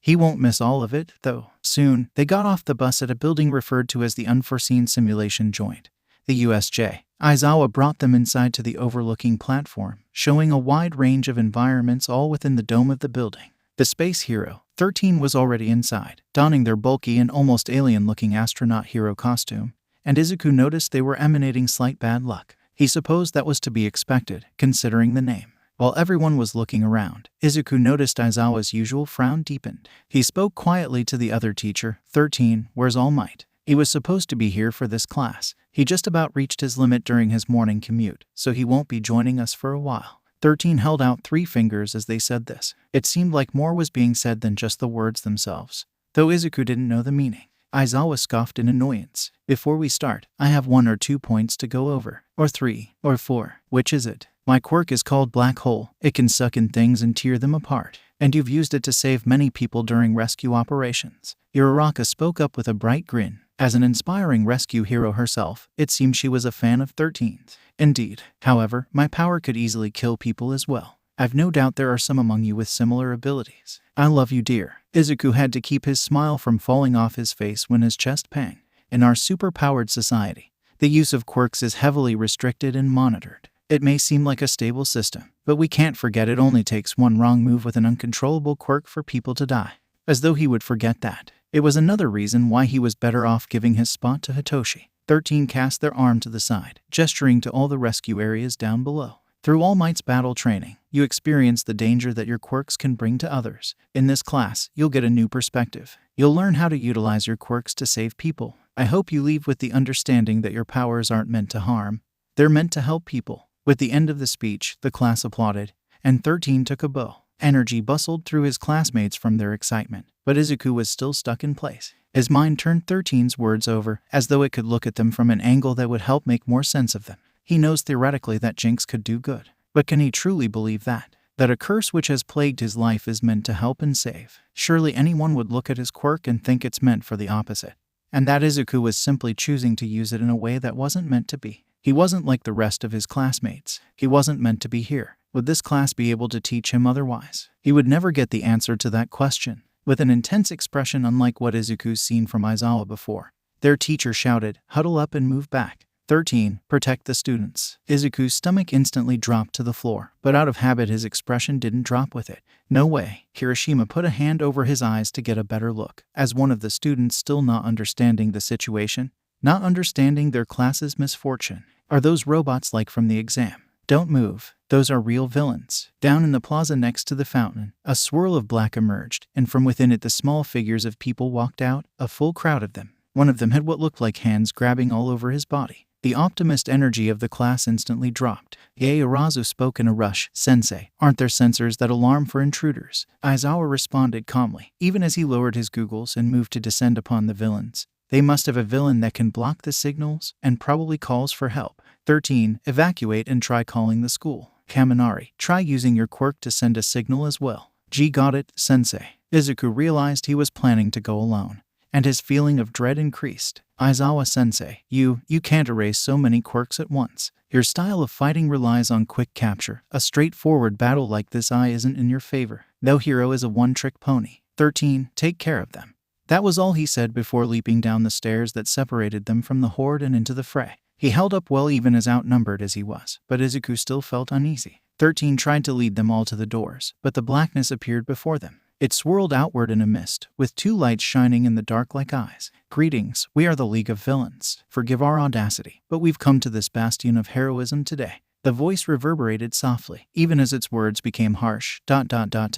He won't miss all of it, though. Soon, they got off the bus at a building referred to as the Unforeseen Simulation Joint. The USJ. Aizawa brought them inside to the overlooking platform, showing a wide range of environments all within the dome of the building. The space hero, 13, was already inside, donning their bulky and almost alien-looking astronaut hero costume, and Izuku noticed they were emanating slight bad luck. He supposed that was to be expected, considering the name. While everyone was looking around, Izuku noticed Aizawa's usual frown deepened. He spoke quietly to the other teacher. 13, where's All Might? He was supposed to be here for this class. He just about reached his limit during his morning commute, so he won't be joining us for a while. 13 held out 3 fingers as they said this. It seemed like more was being said than just the words themselves, though Izuku didn't know the meaning. Aizawa scoffed in annoyance. Before we start, I have 1 or 2 points to go over. Or 3, or 4. Which is it? My quirk is called Black Hole. It can suck in things and tear them apart. And you've used it to save many people during rescue operations. Uraraka spoke up with a bright grin. As an inspiring rescue hero herself, it seemed she was a fan of 13's. Indeed. However, my power could easily kill people as well. I've no doubt there are some among you with similar abilities. I love you, dear. Izuku had to keep his smile from falling off his face when his chest panged. In our super-powered society, the use of quirks is heavily restricted and monitored. It may seem like a stable system, but we can't forget it only takes one wrong move with an uncontrollable quirk for people to die. As though he would forget that. It was another reason why he was better off giving his spot to Hitoshi. 13 cast their arm to the side, gesturing to all the rescue areas down below. Through All Might's battle training, you experience the danger that your quirks can bring to others. In this class, you'll get a new perspective. You'll learn how to utilize your quirks to save people. I hope you leave with the understanding that your powers aren't meant to harm, They're meant to help people. With the end of the speech, the class applauded, and 13 took a bow. Energy bustled through his classmates from their excitement, but Izuku was still stuck in place. His mind turned 13's words over, as though it could look at them from an angle that would help make more sense of them. He knows theoretically that Jinx could do good, but can he truly believe that? That a curse which has plagued his life is meant to help and save? Surely anyone would look at his quirk and think it's meant for the opposite, and that Izuku was simply choosing to use it in a way that wasn't meant to be. He wasn't like the rest of his classmates. He wasn't meant to be here. Would this class be able to teach him otherwise? He would never get the answer to that question. With an intense expression unlike what Izuku's seen from Aizawa before, their teacher shouted, "Huddle up and move back. 13, protect the students." Izuku's stomach instantly dropped to the floor, but out of habit his expression didn't drop with it. No way. Kirishima put a hand over his eyes to get a better look, as one of the students still not understanding the situation, not understanding their class's misfortune. Are those robots like from the exam? Don't move. Those are real villains. Down in the plaza next to the fountain, a swirl of black emerged, and from within it the small figures of people walked out, a full crowd of them. One of them had what looked like hands grabbing all over his body. The optimist energy of the class instantly dropped. Arazu spoke in a rush. "Sensei, aren't there sensors that alarm for intruders?" Aizawa responded calmly, even as he lowered his goggles and moved to descend upon the villains. "They must have a villain that can block the signals and probably calls for help. 13, evacuate and try calling the school. Kaminari, try using your quirk to send a signal as well." Got it, Sensei." Izuku realized he was planning to go alone, and his feeling of dread increased. "Aizawa-sensei, you can't erase so many quirks at once. Your style of fighting relies on quick capture. A straightforward battle like this isn't in your favor. No hero is a one-trick pony. 13, take care of them." That was all he said before leaping down the stairs that separated them from the horde and into the fray. He held up well even as outnumbered as he was, but Izuku still felt uneasy. 13 tried to lead them all to the doors, but the blackness appeared before them. It swirled outward in a mist, with two lights shining in the dark like eyes. "Greetings, we are the League of Villains. Forgive our audacity, but we've come to this bastion of heroism today." The voice reverberated softly, even as its words became harsh. To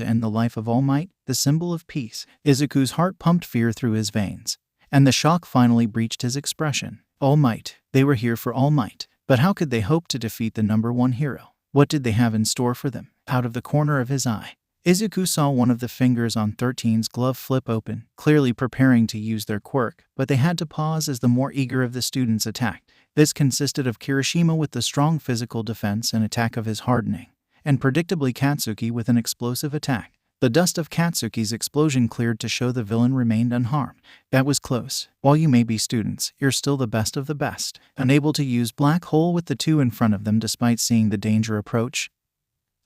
end the life of All Might, the symbol of peace. Izuku's heart pumped fear through his veins, and the shock finally breached his expression. All Might. They were here for All Might. But how could they hope to defeat the #1 hero? What did they have in store for them? Out of the corner of his eye, Izuku saw one of the fingers on 13's glove flip open, clearly preparing to use their quirk, but they had to pause as the more eager of the students attacked. This consisted of Kirishima with the strong physical defense and attack of his hardening, and predictably Katsuki with an explosive attack. The dust of Katsuki's explosion cleared to show the villain remained unharmed. That was close. While you may be students, you're still the best of the best. Unable to use Black Hole with the two in front of them despite seeing the danger approach,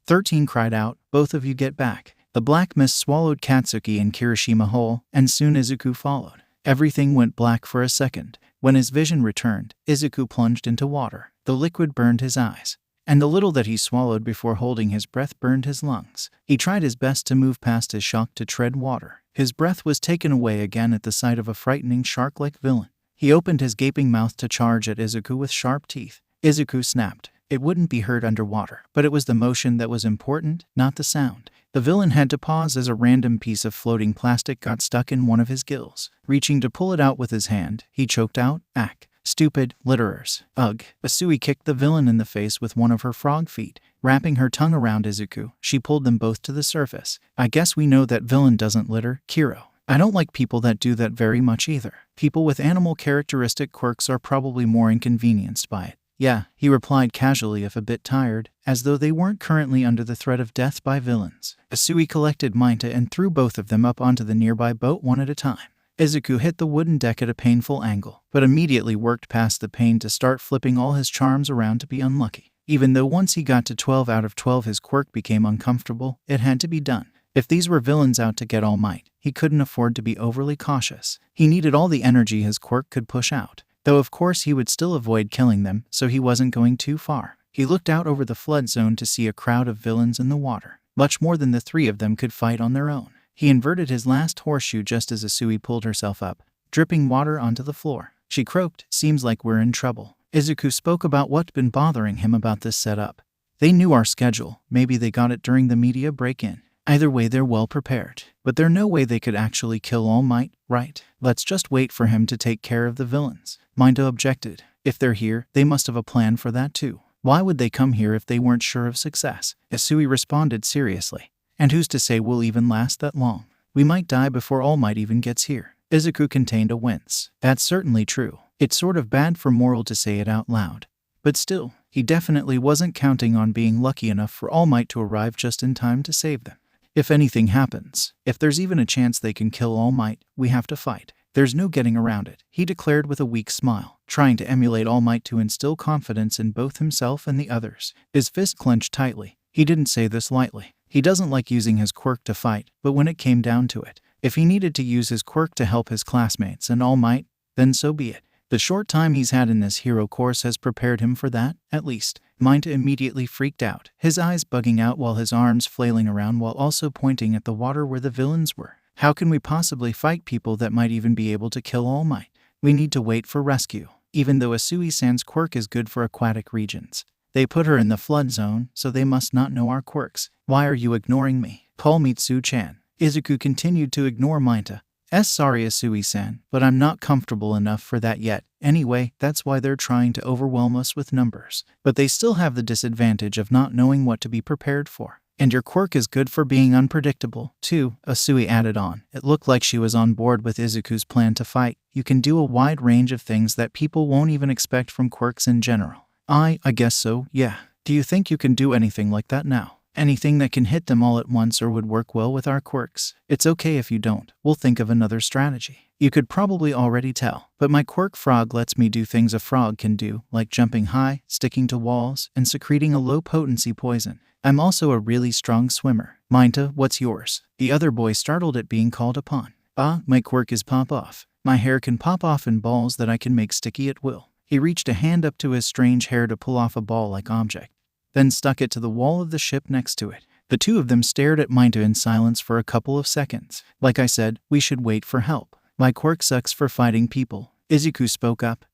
13 cried out, "Both of you get back." The black mist swallowed Katsuki and Kirishima whole, and soon Izuku followed. Everything went black for a second. When his vision returned, Izuku plunged into water. The liquid burned his eyes, and the little that he swallowed before holding his breath burned his lungs. He tried his best to move past his shock to tread water. His breath was taken away again at the sight of a frightening shark-like villain. He opened his gaping mouth to charge at Izuku with sharp teeth. Izuku snapped. It wouldn't be heard underwater, but it was the motion that was important, not the sound. The villain had to pause as a random piece of floating plastic got stuck in one of his gills. Reaching to pull it out with his hand, he choked out, "Ack. Stupid litterers." Ugh. Asui kicked the villain in the face with one of her frog feet. Wrapping her tongue around Izuku, she pulled them both to the surface. "I guess we know that villain doesn't litter, Kiro. I don't like people that do that very much either. People with animal characteristic quirks are probably more inconvenienced by it." "Yeah," he replied casually if a bit tired, as though they weren't currently under the threat of death by villains. Asui collected Mineta and threw both of them up onto the nearby boat one at a time. Izuku hit the wooden deck at a painful angle, but immediately worked past the pain to start flipping all his charms around to be unlucky. Even though once he got to 12 out of 12 his quirk became uncomfortable, it had to be done. If these were villains out to get All Might, he couldn't afford to be overly cautious. He needed all the energy his quirk could push out. Though of course he would still avoid killing them, so he wasn't going too far. He looked out over the flood zone to see a crowd of villains in the water, much more than the three of them could fight on their own. He inverted his last horseshoe just as Asui pulled herself up, dripping water onto the floor. She croaked, "Seems like we're in trouble." Izuku spoke about what'd been bothering him about this setup. "They knew our schedule. Maybe they got it during the media break-in. Either way, they're well prepared. But there's no way they could actually kill All Might, right? Let's just wait for him to take care of the villains." Mineta objected. If they're here, they must have a plan for that too. Why would they come here if they weren't sure of success? Isui responded seriously. And who's to say we'll even last that long? We might die before All Might even gets here. Izuku contained a wince. That's certainly true. It's sort of bad for Moral to say it out loud. But still, he definitely wasn't counting on being lucky enough for All Might to arrive just in time to save them. If anything happens, if there's even a chance they can kill All Might, we have to fight. There's no getting around it, he declared with a weak smile, trying to emulate All Might to instill confidence in both himself and the others. His fist clenched tightly. He didn't say this lightly. He doesn't like using his quirk to fight, but when it came down to it, if he needed to use his quirk to help his classmates and All Might, then so be it. The short time he's had in this hero course has prepared him for that, at least. Mineta immediately freaked out, his eyes bugging out while his arms flailing around while also pointing at the water where the villains were. How can we possibly fight people that might even be able to kill All Might? We need to wait for rescue. Even though Asui-san's quirk is good for aquatic regions, they put her in the flood zone, so they must not know our quirks. Why are you ignoring me? Call Mitsu-chan. Izuku continued to ignore Mineta. Sorry Asui-san, but I'm not comfortable enough for that yet. Anyway, that's why they're trying to overwhelm us with numbers. But they still have the disadvantage of not knowing what to be prepared for. And your quirk is good for being unpredictable, too, Asui added on. It looked like she was on board with Izuku's plan to fight. You can do a wide range of things that people won't even expect from quirks in general. I guess so, yeah. Do you think you can do anything like that now? Anything that can hit them all at once or would work well with our quirks? It's okay if you don't. We'll think of another strategy. You could probably already tell, but my quirk frog lets me do things a frog can do, like jumping high, sticking to walls, and secreting a low-potency poison. I'm also a really strong swimmer. Mineta, what's yours? The other boy startled at being called upon. My quirk is pop off. My hair can pop off in balls that I can make sticky at will. He reached a hand up to his strange hair to pull off a ball-like object, then stuck it to the wall of the ship next to it. The two of them stared at Mineta in silence for a couple of seconds. Like I said, we should wait for help. My quirk sucks for fighting people. Izuku spoke up.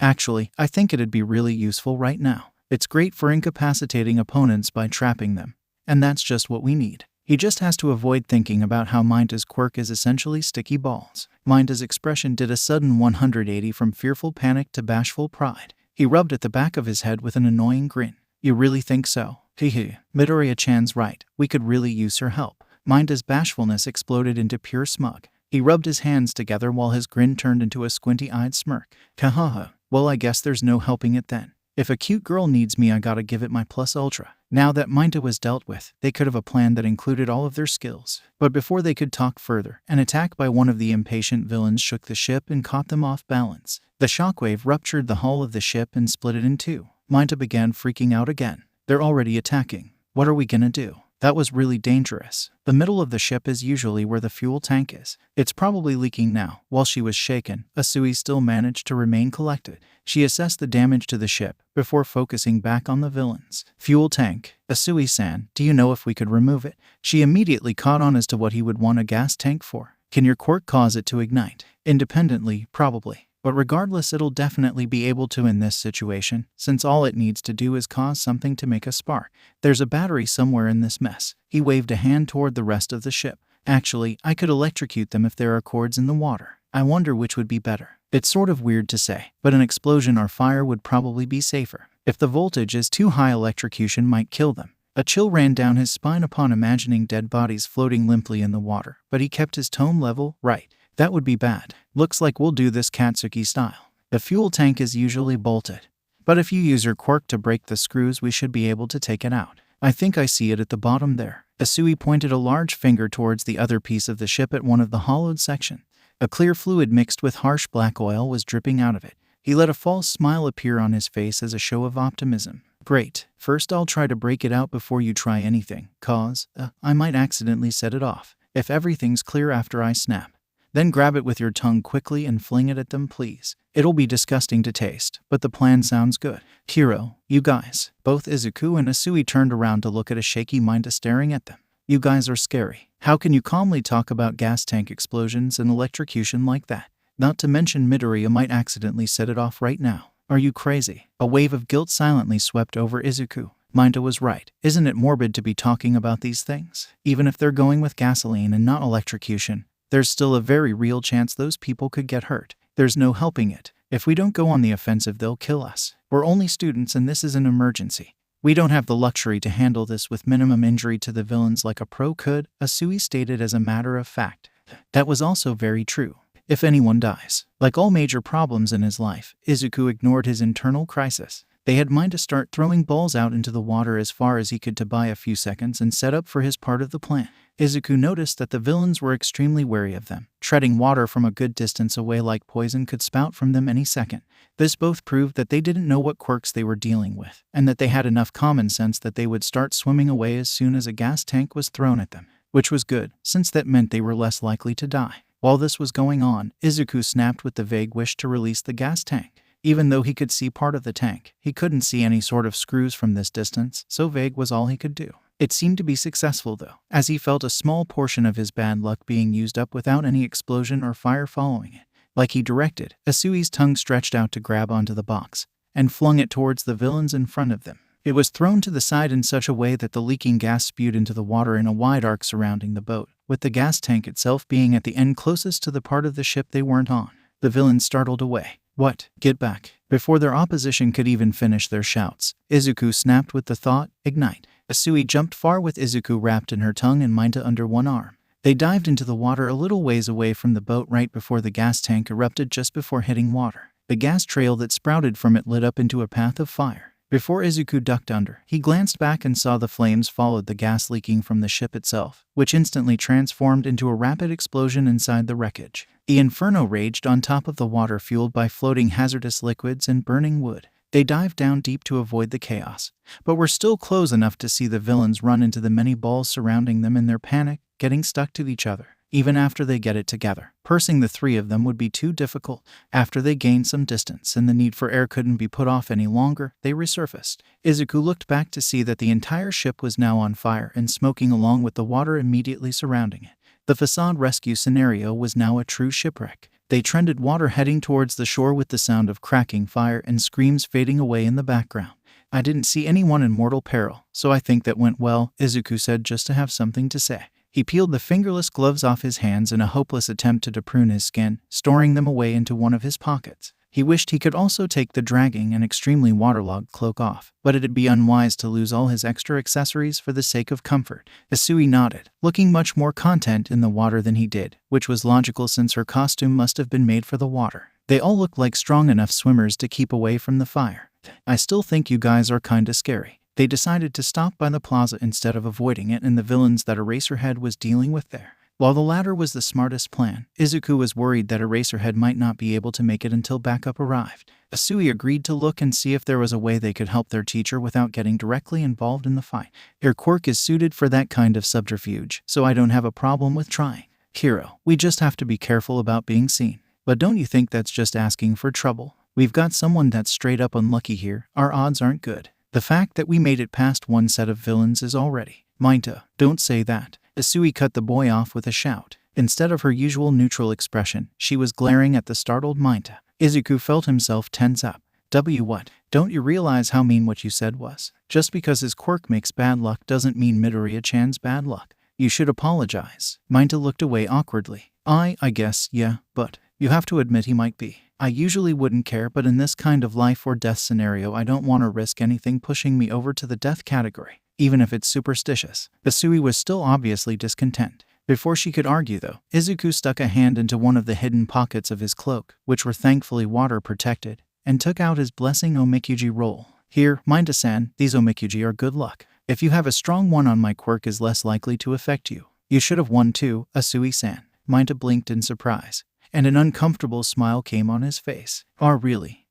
Actually, I think it'd be really useful right now. It's great for incapacitating opponents by trapping them. And that's just what we need. He just has to avoid thinking about how Mineta's quirk is essentially sticky balls. Mineta's expression did a sudden 180 from fearful panic to bashful pride. He rubbed at the back of his head with an annoying grin. You really think so? Hehe. Midoriya-chan's right. We could really use her help. Mineta's bashfulness exploded into pure smug. He rubbed his hands together while his grin turned into a squinty-eyed smirk. Kahaha. Well, I guess there's no helping it then. If a cute girl needs me, I gotta give it my plus ultra. Now that Mineta was dealt with, they could have a plan that included all of their skills. But before they could talk further, an attack by one of the impatient villains shook the ship and caught them off balance. The shockwave ruptured the hull of the ship and split it in two. Mineta began freaking out again. They're already attacking. What are we gonna do? That was really dangerous. The middle of the ship is usually where the fuel tank is. It's probably leaking now. While she was shaken, Asui still managed to remain collected. She assessed the damage to the ship before focusing back on the villains. Fuel tank. Asui-san, do you know if we could remove it? She immediately caught on as to what he would want a gas tank for. Can your quirk cause it to ignite? Independently, probably. But regardless, it'll definitely be able to in this situation, since all it needs to do is cause something to make a spark. There's a battery somewhere in this mess. He waved a hand toward the rest of the ship. Actually, I could electrocute them if there are cords in the water. I wonder which would be better. It's sort of weird to say, but an explosion or fire would probably be safer. If the voltage is too high, electrocution might kill them. A chill ran down his spine upon imagining dead bodies floating limply in the water, but he kept his tone level. Right. That would be bad. Looks like we'll do this Katsuki style. The fuel tank is usually bolted, but if you use your quirk to break the screws, we should be able to take it out. I think I see it at the bottom there. Asui pointed a large finger towards the other piece of the ship at one of the hollowed sections. A clear fluid mixed with harsh black oil was dripping out of it. He let a false smile appear on his face as a show of optimism. Great. First I'll try to break it out before you try anything, cause I might accidentally set it off. If everything's clear after I snap, then grab it with your tongue quickly and fling it at them, please. It'll be disgusting to taste, but the plan sounds good. Hero, you guys. Both Izuku and Asui turned around to look at a shaky Mineta staring at them. You guys are scary. How can you calmly talk about gas tank explosions and electrocution like that? Not to mention Midoriya might accidentally set it off right now. Are you crazy? A wave of guilt silently swept over Izuku. Mineta was right. Isn't it morbid to be talking about these things? Even if they're going with gasoline and not electrocution, there's still a very real chance those people could get hurt. There's no helping it. If we don't go on the offensive, they'll kill us. We're only students and this is an emergency. We don't have the luxury to handle this with minimum injury to the villains like a pro could, Asui stated as a matter of fact. That was also very true. If anyone dies, like all major problems in his life, Izuku ignored his internal crisis. They had mind to start throwing balls out into the water as far as he could to buy a few seconds and set up for his part of the plan. Izuku noticed that the villains were extremely wary of them, treading water from a good distance away like poison could spout from them any second. This both proved that they didn't know what quirks they were dealing with, and that they had enough common sense that they would start swimming away as soon as a gas tank was thrown at them, which was good, since that meant they were less likely to die. While this was going on, Izuku snapped with the vague wish to release the gas tank. Even though he could see part of the tank, he couldn't see any sort of screws from this distance, so vague was all he could do. It seemed to be successful though, as he felt a small portion of his bad luck being used up without any explosion or fire following it. Like he directed, Asui's tongue stretched out to grab onto the box, and flung it towards the villains in front of them. It was thrown to the side in such a way that the leaking gas spewed into the water in a wide arc surrounding the boat, with the gas tank itself being at the end closest to the part of the ship they weren't on. The villains startled away. What? Get back. Before their opposition could even finish their shouts, Izuku snapped with the thought, ignite. Asui jumped far with Izuku wrapped in her tongue and Mineta under one arm. They dived into the water a little ways away from the boat right before the gas tank erupted just before hitting water. The gas trail that sprouted from it lit up into a path of fire. Before Izuku ducked under, he glanced back and saw the flames followed the gas leaking from the ship itself, which instantly transformed into a rapid explosion inside the wreckage. The inferno raged on top of the water fueled by floating hazardous liquids and burning wood. They dived down deep to avoid the chaos, but were still close enough to see the villains run into the many balls surrounding them in their panic, getting stuck to each other. Even after they get it together, pursing the three of them would be too difficult. After they gained some distance and the need for air couldn't be put off any longer, they resurfaced. Izuku looked back to see that the entire ship was now on fire and smoking along with the water immediately surrounding it. The facade rescue scenario was now a true shipwreck. They trended water heading towards the shore with the sound of cracking fire and screams fading away in the background. I didn't see anyone in mortal peril, so I think that went well, Izuku said just to have something to say. He peeled the fingerless gloves off his hands in a hopeless attempt to prune his skin, storing them away into one of his pockets. He wished he could also take the dragging and extremely waterlogged cloak off, but it'd be unwise to lose all his extra accessories for the sake of comfort. Asui nodded, looking much more content in the water than he did, which was logical since her costume must have been made for the water. They all looked like strong enough swimmers to keep away from the fire. I still think you guys are kinda scary. They decided to stop by the plaza instead of avoiding it and the villains that Eraserhead was dealing with there. While the latter was the smartest plan, Izuku was worried that Eraserhead might not be able to make it until backup arrived. Asui agreed to look and see if there was a way they could help their teacher without getting directly involved in the fight. Her quirk is suited for that kind of subterfuge, so I don't have a problem with trying. Hero, we just have to be careful about being seen. But don't you think that's just asking for trouble? We've got someone that's straight up unlucky here. Our odds aren't good. The fact that we made it past one set of villains is already. Mineta, don't say that. Asui cut the boy off with a shout. Instead of her usual neutral expression, she was glaring at the startled Mineta. Izuku felt himself tense up. What? Don't you realize how mean what you said was? Just because his quirk makes bad luck doesn't mean Midoriya-chan's bad luck. You should apologize. Mineta looked away awkwardly. I guess, yeah, but you have to admit he might be. I usually wouldn't care, but in this kind of life or death scenario I don't want to risk anything pushing me over to the death category, even if it's superstitious. Asui was still obviously discontent. Before she could argue though, Izuku stuck a hand into one of the hidden pockets of his cloak, which were thankfully water protected, and took out his blessing omikuji roll. Here, Mineta-san, these omikuji are good luck. If you have a strong one on, my quirk is less likely to affect you. You should have one too, Asui-san. Mineta blinked in surprise, and an uncomfortable smile came on his face. Oh, really?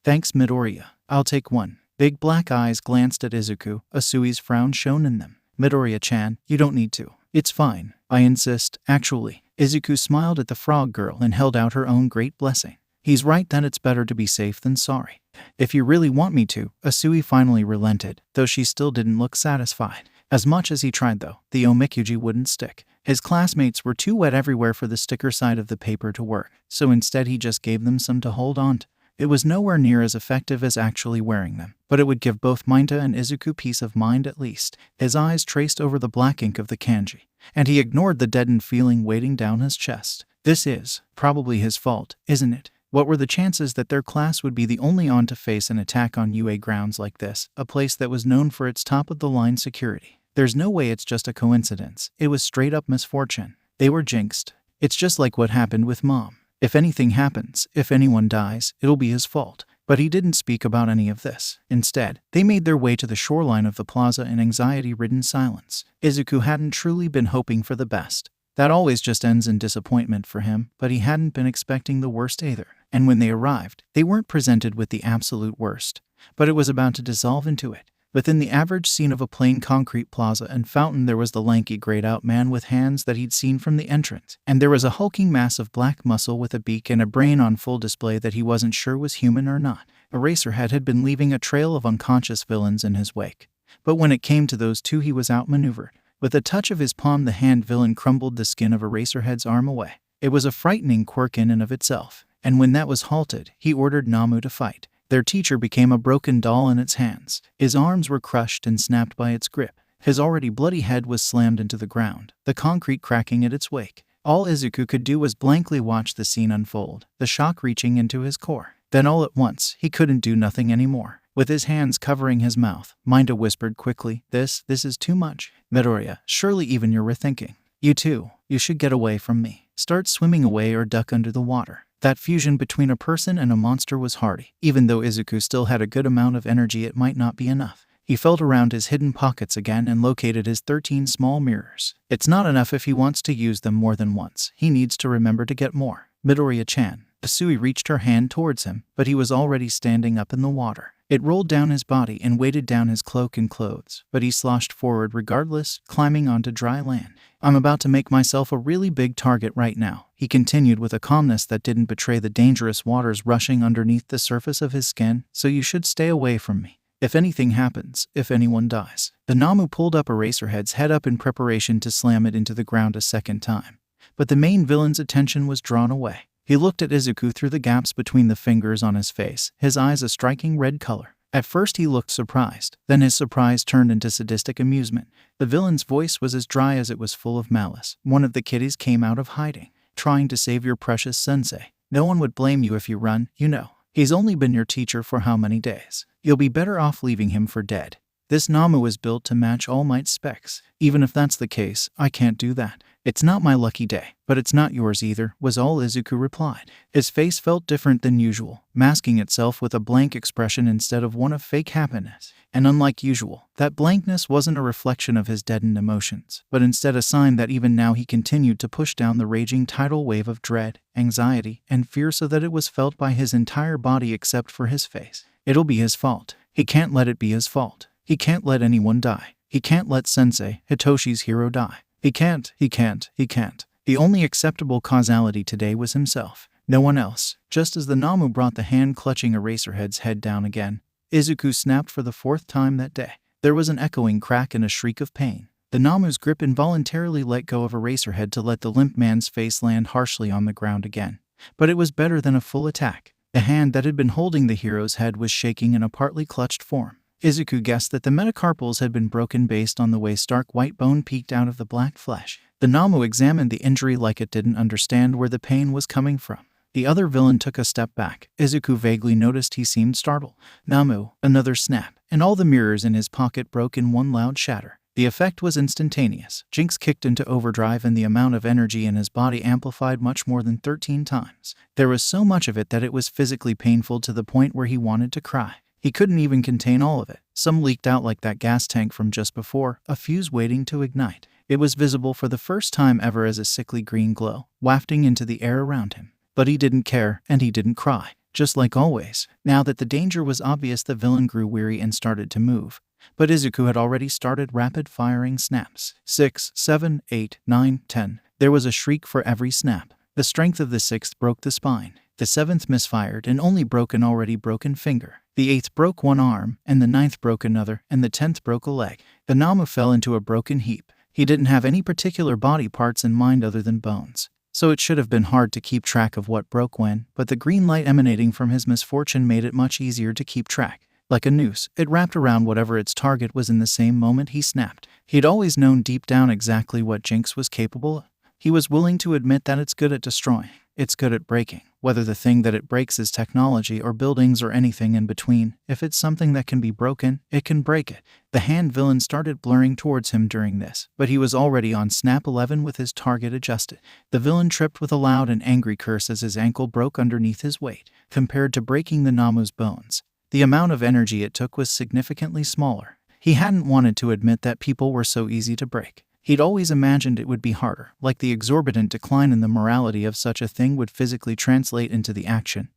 Thanks Midoriya. I'll take one. Big black eyes glanced at Izuku, Asui's frown shone in them. Midoriya-chan, you don't need to. It's fine. I insist, actually. Izuku smiled at the frog girl and held out her own great blessing. He's right that it's better to be safe than sorry. If you really want me to, Asui finally relented, though she still didn't look satisfied. As much as he tried though, the omikuji wouldn't stick. His classmates were too wet everywhere for the sticker side of the paper to work, so instead he just gave them some to hold on to. It was nowhere near as effective as actually wearing them, but it would give both Mineta and Izuku peace of mind at least. His eyes traced over the black ink of the kanji, and he ignored the deadened feeling weighting down his chest. This is probably his fault, isn't it? What were the chances that their class would be the only on to face an attack on UA grounds like this, a place that was known for its top-of-the-line security? There's no way it's just a coincidence. It was straight-up misfortune. They were jinxed. It's just like what happened with Mom. If anything happens, if anyone dies, it'll be his fault. But he didn't speak about any of this. Instead, they made their way to the shoreline of the plaza in anxiety-ridden silence. Izuku hadn't truly been hoping for the best. That always just ends in disappointment for him, but he hadn't been expecting the worst either. And when they arrived, they weren't presented with the absolute worst, but it was about to dissolve into it. Within the average scene of a plain concrete plaza and fountain, there was the lanky grayed-out man with hands that he'd seen from the entrance, and there was a hulking mass of black muscle with a beak and a brain on full display that he wasn't sure was human or not. Eraserhead had been leaving a trail of unconscious villains in his wake, but when it came to those two, he was outmaneuvered. With a touch of his palm, the hand villain crumbled the skin of Eraserhead's arm away. It was a frightening quirk in and of itself, and when that was halted, he ordered Namu to fight. Their teacher became a broken doll in its hands. His arms were crushed and snapped by its grip. His already bloody head was slammed into the ground, the concrete cracking at its wake. All Izuku could do was blankly watch the scene unfold, the shock reaching into his core. Then all at once, he couldn't do nothing anymore. With his hands covering his mouth, Mineta whispered quickly, This is too much. Midoriya, surely even you're rethinking. You too, you should get away from me. Start swimming away or duck under the water. That fusion between a person and a monster was hardy. Even though Izuku still had a good amount of energy, it might not be enough. He felt around his hidden pockets again and located his 13 small mirrors. It's not enough if he wants to use them more than once. He needs to remember to get more. Midoriya-chan. Asui reached her hand towards him, but he was already standing up in the water. It rolled down his body and weighted down his cloak and clothes, but he sloshed forward regardless, climbing onto dry land. I'm about to make myself a really big target right now, he continued with a calmness that didn't betray the dangerous waters rushing underneath the surface of his skin, so you should stay away from me. If anything happens, if anyone dies. The Namu pulled up Eraserhead's head up in preparation to slam it into the ground a second time, but the main villain's attention was drawn away. He looked at Izuku through the gaps between the fingers on his face, his eyes a striking red color. At first he looked surprised, then his surprise turned into sadistic amusement. The villain's voice was as dry as it was full of malice. One of the kiddies came out of hiding, trying to save your precious sensei. No one would blame you if you run, you know. He's only been your teacher for how many days? You'll be better off leaving him for dead. This Namu is built to match All Might's specs. Even if that's the case, I can't do that. It's not my lucky day, but it's not yours either, was all Izuku replied. His face felt different than usual, masking itself with a blank expression instead of one of fake happiness. And unlike usual, that blankness wasn't a reflection of his deadened emotions, but instead a sign that even now he continued to push down the raging tidal wave of dread, anxiety, and fear so that it was felt by his entire body except for his face. It'll be his fault. He can't let it be his fault. He can't let anyone die. He can't let Sensei, Hitoshi's hero, die. He can't. The only acceptable causality today was himself. No one else. Just as the Namu brought the hand clutching Eraserhead's head down again, Izuku snapped for the 4th time that day. There was an echoing crack and a shriek of pain. The Namu's grip involuntarily let go of Eraserhead to let the limp man's face land harshly on the ground again. But it was better than a full attack. The hand that had been holding the hero's head was shaking in a partly clutched form. Izuku guessed that the metacarpals had been broken based on the way stark white bone peeked out of the black flesh. The Namu examined the injury like it didn't understand where the pain was coming from. The other villain took a step back. Izuku vaguely noticed he seemed startled. Namu, another snap, and all the mirrors in his pocket broke in one loud shatter. The effect was instantaneous. Jinx kicked into overdrive and the amount of energy in his body amplified much more than 13 times. There was so much of it that it was physically painful to the point where he wanted to cry. He couldn't even contain all of it. Some leaked out like that gas tank from just before, a fuse waiting to ignite. It was visible for the first time ever as a sickly green glow, wafting into the air around him. But he didn't care, and he didn't cry. Just like always. Now that the danger was obvious, the villain grew weary and started to move. But Izuku had already started rapid-firing snaps. 6, 7, 8, 9, 10. There was a shriek for every snap. The strength of the 6th broke the spine. The 7th misfired and only broke an already broken finger. The 8th broke one arm, and the 9th broke another, and the 10th broke a leg. The Namu fell into a broken heap. He didn't have any particular body parts in mind other than bones, so it should have been hard to keep track of what broke when, but the green light emanating from his misfortune made it much easier to keep track. Like a noose, it wrapped around whatever its target was in the same moment he snapped. He'd always known deep down exactly what Jinx was capable of, He was willing to admit that it's good at destroying. It's good at breaking. Whether the thing that it breaks is technology or buildings or anything in between, if it's something that can be broken, it can break it. The hand villain started blurring towards him during this, but he was already on snap 11 with his target adjusted. The villain tripped with a loud and angry curse as his ankle broke underneath his weight. Compared to breaking the Namu's bones, the amount of energy it took was significantly smaller. He hadn't wanted to admit that people were so easy to break. He'd always imagined it would be harder, like the exorbitant decline in the morality of such a thing would physically translate into the action.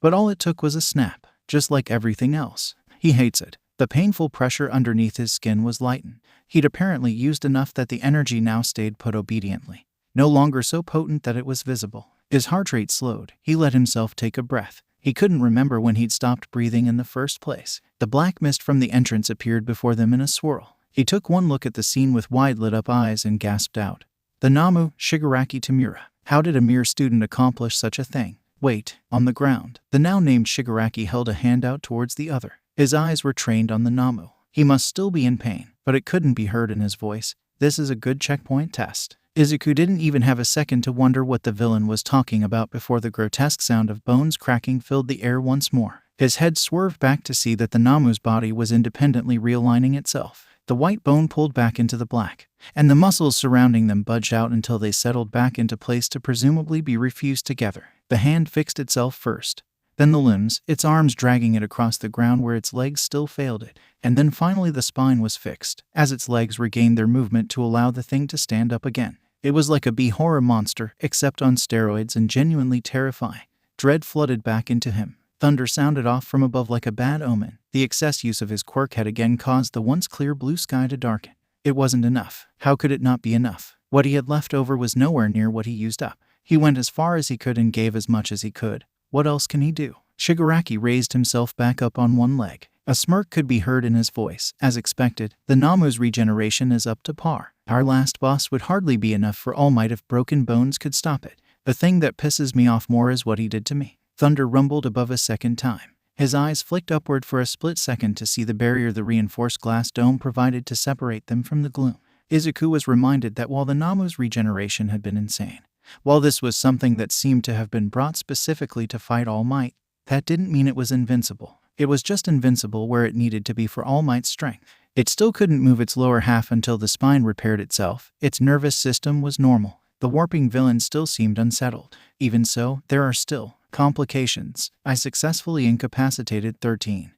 But all it took was a snap, just like everything else. He hates it. The painful pressure underneath his skin was lightened. He'd apparently used enough that the energy now stayed put obediently, no longer so potent that it was visible. His heart rate slowed. He let himself take a breath. He couldn't remember when he'd stopped breathing in the first place. The black mist from the entrance appeared before them in a swirl. He took one look at the scene with wide lit-up eyes and gasped out, "The Namu, Shigaraki Tamura. How did a mere student accomplish such a thing?" Wait, on the ground. The now named Shigaraki held a hand out towards the other. His eyes were trained on the Namu. He must still be in pain, but it couldn't be heard in his voice. This is a good checkpoint test. Izuku didn't even have a second to wonder what the villain was talking about before the grotesque sound of bones cracking filled the air once more. His head swerved back to see that the Namu's body was independently realigning itself. The white bone pulled back into the black, and the muscles surrounding them budged out until they settled back into place to presumably be refused together. The hand fixed itself first, then the limbs, its arms dragging it across the ground where its legs still failed it, and then finally the spine was fixed, as its legs regained their movement to allow the thing to stand up again. It was like a B-horror monster, except on steroids and genuinely terrifying. Dread flooded back into him. Thunder sounded off from above like a bad omen. The excess use of his quirk had again caused the once clear blue sky to darken. It wasn't enough. How could it not be enough? What he had left over was nowhere near what he used up. He went as far as he could and gave as much as he could. What else can he do? Shigaraki raised himself back up on one leg. A smirk could be heard in his voice. As expected, the Namu's regeneration is up to par. Our last boss would hardly be enough for All Might if broken bones could stop it. The thing that pisses me off more is what he did to me. Thunder rumbled above a second time. His eyes flicked upward for a split second to see the barrier the reinforced glass dome provided to separate them from the gloom. Izuku was reminded that while the Namu's regeneration had been insane, while this was something that seemed to have been brought specifically to fight All Might, that didn't mean it was invincible. It was just invincible where it needed to be for All Might's strength. It still couldn't move its lower half until the spine repaired itself. Its nervous system was normal. The warping villain still seemed unsettled. Even so, there are still complications. I successfully incapacitated 13.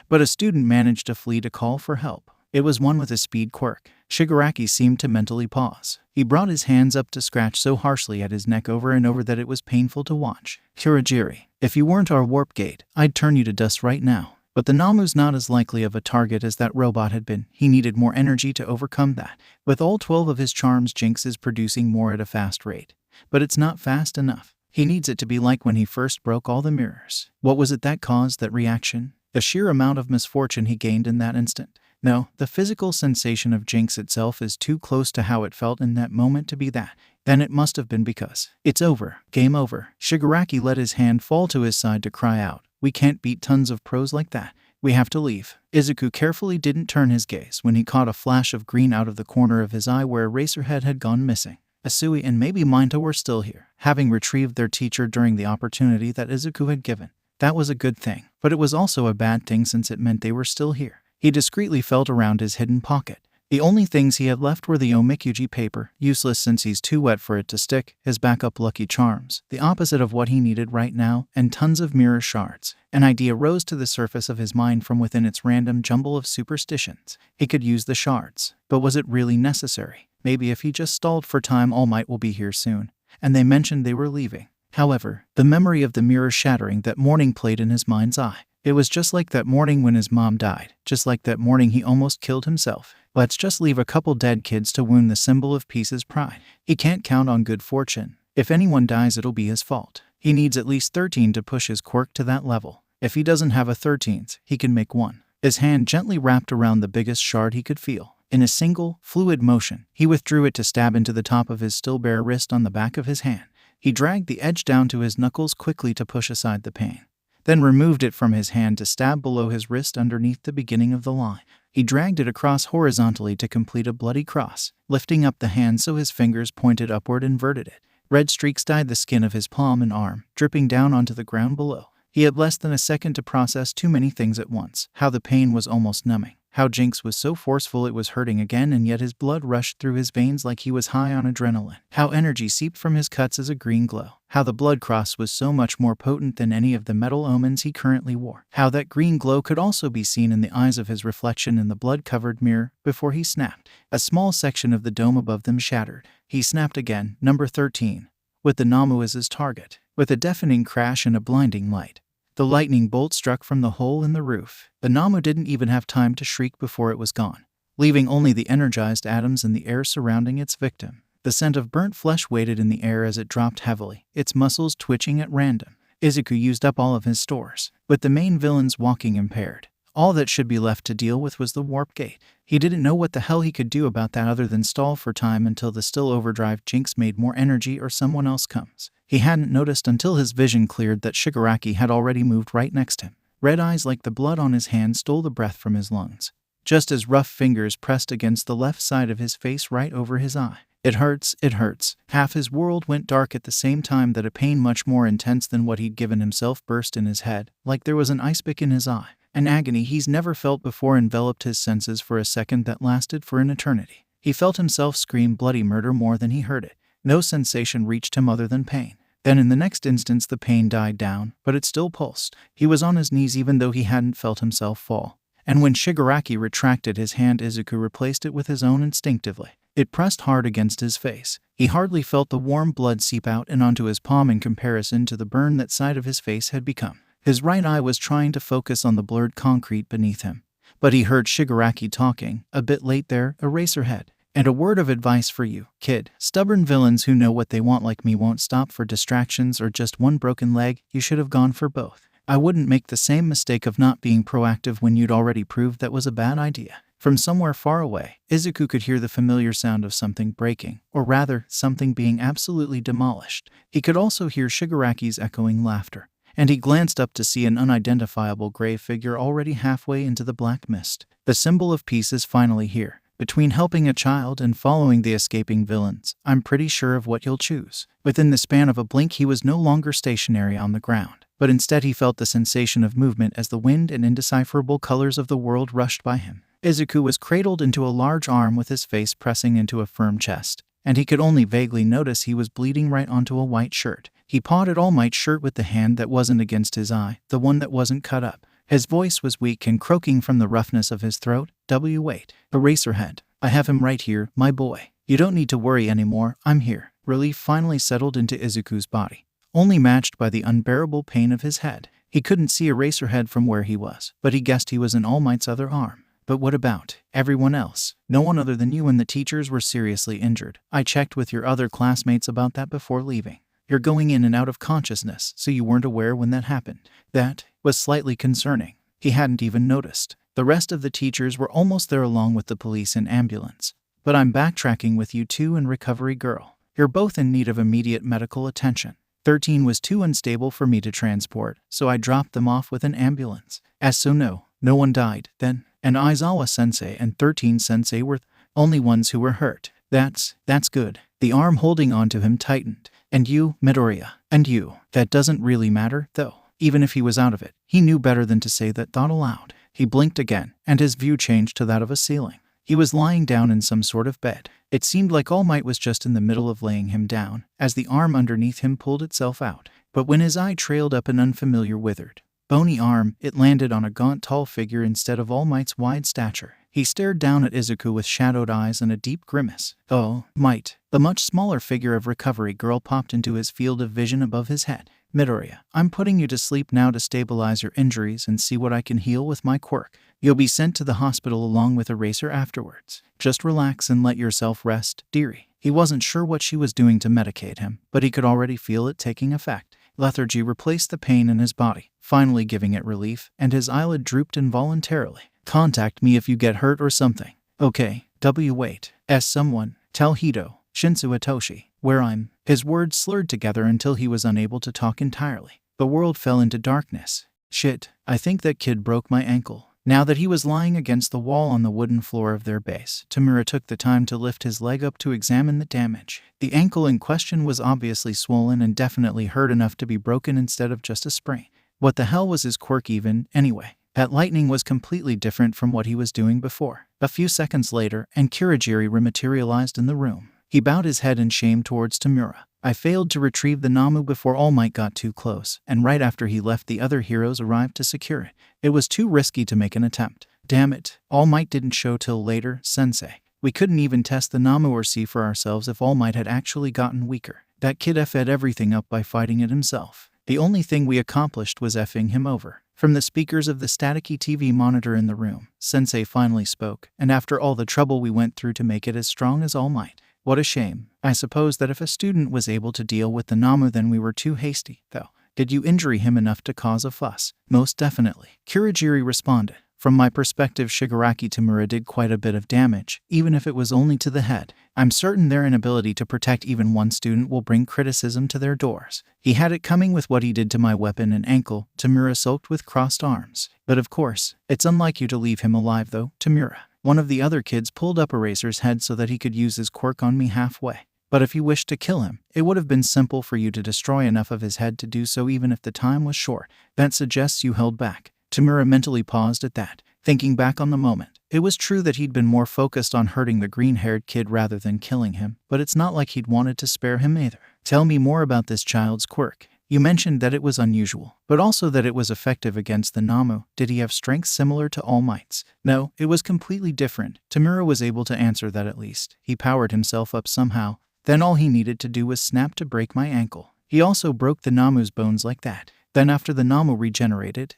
But a student managed to flee to call for help. It was one with a speed quirk. Shigaraki seemed to mentally pause. He brought his hands up to scratch so harshly at his neck over and over that it was painful to watch. Kurogiri, if you weren't our warp gate, I'd turn you to dust right now. But the Namu's not as likely of a target as that robot had been. He needed more energy to overcome that. With all 12 of his charms, Jinx is producing more at a fast rate. But it's not fast enough. He needs it to be like when he first broke all the mirrors. What was it that caused that reaction? The sheer amount of misfortune he gained in that instant. No, the physical sensation of Jinx itself is too close to how it felt in that moment to be that. Then it must have been because it's over. Game over. Shigaraki let his hand fall to his side to cry out, "We can't beat tons of pros like that. We have to leave." Izuku carefully didn't turn his gaze when he caught a flash of green out of the corner of his eye where Eraserhead had gone missing. Asui and maybe Mineta were still here, having retrieved their teacher during the opportunity that Izuku had given. That was a good thing, but it was also a bad thing since it meant they were still here. He discreetly felt around his hidden pocket. The only things he had left were the Omikuji paper, useless since he's too wet for it to stick, his backup lucky charms, the opposite of what he needed right now, and tons of mirror shards. An idea rose to the surface of his mind from within its random jumble of superstitions. He could use the shards, but was it really necessary? Maybe if he just stalled for time, All Might will be here soon. And they mentioned they were leaving. However, the memory of the mirror shattering that morning played in his mind's eye. It was just like that morning when his mom died, just like that morning he almost killed himself. Let's just leave a couple dead kids to wound the symbol of peace's pride. He can't count on good fortune. If anyone dies, it'll be his fault. He needs at least 13 to push his quirk to that level. If he doesn't have a 13th, he can make one. His hand gently wrapped around the biggest shard he could feel. In a single, fluid motion, he withdrew it to stab into the top of his still bare wrist on the back of his hand. He dragged the edge down to his knuckles quickly to push aside the pain, then removed it from his hand to stab below his wrist underneath the beginning of the line. He dragged it across horizontally to complete a bloody cross, lifting up the hand so his fingers pointed upward and inverted it. Red streaks dyed the skin of his palm and arm, dripping down onto the ground below. He had less than a second to process too many things at once. How the pain was almost numbing. How Jinx was so forceful it was hurting again, and yet his blood rushed through his veins like he was high on adrenaline. How energy seeped from his cuts as a green glow. How the blood cross was so much more potent than any of the metal omens he currently wore. How that green glow could also be seen in the eyes of his reflection in the blood-covered mirror before he snapped. A small section of the dome above them shattered. He snapped again, number 13, with the Namu as his target. With a deafening crash and a blinding light, the lightning bolt struck from the hole in the roof. The Namu didn't even have time to shriek before it was gone, leaving only the energized atoms in the air surrounding its victim. The scent of burnt flesh waited in the air as it dropped heavily, its muscles twitching at random. Izuku used up all of his stores, with the main villains walking impaired. All that should be left to deal with was the warp gate. He didn't know what the hell he could do about that other than stall for time until the still overdrive Jinx made more energy or someone else comes. He hadn't noticed until his vision cleared that Shigaraki had already moved right next to him. Red eyes like the blood on his hand stole the breath from his lungs, just as rough fingers pressed against the left side of his face right over his eye. It hurts, it hurts. Half his world went dark at the same time that a pain much more intense than what he'd given himself burst in his head, like there was an ice pick in his eye. An agony he's never felt before enveloped his senses for a second that lasted for an eternity. He felt himself scream bloody murder more than he heard it. No sensation reached him other than pain. Then in the next instance the pain died down, but it still pulsed. He was on his knees even though he hadn't felt himself fall. And when Shigaraki retracted his hand, Izuku replaced it with his own instinctively. It pressed hard against his face. He hardly felt the warm blood seep out and onto his palm in comparison to the burn that side of his face had become. His right eye was trying to focus on the blurred concrete beneath him. But he heard Shigaraki talking, a bit late there, Eraserhead. And a word of advice for you, kid. Stubborn villains who know what they want like me won't stop for distractions or just one broken leg. You should have gone for both. I wouldn't make the same mistake of not being proactive when you'd already proved that was a bad idea. From somewhere far away, Izuku could hear the familiar sound of something breaking, or rather, something being absolutely demolished. He could also hear Shigaraki's echoing laughter, and he glanced up to see an unidentifiable gray figure already halfway into the black mist. The symbol of peace is finally here. Between helping a child and following the escaping villains, I'm pretty sure of what you'll choose. Within the span of a blink, he was no longer stationary on the ground, but instead he felt the sensation of movement as the wind and indecipherable colors of the world rushed by him. Izuku was cradled into a large arm with his face pressing into a firm chest, and he could only vaguely notice he was bleeding right onto a white shirt. He pawed at All Might's shirt with the hand that wasn't against his eye, the one that wasn't cut up. His voice was weak and croaking from the roughness of his throat. Wait. Eraserhead. I have him right here, my boy. You don't need to worry anymore, I'm here. Relief finally settled into Izuku's body, only matched by the unbearable pain of his head. He couldn't see Eraserhead from where he was, but he guessed he was in All Might's other arm. But what about everyone else? No one other than you and the teachers were seriously injured. I checked with your other classmates about that before leaving. You're going in and out of consciousness, so you weren't aware when that happened. That was slightly concerning. He hadn't even noticed. The rest of the teachers were almost there along with the police and ambulance. But I'm backtracking with you two and Recovery Girl. You're both in need of immediate medical attention. 13 was too unstable for me to transport, so I dropped them off with an ambulance. No one died then. And Aizawa-sensei and 13-sensei were only ones who were hurt. That's good. The arm holding onto him tightened. And you, Midoriya, and you. That doesn't really matter, though. Even if he was out of it, he knew better than to say that thought aloud. He blinked again, and his view changed to that of a ceiling. He was lying down in some sort of bed. It seemed like All Might was just in the middle of laying him down, as the arm underneath him pulled itself out. But when his eye trailed up an unfamiliar withered, bony arm, it landed on a gaunt tall figure instead of All Might's wide stature. He stared down at Izuku with shadowed eyes and a deep grimace. Oh, Might. The much smaller figure of Recovery Girl popped into his field of vision above his head. Midoriya, I'm putting you to sleep now to stabilize your injuries and see what I can heal with my quirk. You'll be sent to the hospital along with Eraser afterwards. Just relax and let yourself rest, dearie. He wasn't sure what she was doing to medicate him, but he could already feel it taking effect. Lethargy replaced the pain in his body, finally giving it relief, and his eyelid drooped involuntarily. Contact me if you get hurt or something. Okay, wait. Someone. Tell Hito, Shinso Itoshi, where I'm. His words slurred together until he was unable to talk entirely. The world fell into darkness. Shit, I think that kid broke my ankle. Now that he was lying against the wall on the wooden floor of their base, Tamura took the time to lift his leg up to examine the damage. The ankle in question was obviously swollen and definitely hurt enough to be broken instead of just a sprain. What the hell was his quirk even, anyway? That lightning was completely different from what he was doing before. A few seconds later, and Kurogiri rematerialized in the room. He bowed his head in shame towards Tamura. I failed to retrieve the Namu before All Might got too close, and right after he left the other heroes arrived to secure it. It was too risky to make an attempt. Damn it, All Might didn't show till later, sensei. We couldn't even test the Namu or see for ourselves if All Might had actually gotten weaker. That kid effed everything up by fighting it himself. The only thing we accomplished was effing him over. From the speakers of the staticky TV monitor in the room, Sensei finally spoke, and after all the trouble we went through to make it as strong as All Might. What a shame. I suppose that if a student was able to deal with the Namu, then we were too hasty, though. Did you injure him enough to cause a fuss? Most definitely. Kurogiri responded. From my perspective, Shigaraki Tamura did quite a bit of damage, even if it was only to the head. I'm certain their inability to protect even one student will bring criticism to their doors. He had it coming with what he did to my weapon and ankle, Tamura sulked with crossed arms. But of course, it's unlike you to leave him alive though, Tamura. One of the other kids pulled up Eraser's head so that he could use his quirk on me halfway. But if you wished to kill him, it would have been simple for you to destroy enough of his head to do so even if the time was short. That suggests you held back. Tamura mentally paused at that. Thinking back on the moment, it was true that he'd been more focused on hurting the green-haired kid rather than killing him, but it's not like he'd wanted to spare him either. Tell me more about this child's quirk. You mentioned that it was unusual, but also that it was effective against the Namu. Did he have strength similar to All Might's? No, it was completely different. Tamura was able to answer that at least. He powered himself up somehow. Then all he needed to do was snap to break my ankle. He also broke the Namu's bones like that. Then after the Namu regenerated,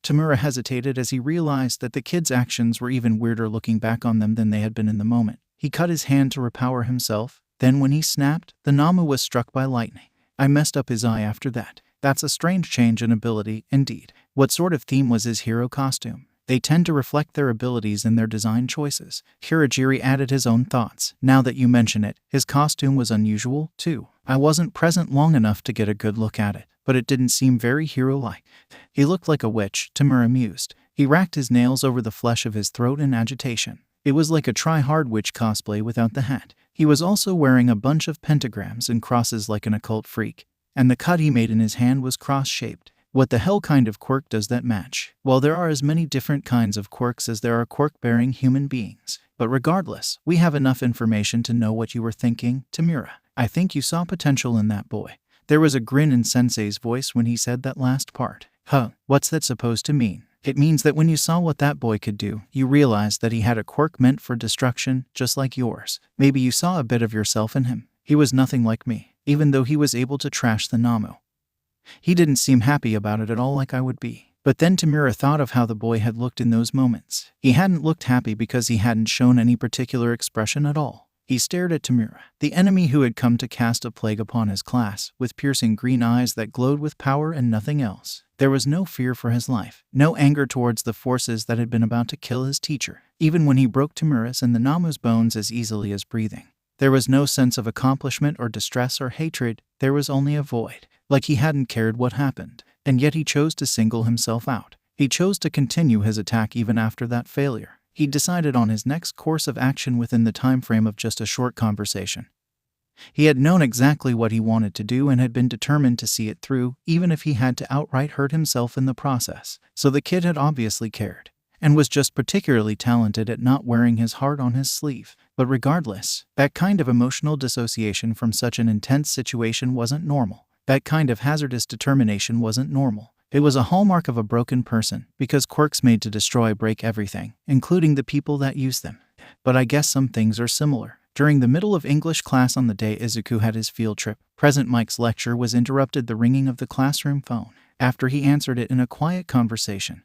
Tamura hesitated as he realized that the kid's actions were even weirder looking back on them than they had been in the moment. He cut his hand to repower himself. Then when he snapped, the Namu was struck by lightning. I messed up his eye after that. That's a strange change in ability, indeed. What sort of theme was his hero costume? They tend to reflect their abilities in their design choices. Kurogiri added his own thoughts. Now that you mention it, his costume was unusual, too. I wasn't present long enough to get a good look at it, but it didn't seem very hero-like. He looked like a witch, Tamura mused. He racked his nails over the flesh of his throat in agitation. It was like a try-hard witch cosplay without the hat. He was also wearing a bunch of pentagrams and crosses like an occult freak, and the cut he made in his hand was cross-shaped. What the hell kind of quirk does that match? Well, there are as many different kinds of quirks as there are quirk-bearing human beings. But regardless, we have enough information to know what you were thinking, Tamura. I think you saw potential in that boy. There was a grin in Sensei's voice when he said that last part. Huh, what's that supposed to mean? It means that when you saw what that boy could do, you realized that he had a quirk meant for destruction, just like yours. Maybe you saw a bit of yourself in him. He was nothing like me, even though he was able to trash the Namu. He didn't seem happy about it at all like I would be. But then Tamura thought of how the boy had looked in those moments. He hadn't looked happy because he hadn't shown any particular expression at all. He stared at Tamura, the enemy who had come to cast a plague upon his class, with piercing green eyes that glowed with power and nothing else. There was no fear for his life, no anger towards the forces that had been about to kill his teacher, even when he broke Tamura's and the Namu's bones as easily as breathing. There was no sense of accomplishment or distress or hatred. There was only a void, like he hadn't cared what happened, and yet he chose to single himself out. He chose to continue his attack even after that failure. He decided on his next course of action within the time frame of just a short conversation. He had known exactly what he wanted to do and had been determined to see it through, even if he had to outright hurt himself in the process. So the kid had obviously cared, and was just particularly talented at not wearing his heart on his sleeve. But regardless, that kind of emotional dissociation from such an intense situation wasn't normal. That kind of hazardous determination wasn't normal. It was a hallmark of a broken person, because quirks made to destroy break everything, including the people that use them. But I guess some things are similar. During the middle of English class on the day Izuku had his field trip, Present Mike's lecture was interrupted the ringing of the classroom phone, after he answered it in a quiet conversation.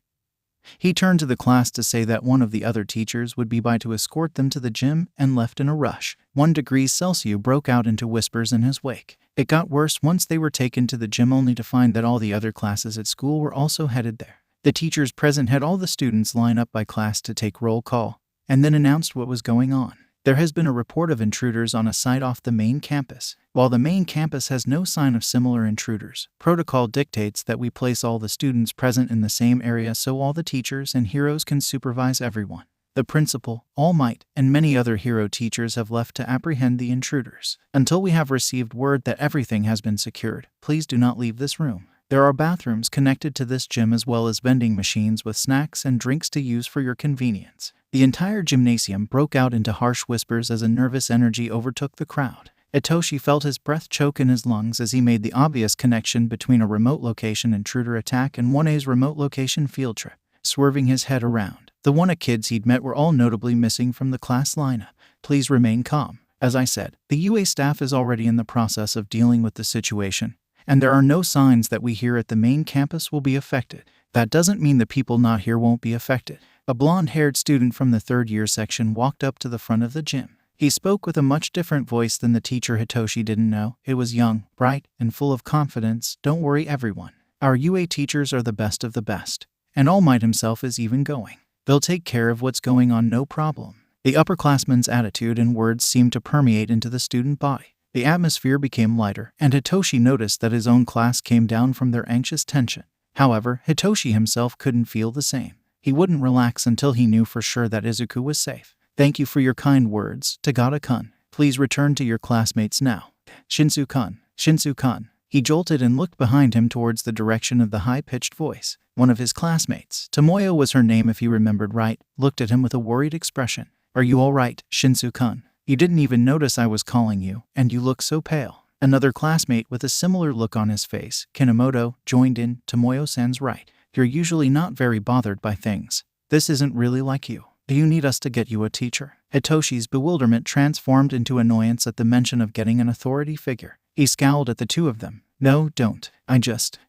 He turned to the class to say that one of the other teachers would be by to escort them to the gym and left in a rush. 1 degree Celsius broke out into whispers in his wake. It got worse once they were taken to the gym only to find that all the other classes at school were also headed there. The teachers present had all the students line up by class to take roll call, and then announced what was going on. There has been a report of intruders on a site off the main campus. While the main campus has no sign of similar intruders, protocol dictates that we place all the students present in the same area so all the teachers and heroes can supervise everyone. The principal, All Might, and many other hero teachers have left to apprehend the intruders. Until we have received word that everything has been secured, please do not leave this room. There are bathrooms connected to this gym as well as vending machines with snacks and drinks to use for your convenience. The entire gymnasium broke out into harsh whispers as a nervous energy overtook the crowd. Hitoshi felt his breath choke in his lungs as he made the obvious connection between a remote location intruder attack and 1A's remote location field trip. Swerving his head around, the 1A kids he'd met were all notably missing from the class lineup. Please remain calm. As I said, the UA staff is already in the process of dealing with the situation, and there are no signs that we here at the main campus will be affected. That doesn't mean the people not here won't be affected. A blonde-haired student from the third-year section walked up to the front of the gym. He spoke with a much different voice than the teacher Hitoshi didn't know. It was young, bright, and full of confidence. Don't worry, everyone. Our UA teachers are the best of the best. And All Might himself is even going. They'll take care of what's going on, no problem. The upperclassman's attitude and words seemed to permeate into the student body. The atmosphere became lighter, and Hitoshi noticed that his own class came down from their anxious tension. However, Hitoshi himself couldn't feel the same. He wouldn't relax until he knew for sure that Izuku was safe. Thank you for your kind words, Tagata-kun. Please return to your classmates now. Shinso-kun, Shinso-kun. He jolted and looked behind him towards the direction of the high-pitched voice. One of his classmates, Tomoyo was her name if he remembered right, looked at him with a worried expression. Are you all right, Shinso-kun? You didn't even notice I was calling you, and you look so pale. Another classmate with a similar look on his face, Kinomoto, joined in. Tomoyo-san's right. You're usually not very bothered by things. This isn't really like you. Do you need us to get you a teacher? Hitoshi's bewilderment transformed into annoyance at the mention of getting an authority figure. He scowled at the two of them. No, don't.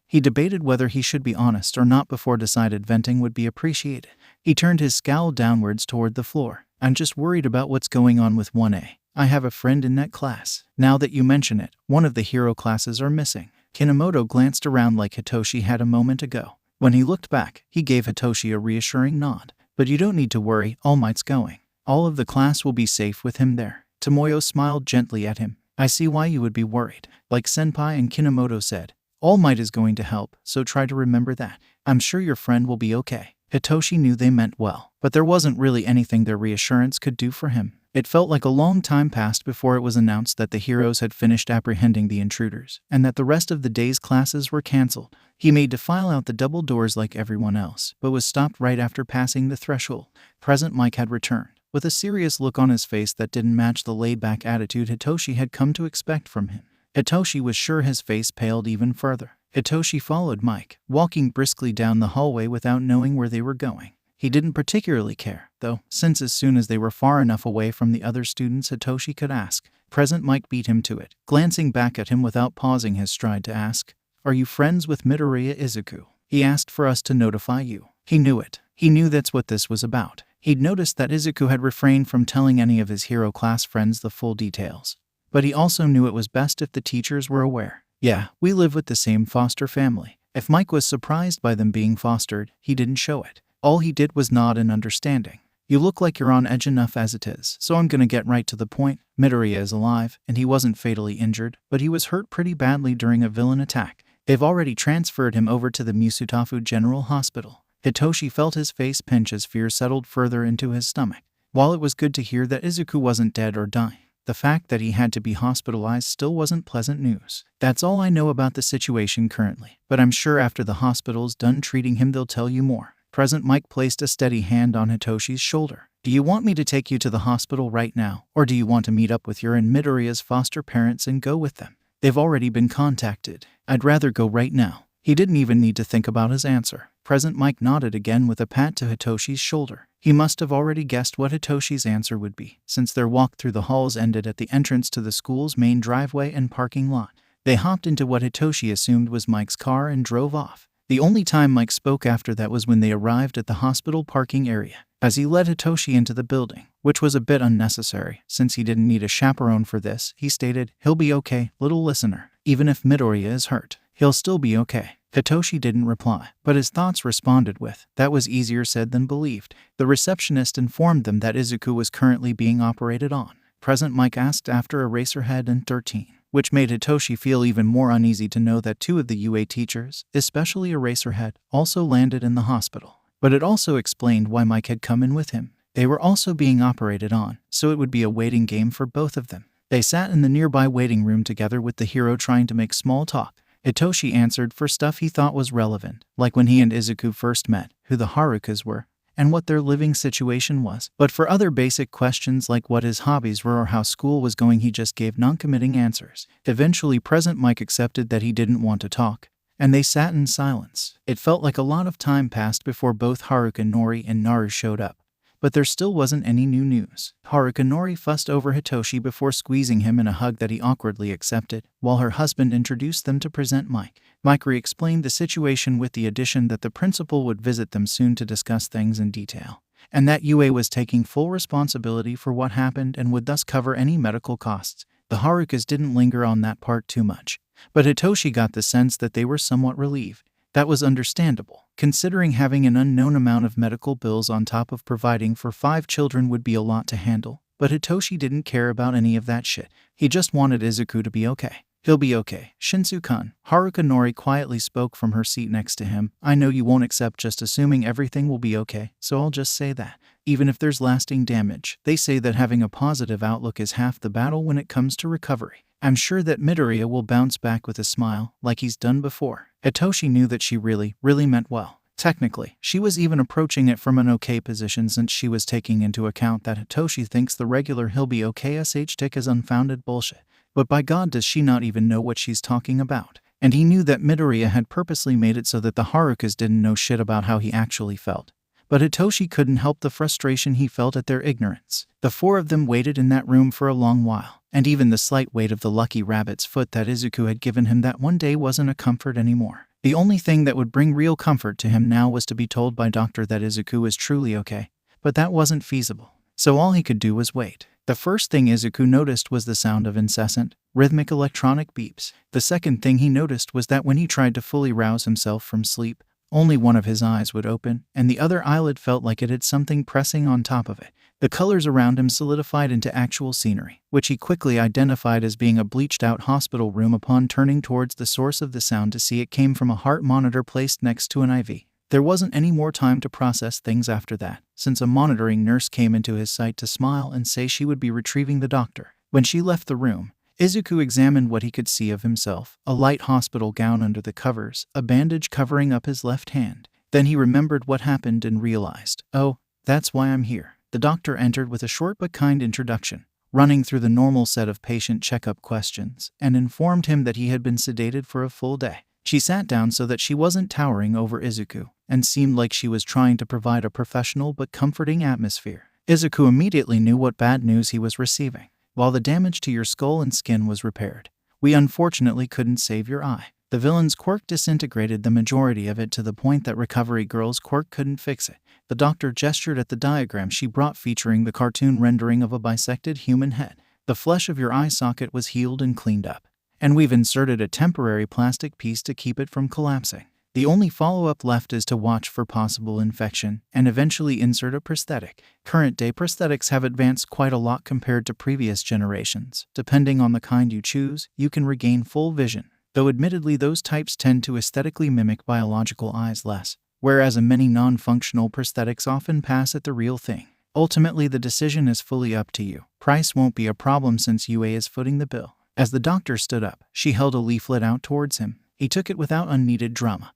He debated whether he should be honest or not before decided venting would be appreciated. He turned his scowl downwards toward the floor. I'm just worried about what's going on with 1A. I have a friend in that class. Now that you mention it, one of the hero classes are missing. Kinomoto glanced around like Hitoshi had a moment ago. When he looked back, he gave Hitoshi a reassuring nod. But you don't need to worry, All Might's going. All of the class will be safe with him there. Tomoyo smiled gently at him. I see why you would be worried. Like Senpai and Kinomoto said, All Might is going to help, so try to remember that. I'm sure your friend will be okay. Hitoshi knew they meant well, but there wasn't really anything their reassurance could do for him. It felt like a long time passed before it was announced that the heroes had finished apprehending the intruders, and that the rest of the day's classes were cancelled. He made to file out the double doors like everyone else, but was stopped right after passing the threshold. Present Mike had returned, with a serious look on his face that didn't match the laid-back attitude Hitoshi had come to expect from him. Hitoshi was sure his face paled even further. Hitoshi followed Mike, walking briskly down the hallway without knowing where they were going. He didn't particularly care, though, since as soon as they were far enough away from the other students Hitoshi could ask. Present Mike beat him to it, glancing back at him without pausing his stride to ask, Are you friends with Midoriya Izuku? He asked for us to notify you. He knew it. He knew that's what this was about. He'd noticed that Izuku had refrained from telling any of his hero class friends the full details. But he also knew it was best if the teachers were aware. Yeah, we live with the same foster family. If Mike was surprised by them being fostered, he didn't show it. All he did was nod in understanding. You look like you're on edge enough as it is, so I'm gonna get right to the point. Midoriya is alive, and he wasn't fatally injured, but he was hurt pretty badly during a villain attack. They've already transferred him over to the Musutafu General Hospital. Hitoshi felt his face pinch as fear settled further into his stomach. While it was good to hear that Izuku wasn't dead or dying, the fact that he had to be hospitalized still wasn't pleasant news. That's all I know about the situation currently, but I'm sure after the hospital's done treating him they'll tell you more. Present Mike placed a steady hand on Hitoshi's shoulder. Do you want me to take you to the hospital right now, or do you want to meet up with your and Midoriya's foster parents and go with them? They've already been contacted. I'd rather go right now. He didn't even need to think about his answer. Present Mike nodded again with a pat to Hitoshi's shoulder. He must have already guessed what Hitoshi's answer would be, since their walk through the halls ended at the entrance to the school's main driveway and parking lot. They hopped into what Hitoshi assumed was Mike's car and drove off. The only time Mike spoke after that was when they arrived at the hospital parking area. As he led Hitoshi into the building, which was a bit unnecessary, since he didn't need a chaperone for this, he stated, He'll be okay, little listener. Even if Midoriya is hurt, he'll still be okay. Hitoshi didn't reply, but his thoughts responded with, "That was easier said than believed." The receptionist informed them that Izuku was currently being operated on. Present Mike asked after Eraserhead and 13, which made Hitoshi feel even more uneasy to know that 2 of the UA teachers, especially Eraserhead, also landed in the hospital. But it also explained why Mike had come in with him. They were also being operated on, so it would be a waiting game for both of them. They sat in the nearby waiting room together with the hero trying to make small talk. Hitoshi answered for stuff he thought was relevant, like when he and Izuku first met, who the Harukas were, and what their living situation was. But for other basic questions like what his hobbies were or how school was going, he just gave non-committing answers. Eventually, Present Mike accepted that he didn't want to talk, and they sat in silence. It felt like a lot of time passed before both Haruka Nori and Naru showed up, but there still wasn't any new news. Haruka Nori fussed over Hitoshi before squeezing him in a hug that he awkwardly accepted, while her husband introduced them to Present Mike. Mike re-explained the situation with the addition that the principal would visit them soon to discuss things in detail, and that UA was taking full responsibility for what happened and would thus cover any medical costs. The Harukas didn't linger on that part too much, but Hitoshi got the sense that they were somewhat relieved. That was understandable, considering having an unknown amount of medical bills on top of providing for 5 children would be a lot to handle. But Hitoshi didn't care about any of that shit. He just wanted Izuku to be okay. "He'll be okay, Shinso-kun," Haruka Nori quietly spoke from her seat next to him. "I know you won't accept just assuming everything will be okay, so I'll just say that. Even if there's lasting damage, they say that having a positive outlook is half the battle when it comes to recovery. I'm sure that Midoriya will bounce back with a smile, like he's done before." Hitoshi knew that she really meant well. Technically, she was even approaching it from an okay position since she was taking into account that Hitoshi thinks the regular "he'll be okay" sh tick is unfounded bullshit. But by God, does she not even know what she's talking about? And he knew that Midoriya had purposely made it so that the Harukas didn't know shit about how he actually felt. But Hitoshi couldn't help the frustration he felt at their ignorance. The 4 of them waited in that room for a long while, and even the slight weight of the lucky rabbit's foot that Izuku had given him that one day wasn't a comfort anymore. The only thing that would bring real comfort to him now was to be told by Doctor that Izuku was truly okay, but that wasn't feasible. So all he could do was wait. The first thing Izuku noticed was the sound of incessant, rhythmic electronic beeps. The second thing he noticed was that when he tried to fully rouse himself from sleep, only one of his eyes would open, and the other eyelid felt like it had something pressing on top of it. The colors around him solidified into actual scenery, which he quickly identified as being a bleached-out hospital room upon turning towards the source of the sound to see it came from a heart monitor placed next to an IV. There wasn't any more time to process things after that, since a monitoring nurse came into his sight to smile and say she would be retrieving the doctor. When she left the room, Izuku examined what he could see of himself: a light hospital gown under the covers, a bandage covering up his left hand. Then he remembered what happened and realized, "Oh, that's why I'm here." The doctor entered with a short but kind introduction, running through the normal set of patient checkup questions, and informed him that he had been sedated for a full day. She sat down so that she wasn't towering over Izuku, and seemed like she was trying to provide a professional but comforting atmosphere. Izuku immediately knew what bad news he was receiving. "While the damage to your skull and skin was repaired, we unfortunately couldn't save your eye. The villain's quirk disintegrated the majority of it to the point that Recovery Girl's quirk couldn't fix it." The doctor gestured at the diagram she brought featuring the cartoon rendering of a bisected human head. "The flesh of your eye socket was healed and cleaned up, and we've inserted a temporary plastic piece to keep it from collapsing. The only follow-up left is to watch for possible infection and eventually insert a prosthetic. Current-day prosthetics have advanced quite a lot compared to previous generations. Depending on the kind you choose, you can regain full vision, though admittedly those types tend to aesthetically mimic biological eyes less, whereas many non-functional prosthetics often pass at the real thing. Ultimately, the decision is fully up to you. Price won't be a problem since UA is footing the bill." As the doctor stood up, she held a leaflet out towards him. He took it without unneeded drama,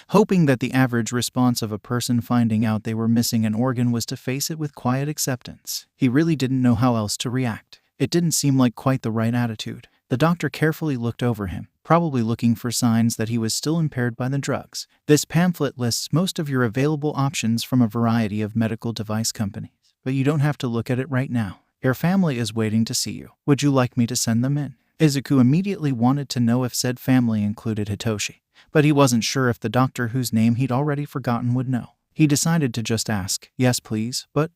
hoping that the average response of a person finding out they were missing an organ was to face it with quiet acceptance. He really didn't know how else to react. It didn't seem like quite the right attitude. The doctor carefully looked over him, probably looking for signs that he was still impaired by the drugs. "This pamphlet lists most of your available options from a variety of medical device companies, but you don't have to look at it right now. Your family is waiting to see you. Would you like me to send them in?" Izuku immediately wanted to know if said family included Hitoshi, but he wasn't sure if the doctor whose name he'd already forgotten would know. He decided to just ask, "Yes please, but,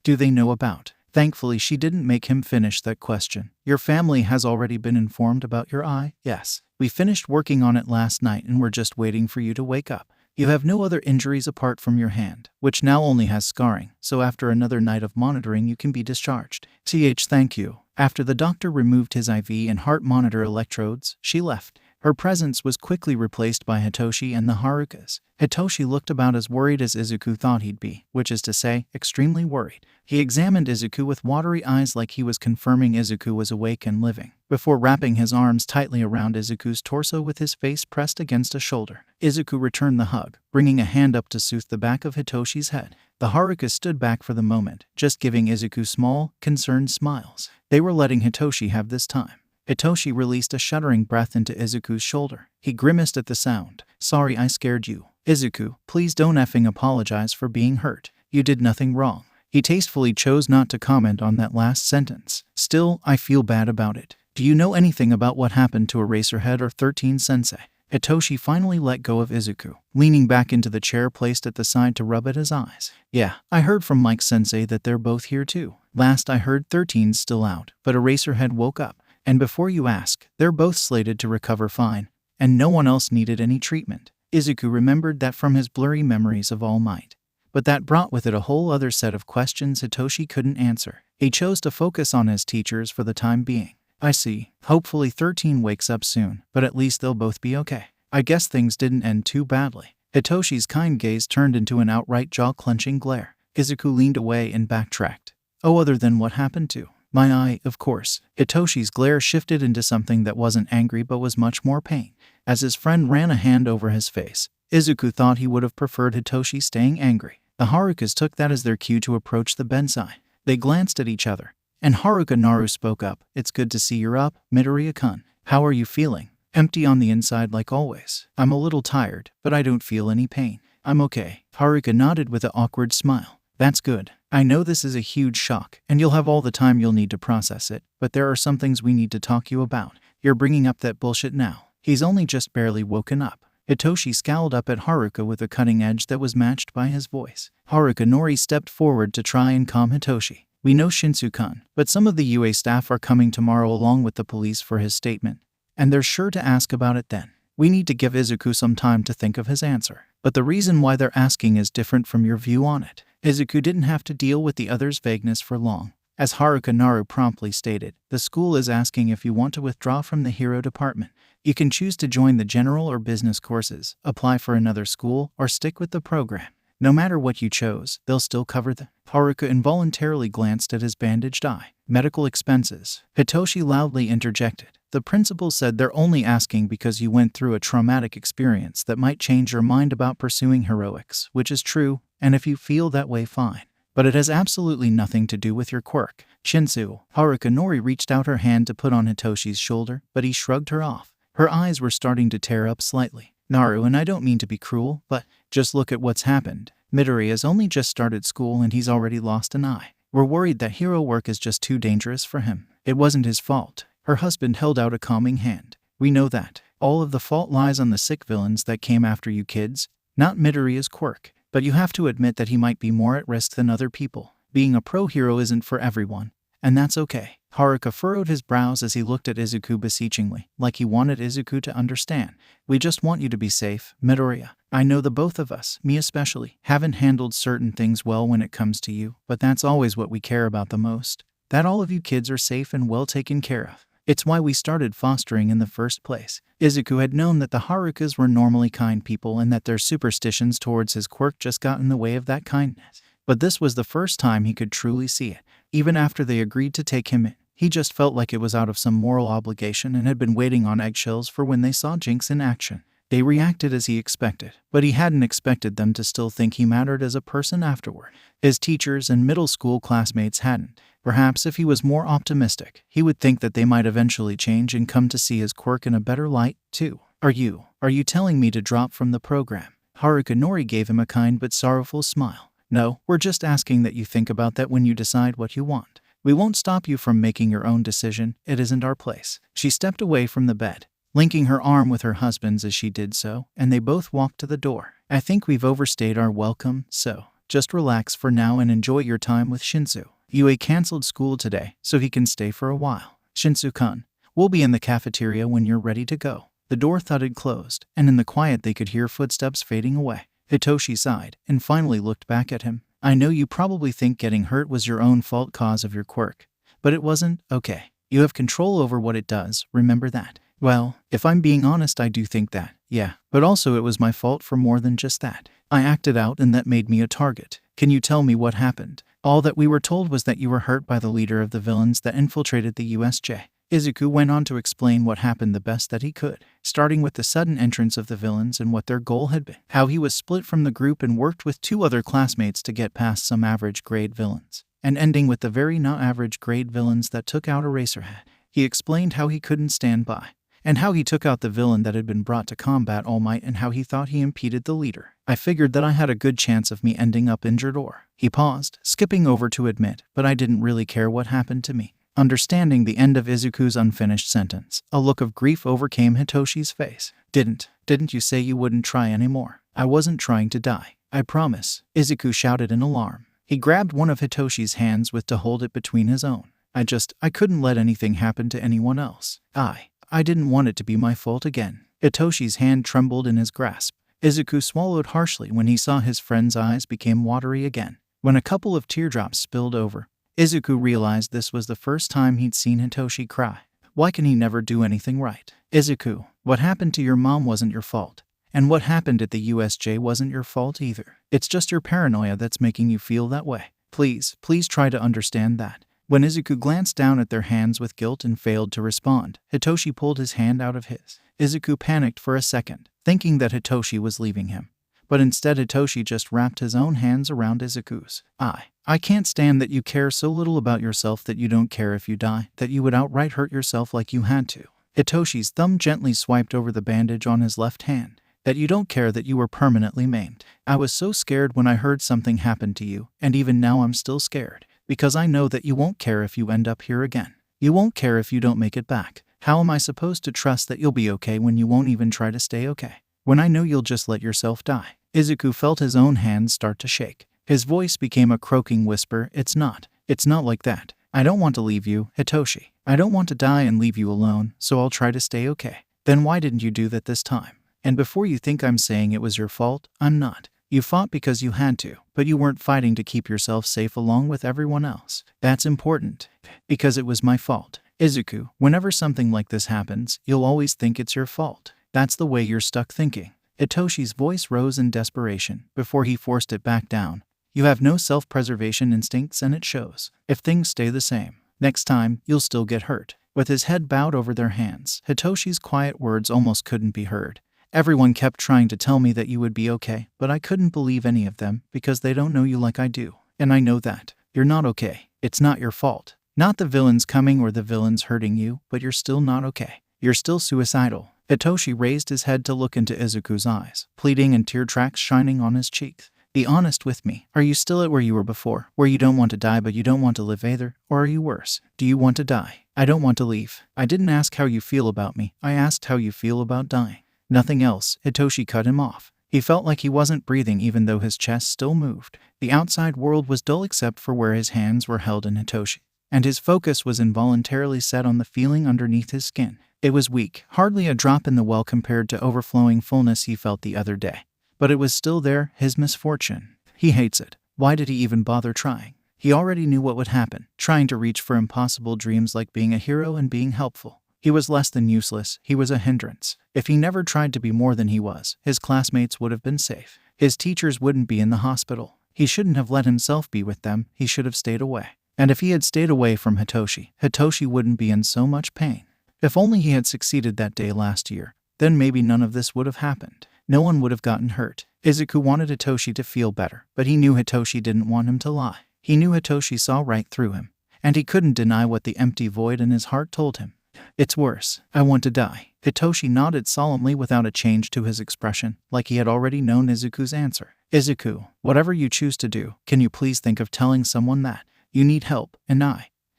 do they know about Thankfully, she didn't make him finish that question. Your family has already been informed about your eye? Yes. We finished working on it last night and we're just waiting for you to wake up. You have no other injuries apart from your hand, which now only has scarring, so after another night of monitoring you can be discharged. Thank you. After the doctor removed his IV and heart monitor electrodes, she left. Her presence was quickly replaced by Hitoshi and the Harukas. Hitoshi looked about as worried as Izuku thought he'd be, which is to say, extremely worried. He examined Izuku with watery eyes like he was confirming Izuku was awake and living, before wrapping his arms tightly around Izuku's torso with his face pressed against a shoulder. Izuku returned the hug, bringing a hand up to soothe the back of Hitoshi's head. The Harukas stood back for the moment, just giving Izuku small, concerned smiles. They were letting Hitoshi have this time. Hitoshi released a shuddering breath into Izuku's shoulder. He grimaced at the sound. Sorry I scared you. Izuku, please don't effing apologize for being hurt. You did nothing wrong. He tastefully chose not to comment on that last sentence. Still, I feel bad about it. Do you know anything about what happened to Eraserhead or 13 Sensei? Hitoshi finally let go of Izuku, leaning back into the chair placed at the side to rub at his eyes. Yeah, I heard from Mike Sensei that they're both here too. Last I heard 13's still out, but Eraserhead woke up. And before you ask, they're both slated to recover fine, and no one else needed any treatment. Izuku remembered that from his blurry memories of All Might. But that brought with it a whole other set of questions Hitoshi couldn't answer. He chose to focus on his teachers for the time being. I see. Hopefully 13 wakes up soon, but at least they'll both be okay. I guess things didn't end too badly. Hitoshi's kind gaze turned into an outright jaw-clenching glare. Izuku leaned away and backtracked. Oh, other than what happened to my eye, of course. Hitoshi's glare shifted into something that wasn't angry but was much more pain. As his friend ran a hand over his face, Izuku thought he would have preferred Hitoshi staying angry. The Harukas took that as their cue to approach the Bensai. They glanced at each other, and Haruka Naru spoke up. It's good to see you're up, Midoriya-kun. How are you feeling? Empty on the inside like always. I'm a little tired, but I don't feel any pain. I'm okay. Haruka nodded with an awkward smile. That's good. I know this is a huge shock, and you'll have all the time you'll need to process it, but there are some things we need to talk to you about. You're bringing up that bullshit now. He's only just barely woken up. Hitoshi scowled up at Haruka with a cutting edge that was matched by his voice. Haruka Nori stepped forward to try and calm Hitoshi. We know Shinso-kun, but some of the UA staff are coming tomorrow along with the police for his statement, and they're sure to ask about it then. We need to give Izuku some time to think of his answer. But the reason why they're asking is different from your view on it. Izuku didn't have to deal with the other's vagueness for long. As Haruka Naru promptly stated, the school is asking if you want to withdraw from the hero department. You can choose to join the general or business courses, apply for another school, or stick with the program. No matter what you chose, they'll still cover them. Haruka involuntarily glanced at his bandaged eye. Medical expenses. Hitoshi loudly interjected. The principal said they're only asking because you went through a traumatic experience that might change your mind about pursuing heroics, which is true, and if you feel that way, fine. But it has absolutely nothing to do with your quirk. Shinso. Haruka Nori reached out her hand to put on Hitoshi's shoulder, but he shrugged her off. Her eyes were starting to tear up slightly. Naru, and I don't mean to be cruel, but just look at what's happened. Midoriya's only just started school and he's already lost an eye. We're worried that hero work is just too dangerous for him. It wasn't his fault. Her husband held out a calming hand. We know that. All of the fault lies on the sick villains that came after you kids, not Midoriya's quirk. But you have to admit that he might be more at risk than other people. Being a pro-hero isn't for everyone, and that's okay. Haruka furrowed his brows as he looked at Izuku beseechingly, like he wanted Izuku to understand. We just want you to be safe, Midoriya. I know the both of us, me especially, haven't handled certain things well when it comes to you, but that's always what we care about the most. That all of you kids are safe and well taken care of. It's why we started fostering in the first place. Izuku had known that the Harukas were normally kind people and that their superstitions towards his quirk just got in the way of that kindness. But this was the first time he could truly see it. Even after they agreed to take him in, he just felt like it was out of some moral obligation and had been waiting on eggshells for when they saw Jinx in action. They reacted as he expected, but he hadn't expected them to still think he mattered as a person afterward. His teachers and middle school classmates hadn't. Perhaps if he was more optimistic, he would think that they might eventually change and come to see his quirk in a better light, too. Are you telling me to drop from the program? Haruka Nori gave him a kind but sorrowful smile. No, we're just asking that you think about that when you decide what you want. We won't stop you from making your own decision. It isn't our place. She stepped away from the bed, linking her arm with her husband's as she did so, and they both walked to the door. I think we've overstayed our welcome, so just relax for now and enjoy your time with Shinso. Yue canceled school today so he can stay for a while. Shinso-kun, we'll be in the cafeteria when you're ready to go. The door thudded closed, and in the quiet they could hear footsteps fading away. Hitoshi sighed and finally looked back at him. I know you probably think getting hurt was your own fault cause of your quirk, but it wasn't. Okay. You have control over what it does, remember that? Well, if I'm being honest, I do think that, yeah. But also it was my fault for more than just that. I acted out and that made me a target. Can you tell me what happened? All that we were told was that you were hurt by the leader of the villains that infiltrated the USJ. Izuku went on to explain what happened the best that he could, starting with the sudden entrance of the villains and what their goal had been. How he was split from the group and worked with 2 other classmates to get past some average grade villains, and ending with the very not average grade villains that took out Eraserhead. He explained how he couldn't stand by, and how he took out the villain that had been brought to combat All Might and how he thought he impeded the leader. I figured that I had a good chance of me ending up injured or... He paused, skipping over to admit, but I didn't really care what happened to me. Understanding the end of Izuku's unfinished sentence, a look of grief overcame Hitoshi's face. Didn't you say you wouldn't try anymore? I wasn't trying to die. I promise, Izuku shouted in alarm. He grabbed one of Hitoshi's hands to hold it between his own. I couldn't let anything happen to anyone else. I didn't want it to be my fault again. Hitoshi's hand trembled in his grasp. Izuku swallowed harshly when he saw his friend's eyes became watery again. When a couple of teardrops spilled over, Izuku realized this was the first time he'd seen Hitoshi cry. Why can he never do anything right? Izuku, what happened to your mom wasn't your fault. And what happened at the USJ wasn't your fault either. It's just your paranoia that's making you feel that way. Please try to understand that. When Izuku glanced down at their hands with guilt and failed to respond, Hitoshi pulled his hand out of his. Izuku panicked for a second, thinking that Hitoshi was leaving him. But instead Hitoshi just wrapped his own hands around Izuku's. I can't stand that you care so little about yourself that you don't care if you die, that you would outright hurt yourself like you had to. Hitoshi's thumb gently swiped over the bandage on his left hand. That you don't care that you were permanently maimed. I was so scared when I heard something happen to you, and even now I'm still scared. Because I know that you won't care if you end up here again. You won't care if you don't make it back. How am I supposed to trust that you'll be okay when you won't even try to stay okay? When I know you'll just let yourself die. Izuku felt his own hands start to shake. His voice became a croaking whisper. It's not like that. I don't want to leave you, Hitoshi. I don't want to die and leave you alone, so I'll try to stay okay. Then why didn't you do that this time? And before you think I'm saying it was your fault, I'm not. You fought because you had to, but you weren't fighting to keep yourself safe along with everyone else. That's important. Because it was my fault. Izuku, whenever something like this happens, you'll always think it's your fault. That's the way you're stuck thinking. Hitoshi's voice rose in desperation before he forced it back down. You have no self-preservation instincts and it shows. If things stay the same, next time, you'll still get hurt. With his head bowed over their hands, Hitoshi's quiet words almost couldn't be heard. Everyone kept trying to tell me that you would be okay, but I couldn't believe any of them because they don't know you like I do. And I know that. You're not okay. It's not your fault. Not the villains coming or the villains hurting you, but you're still not okay. You're still suicidal. Hitoshi raised his head to look into Izuku's eyes, pleading and tear tracks shining on his cheeks. Be honest with me. Are you still at where you were before, where you don't want to die but you don't want to live either? Or are you worse? Do you want to die? I don't want to leave. I didn't ask how you feel about me. I asked how you feel about dying. Nothing else. Hitoshi cut him off. He felt like he wasn't breathing even though his chest still moved. The outside world was dull except for where his hands were held in Hitoshi, and his focus was involuntarily set on the feeling underneath his skin. It was weak, hardly a drop in the well compared to overflowing fullness he felt the other day. But it was still there, his misfortune. He hates it. Why did he even bother trying? He already knew what would happen, trying to reach for impossible dreams like being a hero and being helpful. He was less than useless, he was a hindrance. If he never tried to be more than he was, his classmates would have been safe. His teachers wouldn't be in the hospital. He shouldn't have let himself be with them, he should have stayed away. And if he had stayed away from Hitoshi, Hitoshi wouldn't be in so much pain. If only he had succeeded that day last year, then maybe none of this would have happened. No one would have gotten hurt. Izuku wanted Hitoshi to feel better, but he knew Hitoshi didn't want him to lie. He knew Hitoshi saw right through him, and he couldn't deny what the empty void in his heart told him. It's worse. I want to die. Hitoshi nodded solemnly without a change to his expression, like he had already known Izuku's answer. Izuku, whatever you choose to do, can you please think of telling someone that you need help, and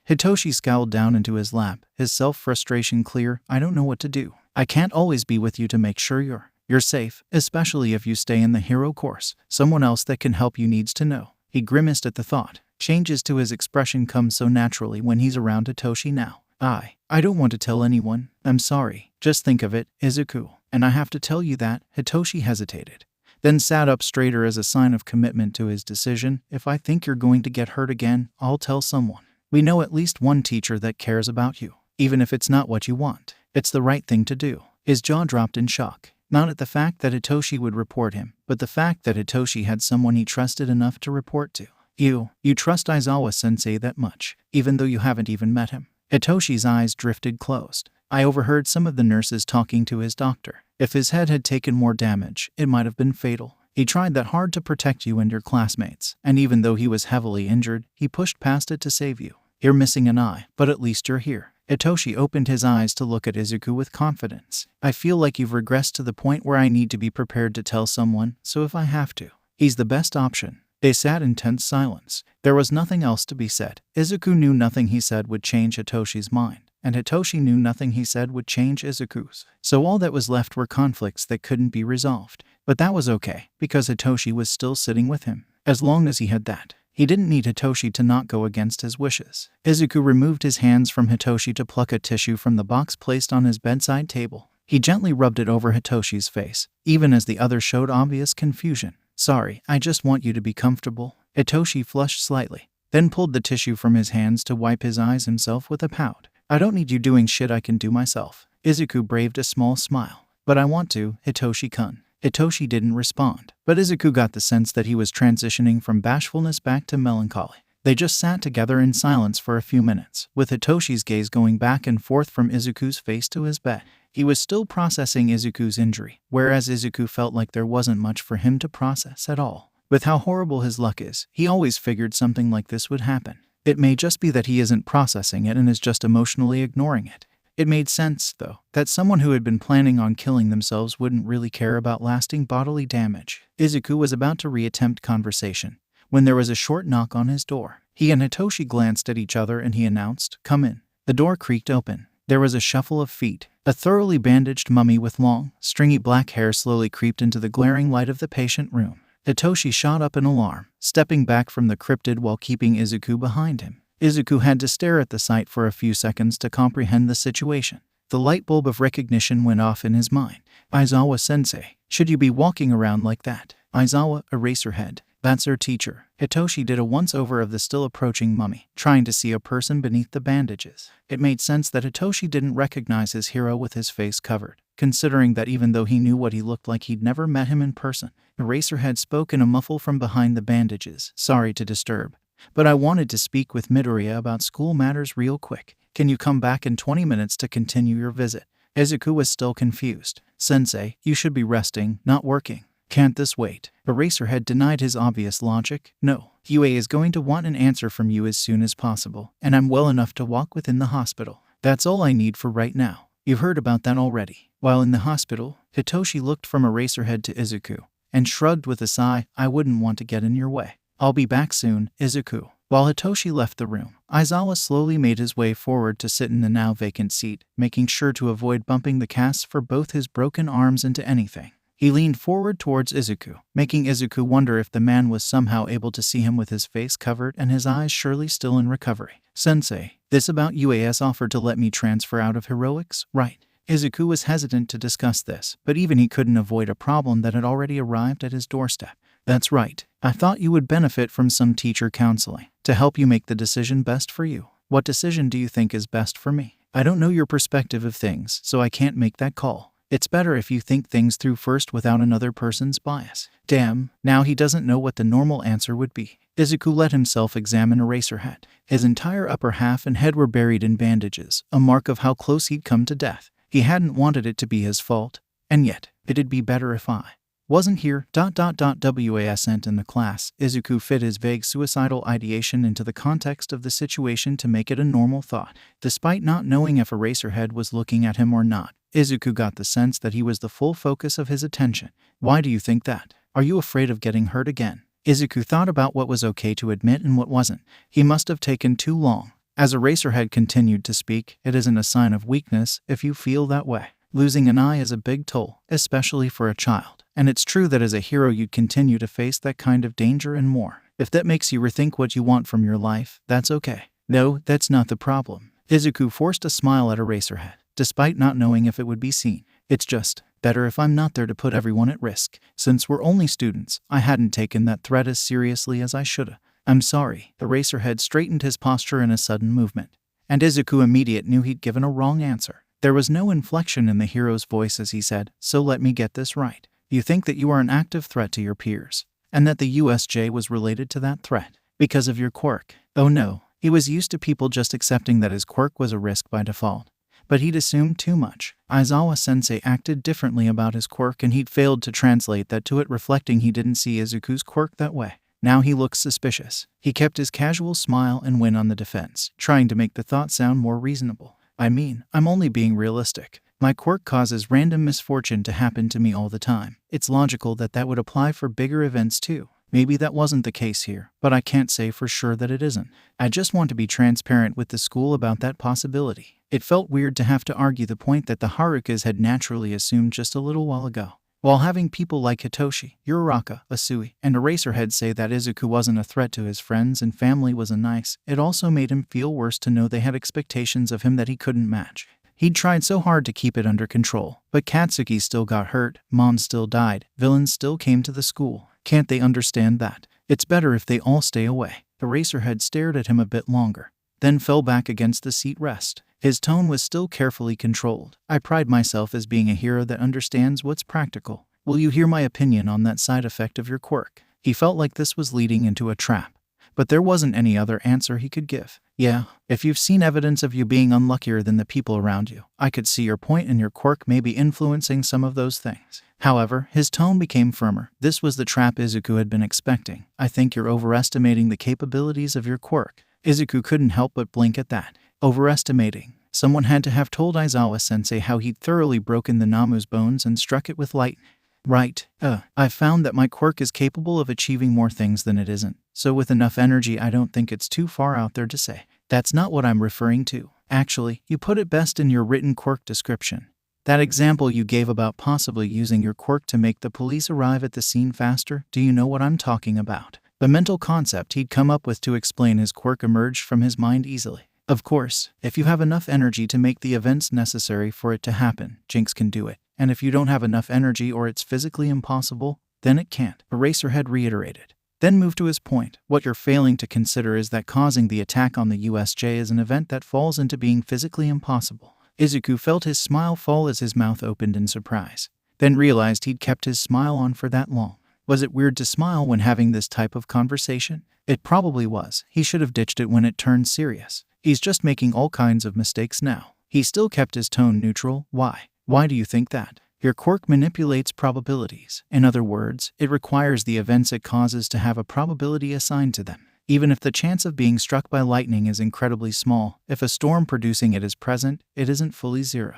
Hitoshi scowled down into his lap, his self-frustration clear. I don't know what to do. I can't always be with you to make sure you're safe, especially if you stay in the hero course. Someone else that can help you needs to know. He grimaced at the thought. changes to his expression come so naturally when he's around Hitoshi now. I don't want to tell anyone. I'm sorry. Just think of it, Izuku. And I have to tell you that. Hitoshi hesitated, then sat up straighter as a sign of commitment to his decision. If I think you're going to get hurt again, I'll tell someone. We know at least one teacher that cares about you, even if it's not what you want. It's the right thing to do. His jaw dropped in shock, not at the fact that Hitoshi would report him, but the fact that Hitoshi had someone he trusted enough to report to. You trust Aizawa-sensei that much, even though you haven't even met him? Hitoshi's eyes drifted closed. I overheard some of the nurses talking to his doctor. If his head had taken more damage, it might have been fatal. He tried that hard to protect you and your classmates, and even though he was heavily injured, he pushed past it to save you. You're missing an eye, but at least you're here. Hitoshi opened his eyes to look at Izuku with confidence. I feel like you've regressed to the point where I need to be prepared to tell someone, so if I have to, he's the best option. They sat in tense silence. There was nothing else to be said. Izuku knew nothing he said would change Hitoshi's mind, and Hitoshi knew nothing he said would change Izuku's. So all that was left were conflicts that couldn't be resolved. But that was okay, because Hitoshi was still sitting with him. As long as he had that, he didn't need Hitoshi to not go against his wishes. Izuku removed his hands from Hitoshi to pluck a tissue from the box placed on his bedside table. He gently rubbed it over Hitoshi's face, even as the other showed obvious confusion. Sorry, I just want you to be comfortable. Hitoshi flushed slightly, then pulled the tissue from his hands to wipe his eyes himself with a pout. I don't need you doing shit I can do myself. Izuku braved a small smile. But I want to, Hitoshi-kun. Hitoshi didn't respond, but Izuku got the sense that he was transitioning from bashfulness back to melancholy. They just sat together in silence for a few minutes, with Hitoshi's gaze going back and forth from Izuku's face to his bed. He was still processing Izuku's injury, whereas Izuku felt like there wasn't much for him to process at all. With how horrible his luck is, he always figured something like this would happen. It may just be that he isn't processing it and is just emotionally ignoring it. It made sense, though, that someone who had been planning on killing themselves wouldn't really care about lasting bodily damage. Izuku was about to reattempt conversation when there was a short knock on his door. He and Hitoshi glanced at each other and he announced, "Come in." The door creaked open. There was a shuffle of feet. A thoroughly bandaged mummy with long, stringy black hair slowly creeped into the glaring light of the patient room. Hitoshi shot up in alarm, stepping back from the cryptid while keeping Izuku behind him. Izuku had to stare at the sight for a few seconds to comprehend the situation. The light bulb of recognition went off in his mind. Aizawa-sensei, should you be walking around like that? Aizawa, Eraserhead. That's her teacher. Hitoshi did a once-over of the still approaching mummy, trying to see a person beneath the bandages. It made sense that Hitoshi didn't recognize his hero with his face covered, considering that even though he knew what he looked like, he'd never met him in person. Eraserhead spoke in a muffle from behind the bandages. Sorry to disturb, but I wanted to speak with Midoriya about school matters real quick. Can you come back in 20 minutes to continue your visit? Izuku was still confused. Sensei, you should be resting, not working. Can't this wait? Eraserhead denied his obvious logic. No, UA is going to want an answer from you as soon as possible, and I'm well enough to walk within the hospital. That's all I need for right now. You've heard about that already. While in the hospital, Hitoshi looked from Eraserhead to Izuku, and shrugged with a sigh. I wouldn't want to get in your way. I'll be back soon, Izuku. While Hitoshi left the room, Aizawa slowly made his way forward to sit in the now vacant seat, making sure to avoid bumping the casts for both his broken arms into anything. He leaned forward towards Izuku, making Izuku wonder if the man was somehow able to see him with his face covered and his eyes surely still in recovery. Sensei, this about UAS offered to let me transfer out of heroics, right? Izuku was hesitant to discuss this, but even he couldn't avoid a problem that had already arrived at his doorstep. That's right. I thought you would benefit from some teacher counseling to help you make the decision best for you. What decision do you think is best for me? I don't know your perspective of things, so I can't make that call. It's better if you think things through first without another person's bias. Damn, now he doesn't know what the normal answer would be. Izuku let himself examine Eraserhead. His entire upper half and head were buried in bandages, a mark of how close he'd come to death. He hadn't wanted it to be his fault, and yet, it'd be better if I wasn't here. WASn't in the class. Izuku fit his vague suicidal ideation into the context of the situation to make it a normal thought. Despite not knowing if Eraserhead was looking at him or not, Izuku got the sense that he was the full focus of his attention. Why do you think that? Are you afraid of getting hurt again? Izuku thought about what was okay to admit and what wasn't. He must have taken too long. As Eraserhead continued to speak, it isn't a sign of weakness if you feel that way. Losing an eye is a big toll, especially for a child. And it's true that as a hero you'd continue to face that kind of danger and more. If that makes you rethink what you want from your life, that's okay. No, that's not the problem. Izuku forced a smile at Eraserhead, despite not knowing if it would be seen. It's just better if I'm not there to put everyone at risk. Since we're only students, I hadn't taken that threat as seriously as I shoulda. I'm sorry. Eraserhead straightened his posture in a sudden movement, and Izuku immediately knew he'd given a wrong answer. There was no inflection in the hero's voice as he said, "So let me get this right. You think that you are an active threat to your peers, and that the USJ was related to that threat because of your quirk." Oh no, he was used to people just accepting that his quirk was a risk by default. But he'd assumed too much. Aizawa-sensei acted differently about his quirk, and he'd failed to translate that to it, reflecting he didn't see Izuku's quirk that way. Now he looked suspicious. He kept his casual smile and went on the defense, trying to make the thought sound more reasonable. I mean, I'm only being realistic. My quirk causes random misfortune to happen to me all the time. It's logical that that would apply for bigger events too. Maybe that wasn't the case here, but I can't say for sure that it isn't. I just want to be transparent with the school about that possibility. It felt weird to have to argue the point that the Harukas had naturally assumed just a little while ago. While having people like Hitoshi, Uraraka, Asui, and Eraserhead say that Izuku wasn't a threat to his friends and family was nice, it also made him feel worse to know they had expectations of him that he couldn't match. He'd tried so hard to keep it under control, but Katsuki still got hurt, Mom still died, villains still came to the school. Can't they understand that? It's better if they all stay away. Eraserhead stared at him a bit longer, then fell back against the seat rest. His tone was still carefully controlled. I pride myself as being a hero that understands what's practical. Will you hear my opinion on that side effect of your quirk? He felt like this was leading into a trap, but there wasn't any other answer he could give. Yeah, if you've seen evidence of you being unluckier than the people around you, I could see your point, and your quirk may be influencing some of those things. However, his tone became firmer. This was the trap Izuku had been expecting. I think you're overestimating the capabilities of your quirk. Izuku couldn't help but blink at that. Overestimating. Someone had to have told Aizawa-sensei how he'd thoroughly broken the Namu's bones and struck it with light. Right. I've found that my quirk is capable of achieving more things than it isn't. So with enough energy, I don't think it's too far out there to say. That's not what I'm referring to. Actually, you put it best in your written quirk description. That example you gave about possibly using your quirk to make the police arrive at the scene faster, do you know what I'm talking about? The mental concept he'd come up with to explain his quirk emerged from his mind easily. Of course, if you have enough energy to make the events necessary for it to happen, Jinx can do it. And if you don't have enough energy or it's physically impossible, then it can't, Eraserhead reiterated. Then moved to his point. What you're failing to consider is that causing the attack on the USJ is an event that falls into being physically impossible. Izuku felt his smile fall as his mouth opened in surprise, then realized he'd kept his smile on for that long. Was it weird to smile when having this type of conversation? It probably was. He should have ditched it when it turned serious. He's just making all kinds of mistakes now. He still kept his tone neutral. Why? Why do you think that? Your quirk manipulates probabilities. In other words, it requires the events it causes to have a probability assigned to them. Even if the chance of being struck by lightning is incredibly small, if a storm producing it is present, it isn't fully zero.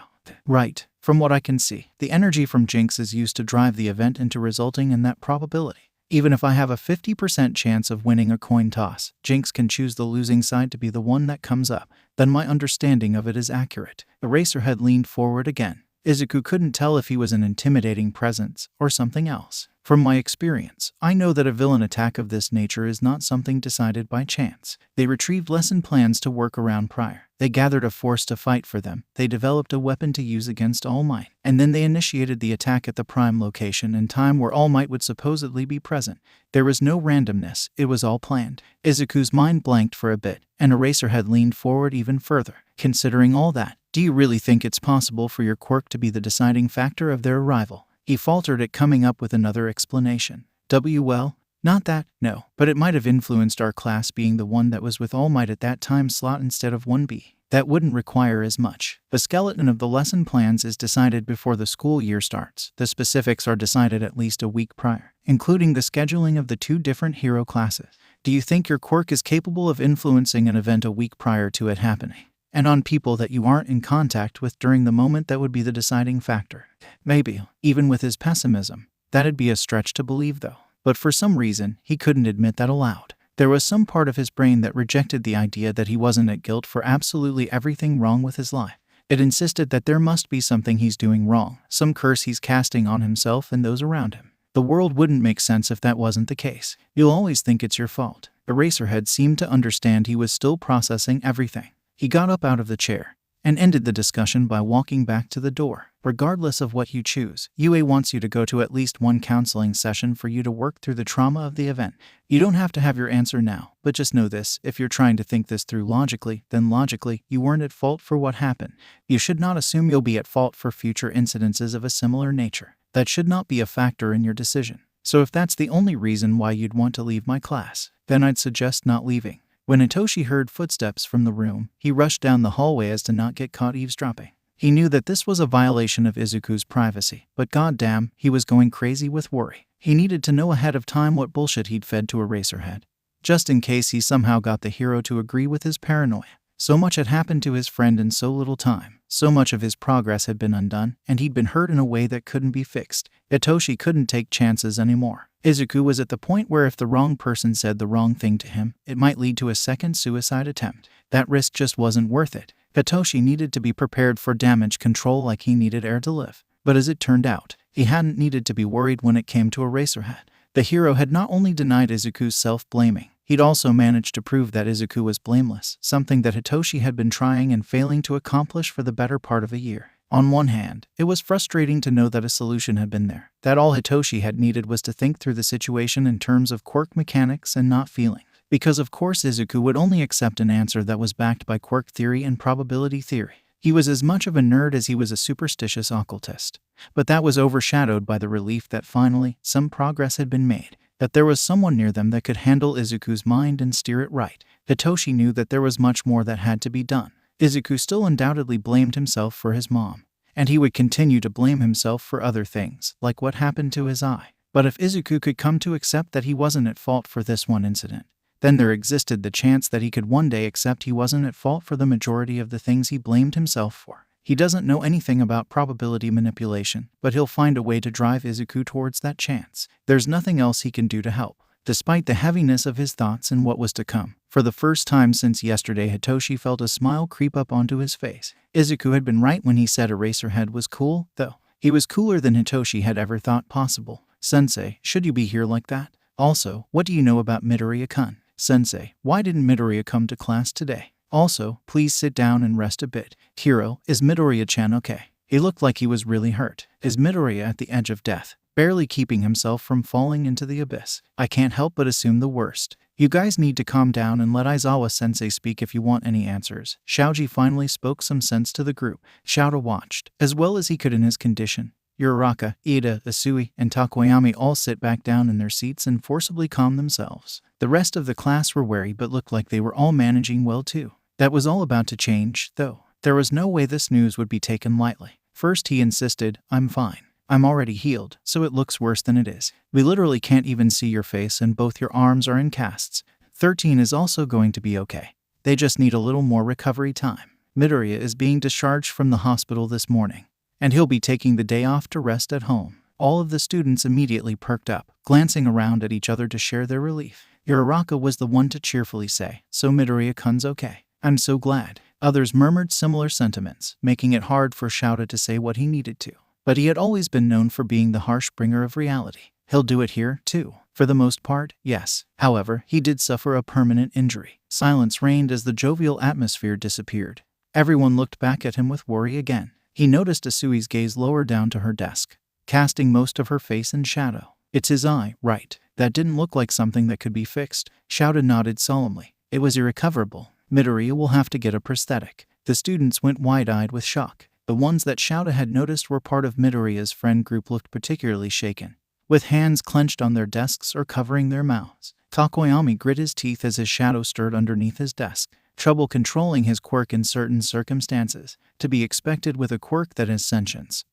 Right. From what I can see, the energy from Jinx is used to drive the event into resulting in that probability. Even if I have a 50% chance of winning a coin toss, Jinx can choose the losing side to be the one that comes up. Then my understanding of it is accurate. Eraserhead leaned forward again. Izuku couldn't tell if he was an intimidating presence or something else. From my experience, I know that a villain attack of this nature is not something decided by chance. They retrieved lesson plans to work around prior. They gathered a force to fight for them. They developed a weapon to use against All Might. And then they initiated the attack at the prime location and time where All Might would supposedly be present. There was no randomness. It was all planned. Izuku's mind blanked for a bit, and Eraserhead leaned forward even further. Considering all that, do you really think it's possible for your quirk to be the deciding factor of their arrival? He faltered at coming up with another explanation. Well, not that, no, but it might have influenced our class being the one that was with All Might at that time slot instead of 1B. That wouldn't require as much. The skeleton of the lesson plans is decided before the school year starts. The specifics are decided at least a week prior, including the scheduling of the 2 different hero classes. Do you think your quirk is capable of influencing an event a week prior to it happening? And on people that you aren't in contact with during the moment that would be the deciding factor? Maybe, even with his pessimism. That'd be a stretch to believe though. But for some reason, he couldn't admit that aloud. There was some part of his brain that rejected the idea that he wasn't at guilt for absolutely everything wrong with his life. It insisted that there must be something he's doing wrong, some curse he's casting on himself and those around him. The world wouldn't make sense if that wasn't the case. You'll always think it's your fault. Eraserhead seemed to understand he was still processing everything. He got up out of the chair and ended the discussion by walking back to the door. Regardless of what you choose, UA wants you to go to at least one counseling session for you to work through the trauma of the event. You don't have to have your answer now, but just know this: if you're trying to think this through logically, then logically, you weren't at fault for what happened. You should not assume you'll be at fault for future incidences of a similar nature. That should not be a factor in your decision. So if that's the only reason why you'd want to leave my class, then I'd suggest not leaving. When Hitoshi heard footsteps from the room, he rushed down the hallway as to not get caught eavesdropping. He knew that this was a violation of Izuku's privacy, but goddamn, he was going crazy with worry. He needed to know ahead of time what bullshit he'd fed to Eraserhead, just in case he somehow got the hero to agree with his paranoia. So much had happened to his friend in so little time. So much of his progress had been undone, and he'd been hurt in a way that couldn't be fixed. Hitoshi couldn't take chances anymore. Izuku was at the point where if the wrong person said the wrong thing to him, it might lead to a second suicide attempt. That risk just wasn't worth it. Hitoshi needed to be prepared for damage control like he needed air to live. But as it turned out, he hadn't needed to be worried when it came to Eraserhead. The hero had not only denied Izuku's self-blaming, he'd also managed to prove that Izuku was blameless, something that Hitoshi had been trying and failing to accomplish for the better part of a year. On one hand, it was frustrating to know that a solution had been there, that all Hitoshi had needed was to think through the situation in terms of quirk mechanics and not feelings. Because of course Izuku would only accept an answer that was backed by quirk theory and probability theory. He was as much of a nerd as he was a superstitious occultist. But that was overshadowed by the relief that finally, some progress had been made, that there was someone near them that could handle Izuku's mind and steer it right. Hitoshi knew that there was much more that had to be done. Izuku still undoubtedly blamed himself for his mom, and he would continue to blame himself for other things, like what happened to his eye. But if Izuku could come to accept that he wasn't at fault for this one incident, then there existed the chance that he could one day accept he wasn't at fault for the majority of the things he blamed himself for. He doesn't know anything about probability manipulation, but he'll find a way to drive Izuku towards that chance. There's nothing else he can do to help. Despite the heaviness of his thoughts and what was to come, for the first time since yesterday, Hitoshi felt a smile creep up onto his face. Izuku had been right when he said Eraserhead was cool, though. He was cooler than Hitoshi had ever thought possible. Sensei, should you be here like that? Also, what do you know about Midoriya-kun? Sensei, why didn't Midoriya come to class today? Also, please sit down and rest a bit. Hiro, is Midoriya-chan okay? He looked like he was really hurt. Is Midoriya at the edge of death, barely keeping himself from falling into the abyss? I can't help but assume the worst. You guys need to calm down and let Aizawa-sensei speak if you want any answers. Shaoji finally spoke some sense to the group. Shouta watched, as well as he could in his condition. Uraraka, Ida, Asui, and Takoyami all sit back down in their seats and forcibly calm themselves. The rest of the class were wary but looked like they were all managing well too. That was all about to change, though. There was no way this news would be taken lightly. First he insisted, I'm fine. I'm already healed, so it looks worse than it is. We literally can't even see your face and both your arms are in casts. 13 is also going to be okay. They just need a little more recovery time. Midoriya is being discharged from the hospital this morning, and he'll be taking the day off to rest at home. All of the students immediately perked up, glancing around at each other to share their relief. Uraraka was the one to cheerfully say, so Midoriya-kun's okay. I'm so glad. Others murmured similar sentiments, making it hard for Shouta to say what he needed to. But he had always been known for being the harsh bringer of reality. He'll do it here, too. For the most part, yes. However, he did suffer a permanent injury. Silence reigned as the jovial atmosphere disappeared. Everyone looked back at him with worry again. He noticed Asui's gaze lower down to her desk, casting most of her face in shadow. It's his eye, right? That didn't look like something that could be fixed. Shouta nodded solemnly. It was irrecoverable. Midoriya will have to get a prosthetic. The students went wide-eyed with shock. The ones that Shouta had noticed were part of Midoriya's friend group looked particularly shaken, with hands clenched on their desks or covering their mouths. Takoyami grit his teeth as his shadow stirred underneath his desk. Trouble controlling his quirk in certain circumstances, to be expected with a quirk that has sentience.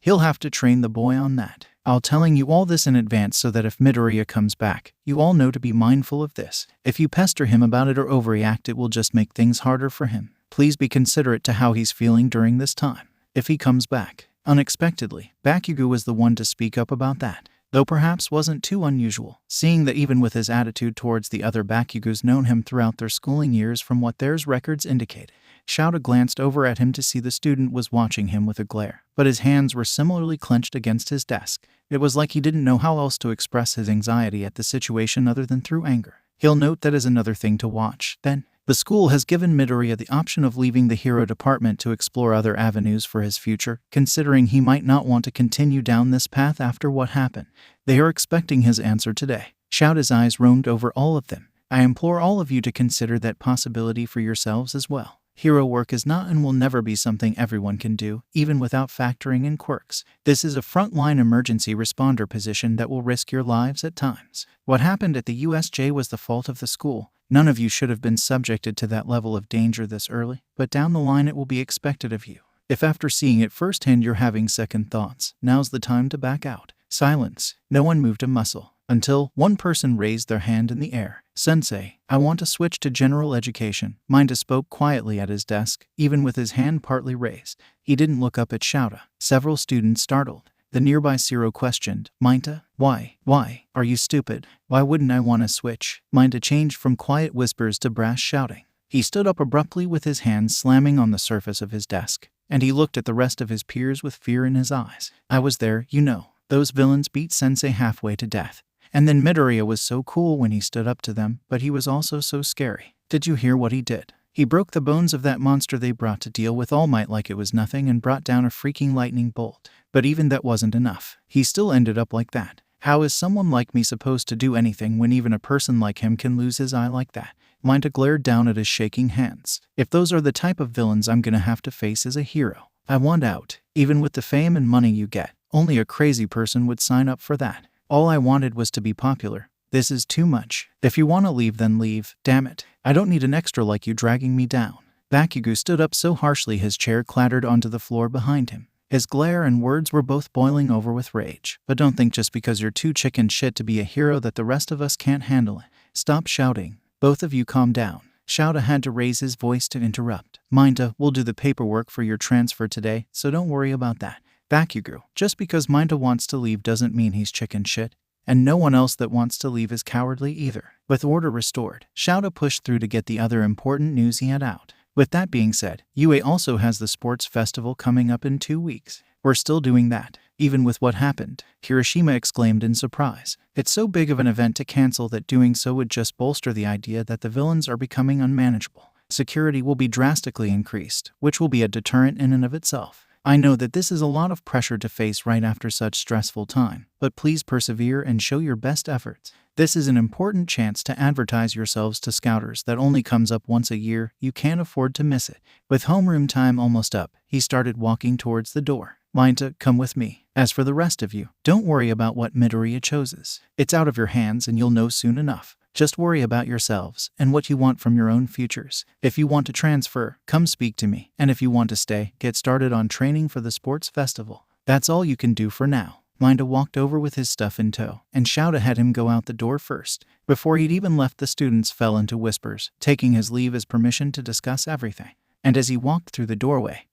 He'll have to train the boy on that. I'll telling you all this in advance so that if Midoriya comes back, you all know to be mindful of this. If you pester him about it or overreact, it will just make things harder for him. Please be considerate to how he's feeling during this time. If he comes back unexpectedly, Bakugo was the one to speak up about that. though perhaps wasn't too unusual, seeing that even with his attitude towards the other Bakugos known him throughout their schooling years from what their records indicated. Shouta glanced over at him to see the student was watching him with a glare, but his hands were similarly clenched against his desk. It was like he didn't know how else to express his anxiety at the situation other than through anger. He'll note that as another thing to watch, then. The school has given Midoriya the option of leaving the hero department to explore other avenues for his future, considering he might not want to continue down this path after what happened. They are expecting his answer today. Shouta's eyes roamed over all of them. I implore all of you to consider that possibility for yourselves as well. Hero work is not and will never be something everyone can do, even without factoring in quirks. This is a frontline emergency responder position that will risk your lives at times. What happened at the USJ was the fault of the school. None of you should have been subjected to that level of danger this early, but down the line it will be expected of you. If after seeing it firsthand you're having second thoughts, now's the time to back out. Silence. No one moved a muscle, until one person raised their hand in the air. Sensei, I want to switch to general education. Mineta spoke quietly at his desk, even with his hand partly raised. He didn't look up at Shouta. Several students startled. The nearby Zero questioned, Mineta, why? Why? Are you stupid? Why wouldn't I want to switch? Mineta changed from quiet whispers to brash shouting. He stood up abruptly with his hands slamming on the surface of his desk, and he looked at the rest of his peers with fear in his eyes. I was there, you know. Those villains beat Sensei halfway to death. And then Midoriya was so cool when he stood up to them, but he was also so scary. Did you hear what he did? He broke the bones of that monster they brought to deal with All Might like it was nothing and brought down a freaking lightning bolt. But even that wasn't enough. He still ended up like that. How is someone like me supposed to do anything when even a person like him can lose his eye like that? Mineta glared down at his shaking hands. If those are the type of villains I'm gonna have to face as a hero, I want out. Even with the fame and money you get, only a crazy person would sign up for that. All I wanted was to be popular. This is too much. If you want to leave, then leave. Damn it. I don't need an extra like you dragging me down. Bakugo stood up so harshly his chair clattered onto the floor behind him. His glare and words were both boiling over with rage. But don't think just because you're too chicken shit to be a hero that the rest of us can't handle it. Stop shouting. Both of you calm down. Shouta had to raise his voice to interrupt. Mineta, we'll do the paperwork for your transfer today, so don't worry about that. Bakugo, just because Mineta wants to leave doesn't mean he's chicken shit. And no one else that wants to leave is cowardly either. With order restored, Shouta pushed through to get the other important news he had out. With that being said, UA also has the sports festival coming up in 2 weeks. We're still doing that, even with what happened, Hiroshima exclaimed in surprise. It's so big of an event to cancel that doing so would just bolster the idea that the villains are becoming unmanageable. Security will be drastically increased, which will be a deterrent in and of itself. I know that this is a lot of pressure to face right after such stressful time, but please persevere and show your best efforts. This is an important chance to advertise yourselves to scouters that only comes up once a year. You can't afford to miss it. With homeroom time almost up, he started walking towards the door. Mineta, come with me. As for the rest of you, don't worry about what Midoriya chooses. It's out of your hands and you'll know soon enough. Just worry about yourselves and what you want from your own futures. If you want to transfer, come speak to me. And if you want to stay, get started on training for the sports festival. That's all you can do for now. Mineta walked over with his stuff in tow, and Shouta had him go out the door first. Before he'd even left, the students fell into whispers, taking his leave as permission to discuss everything. And as he walked through the doorway,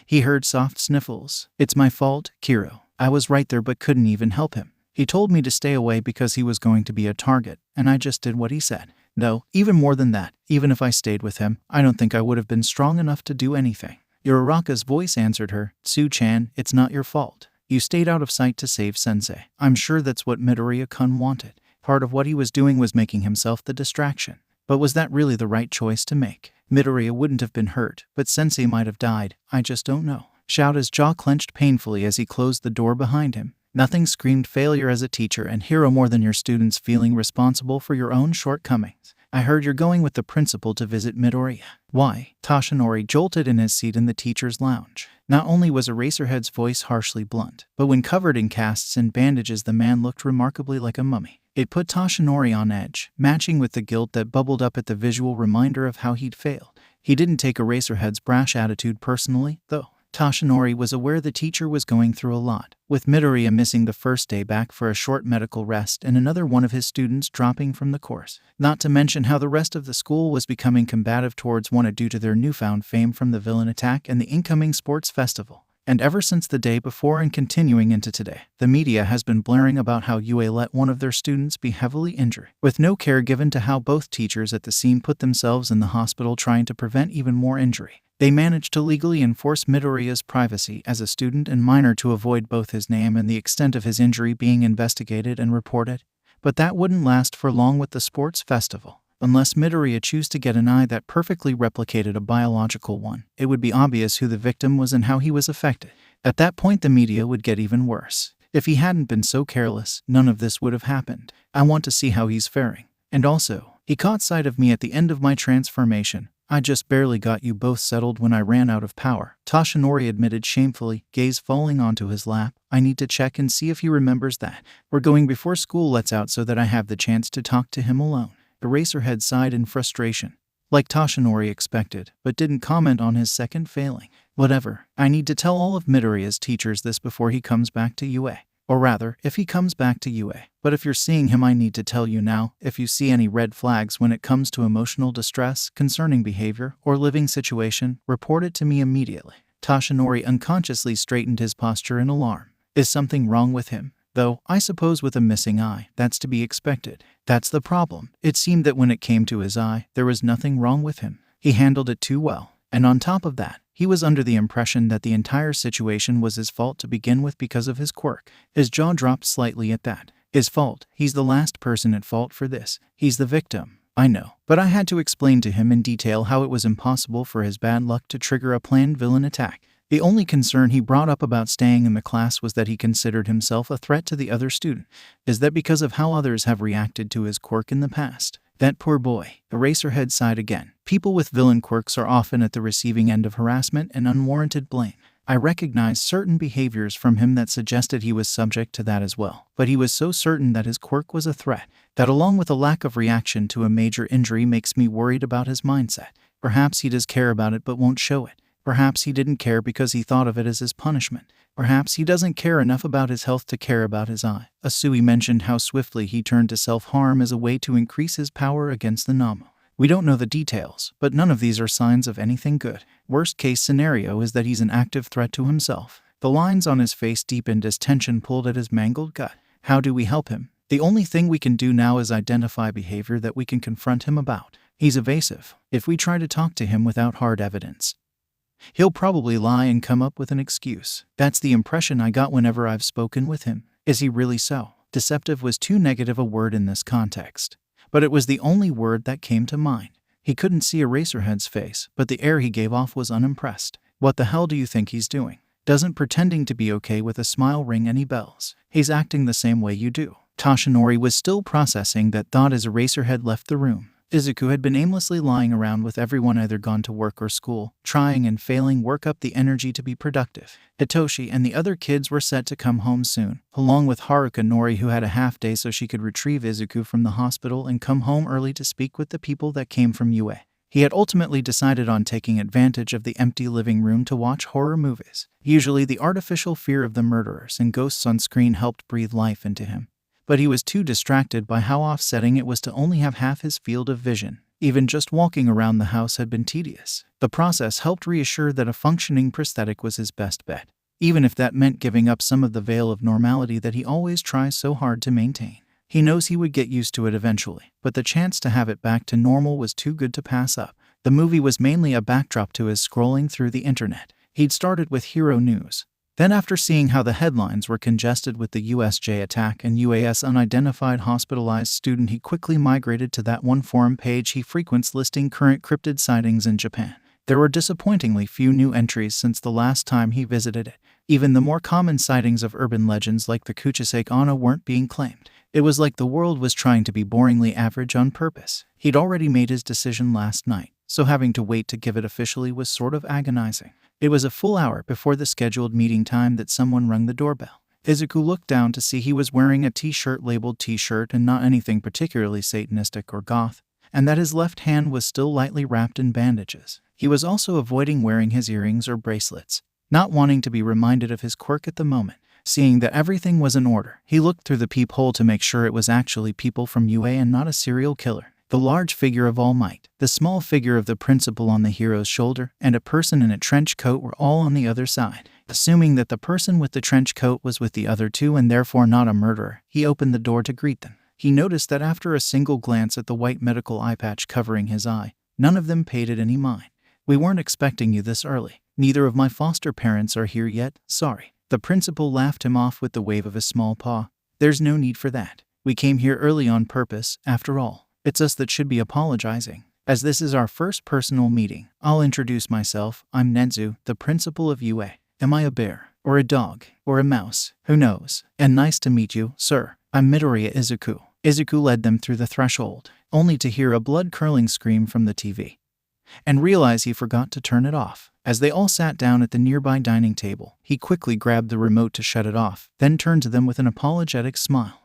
he heard soft sniffles. It's my fault, Kiro. I was right there but couldn't even help him. He told me to stay away because he was going to be a target, and I just did what he said. No, even more than that, even if I stayed with him, I don't think I would have been strong enough to do anything. Uraraka's voice answered her, Tsu-chan, it's not your fault. You stayed out of sight to save Sensei. I'm sure that's what Midoriya-kun wanted. Part of what he was doing was making himself the distraction. But was that really the right choice to make? Midoriya wouldn't have been hurt, but Sensei might have died. I just don't know. Shouta's jaw clenched painfully as he closed the door behind him. Nothing screamed failure as a teacher and hero more than your students feeling responsible for your own shortcomings. I heard you're going with the principal to visit Midoriya. Why? Toshinori jolted in his seat in the teacher's lounge. Not only was Eraserhead's voice harshly blunt, but when covered in casts and bandages the man looked remarkably like a mummy. It put Toshinori on edge, matching with the guilt that bubbled up at the visual reminder of how he'd failed. He didn't take Eraserhead's brash attitude personally, though. Toshinori was aware the teacher was going through a lot, with Midoriya missing the first day back for a short medical rest and another one of his students dropping from the course. Not to mention how the rest of the school was becoming combative towards one due to their newfound fame from the villain attack and the incoming sports festival. And ever since the day before and continuing into today, the media has been blaring about how UA let one of their students be heavily injured, with no care given to how both teachers at the scene put themselves in the hospital trying to prevent even more injury. They managed to legally enforce Midoriya's privacy as a student and minor to avoid both his name and the extent of his injury being investigated and reported. But that wouldn't last for long with the sports festival. Unless Midoriya chose to get an eye that perfectly replicated a biological one, it would be obvious who the victim was and how he was affected. At that point, the media would get even worse. If he hadn't been so careless, none of this would have happened. I want to see how he's faring. And also, he caught sight of me at the end of my transformation. I just barely got you both settled when I ran out of power, Toshinori admitted shamefully, gaze falling onto his lap. I need to check and see if he remembers that. We're going before school lets out so that I have the chance to talk to him alone. Eraserhead sighed in frustration, like Toshinori expected, but didn't comment on his second failing. Whatever, I need to tell all of Midoriya's teachers this before he comes back to UA. Or rather, if he comes back to UA. But if you're seeing him, I need to tell you now, if you see any red flags when it comes to emotional distress, concerning behavior, or living situation, report it to me immediately. Toshinori unconsciously straightened his posture in alarm. Is something wrong with him? Though, I suppose with a missing eye, that's to be expected. That's the problem. It seemed that when it came to his eye, there was nothing wrong with him. He handled it too well. And on top of that, he was under the impression that the entire situation was his fault to begin with because of his quirk. His jaw dropped slightly at that. His fault. He's the last person at fault for this. He's the victim. I know. But I had to explain to him in detail how it was impossible for his bad luck to trigger a planned villain attack. The only concern he brought up about staying in the class was that he considered himself a threat to the other student. Is that because of how others have reacted to his quirk in the past? That poor boy. Eraserhead sighed again. People with villain quirks are often at the receiving end of harassment and unwarranted blame. I recognized certain behaviors from him that suggested he was subject to that as well. But he was so certain that his quirk was a threat, that along with a lack of reaction to a major injury makes me worried about his mindset. Perhaps he does care about it but won't show it. Perhaps he didn't care because he thought of it as his punishment. Perhaps he doesn't care enough about his health to care about his eye. Asui mentioned how swiftly he turned to self-harm as a way to increase his power against the Namu. We don't know the details, but none of these are signs of anything good. Worst-case scenario is that he's an active threat to himself. The lines on his face deepened as tension pulled at his mangled gut. How do we help him? The only thing we can do now is identify behavior that we can confront him about. He's evasive. If we try to talk to him without hard evidence, he'll probably lie and come up with an excuse. That's the impression I got whenever I've spoken with him. Is he really so? Deceptive was too negative a word in this context, but it was the only word that came to mind. He couldn't see Eraserhead's face, but the air he gave off was unimpressed. What the hell do you think he's doing? Doesn't pretending to be okay with a smile ring any bells? He's acting the same way you do. Toshinori was still processing that thought as Eraserhead left the room. Izuku had been aimlessly lying around with everyone either gone to work or school, trying and failing work up the energy to be productive. Hitoshi and the other kids were set to come home soon, along with Haruka Nori, who had a half day so she could retrieve Izuku from the hospital and come home early to speak with the people that came from UA. He had ultimately decided on taking advantage of the empty living room to watch horror movies. Usually the artificial fear of the murderers and ghosts on screen helped breathe life into him. But he was too distracted by how offsetting it was to only have half his field of vision. Even just walking around the house had been tedious. The process helped reassure that a functioning prosthetic was his best bet, even if that meant giving up some of the veil of normality that he always tries so hard to maintain. He knows he would get used to it eventually, but the chance to have it back to normal was too good to pass up. The movie was mainly a backdrop to his scrolling through the internet. He'd started with Hero News. Then after seeing how the headlines were congested with the USJ attack and UAS unidentified hospitalized student, he quickly migrated to that one forum page he frequents listing current cryptid sightings in Japan. There were disappointingly few new entries since the last time he visited it. Even the more common sightings of urban legends like the Kuchisake Anna weren't being claimed. It was like the world was trying to be boringly average on purpose. He'd already made his decision last night, so having to wait to give it officially was sort of agonizing. It was a full hour before the scheduled meeting time that someone rung the doorbell. Izuku looked down to see he was wearing a t-shirt labeled t-shirt and not anything particularly satanistic or goth, and that his left hand was still lightly wrapped in bandages. He was also avoiding wearing his earrings or bracelets, not wanting to be reminded of his quirk at the moment. Seeing that everything was in order, he looked through the peephole to make sure it was actually people from UA and not a serial killer. The large figure of All Might, the small figure of the principal on the hero's shoulder, and a person in a trench coat were all on the other side. Assuming that the person with the trench coat was with the other two and therefore not a murderer, he opened the door to greet them. He noticed that after a single glance at the white medical eye patch covering his eye, none of them paid it any mind. "We weren't expecting you this early. Neither of my foster parents are here yet, sorry." The principal laughed him off with the wave of his small paw. "There's no need for that. We came here early on purpose, after all. It's us that should be apologizing. As this is our first personal meeting, I'll introduce myself. I'm Nenzu, the principal of UA. Am I a bear, or a dog, or a mouse? Who knows? And nice to meet you, sir. I'm Midoriya Izuku." Izuku led them through the threshold, only to hear a blood-curdling scream from the TV, and realize he forgot to turn it off. As they all sat down at the nearby dining table, he quickly grabbed the remote to shut it off, then turned to them with an apologetic smile.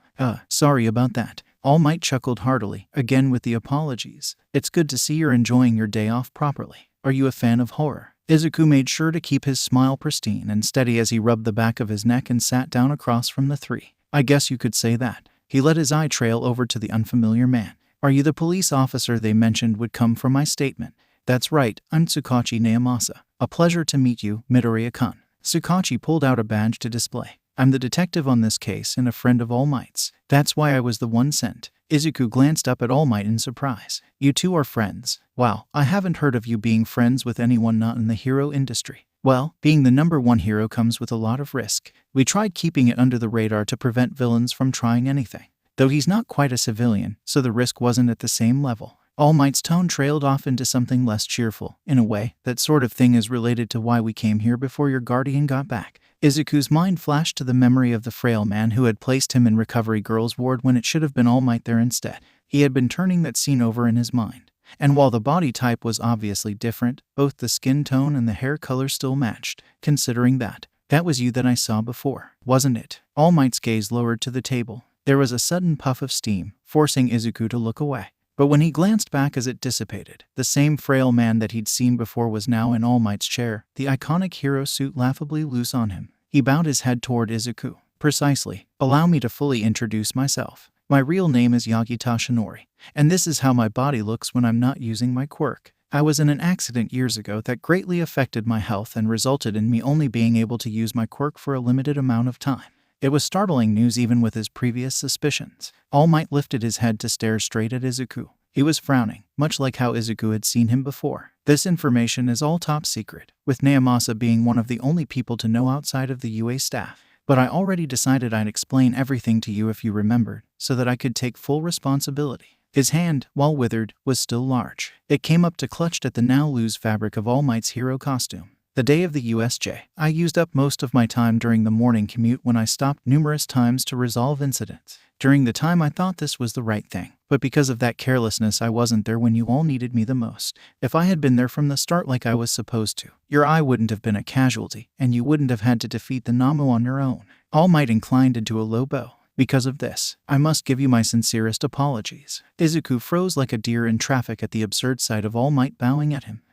Sorry about that." All Might chuckled heartily, again with the apologies. "It's good to see you're enjoying your day off properly. Are you a fan of horror?" Izuku made sure to keep his smile pristine and steady as he rubbed the back of his neck and sat down across from the three. "I guess you could say that." He let his eye trail over to the unfamiliar man. "Are you the police officer they mentioned would come for my statement?" "That's right, I'm Tsukachi Naomasa. A pleasure to meet you, Midoriya-kun." Tsukachi pulled out a badge to display. "I'm the detective on this case and a friend of All Might's. That's why I was the one sent." Izuku glanced up at All Might in surprise. "You two are friends? Wow, I haven't heard of you being friends with anyone not in the hero industry." "Well, being the #1 hero comes with a lot of risk. We tried keeping it under the radar to prevent villains from trying anything. Though he's not quite a civilian, so the risk wasn't at the same level." All Might's tone trailed off into something less cheerful. "In a way, that sort of thing is related to why we came here before your guardian got back." Izuku's mind flashed to the memory of the frail man who had placed him in Recovery Girls' ward when it should have been All Might there instead. He had been turning that scene over in his mind. And while the body type was obviously different, both the skin tone and the hair color still matched. "Considering that was you that I saw before, wasn't it?" All Might's gaze lowered to the table. There was a sudden puff of steam, forcing Izuku to look away. But when he glanced back as it dissipated, the same frail man that he'd seen before was now in All Might's chair, the iconic hero suit laughably loose on him. He bowed his head toward Izuku. "Precisely. Allow me to fully introduce myself. My real name is Yagita Shinori, and this is how my body looks when I'm not using my quirk. I was in an accident years ago that greatly affected my health and resulted in me only being able to use my quirk for a limited amount of time." It was startling news even with his previous suspicions. All Might lifted his head to stare straight at Izuku. He was frowning, much like how Izuku had seen him before. "This information is all top secret, with Naomasa being one of the only people to know outside of the UA staff. But I already decided I'd explain everything to you if you remembered, so that I could take full responsibility." His hand, while withered, was still large. It came up to clutched at the now loose fabric of All Might's hero costume. "The day of the USJ, I used up most of my time during the morning commute when I stopped numerous times to resolve incidents. During the time I thought this was the right thing, but because of that carelessness I wasn't there when you all needed me the most. If I had been there from the start like I was supposed to, your eye wouldn't have been a casualty, and you wouldn't have had to defeat the Namu on your own." All Might inclined into a low bow. "Because of this, I must give you my sincerest apologies." Izuku froze like a deer in traffic at the absurd sight of All Might bowing at him.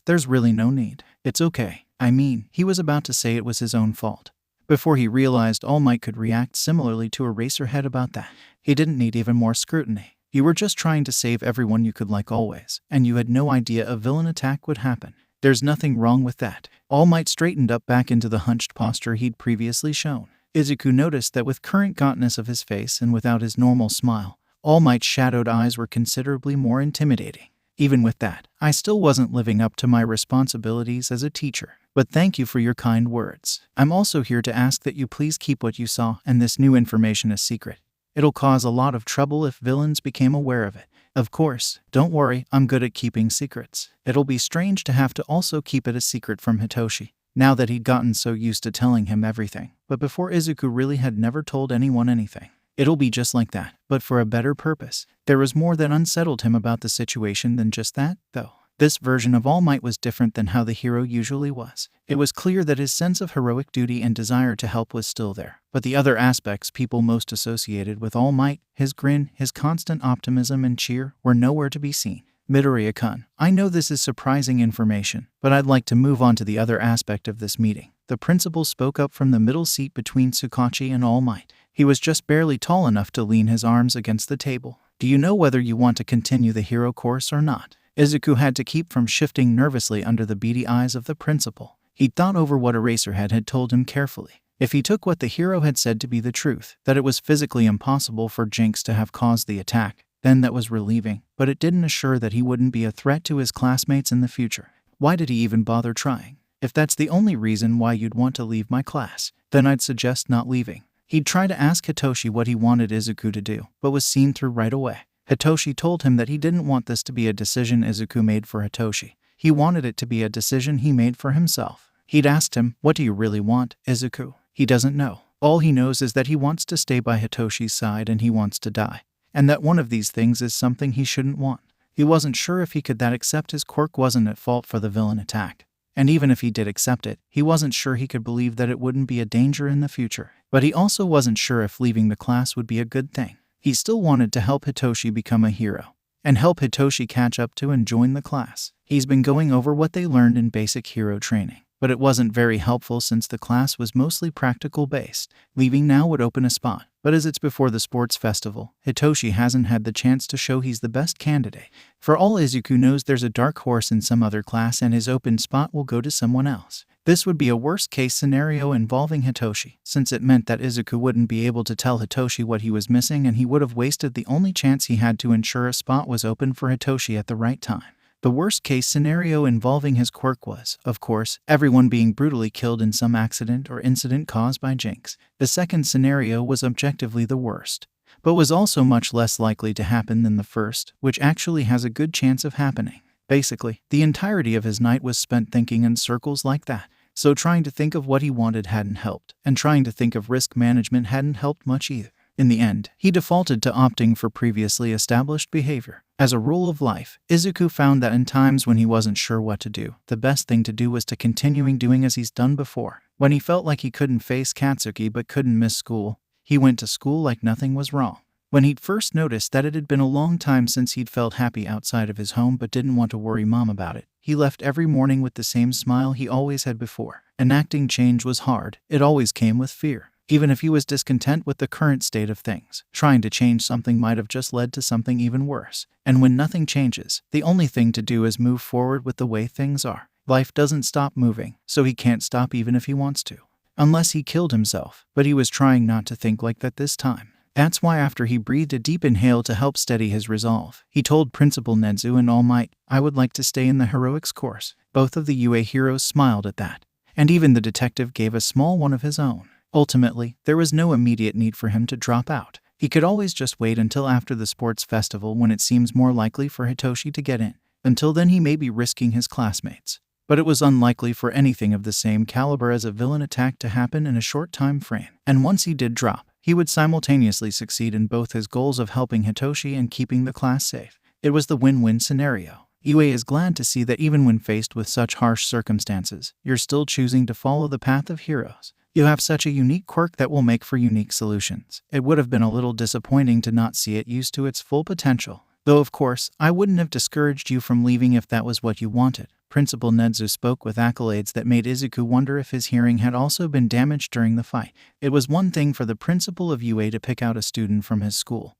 There's really no need. It's okay. I mean," he was about to say it was his own fault, before he realized All Might could react similarly to a racerhead about that. He didn't need even more scrutiny. "You were just trying to save everyone you could like always, and you had no idea a villain attack would happen. There's nothing wrong with that." All Might straightened up back into the hunched posture he'd previously shown. Izuku noticed that with current gauntness of his face and without his normal smile, All Might's shadowed eyes were considerably more intimidating. "Even with that, I still wasn't living up to my responsibilities as a teacher. But thank you for your kind words. I'm also here to ask that you please keep what you saw and this new information a secret. It'll cause a lot of trouble if villains became aware of it." "Of course, don't worry, I'm good at keeping secrets. It'll be strange to have to also keep it a secret from Hitoshi, now that he'd gotten so used to telling him everything. But before Izuku really had never told anyone anything. It'll be just like that, but for a better purpose." There was more that unsettled him about the situation than just that, though. This version of All Might was different than how the hero usually was. It was clear that his sense of heroic duty and desire to help was still there, but the other aspects people most associated with All Might, his grin, his constant optimism and cheer, were nowhere to be seen. "Midoriya-kun, I know this is surprising information, but I'd like to move on to the other aspect of this meeting." The principal spoke up from the middle seat between Tsukachi and All Might. He was just barely tall enough to lean his arms against the table. "Do you know whether you want to continue the hero course or not?" Izuku had to keep from shifting nervously under the beady eyes of the principal. He'd thought over what Eraserhead had told him carefully. If he took what the hero had said to be the truth, that it was physically impossible for Jinx to have caused the attack, then that was relieving, but it didn't assure that he wouldn't be a threat to his classmates in the future. Why did he even bother trying? If that's the only reason why you'd want to leave my class, then I'd suggest not leaving. He'd try to ask Hitoshi what he wanted Izuku to do, but was seen through right away. Hitoshi told him that he didn't want this to be a decision Izuku made for Hitoshi. He wanted it to be a decision he made for himself. He'd asked him, "What do you really want, Izuku?" He doesn't know. All he knows is that he wants to stay by Hitoshi's side and he wants to die. And that one of these things is something he shouldn't want. He wasn't sure if he could accept his quirk wasn't at fault for the villain attack. And even if he did accept it, he wasn't sure he could believe that it wouldn't be a danger in the future. But he also wasn't sure if leaving the class would be a good thing. He still wanted to help Hitoshi become a hero, and help Hitoshi catch up to and join the class. He's been going over what they learned in basic hero training, but it wasn't very helpful since the class was mostly practical based. Leaving now would open a spot, but as it's before the sports festival, Hitoshi hasn't had the chance to show he's the best candidate. For all Izuku knows, there's a dark horse in some other class and his open spot will go to someone else. This would be a worst-case scenario involving Hitoshi, since it meant that Izuku wouldn't be able to tell Hitoshi what he was missing and he would have wasted the only chance he had to ensure a spot was open for Hitoshi at the right time. The worst-case scenario involving his quirk was, of course, everyone being brutally killed in some accident or incident caused by Jinx. The second scenario was objectively the worst, but was also much less likely to happen than the first, which actually has a good chance of happening. Basically, the entirety of his night was spent thinking in circles like that. So trying to think of what he wanted hadn't helped, and trying to think of risk management hadn't helped much either. In the end, he defaulted to opting for previously established behavior. As a rule of life, Izuku found that in times when he wasn't sure what to do, the best thing to do was to continuing doing as he's done before. When he felt like he couldn't face Katsuki but couldn't miss school, he went to school like nothing was wrong. When he'd first noticed that it had been a long time since he'd felt happy outside of his home but didn't want to worry Mom about it, he left every morning with the same smile he always had before. Enacting change was hard. It always came with fear. Even if he was discontent with the current state of things, trying to change something might have just led to something even worse. And when nothing changes, the only thing to do is move forward with the way things are. Life doesn't stop moving, so he can't stop even if he wants to. Unless he killed himself, but he was trying not to think like that this time. That's why after he breathed a deep inhale to help steady his resolve, he told Principal Nezu in All Might, "I would like to stay in the heroics course." Both of the UA heroes smiled at that, and even the detective gave a small one of his own. Ultimately, there was no immediate need for him to drop out. He could always just wait until after the sports festival when it seems more likely for Hitoshi to get in. Until then he may be risking his classmates. But it was unlikely for anything of the same caliber as a villain attack to happen in a short time frame. And once he did drop, he would simultaneously succeed in both his goals of helping Hitoshi and keeping the class safe. It was the win-win scenario. UA is glad to see that even when faced with such harsh circumstances, you're still choosing to follow the path of heroes. You have such a unique quirk that will make for unique solutions. It would have been a little disappointing to not see it used to its full potential. Though of course, I wouldn't have discouraged you from leaving if that was what you wanted. Principal Nezu spoke with accolades that made Izuku wonder if his hearing had also been damaged during the fight. It was one thing for the principal of UA to pick out a student from his school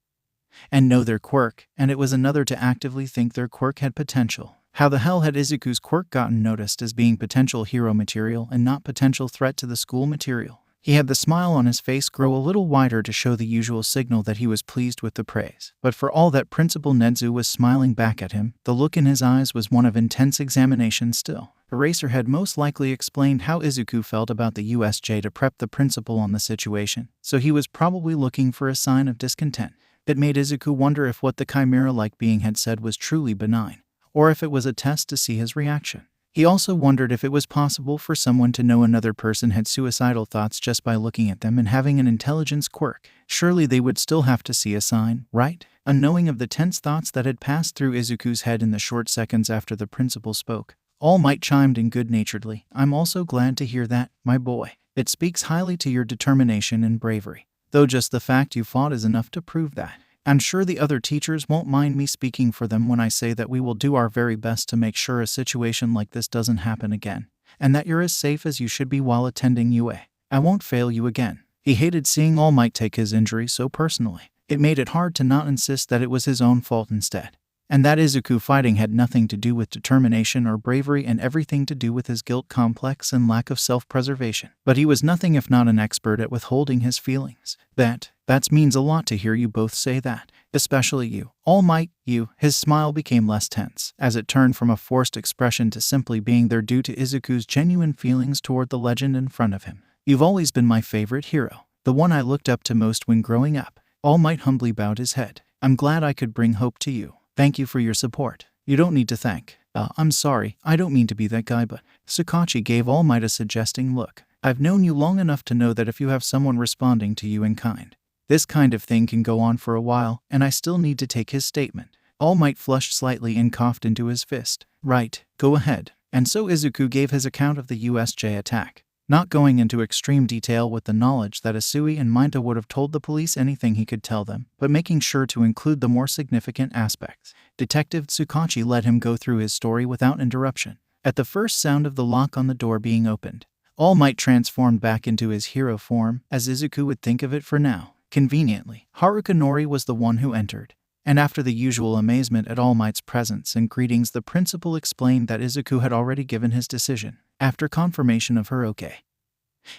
and know their quirk, and it was another to actively think their quirk had potential. How the hell had Izuku's quirk gotten noticed as being potential hero material and not potential threat to the school material? He had the smile on his face grow a little wider to show the usual signal that he was pleased with the praise. But for all that Principal Nezu was smiling back at him, the look in his eyes was one of intense examination still. Eraserhead most likely explained how Izuku felt about the USJ to prep the principal on the situation, so he was probably looking for a sign of discontent. It made Izuku wonder if what the chimera-like being had said was truly benign, or if it was a test to see his reaction. He also wondered if it was possible for someone to know another person had suicidal thoughts just by looking at them and having an intelligence quirk. Surely they would still have to see a sign, right? Unknowing of the tense thoughts that had passed through Izuku's head in the short seconds after the principal spoke, All Might chimed in good-naturedly, "I'm also glad to hear that, my boy. It speaks highly to your determination and bravery. Though just the fact you fought is enough to prove that. I'm sure the other teachers won't mind me speaking for them when I say that we will do our very best to make sure a situation like this doesn't happen again, and that you're as safe as you should be while attending UA. I won't fail you again." He hated seeing All Might take his injury so personally. It made it hard to not insist that it was his own fault instead. and that Izuku fighting had nothing to do with determination or bravery and everything to do with his guilt complex and lack of self-preservation. But he was nothing if not an expert at withholding his feelings. That means a lot to hear you both say that. Especially you. All Might, you. His smile became less tense, as it turned from a forced expression to simply being there due to Izuku's genuine feelings toward the legend in front of him. You've always been my favorite hero, the one I looked up to most when growing up. All Might humbly bowed his head. I'm glad I could bring hope to you. Thank you for your support. You don't need to thank. I'm sorry, I don't mean to be that guy, but Sukachi gave All Might a suggesting look. I've known you long enough to know that if you have someone responding to you in kind, this kind of thing can go on for a while, and I still need to take his statement. All Might flushed slightly and coughed into his fist. Right, go ahead. And so Izuku gave his account of the USJ attack, not going into extreme detail with the knowledge that Asui and Mineta would have told the police anything he could tell them, but making sure to include the more significant aspects. Detective Tsukachi let him go through his story without interruption. At the first sound of the lock on the door being opened, All Might transformed back into his hero form, as Izuku would think of it for now. Conveniently, Haruka Nori was the one who entered, and after the usual amazement at All Might's presence and greetings, the principal explained that Izuku had already given his decision, after confirmation of her okay.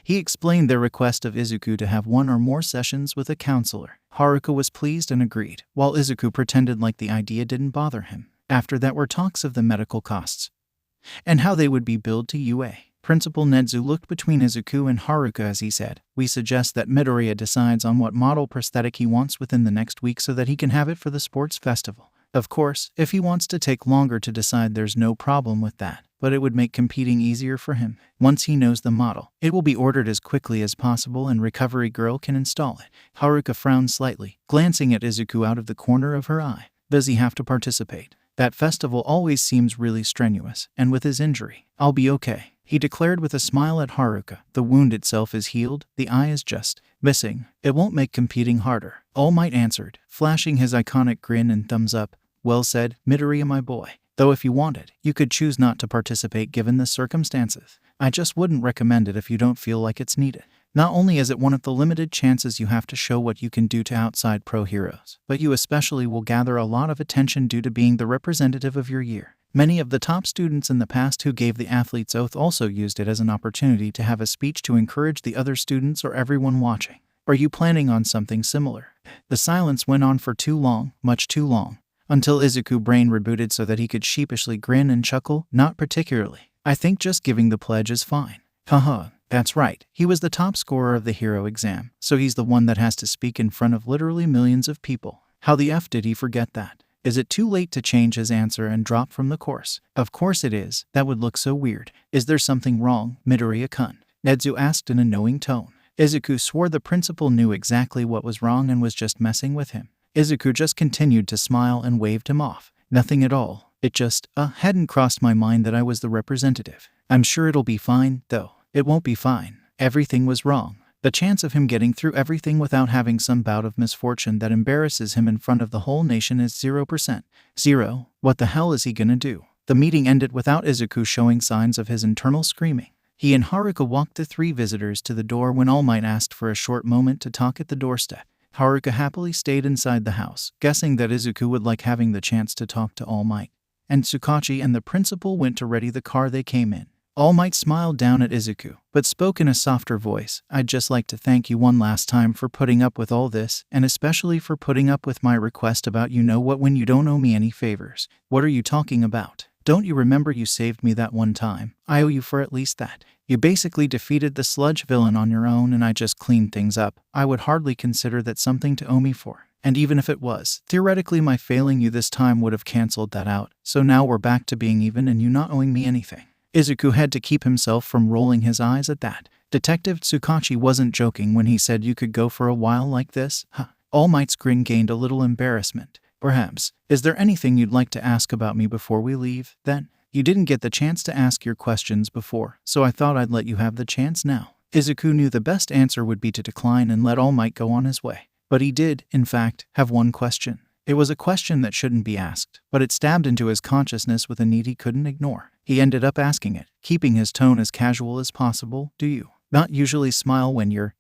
He explained their request of Izuku to have one or more sessions with a counselor. Haruka was pleased and agreed, while Izuku pretended like the idea didn't bother him. After that were talks of the medical costs, and how they would be billed to UA. Principal Nedzu looked between Izuku and Haruka as he said, "We suggest that Midoriya decides on what model prosthetic he wants within the next week so that he can have it for the sports festival. Of course, if he wants to take longer to decide, there's no problem with that, but it would make competing easier for him. Once he knows the model, it will be ordered as quickly as possible and Recovery Girl can install it." Haruka frowned slightly, glancing at Izuku out of the corner of her eye. Does he have to participate? That festival always seems really strenuous, and with his injury, I'll be okay, he declared with a smile at Haruka. The wound itself is healed, the eye is just missing. It won't make competing harder, All Might answered, flashing his iconic grin and thumbs up. Well said, Midoriya my boy. Though if you wanted, you could choose not to participate given the circumstances. I just wouldn't recommend it if you don't feel like it's needed. Not only is it one of the limited chances you have to show what you can do to outside pro heroes, but you especially will gather a lot of attention due to being the representative of your year. Many of the top students in the past who gave the athlete's oath also used it as an opportunity to have a speech to encourage the other students or everyone watching. Are you planning on something similar? The silence went on for too long, much too long, until Izuku brain rebooted so that he could sheepishly grin and chuckle. Not particularly. I think just giving the pledge is fine. Haha, that's right. He was the top scorer of the hero exam, so he's the one that has to speak in front of literally millions of people. How the F did he forget that? Is it too late to change his answer and drop from the course? Of course it is. That would look so weird. Is there something wrong, Midoriya-kun? Nedzu asked in a knowing tone. Izuku swore the principal knew exactly what was wrong and was just messing with him. Izuku just continued to smile and waved him off. Nothing at all. It just, hadn't crossed my mind that I was the representative. I'm sure it'll be fine, though. It won't be fine. Everything was wrong. The chance of him getting through everything without having some bout of misfortune that embarrasses him in front of the whole nation is 0%. 0. What the hell is he gonna do? The meeting ended without Izuku showing signs of his internal screaming. He and Haruka walked the three visitors to the door when All Might asked for a short moment to talk at the doorstep. Haruka happily stayed inside the house, guessing that Izuku would like having the chance to talk to All Might. And Tsukachi and the principal went to ready the car they came in. All Might smiled down at Izuku, but spoke in a softer voice. I'd just like to thank you one last time for putting up with all this, and especially for putting up with my request about you know what when you don't owe me any favors. What are you talking about? Don't you remember you saved me that one time? I owe you for at least that. You basically defeated the sludge villain on your own and I just cleaned things up. I would hardly consider that something to owe me for. And even if it was, theoretically my failing you this time would have cancelled that out. So now we're back to being even and you not owing me anything. Izuku had to keep himself from rolling his eyes at that. Detective Tsukachi wasn't joking when he said you could go for a while like this. All Might's grin gained a little embarrassment. Perhaps. Is there anything you'd like to ask about me before we leave, then? You didn't get the chance to ask your questions before, so I thought I'd let you have the chance now. Izuku knew the best answer would be to decline and let All Might go on his way. But he did, in fact, have one question. It was a question that shouldn't be asked, but it stabbed into his consciousness with a need he couldn't ignore. He ended up asking it, keeping his tone as casual as possible. Do you not usually smile when you're,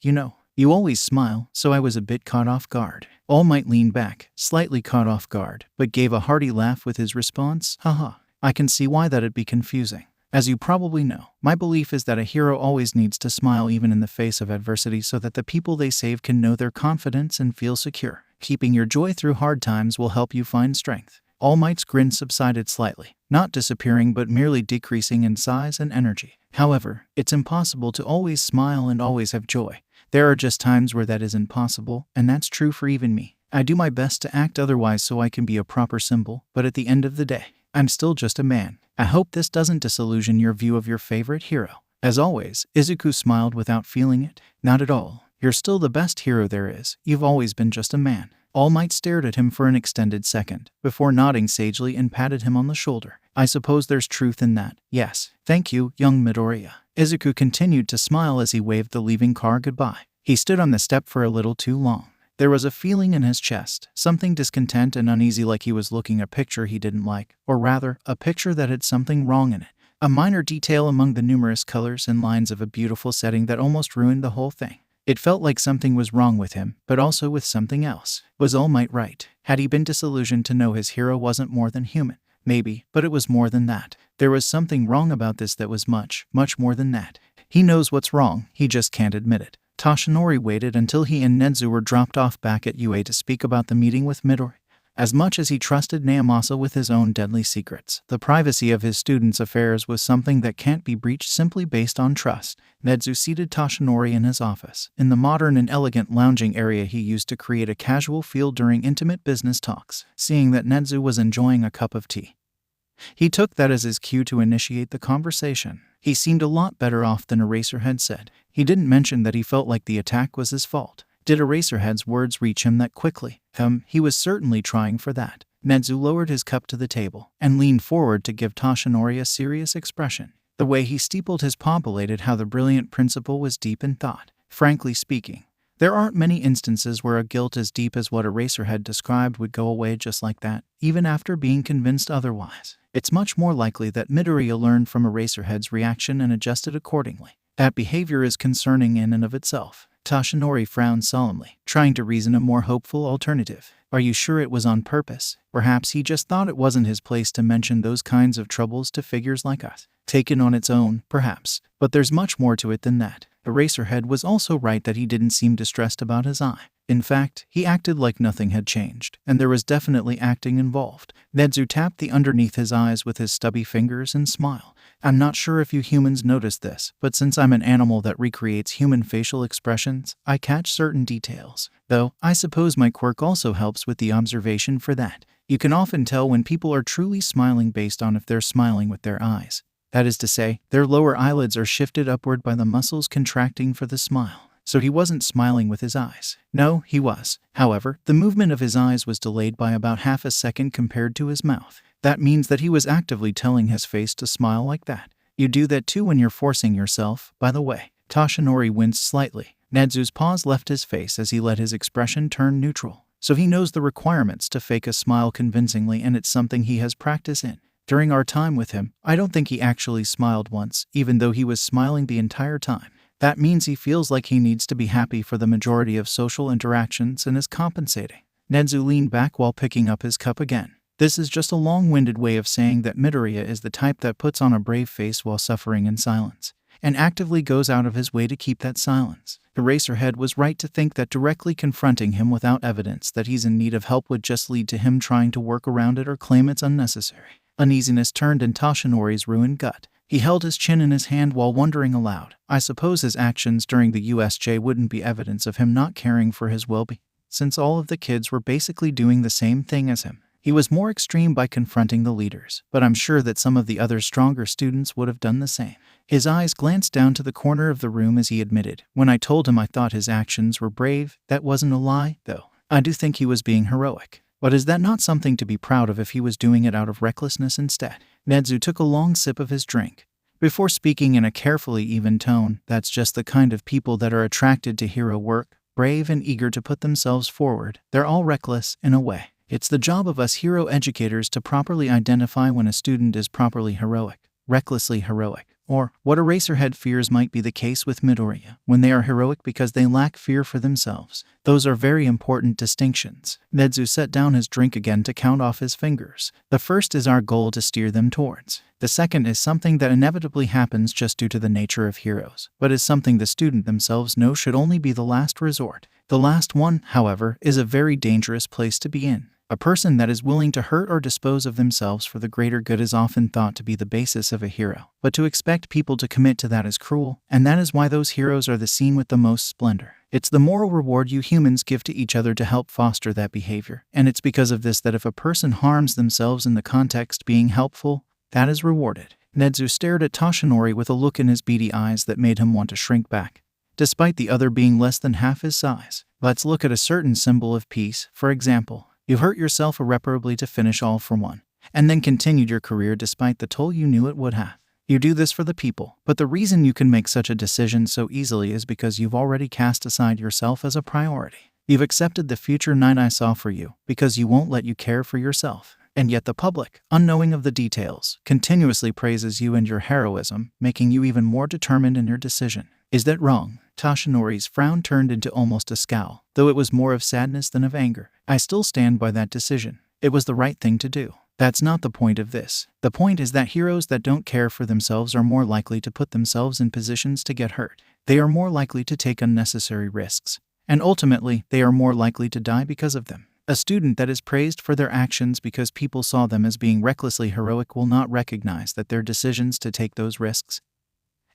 You always smile, so I was a bit caught off guard. All Might leaned back, slightly caught off guard, but gave a hearty laugh with his response. Haha. I can see why that'd be confusing. As you probably know, my belief is that a hero always needs to smile even in the face of adversity so that the people they save can know their confidence and feel secure. Keeping your joy through hard times will help you find strength. All Might's grin subsided slightly, not disappearing but merely decreasing in size and energy. However, it's impossible to always smile and always have joy. There are just times where that isn't possible, and that's true for even me. I do my best to act otherwise so I can be a proper symbol, but at the end of the day, I'm still just a man. I hope this doesn't disillusion your view of your favorite hero. As always, Izuku smiled without feeling it. Not at all. You're still the best hero there is. You've always been just a man. All Might stared at him for an extended second, before nodding sagely and patted him on the shoulder. I suppose there's truth in that. Yes. Thank you, young Midoriya. Izuku continued to smile as he waved the leaving car goodbye. He stood on the step for a little too long. There was a feeling in his chest, something discontent and uneasy, like he was looking at a picture he didn't like, or rather, a picture that had something wrong in it. A minor detail among the numerous colors and lines of a beautiful setting that almost ruined the whole thing. It felt like something was wrong with him, but also with something else. Was All Might right? Had he been disillusioned to know his hero wasn't more than human? Maybe, but it was more than that. There was something wrong about this that was much, much more than that. He knows what's wrong, he just can't admit it. Toshinori waited until he and Nezu were dropped off back at UA to speak about the meeting with Midoriya. As much as he trusted Naomasa with his own deadly secrets, the privacy of his students' affairs was something that can't be breached simply based on trust. Nezu seated Toshinori in his office, in the modern and elegant lounging area he used to create a casual feel during intimate business talks. Seeing that Nezu was enjoying a cup of tea, he took that as his cue to initiate the conversation. He seemed a lot better off than Eraserhead said. He didn't mention that he felt like the attack was his fault. Did Eraserhead's words reach him that quickly? He was certainly trying for that. Nezu lowered his cup to the table and leaned forward to give Toshinori a serious expression. The way he steepled his palm belated how the brilliant principal was deep in thought. Frankly speaking, there aren't many instances where a guilt as deep as what Eraserhead described would go away just like that, even after being convinced otherwise. It's much more likely that Midoriya learned from Eraserhead's reaction and adjusted accordingly. That behavior is concerning in and of itself. Toshinori frowned solemnly, trying to reason a more hopeful alternative. Are you sure it was on purpose? Perhaps he just thought it wasn't his place to mention those kinds of troubles to figures like us. Taken on its own, perhaps. But there's much more to it than that. Eraserhead was also right that he didn't seem distressed about his eye. In fact, he acted like nothing had changed, and there was definitely acting involved. Nezu tapped the underneath his eyes with his stubby fingers and smiled. I'm not sure if you humans notice this, but since I'm an animal that recreates human facial expressions, I catch certain details. Though, I suppose my quirk also helps with the observation for that. You can often tell when people are truly smiling based on if they're smiling with their eyes. That is to say, their lower eyelids are shifted upward by the muscles contracting for the smile. So he wasn't smiling with his eyes. No, he was. However, the movement of his eyes was delayed by about half a second compared to his mouth. That means that he was actively telling his face to smile like that. You do that too when you're forcing yourself, by the way. Toshinori winced slightly. Nezu's pause left his face as he let his expression turn neutral. So he knows the requirements to fake a smile convincingly, and it's something he has practice in. During our time with him, I don't think he actually smiled once, even though he was smiling the entire time. That means he feels like he needs to be happy for the majority of social interactions and is compensating. Nezu leaned back while picking up his cup again. This is just a long-winded way of saying that Midoriya is the type that puts on a brave face while suffering in silence, and actively goes out of his way to keep that silence. Eraserhead was right to think that directly confronting him without evidence that he's in need of help would just lead to him trying to work around it or claim it's unnecessary. Uneasiness turned in Toshinori's ruined gut. He held his chin in his hand while wondering aloud. I suppose his actions during the USJ wouldn't be evidence of him not caring for his well-being, since all of the kids were basically doing the same thing as him. He was more extreme by confronting the leaders, but I'm sure that some of the other stronger students would have done the same. His eyes glanced down to the corner of the room as he admitted, when I told him I thought his actions were brave, that wasn't a lie, though. I do think he was being heroic. But is that not something to be proud of if he was doing it out of recklessness instead? Nezu took a long sip of his drink before speaking in a carefully even tone. That's just the kind of people that are attracted to hero work, brave and eager to put themselves forward. They're all reckless, in a way. It's the job of us hero educators to properly identify when a student is properly heroic, recklessly heroic, Or, what Eraserhead fears might be the case with Midoriya, when they are heroic because they lack fear for themselves. Those are very important distinctions. Nezu set down his drink again to count off his fingers. The first is our goal to steer them towards. The second is something that inevitably happens just due to the nature of heroes, but is something the student themselves know should only be the last resort. The last one, however, is a very dangerous place to be in. A person that is willing to hurt or dispose of themselves for the greater good is often thought to be the basis of a hero, but to expect people to commit to that is cruel, and that is why those heroes are the seen with the most splendor. It's the moral reward you humans give to each other to help foster that behavior, and it's because of this that if a person harms themselves in the context being helpful, that is rewarded. Nezu stared at Toshinori with a look in his beady eyes that made him want to shrink back, despite the other being less than half his size. Let's look at a certain symbol of peace, for example. You've hurt yourself irreparably to finish All for One, and then continued your career despite the toll you knew it would have. You do this for the people, but the reason you can make such a decision so easily is because you've already cast aside yourself as a priority. You've accepted the future night I saw for you, because you won't let you care for yourself. And yet the public, unknowing of the details, continuously praises you and your heroism, making you even more determined in your decision. Is that wrong? Toshinori's frown turned into almost a scowl, though it was more of sadness than of anger. I still stand by that decision. It was the right thing to do. That's not the point of this. The point is that heroes that don't care for themselves are more likely to put themselves in positions to get hurt. They are more likely to take unnecessary risks. And ultimately, they are more likely to die because of them. A student that is praised for their actions because people saw them as being recklessly heroic will not recognize that their decisions to take those risks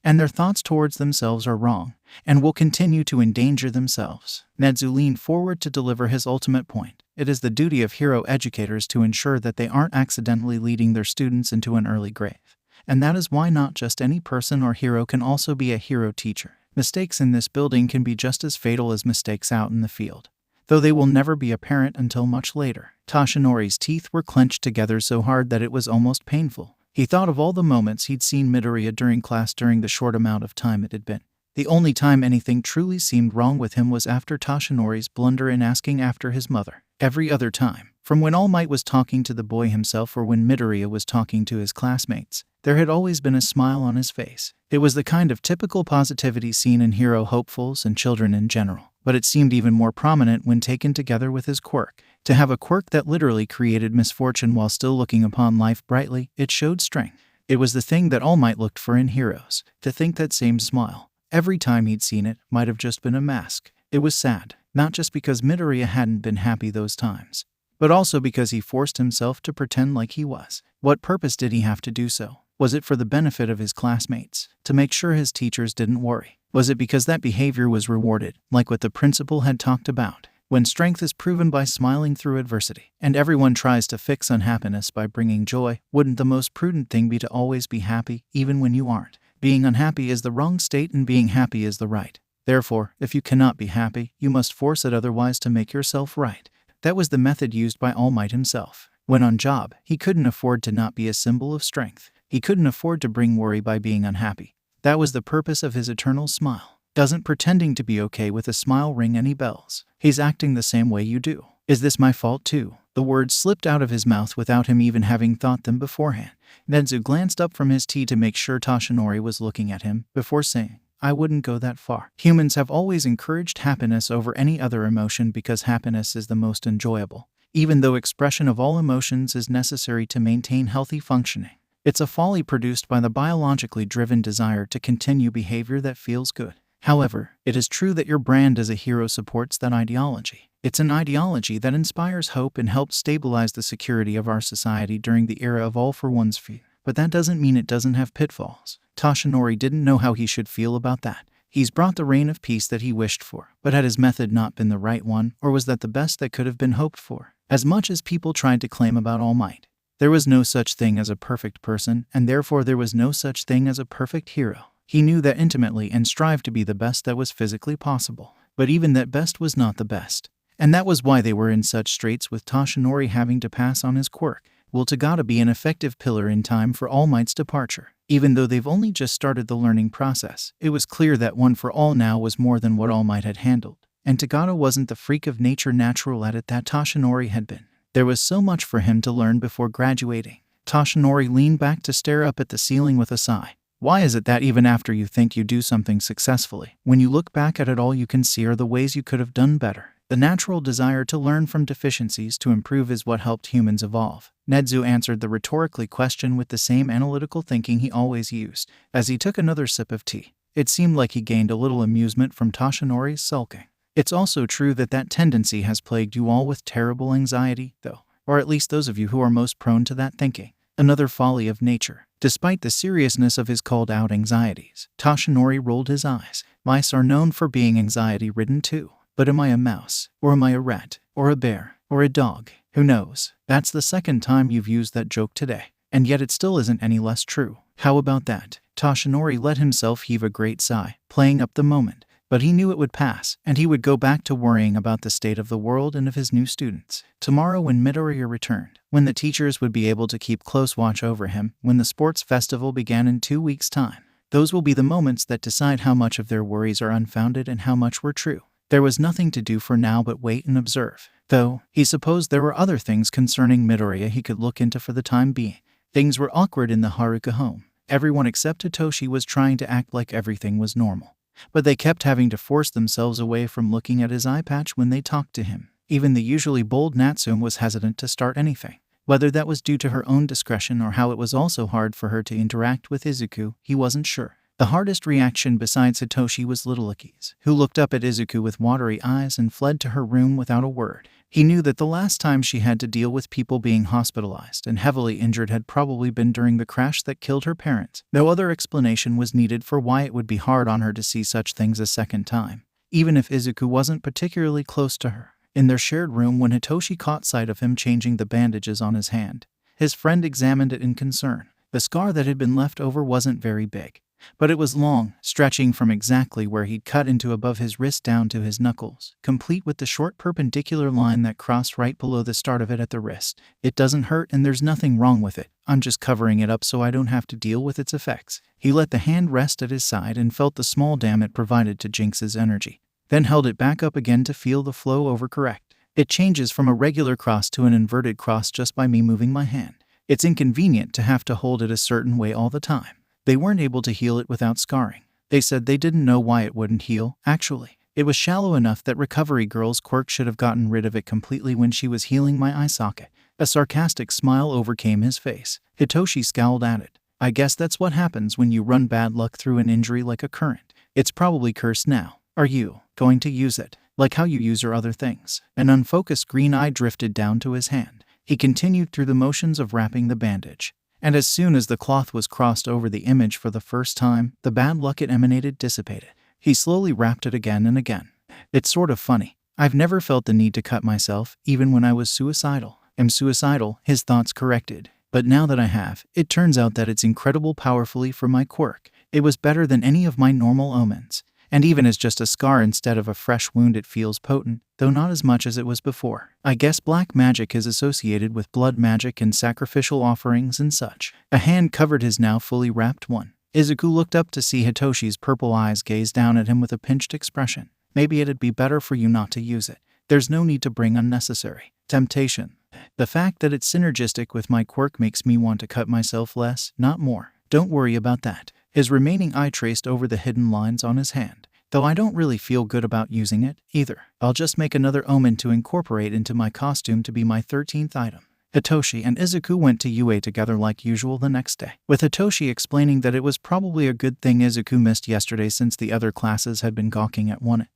and their thoughts towards themselves are wrong, and will continue to endanger themselves. Nezu leaned forward to deliver his ultimate point. It is the duty of hero educators to ensure that they aren't accidentally leading their students into an early grave. And that is why not just any person or hero can also be a hero teacher. Mistakes in this building can be just as fatal as mistakes out in the field, though they will never be apparent until much later. Toshinori's teeth were clenched together so hard that it was almost painful. He thought of all the moments he'd seen Midoriya during class during the short amount of time it had been. The only time anything truly seemed wrong with him was after Toshinori's blunder in asking after his mother. Every other time, from when All Might was talking to the boy himself or when Midoriya was talking to his classmates, there had always been a smile on his face. It was the kind of typical positivity seen in hero hopefuls and children in general, but it seemed even more prominent when taken together with his quirk. To have a quirk that literally created misfortune while still looking upon life brightly, it showed strength. It was the thing that All Might looked for in heroes. To think that same smile, every time he'd seen it, might have just been a mask. It was sad, not just because Midoriya hadn't been happy those times, but also because he forced himself to pretend like he was. What purpose did he have to do so? Was it for the benefit of his classmates? To make sure his teachers didn't worry? Was it because that behavior was rewarded, like what the principal had talked about? When strength is proven by smiling through adversity, and everyone tries to fix unhappiness by bringing joy, wouldn't the most prudent thing be to always be happy, even when you aren't? Being unhappy is the wrong state and being happy is the right. Therefore, if you cannot be happy, you must force it otherwise to make yourself right. That was the method used by All Might himself. When on job, he couldn't afford to not be a symbol of strength. He couldn't afford to bring worry by being unhappy. That was the purpose of his eternal smile. Doesn't pretending to be okay with a smile ring any bells? He's acting the same way you do. Is this my fault too? The words slipped out of his mouth without him even having thought them beforehand. Nezu glanced up from his tea to make sure Toshinori was looking at him, before saying, I wouldn't go that far. Humans have always encouraged happiness over any other emotion because happiness is the most enjoyable, even though expression of all emotions is necessary to maintain healthy functioning. It's a folly produced by the biologically driven desire to continue behavior that feels good. However, it is true that your brand as a hero supports that ideology. It's an ideology that inspires hope and helps stabilize the security of our society during the era of all for one's fear. But that doesn't mean it doesn't have pitfalls. Toshinori didn't know how he should feel about that. He's brought the reign of peace that he wished for, but had his method not been the right one, or was that the best that could have been hoped for? As much as people tried to claim about All Might, there was no such thing as a perfect person, and therefore there was no such thing as a perfect hero. He knew that intimately and strived to be the best that was physically possible. But even that best was not the best. And that was why they were in such straits with Toshinori having to pass on his quirk. Will Tagata be an effective pillar in time for All Might's departure? Even though they've only just started the learning process, it was clear that One for All now was more than what All Might had handled. And Tagata wasn't the freak of nature natural at it that Toshinori had been. There was so much for him to learn before graduating. Toshinori leaned back to stare up at the ceiling with a sigh. Why is it that even after you think you do something successfully, when you look back at it, all you can see are the ways you could have done better? The natural desire to learn from deficiencies to improve is what helped humans evolve. Nezu answered the rhetorically question with the same analytical thinking he always used. As he took another sip of tea, it seemed like he gained a little amusement from Toshinori's sulking. It's also true that that tendency has plagued you all with terrible anxiety, though, or at least those of you who are most prone to that thinking. Another folly of nature. Despite the seriousness of his called-out anxieties, Toshinori rolled his eyes. Mice are known for being anxiety-ridden too. But am I a mouse? Or am I a rat? Or a bear? Or a dog? Who knows? That's the second time you've used that joke today. And yet it still isn't any less true. How about that? Toshinori let himself heave a great sigh, playing up the moment. But he knew it would pass, and he would go back to worrying about the state of the world and of his new students. Tomorrow when Midoriya returned, when the teachers would be able to keep close watch over him, when the sports festival began in 2 weeks' time, those will be the moments that decide how much of their worries are unfounded and how much were true. There was nothing to do for now but wait and observe. Though, he supposed there were other things concerning Midoriya he could look into for the time being. Things were awkward in the Haruka home. Everyone except Hitoshi was trying to act like everything was normal. But they kept having to force themselves away from looking at his eye patch when they talked to him. Even the usually bold Natsume was hesitant to start anything. Whether that was due to her own discretion or how it was also hard for her to interact with Izuku, he wasn't sure. The hardest reaction besides Hitoshi was Little Aki's, who looked up at Izuku with watery eyes and fled to her room without a word. He knew that the last time she had to deal with people being hospitalized and heavily injured had probably been during the crash that killed her parents. No other explanation was needed for why it would be hard on her to see such things a second time, even if Izuku wasn't particularly close to her. In their shared room, when Hitoshi caught sight of him changing the bandages on his hand, his friend examined it in concern. The scar that had been left over wasn't very big, but it was long, stretching from exactly where he'd cut into above his wrist down to his knuckles, complete with the short perpendicular line that crossed right below the start of it at the wrist. It doesn't hurt and there's nothing wrong with it. I'm just covering it up so I don't have to deal with its effects. He let the hand rest at his side and felt the small dam it provided to Jinx's energy, then held it back up again to feel the flow overcorrect. It changes from a regular cross to an inverted cross just by me moving my hand. It's inconvenient to have to hold it a certain way all the time. They weren't able to heal it without scarring. They said they didn't know why it wouldn't heal, actually. It was shallow enough that Recovery Girl's Quirk should have gotten rid of it completely when she was healing my eye socket. A sarcastic smile overcame his face. Hitoshi scowled at it. I guess that's what happens when you run bad luck through an injury like a current. It's probably cursed now. Are you going to use it? Like how you use your other things? An unfocused green eye drifted down to his hand. He continued through the motions of wrapping the bandage. And as soon as the cloth was crossed over the image for the first time, the bad luck it emanated dissipated. He slowly wrapped it again and again. It's sort of funny. I've never felt the need to cut myself, even when I was suicidal. Am suicidal, his thoughts corrected. But now that I have, it turns out that it's incredible powerfully for my quirk. It was better than any of my normal omens. And even as just a scar instead of a fresh wound, it feels potent, though not as much as it was before. I guess black magic is associated with blood magic and sacrificial offerings and such. A hand covered his now fully wrapped one. Izuku looked up to see Hitoshi's purple eyes gaze down at him with a pinched expression. Maybe it'd be better for you not to use it. There's no need to bring unnecessary temptation. The fact that it's synergistic with my quirk makes me want to cut myself less, not more. Don't worry about that. His remaining eye traced over the hidden lines on his hand. Though I don't really feel good about using it, either. I'll just make another omen to incorporate into my costume to be my 13th item. Hitoshi and Izuku went to UA together like usual the next day, with Hitoshi explaining that it was probably a good thing Izuku missed yesterday since the other classes had been gawking at one.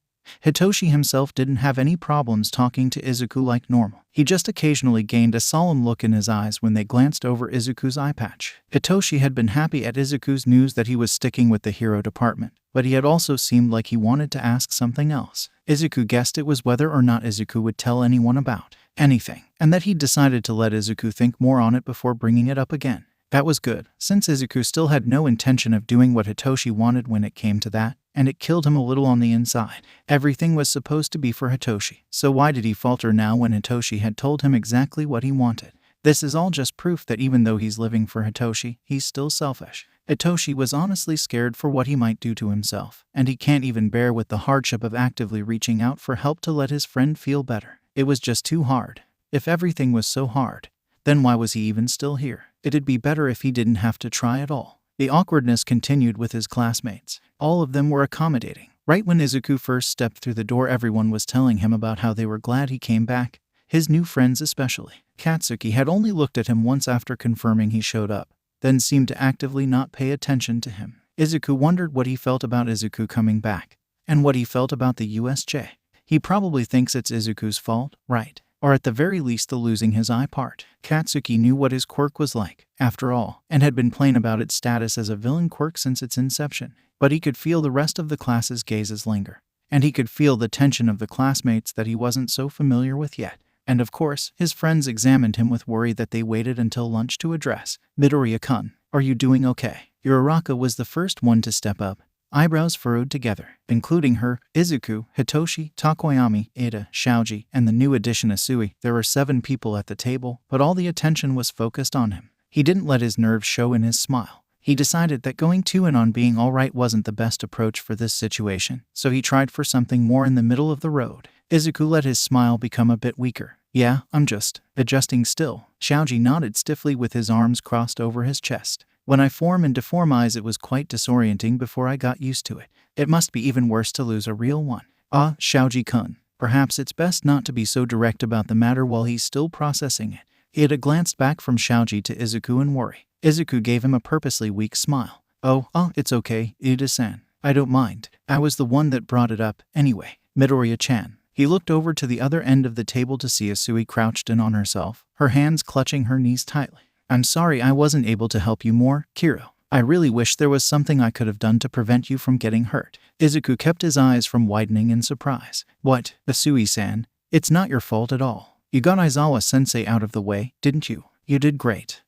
Hitoshi himself didn't have any problems talking to Izuku like normal. He just occasionally gained a solemn look in his eyes when they glanced over Izuku's eye patch. Hitoshi had been happy at Izuku's news that he was sticking with the hero department, but he had also seemed like he wanted to ask something else. Izuku guessed it was whether or not Izuku would tell anyone about anything, and that he'd decided to let Izuku think more on it before bringing it up again. That was good, since Izuku still had no intention of doing what Hitoshi wanted when it came to that, and it killed him a little on the inside. Everything was supposed to be for Hitoshi, so why did he falter now when Hitoshi had told him exactly what he wanted? This is all just proof that even though he's living for Hitoshi, he's still selfish. Hitoshi was honestly scared for what he might do to himself, and he can't even bear with the hardship of actively reaching out for help to let his friend feel better. It was just too hard. If everything was so hard, then why was he even still here? It'd be better if he didn't have to try at all. The awkwardness continued with his classmates. All of them were accommodating. Right when Izuku first stepped through the door, everyone was telling him about how they were glad he came back, his new friends especially. Katsuki had only looked at him once after confirming he showed up, then seemed to actively not pay attention to him. Izuku wondered what he felt about Izuku coming back, and what he felt about the USJ. He probably thinks it's Izuku's fault, right? Or at the very least the losing his eye part. Katsuki knew what his quirk was like, after all, and had been plain about its status as a villain quirk since its inception. But he could feel the rest of the class's gazes linger, and he could feel the tension of the classmates that he wasn't so familiar with yet. And of course, his friends examined him with worry that they waited until lunch to address. Midoriya-kun, are you doing okay? Uraraka was the first one to step up, eyebrows furrowed together, including her, Izuku, Hitoshi, Takoyami, Ada, Shoji, and the new addition Asui. There were 7 people at the table, but all the attention was focused on him. He didn't let his nerves show in his smile. He decided that going too in on being alright wasn't the best approach for this situation, so he tried for something more in the middle of the road. Izuku let his smile become a bit weaker. Yeah, I'm just adjusting still. Shoji nodded stiffly with his arms crossed over his chest. When I form and deform eyes, it was quite disorienting before I got used to it. It must be even worse to lose a real one. Ah, Shoji-kun, perhaps it's best not to be so direct about the matter while he's still processing it. Ida glanced back from Shoji to Izuku in worry. Izuku gave him a purposely weak smile. Oh, it's okay, Ida-san. I don't mind. I was the one that brought it up, anyway. Midoriya-chan. He looked over to the other end of the table to see Asui crouched in on herself, her hands clutching her knees tightly. I'm sorry I wasn't able to help you more, Kiro. I really wish there was something I could have done to prevent you from getting hurt. Izuku kept his eyes from widening in surprise. What, Asui-san? It's not your fault at all. You got Aizawa-sensei out of the way, didn't you? You did great.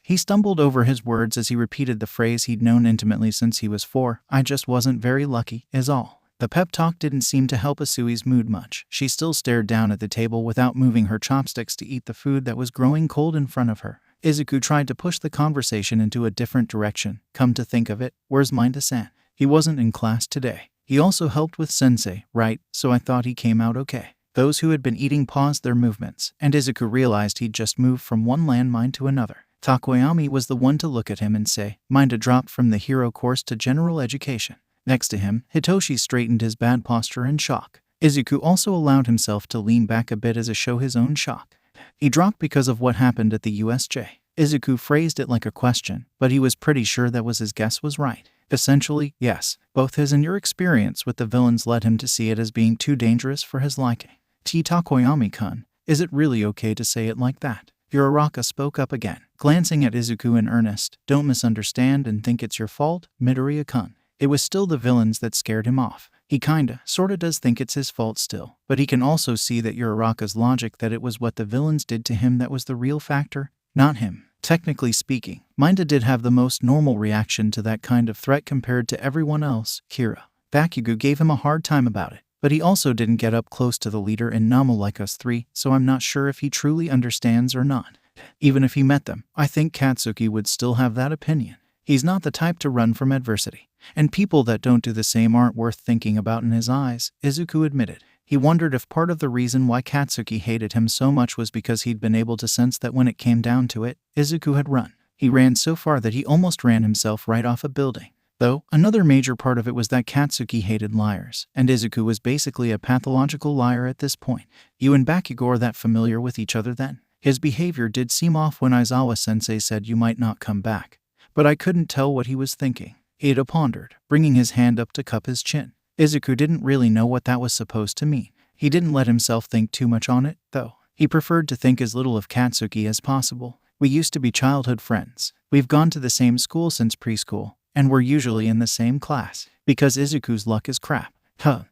He stumbled over his words as he repeated the phrase he'd known intimately since he was 4. I just wasn't very lucky, is all. The pep talk didn't seem to help Asui's mood much. She still stared down at the table without moving her chopsticks to eat the food that was growing cold in front of her. Izuku tried to push the conversation into a different direction. Come to think of it, where's Mineta-san? He wasn't in class today. He also helped with sensei, right? So I thought he came out okay. Those who had been eating paused their movements, and Izuku realized he'd just moved from one landmine to another. Takoyami was the one to look at him and say, Mineta dropped from the hero course to general education. Next to him, Hitoshi straightened his bad posture in shock. Izuku also allowed himself to lean back a bit as a show his own shock. He dropped because of what happened at the USJ. Izuku phrased it like a question, but he was pretty sure that his guess was right. Essentially, yes, both his and your experience with the villains led him to see it as being too dangerous for his liking. Takoyami-kun, is it really okay to say it like that? Uraraka spoke up again, glancing at Izuku in earnest. Don't misunderstand and think it's your fault, Midoriya-kun. It was still the villains that scared him off. He sorta does think it's his fault still, but he can also see that Uraraka's logic that it was what the villains did to him that was the real factor, not him. Technically speaking, Mineta did have the most normal reaction to that kind of threat compared to everyone else, Kira. Bakugo gave him a hard time about it, but he also didn't get up close to the leader in Namo like us 3, so I'm not sure if he truly understands or not. Even if he met them, I think Katsuki would still have that opinion. He's not the type to run from adversity, and people that don't do the same aren't worth thinking about in his eyes, Izuku admitted. He wondered if part of the reason why Katsuki hated him so much was because he'd been able to sense that when it came down to it, Izuku had run. He ran so far that he almost ran himself right off a building. Though, another major part of it was that Katsuki hated liars, and Izuku was basically a pathological liar at this point. You and Bakugo are that familiar with each other then? His behavior did seem off when Aizawa-sensei said you might not come back, but I couldn't tell what he was thinking. Ida pondered, bringing his hand up to cup his chin. Izuku didn't really know what that was supposed to mean. He didn't let himself think too much on it, though. He preferred to think as little of Katsuki as possible. We used to be childhood friends. We've gone to the same school since preschool, and we're usually in the same class. Because Izuku's luck is crap.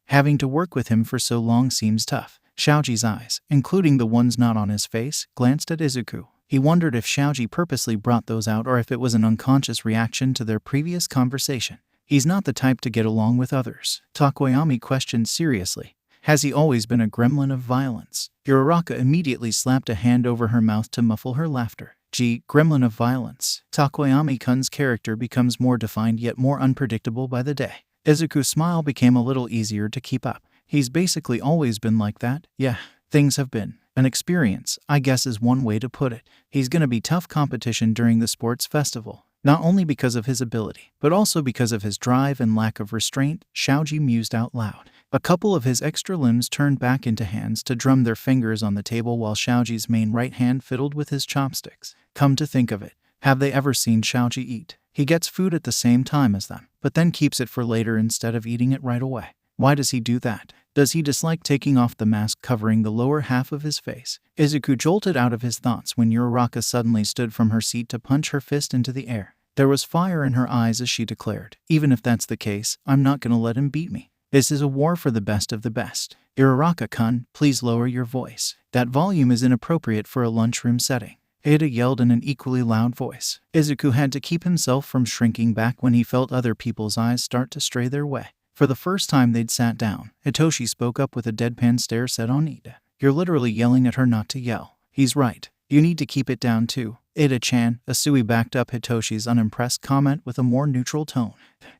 Having to work with him for so long seems tough. Shoji's eyes, including the ones not on his face, glanced at Izuku. He wondered if Shoji purposely brought those out or if it was an unconscious reaction to their previous conversation. He's not the type to get along with others. Takoyami questioned seriously. Has he always been a gremlin of violence? Uraraka immediately slapped a hand over her mouth to muffle her laughter. Gee, gremlin of violence. Takoyami-kun's character becomes more defined yet more unpredictable by the day. Izuku's smile became a little easier to keep up. He's basically always been like that. Yeah, things have been an experience, I guess is one way to put it. He's gonna be tough competition during the sports festival. Not only because of his ability, but also because of his drive and lack of restraint, Xiaoji mused out loud. A couple of his extra limbs turned back into hands to drum their fingers on the table while Xiaoji's main right hand fiddled with his chopsticks. Come to think of it, have they ever seen Xiaoji eat? He gets food at the same time as them, but then keeps it for later instead of eating it right away. Why does he do that? Does he dislike taking off the mask covering the lower half of his face? Izuku jolted out of his thoughts when Uraraka suddenly stood from her seat to punch her fist into the air. There was fire in her eyes as she declared, even if that's the case, I'm not gonna let him beat me. This is a war for the best of the best. Uraraka-kun, please lower your voice. That volume is inappropriate for a lunchroom setting. Ada yelled in an equally loud voice. Izuku had to keep himself from shrinking back when he felt other people's eyes start to stray their way. For the first time they'd sat down, Hitoshi spoke up with a deadpan stare set on Ida. You're literally yelling at her not to yell. He's right. You need to keep it down too. Ida-chan, Asui backed up Hitoshi's unimpressed comment with a more neutral tone.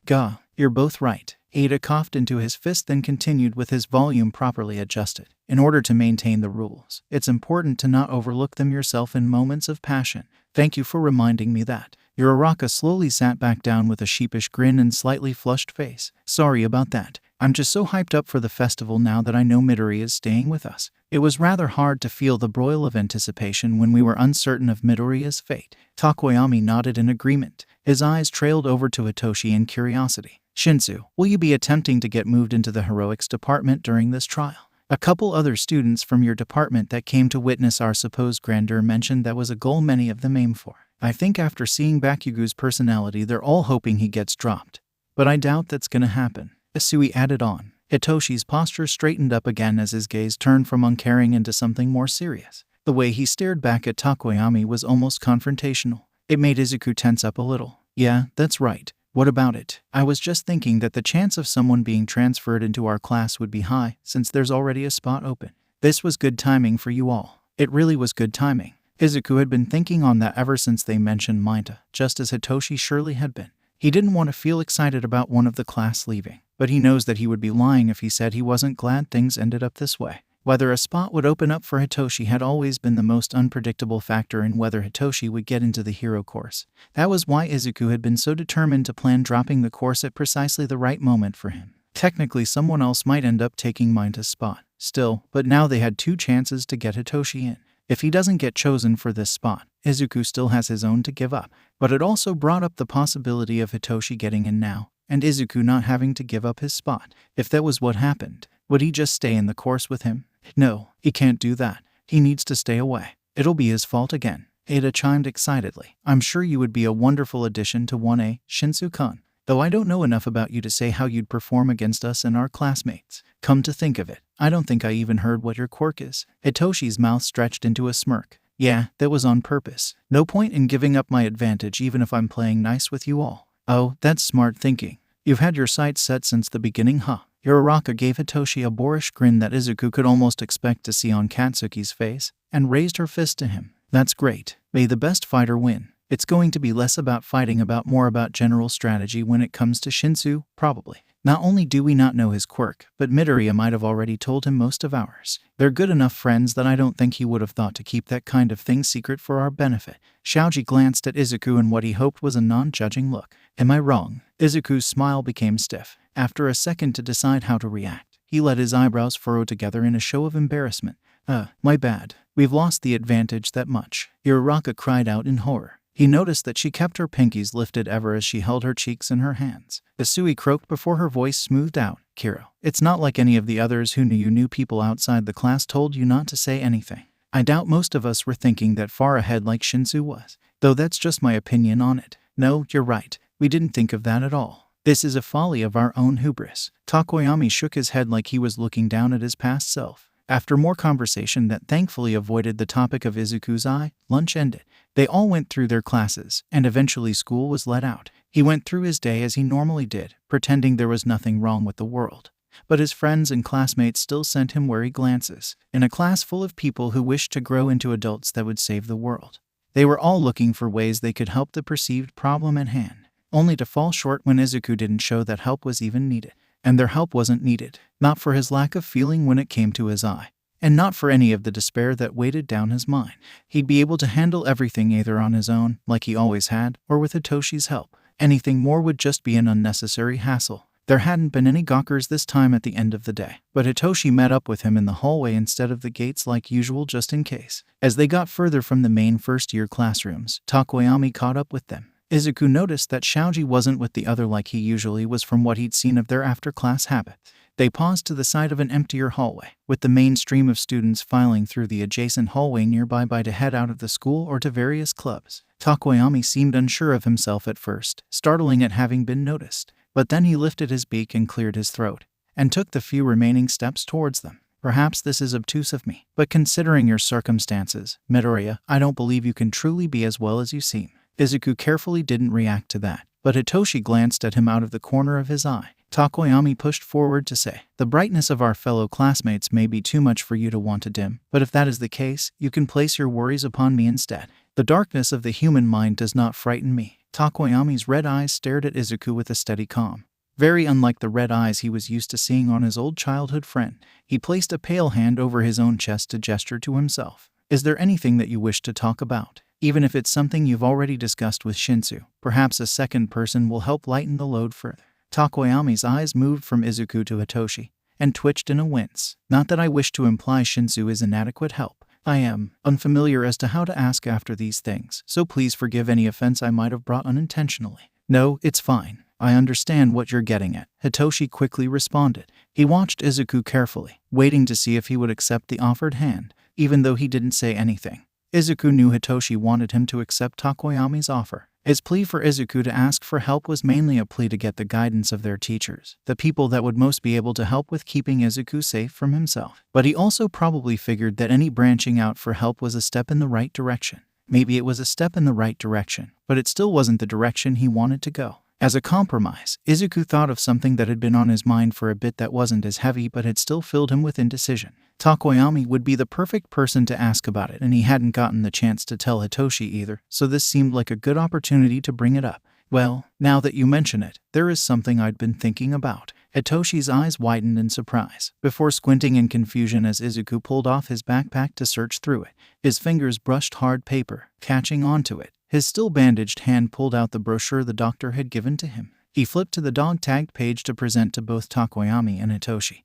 Gah, you're both right. Ada coughed into his fist then continued with his volume properly adjusted. In order to maintain the rules, it's important to not overlook them yourself in moments of passion. Thank you for reminding me that. Uraraka slowly sat back down with a sheepish grin and slightly flushed face. Sorry about that. I'm just so hyped up for the festival now that I know Midoriya is staying with us. It was rather hard to feel the broil of anticipation when we were uncertain of Midoriya's fate. Takoyami nodded in agreement. His eyes trailed over to Hitoshi in curiosity. Shinso, will you be attempting to get moved into the heroics department during this trial? A couple other students from your department that came to witness our supposed grandeur mentioned that was a goal many of them aim for. I think after seeing Bakugo's personality they're all hoping he gets dropped. But I doubt that's gonna happen. Asui added on. Hitoshi's posture straightened up again as his gaze turned from uncaring into something more serious. The way he stared back at Takoyami was almost confrontational. It made Izuku tense up a little. Yeah, that's right. What about it? I was just thinking that the chance of someone being transferred into our class would be high, since there's already a spot open. This was good timing for you all. It really was good timing. Izuku had been thinking on that ever since they mentioned Mineta, just as Hitoshi surely had been. He didn't want to feel excited about one of the class leaving, but he knows that he would be lying if he said he wasn't glad things ended up this way. Whether a spot would open up for Hitoshi had always been the most unpredictable factor in whether Hitoshi would get into the hero course. That was why Izuku had been so determined to plan dropping the course at precisely the right moment for him. Technically, someone else might end up taking Mineta's spot. Still, but now they had two chances to get Hitoshi in. If he doesn't get chosen for this spot, Izuku still has his own to give up. But it also brought up the possibility of Hitoshi getting in now, and Izuku not having to give up his spot. If that was what happened, would he just stay in the course with him? No, he can't do that. He needs to stay away. It'll be his fault again. Ada chimed excitedly. I'm sure you would be a wonderful addition to 1A, Shinso-kun. Though I don't know enough about you to say how you'd perform against us and our classmates. Come to think of it, I don't think I even heard what your quirk is. Hitoshi's mouth stretched into a smirk. Yeah, that was on purpose. No point in giving up my advantage even if I'm playing nice with you all. Oh, that's smart thinking. You've had your sights set since the beginning, huh? Uraraka gave Hitoshi a boorish grin that Izuku could almost expect to see on Katsuki's face, and raised her fist to him. That's great. May the best fighter win. It's going to be less about fighting more about general strategy when it comes to Shinso, probably. Not only do we not know his quirk, but Midoriya might have already told him most of ours. They're good enough friends that I don't think he would have thought to keep that kind of thing secret for our benefit. Xiaoji glanced at Izuku in what he hoped was a non-judging look. Am I wrong? Izuku's smile became stiff. After a second to decide how to react, he let his eyebrows furrow together in a show of embarrassment. My bad. We've lost the advantage that much. Uraraka cried out in horror. He noticed that she kept her pinkies lifted ever as she held her cheeks in her hands. Asui croaked before her voice smoothed out. Kiro, it's not like any of the others who knew you knew people outside the class told you not to say anything. I doubt most of us were thinking that far ahead like Shinso was. Though that's just my opinion on it. No, you're right. We didn't think of that at all. This is a folly of our own hubris. Takoyami shook his head like he was looking down at his past self. After more conversation that thankfully avoided the topic of Izuku's eye, lunch ended. They all went through their classes, and eventually school was let out. He went through his day as he normally did, pretending there was nothing wrong with the world. But his friends and classmates still sent him wary glances. In a class full of people who wished to grow into adults that would save the world, they were all looking for ways they could help the perceived problem at hand, only to fall short when Izuku didn't show that help was even needed. And their help wasn't needed, not for his lack of feeling when it came to his eye, and not for any of the despair that weighted down his mind. He'd be able to handle everything either on his own, like he always had, or with Hitoshi's help. Anything more would just be an unnecessary hassle. There hadn't been any gawkers this time at the end of the day, but Hitoshi met up with him in the hallway instead of the gates like usual just in case. As they got further from the main first-year classrooms, Takoyami caught up with them. Izuku noticed that Shoji wasn't with the other like he usually was from what he'd seen of their after-class habits. They paused to the side of an emptier hallway, with the main stream of students filing through the adjacent hallway nearby to head out of the school or to various clubs. Takoyami seemed unsure of himself at first, startling at having been noticed. But then he lifted his beak and cleared his throat, and took the few remaining steps towards them. Perhaps this is obtuse of me, but considering your circumstances, Midoriya, I don't believe you can truly be as well as you seem. Izuku carefully didn't react to that, but Hitoshi glanced at him out of the corner of his eye. Takoyami pushed forward to say, the brightness of our fellow classmates may be too much for you to want to dim, but if that is the case, you can place your worries upon me instead. The darkness of the human mind does not frighten me. Takoyami's red eyes stared at Izuku with a steady calm. Very unlike the red eyes he was used to seeing on his old childhood friend. He placed a pale hand over his own chest to gesture to himself. Is there anything that you wish to talk about? Even if it's something you've already discussed with Shinso, perhaps a second person will help lighten the load further. Takoyami's eyes moved from Izuku to Hitoshi, and twitched in a wince. Not that I wish to imply Shinso is inadequate help. I am unfamiliar as to how to ask after these things, so please forgive any offense I might have brought unintentionally. No, it's fine. I understand what you're getting at, Hitoshi quickly responded. He watched Izuku carefully, waiting to see if he would accept the offered hand, even though he didn't say anything. Izuku knew Hitoshi wanted him to accept Takoyami's offer. His plea for Izuku to ask for help was mainly a plea to get the guidance of their teachers, the people that would most be able to help with keeping Izuku safe from himself. But he also probably figured that any branching out for help was a step in the right direction. Maybe it was a step in the right direction, but it still wasn't the direction he wanted to go. As a compromise, Izuku thought of something that had been on his mind for a bit that wasn't as heavy but had still filled him with indecision. Takoyami would be the perfect person to ask about it, and he hadn't gotten the chance to tell Hitoshi either, so this seemed like a good opportunity to bring it up. Well, now that you mention it, there is something I'd been thinking about. Hitoshi's eyes widened in surprise, before squinting in confusion as Izuku pulled off his backpack to search through it. His fingers brushed hard paper, catching onto it. His still bandaged hand pulled out the brochure the doctor had given to him. He flipped to the dog-tagged page to present to both Takoyami and Hitoshi,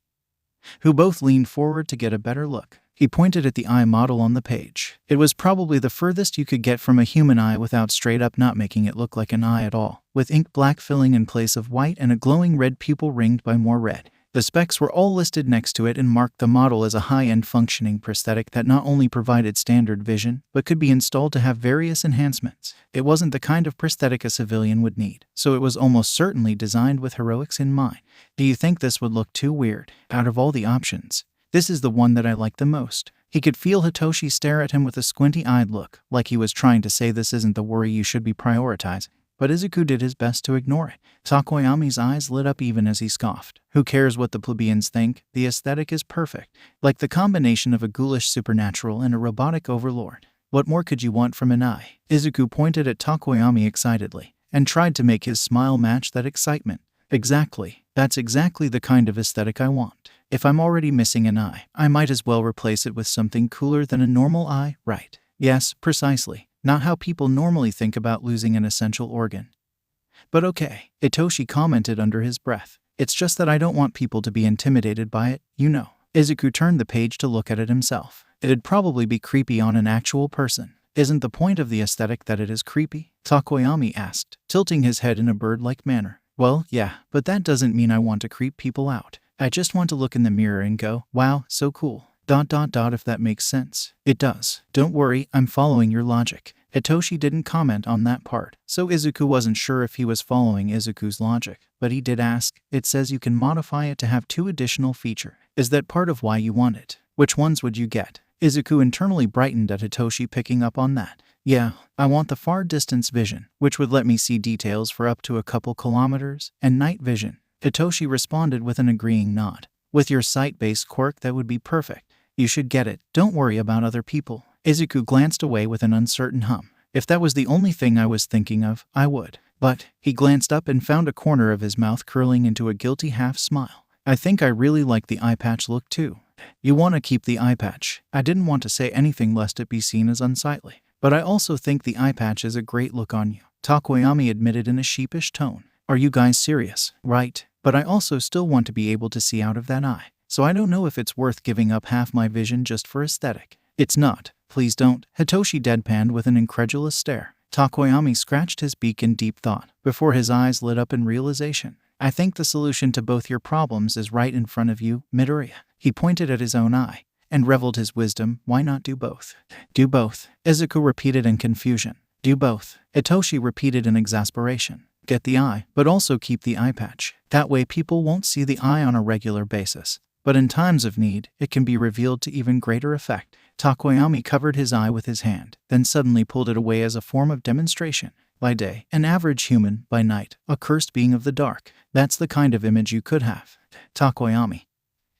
who both leaned forward to get a better look. He pointed at the eye model on the page. It was probably the furthest you could get from a human eye without straight up not making it look like an eye at all, with ink black filling in place of white and a glowing red pupil ringed by more red. The specs were all listed next to it and marked the model as a high-end functioning prosthetic that not only provided standard vision, but could be installed to have various enhancements. It wasn't the kind of prosthetic a civilian would need, so it was almost certainly designed with heroics in mind. Do you think this would look too weird? Out of all the options, this is the one that I like the most. He could feel Hitoshi stare at him with a squinty-eyed look, like he was trying to say this isn't the worry you should be prioritizing. But Izuku did his best to ignore it. Takoyami's eyes lit up even as he scoffed. Who cares what the plebeians think? The aesthetic is perfect. Like the combination of a ghoulish supernatural and a robotic overlord. What more could you want from an eye? Izuku pointed at Takoyami excitedly, and tried to make his smile match that excitement. Exactly. That's exactly the kind of aesthetic I want. If I'm already missing an eye, I might as well replace it with something cooler than a normal eye, right? Yes, precisely. Not how people normally think about losing an essential organ. But okay, Hitoshi commented under his breath. It's just that I don't want people to be intimidated by it, you know. Izuku turned the page to look at it himself. It'd probably be creepy on an actual person. Isn't the point of the aesthetic that it is creepy? Takoyami asked, tilting his head in a bird-like manner. Well, yeah, but that doesn't mean I want to creep people out. I just want to look in the mirror and go, wow, so cool. ... if that makes sense. It does. Don't worry, I'm following your logic. Hitoshi didn't comment on that part, so Izuku wasn't sure if he was following Izuku's logic, but he did ask. It says you can modify it to have 2 additional features. Is that part of why you want it? Which ones would you get? Izuku internally brightened at Hitoshi picking up on that. Yeah, I want the far distance vision, which would let me see details for up to a couple kilometers, and night vision. Hitoshi responded with an agreeing nod. With your sight-based quirk, that would be perfect. You should get it. Don't worry about other people. Izuku glanced away with an uncertain hum. If that was the only thing I was thinking of, I would. But he glanced up and found a corner of his mouth curling into a guilty half smile. I think I really like the eye patch look too. You want to keep the eye patch. I didn't want to say anything lest it be seen as unsightly. But I also think the eye patch is a great look on you, Takoyami admitted in a sheepish tone. Are you guys serious? Right. But I also still want to be able to see out of that eye. So I don't know if it's worth giving up half my vision just for aesthetic. It's not. Please don't. Hitoshi deadpanned with an incredulous stare. Takoyami scratched his beak in deep thought, before his eyes lit up in realization. I think the solution to both your problems is right in front of you, Midoriya. He pointed at his own eye, and reveled his wisdom. Why not do both? Do both. Izuku repeated in confusion. Do both. Hitoshi repeated in exasperation. Get the eye, but also keep the eye patch. That way people won't see the eye on a regular basis. But in times of need, it can be revealed to even greater effect. Takoyami covered his eye with his hand, then suddenly pulled it away as a form of demonstration. By day, an average human, by night, a cursed being of the dark. That's the kind of image you could have. Takoyami.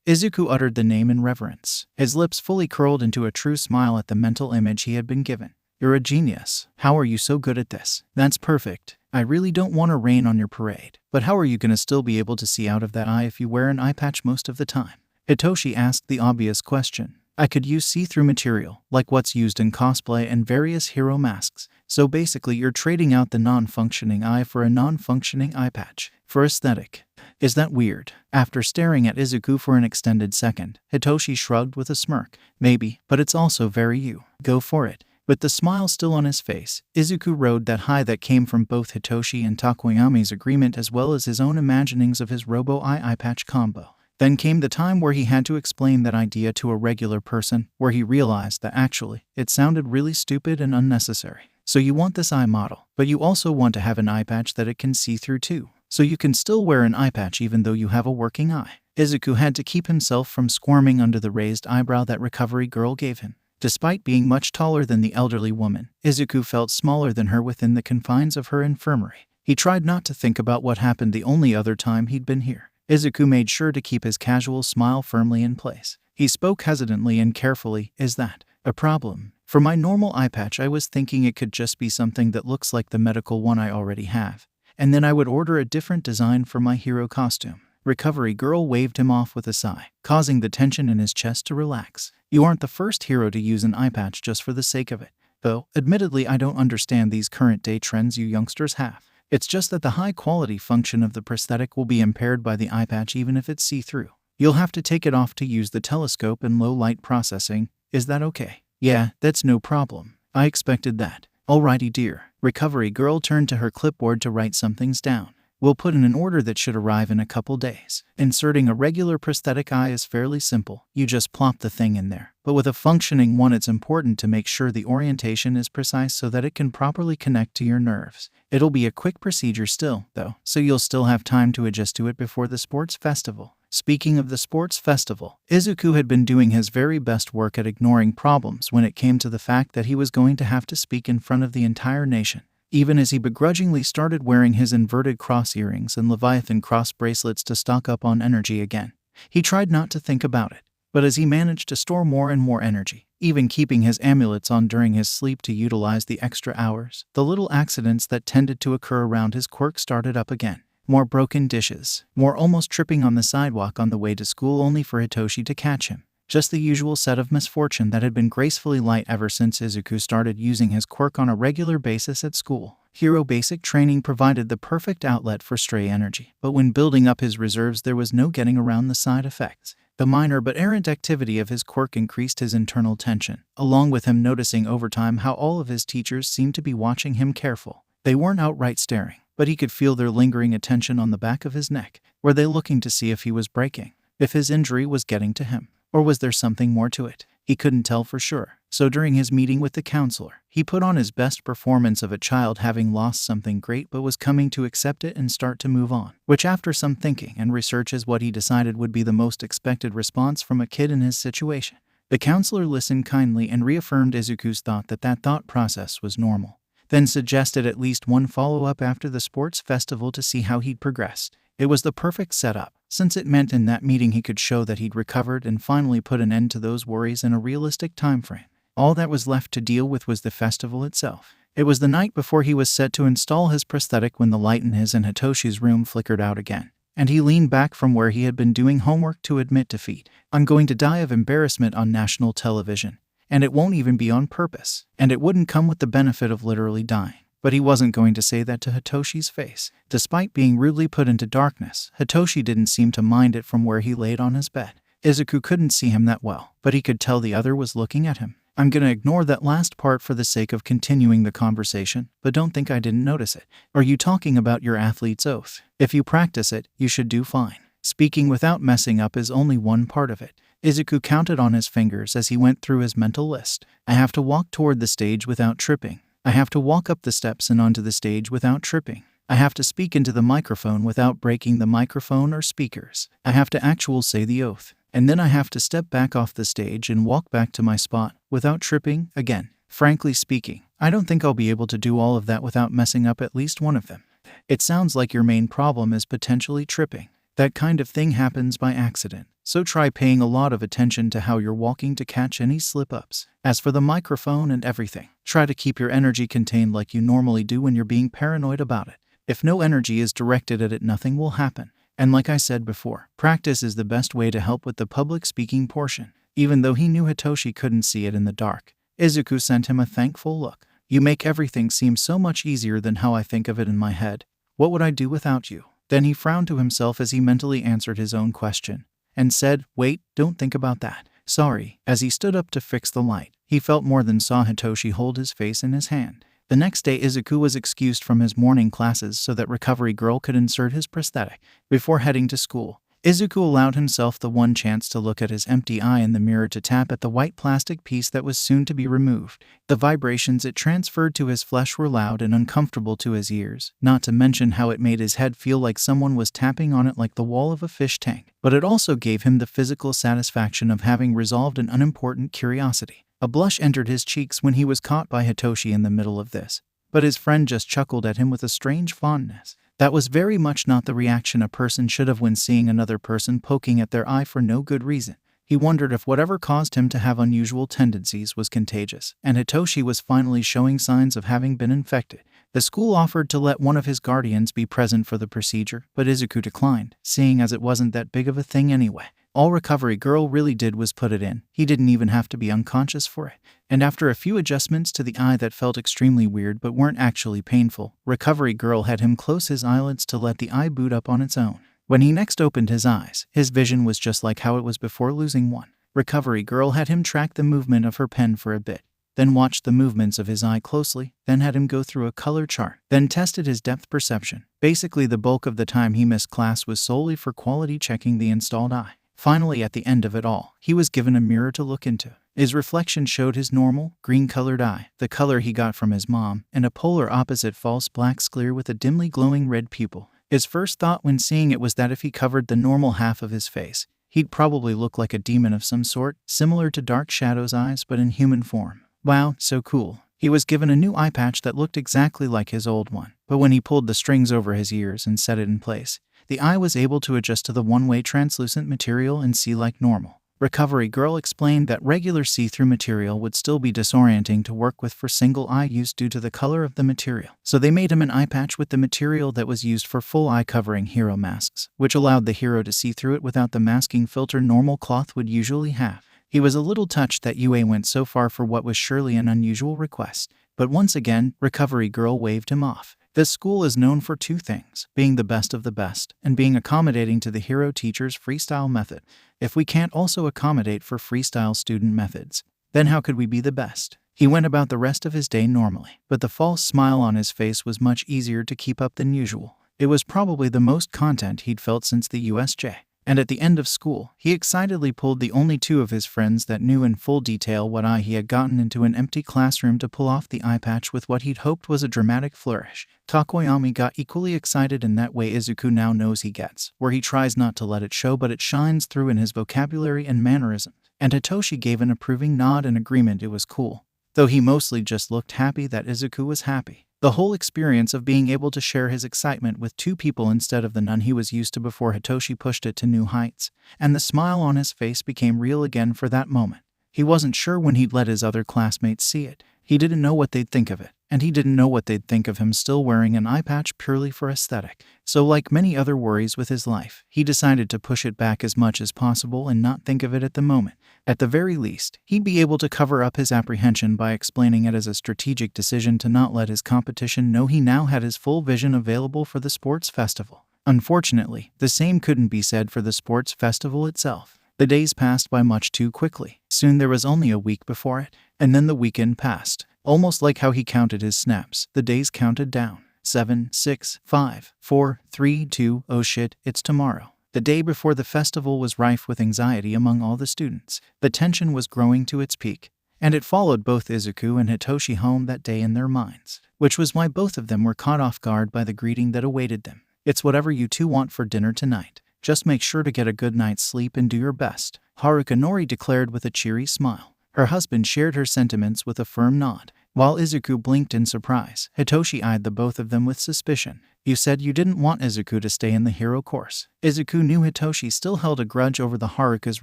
Izuku uttered the name in reverence, his lips fully curled into a true smile at the mental image he had been given. You're a genius. How are you so good at this? That's perfect. I really don't want to rain on your parade, but how are you going to still be able to see out of that eye if you wear an eye patch most of the time? Hitoshi asked the obvious question. I could use see-through material, like what's used in cosplay and various hero masks. So basically you're trading out the non-functioning eye for a non-functioning eye patch. For aesthetic. Is that weird? After staring at Izuku for an extended second, Hitoshi shrugged with a smirk. Maybe, but it's also very you. Go for it. With the smile still on his face, Izuku rode that high that came from both Hitoshi and Takoyami's agreement as well as his own imaginings of his robo-eye patch combo. Then came the time where he had to explain that idea to a regular person, where he realized that actually, it sounded really stupid and unnecessary. So you want this eye model, but you also want to have an eye patch that it can see through too. So you can still wear an eye patch even though you have a working eye. Izuku had to keep himself from squirming under the raised eyebrow that recovery girl gave him. Despite being much taller than the elderly woman, Izuku felt smaller than her within the confines of her infirmary. He tried not to think about what happened the only other time he'd been here. Izuku made sure to keep his casual smile firmly in place. He spoke hesitantly and carefully. Is that a problem? For my normal eye patch, I was thinking it could just be something that looks like the medical one I already have. And then I would order a different design for my hero costume. Recovery girl waved him off with a sigh, causing the tension in his chest to relax. You aren't the first hero to use an eye patch just for the sake of it. Though, admittedly, I don't understand these current day trends you youngsters have. It's just that the high-quality function of the prosthetic will be impaired by the eye patch even if it's see-through. You'll have to take it off to use the telescope and low-light processing. Is that okay? Yeah, that's no problem. I expected that. Alrighty dear. Recovery girl turned to her clipboard to write some things down. We'll put in an order that should arrive in a couple days. Inserting a regular prosthetic eye is fairly simple. You just plop the thing in there. But with a functioning one, it's important to make sure the orientation is precise so that it can properly connect to your nerves. It'll be a quick procedure still, though, so you'll still have time to adjust to it before the sports festival. Speaking of the sports festival, Izuku had been doing his very best work at ignoring problems when it came to the fact that he was going to have to speak in front of the entire nation. Even as he begrudgingly started wearing his inverted cross earrings and Leviathan cross bracelets to stock up on energy again. He tried not to think about it, but as he managed to store more and more energy, even keeping his amulets on during his sleep to utilize the extra hours, the little accidents that tended to occur around his quirk started up again. More broken dishes, more almost tripping on the sidewalk on the way to school only for Hitoshi to catch him. Just the usual set of misfortune that had been gracefully light ever since Izuku started using his quirk on a regular basis at school. Hero basic training provided the perfect outlet for stray energy, but when building up his reserves there was no getting around the side effects. The minor but errant activity of his quirk increased his internal tension, along with him noticing over time how all of his teachers seemed to be watching him careful. They weren't outright staring, but he could feel their lingering attention on the back of his neck. Were they looking to see if he was breaking? If his injury was getting to him? Or was there something more to it? He couldn't tell for sure. So during his meeting with the counselor, he put on his best performance of a child having lost something great but was coming to accept it and start to move on, which after some thinking and research is what he decided would be the most expected response from a kid in his situation. The counselor listened kindly and reaffirmed Izuku's thought that that thought process was normal, then suggested at least one follow-up after the sports festival to see how he'd progressed. It was the perfect setup, since it meant in that meeting he could show that he'd recovered and finally put an end to those worries in a realistic time frame. All that was left to deal with was the festival itself. It was the night before he was set to install his prosthetic when the light in his and Hitoshi's room flickered out again. and he leaned back from where he had been doing homework to admit defeat. I'm going to die of embarrassment on national television, and it won't even be on purpose, and it wouldn't come with the benefit of literally dying. But he wasn't going to say that to Hitoshi's face. Despite being rudely put into darkness, Hitoshi didn't seem to mind it from where he laid on his bed. Izuku couldn't see him that well, but he could tell the other was looking at him. I'm gonna ignore that last part for the sake of continuing the conversation, but don't think I didn't notice it. Are you talking about your athlete's oath? If you practice it, you should do fine. Speaking without messing up is only one part of it. Izuku counted on his fingers as he went through his mental list. I have to walk toward the stage without tripping. I have to walk up the steps and onto the stage without tripping. I have to speak into the microphone without breaking the microphone or speakers. I have to actually say the oath. And then I have to step back off the stage and walk back to my spot without tripping again. Frankly speaking, I don't think I'll be able to do all of that without messing up at least one of them. It sounds like your main problem is potentially tripping. That kind of thing happens by accident, so try paying a lot of attention to how you're walking to catch any slip-ups. As for the microphone and everything, try to keep your energy contained like you normally do when you're being paranoid about it. If no energy is directed at it, nothing will happen. And like I said before, practice is the best way to help with the public speaking portion. Even though he knew Hitoshi couldn't see it in the dark, Izuku sent him a thankful look. You make everything seem so much easier than how I think of it in my head. What would I do without you? Then he frowned to himself as he mentally answered his own question, and said, wait, don't think about that. Sorry. As he stood up to fix the light, he felt more than saw Hitoshi hold his face in his hand. The next day, Izuku was excused from his morning classes so that Recovery Girl could insert his prosthetic. Before heading to school, Izuku allowed himself the one chance to look at his empty eye in the mirror to tap at the white plastic piece that was soon to be removed. The vibrations it transferred to his flesh were loud and uncomfortable to his ears, not to mention how it made his head feel like someone was tapping on it like the wall of a fish tank. But it also gave him the physical satisfaction of having resolved an unimportant curiosity. A blush entered his cheeks when he was caught by Hitoshi in the middle of this, but his friend just chuckled at him with a strange fondness. That was very much not the reaction a person should have when seeing another person poking at their eye for no good reason. He wondered if whatever caused him to have unusual tendencies was contagious, and Hitoshi was finally showing signs of having been infected. The school offered to let one of his guardians be present for the procedure, but Izuku declined, seeing as it wasn't that big of a thing anyway. All Recovery Girl really did was put it in. He didn't even have to be unconscious for it. And after a few adjustments to the eye that felt extremely weird but weren't actually painful, Recovery Girl had him close his eyelids to let the eye boot up on its own. When he next opened his eyes, his vision was just like how it was before losing one. Recovery Girl had him track the movement of her pen for a bit, then watched the movements of his eye closely, then had him go through a color chart, then tested his depth perception. Basically, the bulk of the time he missed class was solely for quality checking the installed eye. Finally, at the end of it all, he was given a mirror to look into. His reflection showed his normal, green-colored eye, the color he got from his mom, and a polar opposite false black sclere with a dimly glowing red pupil. His first thought when seeing it was that if he covered the normal half of his face, he'd probably look like a demon of some sort, similar to Dark Shadow's eyes but in human form. Wow, so cool. He was given a new eye patch that looked exactly like his old one, but when he pulled the strings over his ears and set it in place, the eye was able to adjust to the one-way translucent material and see like normal. Recovery Girl explained that regular see-through material would still be disorienting to work with for single eye use due to the color of the material. So they made him an eye patch with the material that was used for full eye covering hero masks, which allowed the hero to see through it without the masking filter normal cloth would usually have. He was a little touched that UA went so far for what was surely an unusual request. But once again, Recovery Girl waved him off. This school is known for two things, being the best of the best, and being accommodating to the hero teacher's freestyle method. If we can't also accommodate for freestyle student methods, then how could we be the best? He went about the rest of his day normally, but the false smile on his face was much easier to keep up than usual. It was probably the most content he'd felt since the USJ. And at the end of school, he excitedly pulled the only two of his friends that knew in full detail what eye he had gotten into an empty classroom to pull off the eye patch with what he'd hoped was a dramatic flourish. Takoyami got equally excited in that way Izuku now knows he gets, where he tries not to let it show but it shines through in his vocabulary and mannerisms. And Hitoshi gave an approving nod in agreement it was cool, though he mostly just looked happy that Izuku was happy. The whole experience of being able to share his excitement with two people instead of the none he was used to before Hitoshi pushed it to new heights, and the smile on his face became real again for that moment. He wasn't sure when he'd let his other classmates see it. He didn't know what they'd think of it, and he didn't know what they'd think of him still wearing an eye patch purely for aesthetic. So like many other worries with his life, he decided to push it back as much as possible and not think of it at the moment. At the very least, he'd be able to cover up his apprehension by explaining it as a strategic decision to not let his competition know he now had his full vision available for the sports festival. Unfortunately, the same couldn't be said for the sports festival itself. The days passed by much too quickly. Soon there was only a week before it, and then the weekend passed. Almost like how he counted his snaps, the days counted down. 7, 6, 5, 4, 3, 2, oh shit, it's tomorrow. The day before the festival was rife with anxiety among all the students. The tension was growing to its peak, and it followed both Izuku and Hitoshi home that day in their minds, which was why both of them were caught off guard by the greeting that awaited them. It's whatever you two want for dinner tonight. Just make sure to get a good night's sleep and do your best, Haruka Nori declared with a cheery smile. Her husband shared her sentiments with a firm nod. While Izuku blinked in surprise, Hitoshi eyed the both of them with suspicion. You said you didn't want Izuku to stay in the hero course. Izuku knew Hitoshi still held a grudge over the Haruka's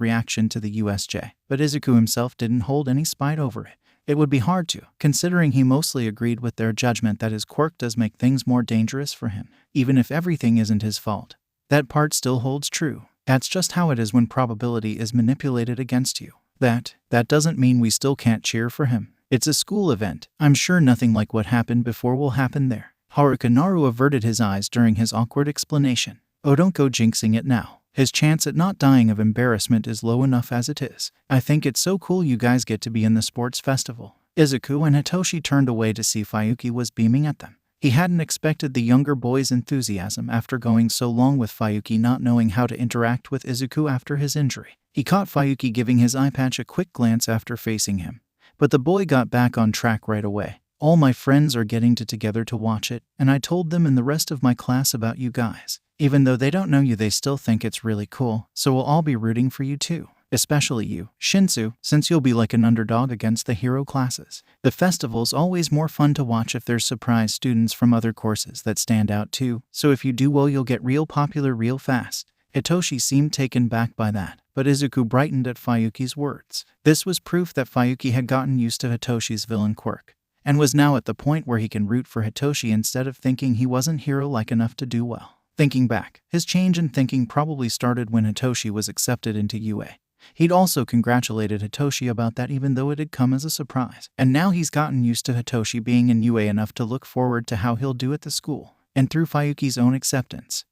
reaction to the USJ, but Izuku himself didn't hold any spite over it. It would be hard to, considering he mostly agreed with their judgment that his quirk does make things more dangerous for him, even if everything isn't his fault. That part still holds true. That's just how it is when probability is manipulated against you. That doesn't mean we still can't cheer for him. It's a school event. I'm sure nothing like what happened before will happen there. Haruka averted his eyes during his awkward explanation. Oh, don't go jinxing it now. His chance at not dying of embarrassment is low enough as it is. I think it's so cool you guys get to be in the sports festival. Izuku and Hitoshi turned away to see Fuyuki was beaming at them. He hadn't expected the younger boy's enthusiasm after going so long with Fuyuki not knowing how to interact with Izuku after his injury. He caught Fuyuki giving his eye patch a quick glance after facing him, but the boy got back on track right away. All my friends are getting together to watch it, and I told them and the rest of my class about you guys. Even though they don't know you, they still think it's really cool, so we'll all be rooting for you too. Especially you, Shinso, since you'll be like an underdog against the hero classes. The festival's always more fun to watch if there's surprise students from other courses that stand out too, so if you do well you'll get real popular real fast. Hitoshi seemed taken back by that, but Izuku brightened at Fuyuki's words. This was proof that Fuyuki had gotten used to Hitoshi's villain quirk, and was now at the point where he can root for Hitoshi instead of thinking he wasn't hero-like enough to do well. Thinking back, his change in thinking probably started when Hitoshi was accepted into UA. He'd also congratulated Hitoshi about that even though it had come as a surprise. And now he's gotten used to Hitoshi being in UA enough to look forward to how he'll do at the school. And through Fuyuki's own acceptance,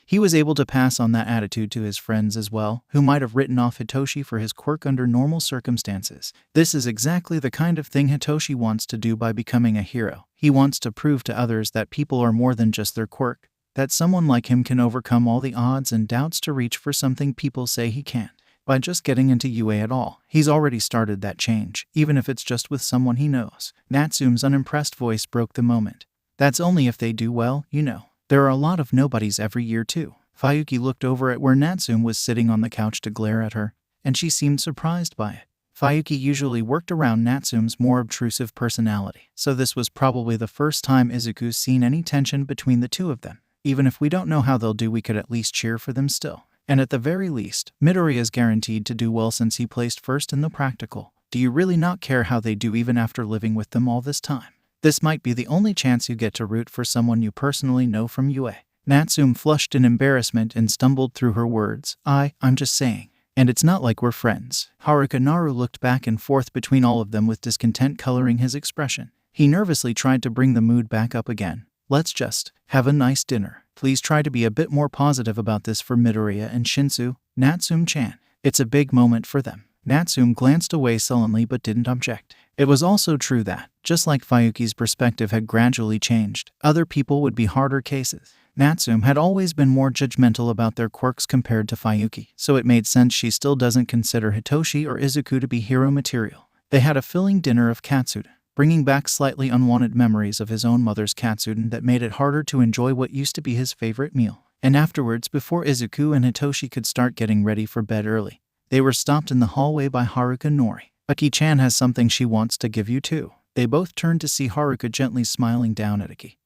he was able to pass on that attitude to his friends as well, who might have written off Hitoshi for his quirk under normal circumstances. This is exactly the kind of thing Hitoshi wants to do by becoming a hero. He wants to prove to others that people are more than just their quirk, that someone like him can overcome all the odds and doubts to reach for something people say he can't. By just getting into UA at all, he's already started that change, even if it's just with someone he knows. Natsume's unimpressed voice broke the moment. That's only if they do well, you know. There are a lot of nobodies every year too. Fuyuki looked over at where Natsume was sitting on the couch to glare at her, and she seemed surprised by it. Fuyuki usually worked around Natsume's more obtrusive personality, so this was probably the first time Izuku's seen any tension between the two of them. Even if we don't know how they'll do, we could at least cheer for them still. And at the very least, Midoriya is guaranteed to do well since he placed first in the practical. Do you really not care how they do even after living with them all this time? This might be the only chance you get to root for someone you personally know from UA. Natsume flushed in embarrassment and stumbled through her words. I'm just saying. And it's not like we're friends. Haruka looked back and forth between all of them with discontent coloring his expression. He nervously tried to bring the mood back up again. Let's just have a nice dinner. Please try to be a bit more positive about this for Midoriya and Shinso, Natsume-chan. It's a big moment for them. Natsume glanced away sullenly but didn't object. It was also true that, just like Fuyuki's perspective had gradually changed, other people would be harder cases. Natsume had always been more judgmental about their quirks compared to Fuyuki, so it made sense she still doesn't consider Hitoshi or Izuku to be hero material. They had a filling dinner of katsudon, bringing back slightly unwanted memories of his own mother's katsudon that made it harder to enjoy what used to be his favorite meal. And afterwards, before Izuku and Hitoshi could start getting ready for bed early, they were stopped in the hallway by Haruka Nori. Aki-chan has something she wants to give you too. They both turned to see Haruka gently smiling down at Aki,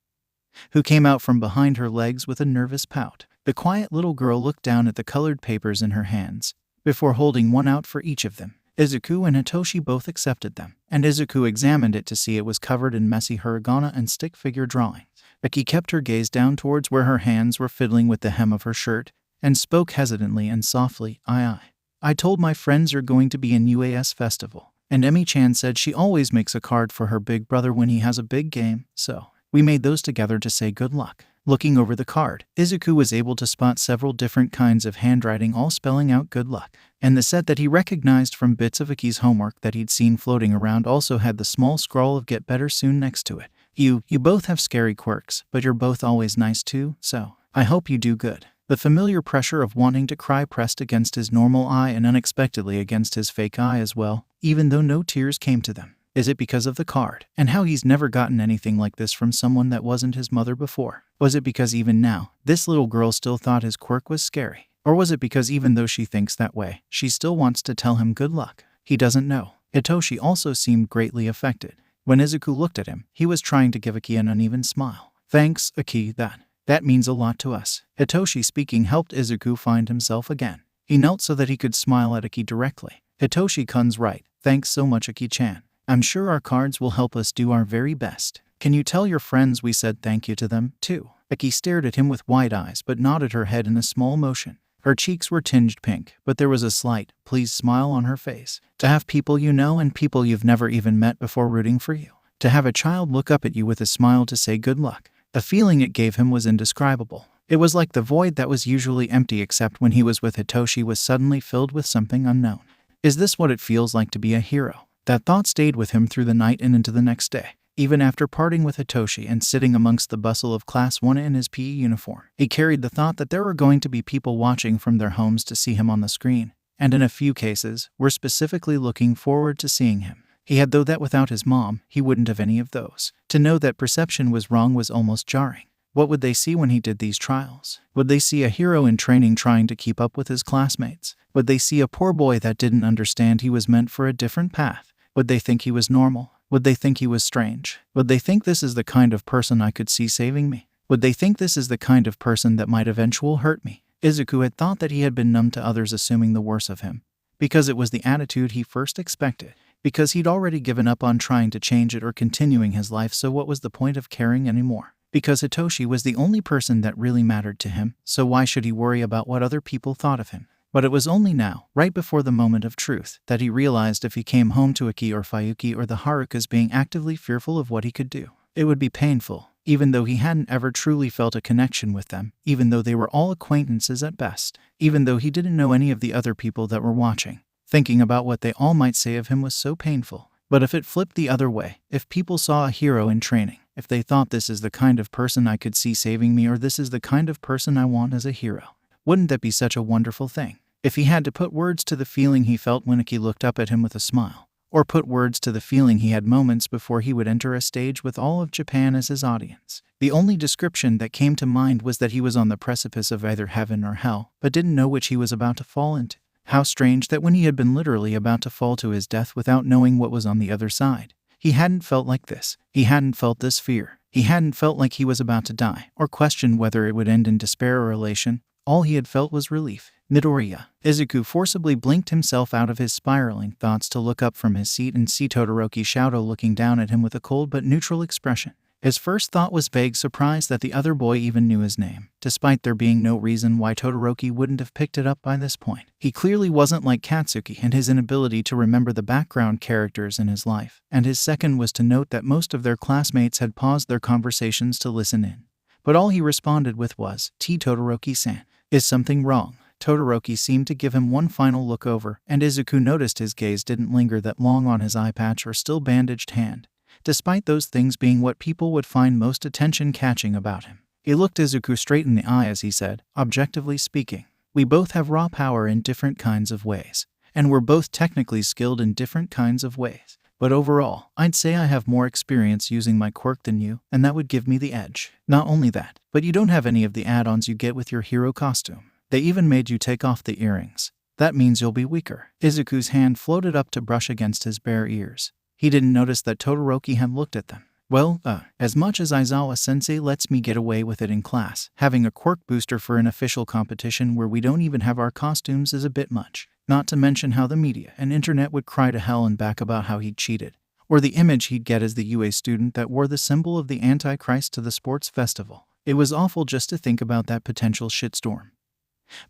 who came out from behind her legs with a nervous pout. The quiet little girl looked down at the colored papers in her hands, before holding one out for each of them. Izuku and Hitoshi both accepted them. and Izuku examined it to see it was covered in messy hiragana and stick figure drawings. Aki kept her gaze down towards where her hands were fiddling with the hem of her shirt, and spoke hesitantly and softly, I told my friends you're going to be in UAS festival, and Emi-chan said she always makes a card for her big brother when he has a big game, so we made those together to say good luck. Looking over the card, Izuku was able to spot several different kinds of handwriting all spelling out good luck, and the set that he recognized from bits of Aki's homework that he'd seen floating around also had the small scroll of get better soon next to it. You both have scary quirks, but you're both always nice too, so I hope you do good. The familiar pressure of wanting to cry pressed against his normal eye and unexpectedly against his fake eye as well, even though no tears came to them. Is it because of the card, and how he's never gotten anything like this from someone that wasn't his mother before? Was it because even now, this little girl still thought his quirk was scary? Or was it because even though she thinks that way, she still wants to tell him good luck? He doesn't know. Hitoshi also seemed greatly affected. When Izuku looked at him, he was trying to give Aki an uneven smile. Thanks, Aki, that means a lot to us. Hitoshi speaking helped Izuku find himself again. He knelt so that he could smile at Aki directly. Hitoshi-kun's right. Thanks so much, Aki-chan. I'm sure our cards will help us do our very best. Can you tell your friends we said thank you to them, too? Aki stared at him with wide eyes but nodded her head in a small motion. Her cheeks were tinged pink, but there was a slight, pleased smile on her face. To have people you know and people you've never even met before rooting for you. To have a child look up at you with a smile to say good luck. The feeling it gave him was indescribable. It was like the void that was usually empty except when he was with Hitoshi was suddenly filled with something unknown. Is this what it feels like to be a hero? That thought stayed with him through the night and into the next day. Even after parting with Hitoshi and sitting amongst the bustle of Class 1 in his PE uniform, he carried the thought that there were going to be people watching from their homes to see him on the screen, and in a few cases, were specifically looking forward to seeing him. He had, though, that without his mom, he wouldn't have any of those. To know that perception was wrong was almost jarring. What would they see when he did these trials? Would they see a hero in training trying to keep up with his classmates? Would they see a poor boy that didn't understand he was meant for a different path? Would they think he was normal? Would they think he was strange? Would they think this is the kind of person I could see saving me? Would they think this is the kind of person that might eventually hurt me? Izuku had thought that he had been numb to others assuming the worst of him, because it was the attitude he first expected, because he'd already given up on trying to change it or continuing his life, so what was the point of caring anymore? Because Hitoshi was the only person that really mattered to him, so why should he worry about what other people thought of him? But it was only now, right before the moment of truth, that he realized if he came home to Aki or Fuyuki or the Harukas being actively fearful of what he could do, it would be painful, even though he hadn't ever truly felt a connection with them, even though they were all acquaintances at best, even though he didn't know any of the other people that were watching. Thinking about what they all might say of him was so painful. But if it flipped the other way, if people saw a hero in training, if they thought this is the kind of person I could see saving me or this is the kind of person I want as a hero, wouldn't that be such a wonderful thing? If he had to put words to the feeling he felt when Aki looked up at him with a smile, or put words to the feeling he had moments before he would enter a stage with all of Japan as his audience, the only description that came to mind was that he was on the precipice of either heaven or hell, but didn't know which he was about to fall into. How strange that when he had been literally about to fall to his death without knowing what was on the other side, he hadn't felt like this. He hadn't felt this fear. He hadn't felt like he was about to die, or questioned whether it would end in despair or elation. All he had felt was relief. Midoriya. Izuku forcibly blinked himself out of his spiraling thoughts to look up from his seat and see Todoroki Shoto looking down at him with a cold but neutral expression. His first thought was vague surprise that the other boy even knew his name, despite there being no reason why Todoroki wouldn't have picked it up by this point. He clearly wasn't like Katsuki and his inability to remember the background characters in his life, and his second was to note that most of their classmates had paused their conversations to listen in. But all he responded with was, "T Todoroki-san. Is something wrong?" Todoroki seemed to give him one final look over, and Izuku noticed his gaze didn't linger that long on his eye patch or still bandaged hand, despite those things being what people would find most attention-catching about him. He looked Izuku straight in the eye as he said, "Objectively speaking, we both have raw power in different kinds of ways, and we're both technically skilled in different kinds of ways. But overall, I'd say I have more experience using my quirk than you, and that would give me the edge. Not only that, but you don't have any of the add-ons you get with your hero costume. They even made you take off the earrings. That means you'll be weaker." Izuku's hand floated up to brush against his bare ears. He didn't notice that Todoroki had looked at them. "Well, as much as Aizawa-sensei lets me get away with it in class, having a quirk booster for an official competition where we don't even have our costumes is a bit much. Not to mention how the media and internet would cry to hell and back about how he'd cheated, or the image he'd get as the UA student that wore the symbol of the Antichrist to the sports festival. It was awful just to think about that potential shitstorm.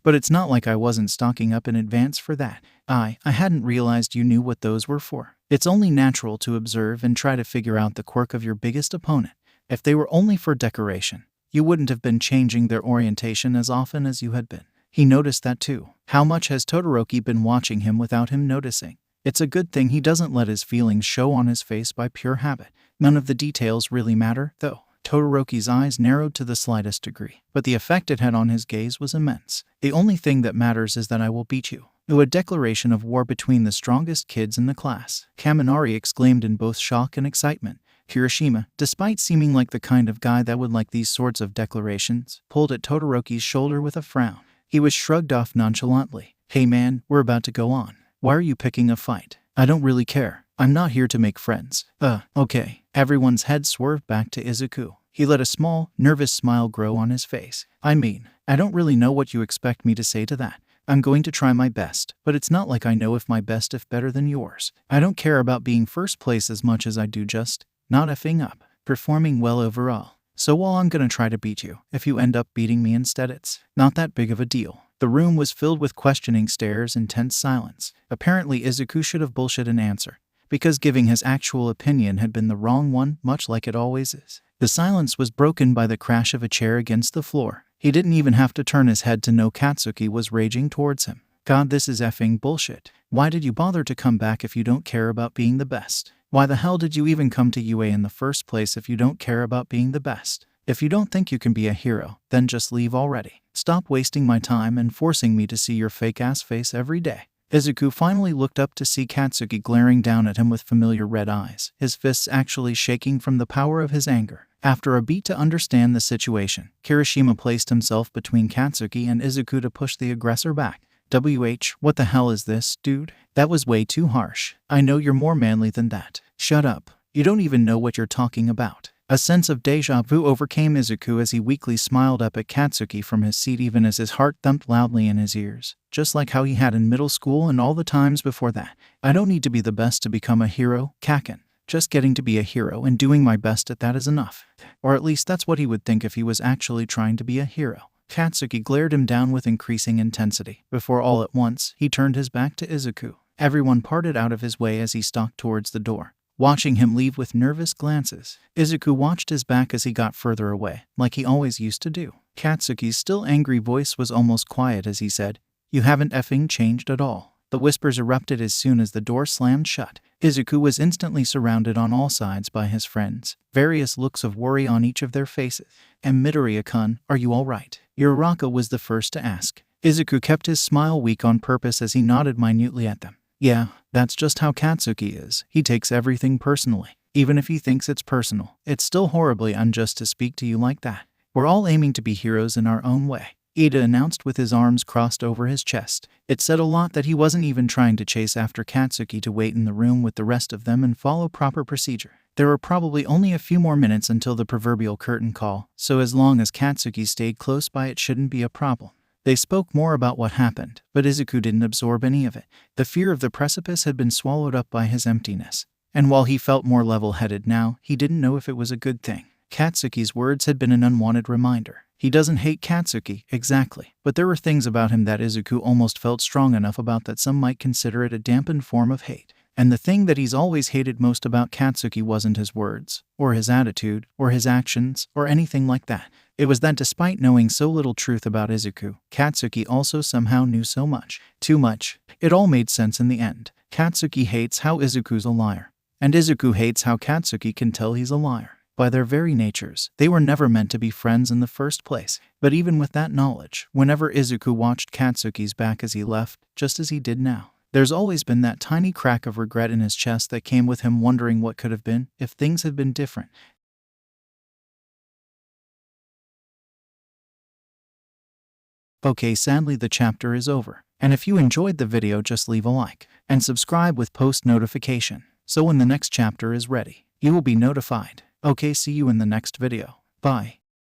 But it's not like I wasn't stocking up in advance for that. I hadn't realized you knew what those were for. It's only natural to observe and try to figure out the quirk of your biggest opponent. If they were only for decoration, you wouldn't have been changing their orientation as often as you had been. He noticed that too. How much has Todoroki been watching him without him noticing? It's a good thing he doesn't let his feelings show on his face by pure habit. None of the details really matter, though. Todoroki's eyes narrowed to the slightest degree, but the effect it had on his gaze was immense. The only thing that matters is that I will beat you. A declaration of war between the strongest kids in the class, Kaminari exclaimed in both shock and excitement. Kirishima, despite seeming like the kind of guy that would like these sorts of declarations, pulled at Todoroki's shoulder with a frown. He was shrugged off nonchalantly. Hey man, we're about to go on. Why are you picking a fight? I don't really care. I'm not here to make friends. Okay. Everyone's head swerved back to Izuku. He let a small, nervous smile grow on his face. I don't really know what you expect me to say to that. I'm going to try my best, but it's not like I know if my best if better than yours. I don't care about being first place as much as I do just not effing up, performing well overall. So while I'm gonna try to beat you, if you end up beating me instead, it's not that big of a deal. The room was filled with questioning stares and tense silence. Apparently Izuku should have bullshit an answer, because giving his actual opinion had been the wrong one, much like it always is. The silence was broken by the crash of a chair against the floor. He didn't even have to turn his head to know Katsuki was raging towards him. God, this is effing bullshit. Why did you bother to come back if you don't care about being the best? Why the hell did you even come to UA in the first place if you don't care about being the best? If you don't think you can be a hero, then just leave already. Stop wasting my time and forcing me to see your fake-ass face every day. Izuku finally looked up to see Katsuki glaring down at him with familiar red eyes, his fists actually shaking from the power of his anger. After a beat to understand the situation, Kirishima placed himself between Katsuki and Izuku to push the aggressor back. What the hell is this, dude? That was way too harsh. I know you're more manly than that. Shut up. You don't even know what you're talking about. A sense of déjà vu overcame Izuku as he weakly smiled up at Katsuki from his seat even as his heart thumped loudly in his ears, just like how he had in middle school and all the times before that. I don't need to be the best to become a hero, Kaken. Just getting to be a hero and doing my best at that is enough. Or at least that's what he would think if he was actually trying to be a hero. Katsuki glared him down with increasing intensity, before all at once, he turned his back to Izuku. Everyone parted out of his way as he stalked towards the door, watching him leave with nervous glances. Izuku watched his back as he got further away, like he always used to do. Katsuki's still angry voice was almost quiet as he said, "You haven't effing changed at all." The whispers erupted as soon as the door slammed shut. Izuku was instantly surrounded on all sides by his friends, various looks of worry on each of their faces. And Midoriya-kun, are you all right? Uraraka was the first to ask. Izuku kept his smile weak on purpose as he nodded minutely at them. Yeah, that's just how Katsuki is. He takes everything personally. Even if he thinks it's personal, it's still horribly unjust to speak to you like that. We're all aiming to be heroes in our own way, Ida announced with his arms crossed over his chest. It said a lot that he wasn't even trying to chase after Katsuki to wait in the room with the rest of them and follow proper procedure. There were probably only a few more minutes until the proverbial curtain call, so as long as Katsuki stayed close by it shouldn't be a problem. They spoke more about what happened, but Izuku didn't absorb any of it. The fear of the precipice had been swallowed up by his emptiness. And while he felt more level-headed now, he didn't know if it was a good thing. Katsuki's words had been an unwanted reminder. He doesn't hate Katsuki, exactly, but there were things about him that Izuku almost felt strong enough about that some might consider it a dampened form of hate. And the thing that he's always hated most about Katsuki wasn't his words, or his attitude, or his actions, or anything like that. It was that despite knowing so little truth about Izuku, Katsuki also somehow knew so much. Too much. It all made sense in the end. Katsuki hates how Izuku's a liar. And Izuku hates how Katsuki can tell he's a liar. By their very natures, they were never meant to be friends in the first place. But even with that knowledge, whenever Izuku watched Katsuki's back as he left, just as he did now, there's always been that tiny crack of regret in his chest that came with him wondering what could have been if things had been different. Okay, sadly the chapter is over. And if you enjoyed the video, just leave a like and subscribe with post notification. So when the next chapter is ready, you will be notified. Okay, see you in the next video. Bye.